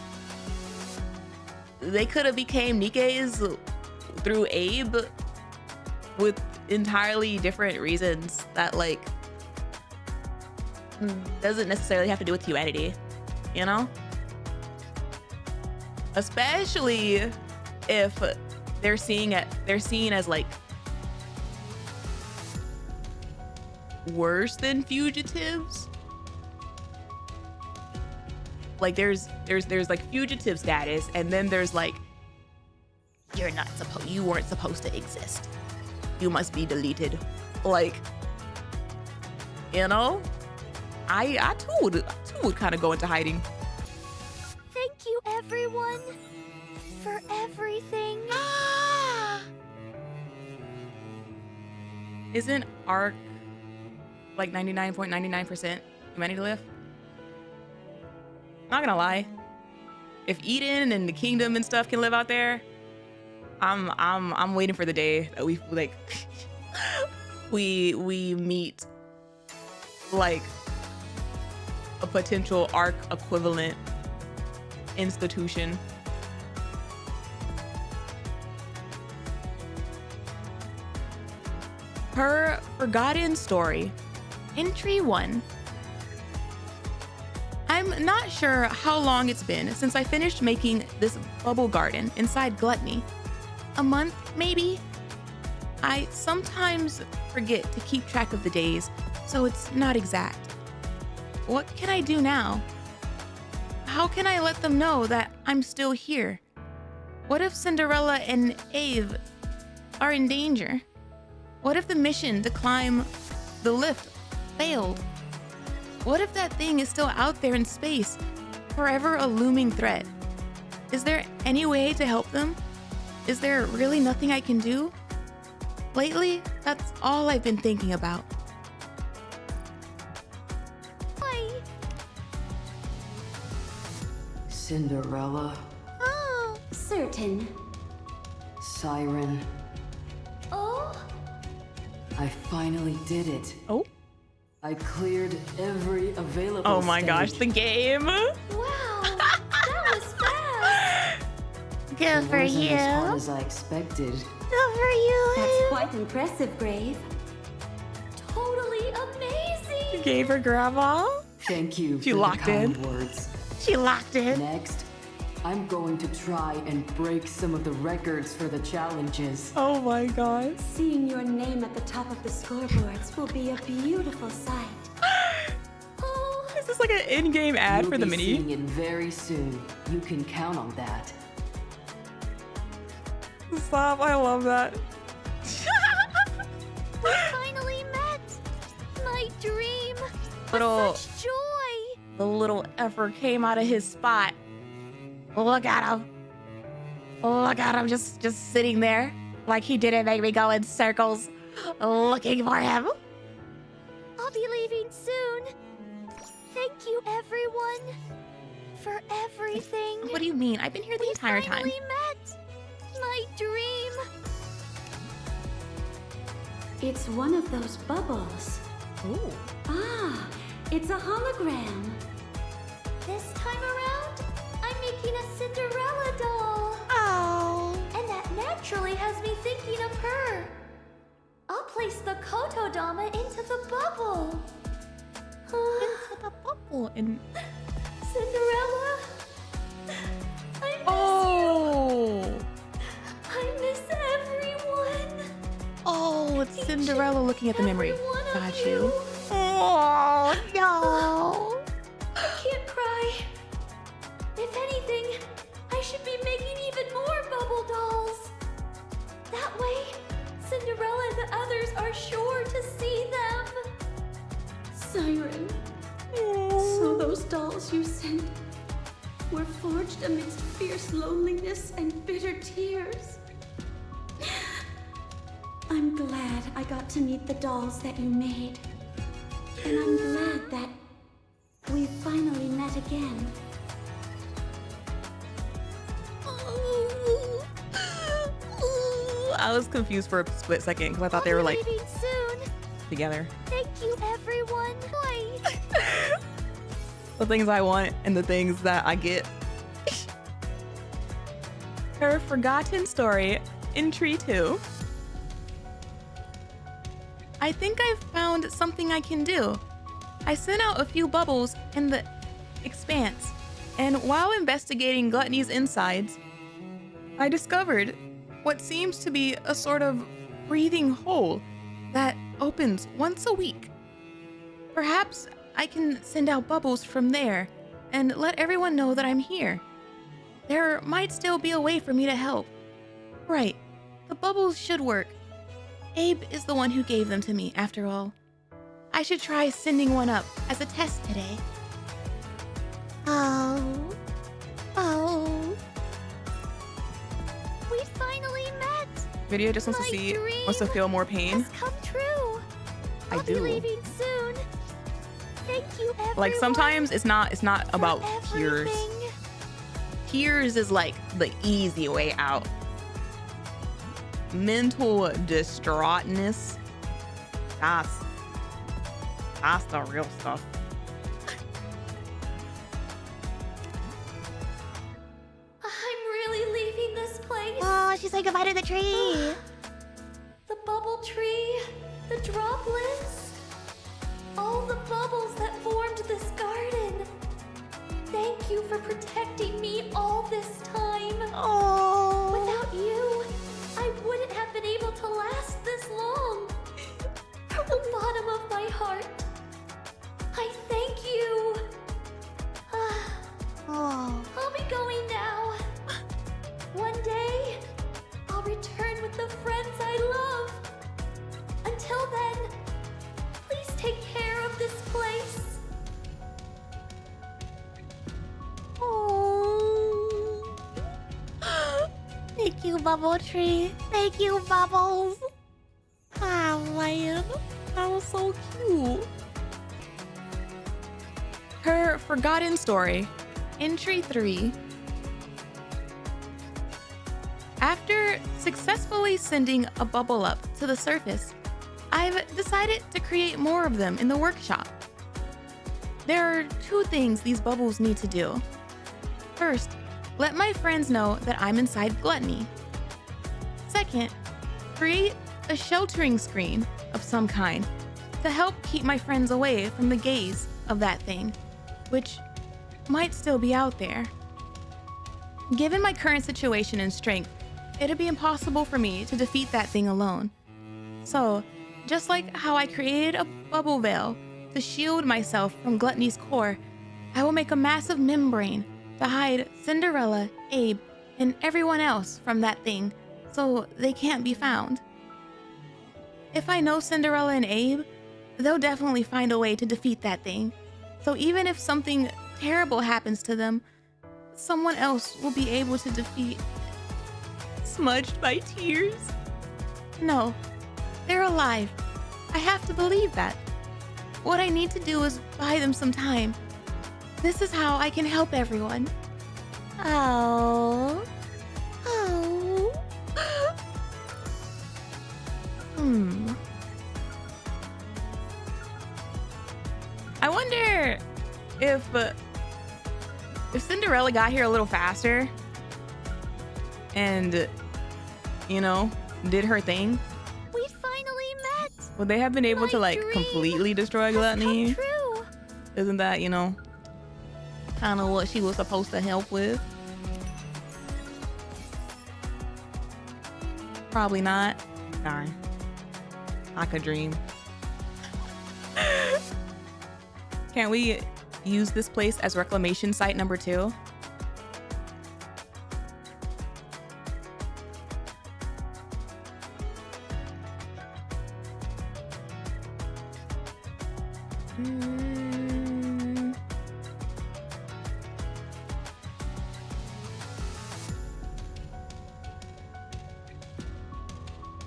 they could have became Nikke's through Abe with entirely different reasons that, like, doesn't necessarily have to do with humanity, you know? Especially if they're seen as like worse than fugitives. Like there's like fugitive status, and then there's like you weren't supposed to exist. You must be deleted. Like, you know, I too would kind of go into hiding. Thank you, everyone, for everything. Isn't Ark like 99.99% humanity live? Not gonna lie, if Eden and the kingdom and stuff can live out there, I'm waiting for the day that we like we meet like a potential Ark equivalent institution. Her forgotten story, entry 1. I'm not sure how long it's been since I finished making this bubble garden inside Gluttony. A month, maybe? I sometimes forget to keep track of the days, so it's not exact. What can I do now? How can I let them know that I'm still here? What if Cinderella and Ave are in danger? What if the mission to climb the lift failed? What if that thing is still out there in space, forever a looming threat? Is there any way to help them? Is there really nothing I can do? Lately, that's all I've been thinking about. Hi. Cinderella. Oh, certain. Siren. Oh? I finally did it. Oh? I cleared every available Oh my stage. gosh, the game. Wow, that was fast. Good It for wasn't you. as hard as I expected. Good for you. That's quite impressive, Grave. Totally amazing. Gave her grandma. Thank you She for locked the kind in. words. She locked in. Next, I'm going to try and break some of the records for the challenges. Oh my gosh. Seeing your name at the top of the scoreboards will be a beautiful sight. Is this like an in-game ad You'll for the be mini? seeing it very soon. You can count on that. Stop, I love that. We finally met. My dream. Little, Such joy. the little effort came out of his spot. Look at him. Look at him just sitting there like he didn't make me go in circles looking for him. I'll be leaving soon. Thank you, everyone, for everything. What do you mean? I've been here the entire time. We finally met. My dream. It's one of those bubbles. Ooh. Ah, it's a hologram. This time around, I'm making a Cinderella doll. Oh. And that naturally has me thinking of her. I'll place the Kotodama into the bubble. Into the bubble and Cinderella, I miss oh. you. I miss everyone. Oh, it's Cinderella looking at the memory. Every one of Got you. Oh no. I can't cry. If anything, I should be making even more bubble dolls. That way, Cinderella and the others are sure to see them. Siren. So those dolls you sent were forged amidst fierce loneliness and bitter tears. I'm glad I got to meet the dolls that you made. And I'm glad that we finally met again. I was confused for a split second because I thought they were like leaving soon. together. Thank you, everyone. Bye. The things I want and the things that I get. Her forgotten story in Tree 2. I think I've found something I can do. I sent out a few bubbles in the expanse, and while investigating Gluttony's insides, I discovered what seems to be a sort of breathing hole that opens once a week. Perhaps I can send out bubbles from there and let everyone know that I'm here. There might still be a way for me to help. Right, the bubbles should work. Abe is the one who gave them to me, after all. I should try sending one up as a test today. Oh. We finally met. Video just wants to see, wants to feel more pain. Has come true. I I'll do. be leaving soon. Thank you, everyone. Like sometimes it's not about tears. everything. Tears is like the easy way out. Mental distraughtness, that's the real stuff. I'm really leaving this place. Oh, she said goodbye to the tree. The bubble tree, the droplets, all the bubbles that formed this garden. Thank you for protecting me all this time. Oh. Without you, I wouldn't have been able to last this long. From the bottom of my heart, I thank you. Oh. I'll be going now. One day, I'll return with the friends I love. Until then, please take care of this place. Oh. Thank you, Bubble Tree. Thank you, Bubbles. Ah, man, that was so cute. Her forgotten story, Entry 3. After successfully sending a bubble up to the surface, I've decided to create more of them in the workshop. There are two things these bubbles need to do. First, let my friends know that I'm inside Gluttony. Second, create a sheltering screen of some kind to help keep my friends away from the gaze of that thing, which might still be out there. Given my current situation and strength, it'd be impossible for me to defeat that thing alone. So, just like how I created a bubble veil to shield myself from Gluttony's core, I will make a massive membrane to hide Cinderella, Abe, and everyone else from that thing so they can't be found. If I know Cinderella and Abe, they'll definitely find a way to defeat that thing. So even if something terrible happens to them, someone else will be able to defeat. Smudged by tears. No, they're alive. I have to believe that. What I need to do is buy them some time. This is how I can help everyone. Oh. I wonder if Cinderella got here a little faster and, you know, did her thing, We finally met. would they have been able to like dream completely destroy Gluttony? True. Isn't that, you know, kind of what she was supposed to help with? Probably not. Darn. I could dream. Can't we use this place as reclamation site number 2?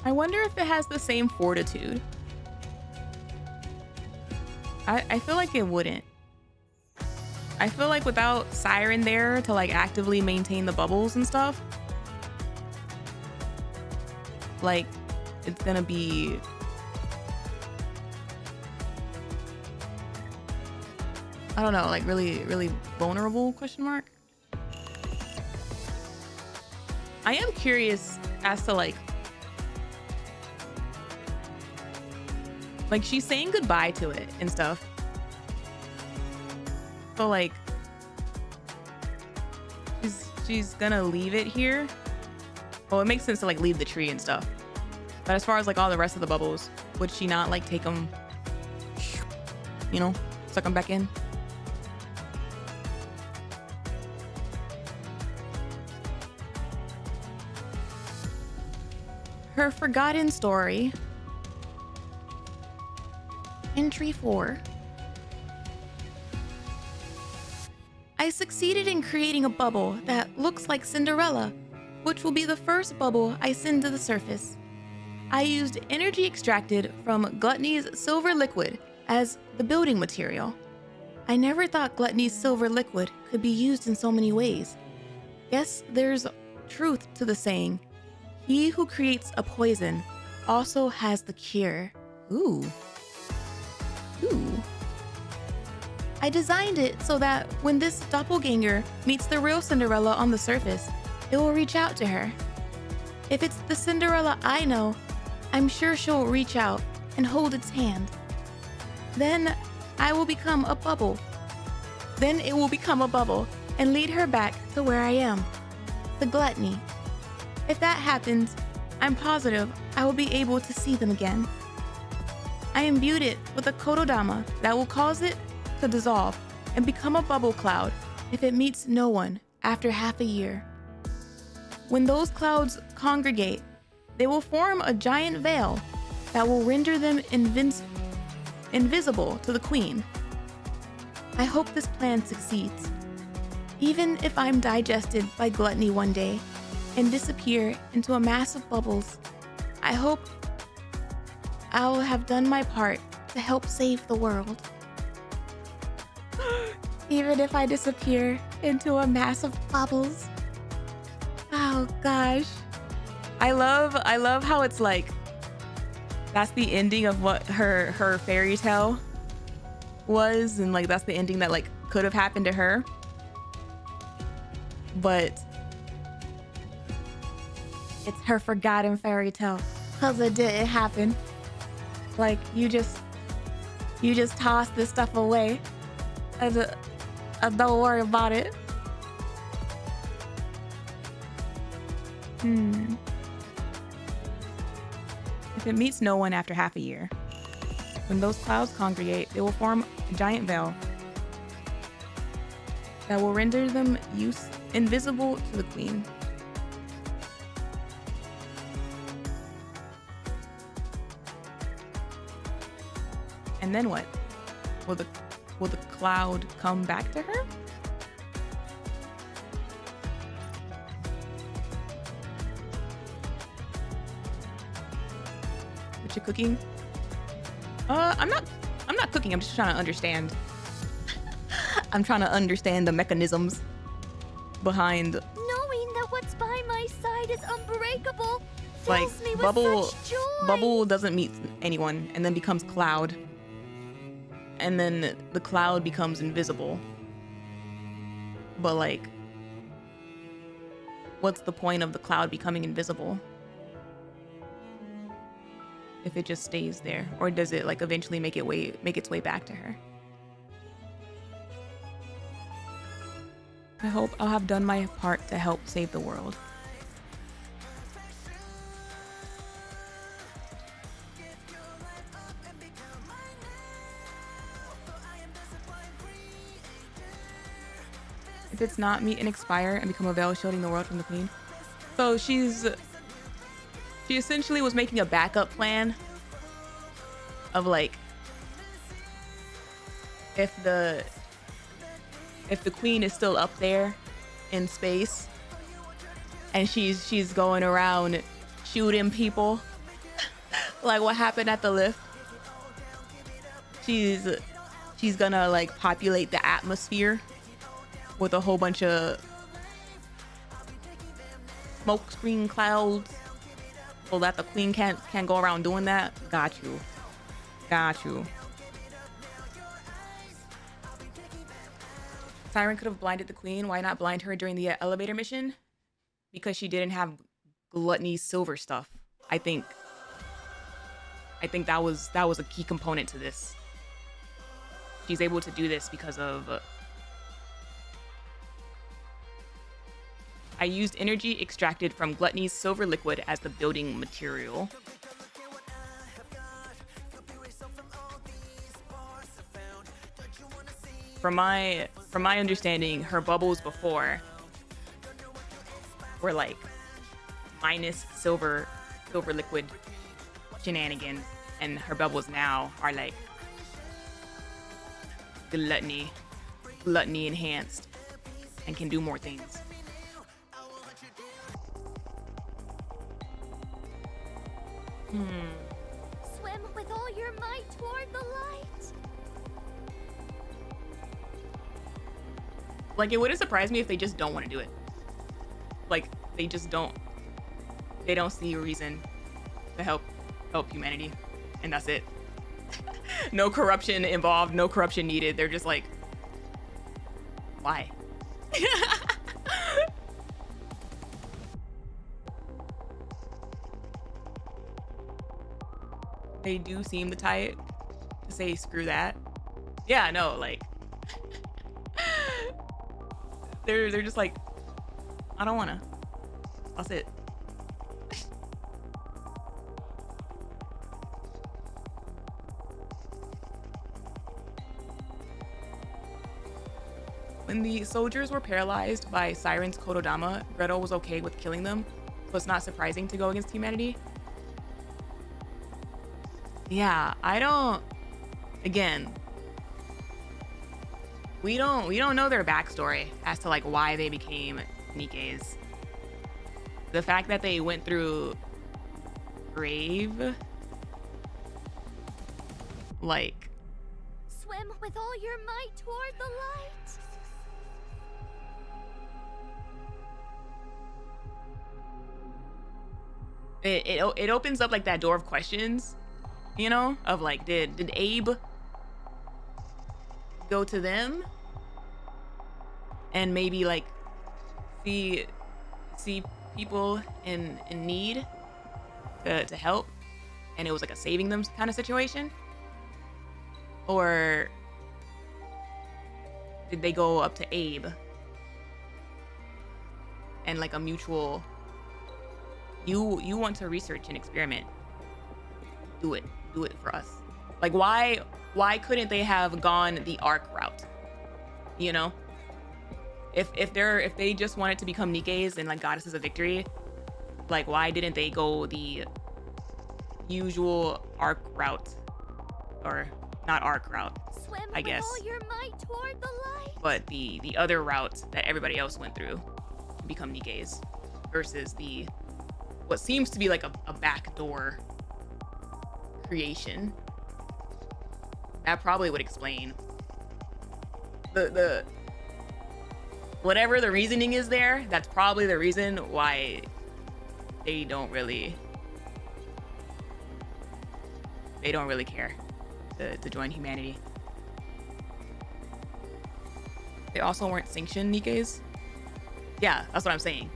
I wonder if it has the same fortitude. I feel like it wouldn't. I feel like without Siren there to like actively maintain the bubbles and stuff, like it's gonna be I don't know, like really vulnerable, question mark. I am curious as to like she's saying goodbye to it and stuff. So like she's gonna leave it here. Well, it makes sense to like leave the tree and stuff. But as far as like all the rest of the bubbles, would she not like take them, you know, suck them back in? Her forgotten story. Entry 4. I succeeded in creating a bubble that looks like Cinderella, which will be the first bubble I send to the surface. I used energy extracted from Gluttony's silver liquid as the building material. I never thought Gluttony's silver liquid could be used in so many ways. Guess there's truth to the saying, he who creates a poison also has the cure. Ooh. I designed it so that when this doppelganger meets the real Cinderella on the surface, it will reach out to her. If it's the Cinderella I know, I'm sure she'll reach out and hold its hand. Then I will become a bubble. Then it will become a bubble and lead her back to where I am, the Gluttony. If that happens, I'm positive I will be able to see them again. I imbued it with a kotodama that will cause it to dissolve and become a bubble cloud if it meets no one after half a year. When those clouds congregate, they will form a giant veil that will render them invisible to the queen. I hope this plan succeeds. Even if I'm digested by Gluttony one day and disappear into a mass of bubbles, I hope I'll have done my part to help save the world. Even if I disappear into a mass of bubbles. Oh gosh. I love how it's like that's the ending of what her fairy tale was, and like that's the ending that like could have happened to her. But it's her forgotten fairy tale because it didn't happen. Like you just toss this stuff away and don't worry about it. If it meets no one after half a year, when those clouds congregate, they will form a giant veil that will render them invisible to the queen. And then what? Will the cloud come back to her? What you cooking? I'm not cooking. I'm just trying to understand. I'm trying to understand the mechanisms behind. Knowing that what's by my side is unbreakable Like fills me with such joy. Bubble doesn't meet anyone and then becomes cloud. And then the cloud becomes invisible. But like, what's the point of the cloud becoming invisible? If it just stays there, or does it like eventually make its way back to her? I hope I'll have done my part to help save the world. If it's not, meet and expire and become a veil shielding the world from the queen. So she essentially was making a backup plan of like if the queen is still up there in space and she's going around shooting people like what happened at the lift. She's she's gonna like populate the atmosphere with a whole bunch of smoke screen clouds so that the queen can't go around doing that. Got you. Siren could have blinded the queen. Why not blind her during the elevator mission? Because she didn't have Gluttony's silver stuff. I think that was a key component to this. She's able to do this because of I used energy extracted from Gluttony's silver liquid as the building material. From my understanding, her bubbles before were like minus silver liquid shenanigans, and her bubbles now are like gluttony enhanced and can do more things. Swim with all your might toward the light. Like, it wouldn't surprise me if they just don't want to do it. Like, they just don't. They don't see a reason to help humanity, and that's it. No corruption involved, no corruption needed. They're just like, why? They do seem to tie it to say screw that. Yeah, no, like they're just like, I don't wanna. That's it. When the soldiers were paralyzed by Siren's Kotodama, Gretel was okay with killing them, so it's not surprising to go against humanity. Yeah, I don't. Again, we don't know their backstory as to like why they became Nikkes. The fact that they went through grave, like, Swim with all your might toward the light. It opens up like that door of questions, you know, of like, did Abe go to them and maybe like see people in need to help, and it was like a saving them kind of situation? Or did they go up to Abe and like a mutual, you want to research and experiment, do it for us? Like, why couldn't they have gone the arc route? You know, if they just wanted to become Nikkes and like goddesses of victory, like, why didn't they go the usual arc route? Or not arc route, Swim I guess, with all your might toward the light. but the other route that everybody else went through to become Nikkes, versus the what seems to be like a backdoor creation. That probably would explain the whatever the reasoning is there. That's probably the reason why they don't really care to join humanity. They also weren't sanctioned Nikkes. Yeah, that's what I'm saying.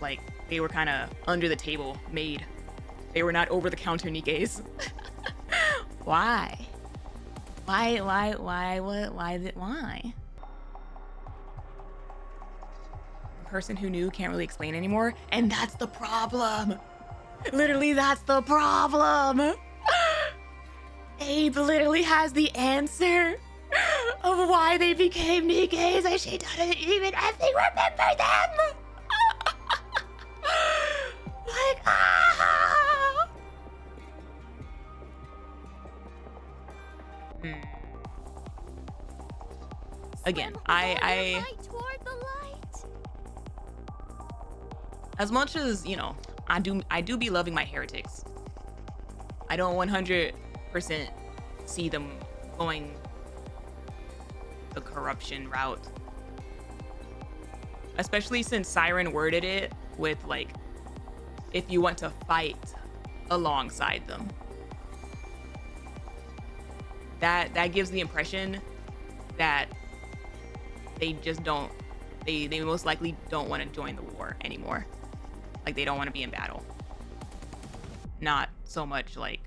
Like, they were kind of under the table made. They were not over the counter Nikkes. Why? Why? The person who knew can't really explain anymore, and that's the problem. Literally, that's the problem. Abe literally has the answer of why they became Nikkes, and she doesn't even effing remember them. Like, ah. Again, I as much as, you know, I do be loving my heretics, I don't 100% see them going the corruption route. Especially since Siren worded it with like, if you want to fight alongside them. That gives the impression that they just don't, they most likely don't want to join the war anymore. Like they don't want to be in battle. Not so much like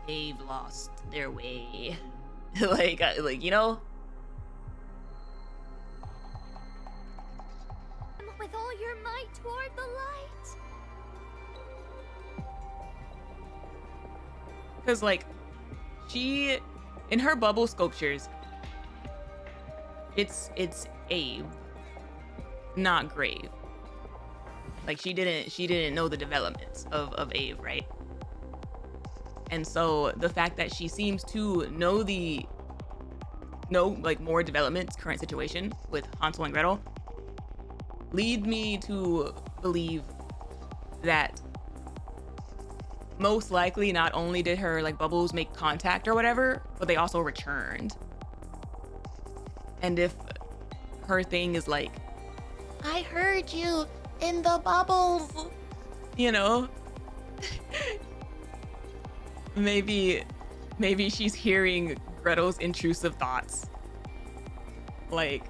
they've lost their way. like you know. With all your might toward the light. Because like she, in her bubble sculptures, it's Abe, not Grave. Like she didn't know the developments of Abe, right? And so the fact that she seems to know like more developments, current situation with Hansel and Gretel, lead me to believe that most likely not only did her like bubbles make contact or whatever, but they also returned. And if her thing is like, I heard you in the bubbles, you know, maybe she's hearing Gretel's intrusive thoughts, like,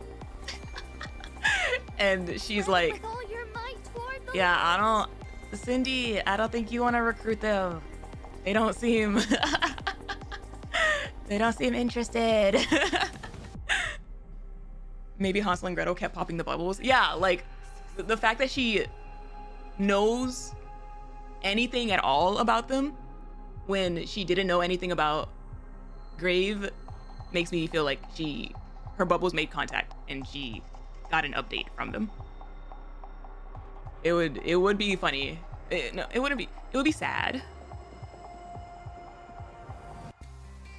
and she's like, yeah, Cindy, I don't think you want to recruit them. They don't seem interested. Maybe Hansel and Gretel kept popping the bubbles. Yeah, like the fact that she knows anything at all about them when she didn't know anything about Grave makes me feel like her bubbles made contact and she got an update from them. It would be funny. No, it wouldn't be. It would be sad.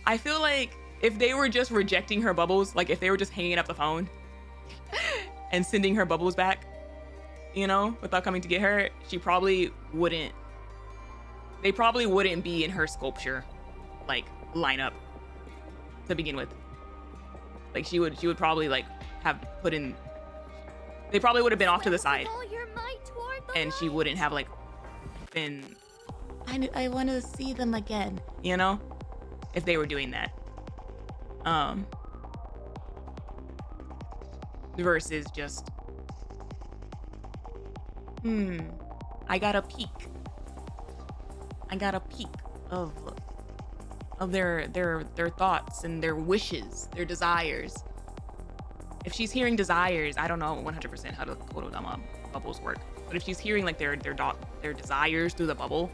I feel like if they were just rejecting her bubbles, like if they were just hanging up the phone and sending her bubbles back, you know, without coming to get her, they probably wouldn't be in her sculpture, like, lineup to begin with. Like she would probably like have put in, they probably would have been off to the side and she wouldn't have like been, I want to see them again, you know, if they were doing that. Versus just, I got a peek of their thoughts and their wishes, their desires. If she's hearing desires, I don't know 100% how the Kotodama bubbles work, but if she's hearing like their desires through the bubble,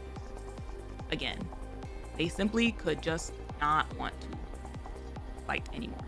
again, they simply could just not want to fight anymore.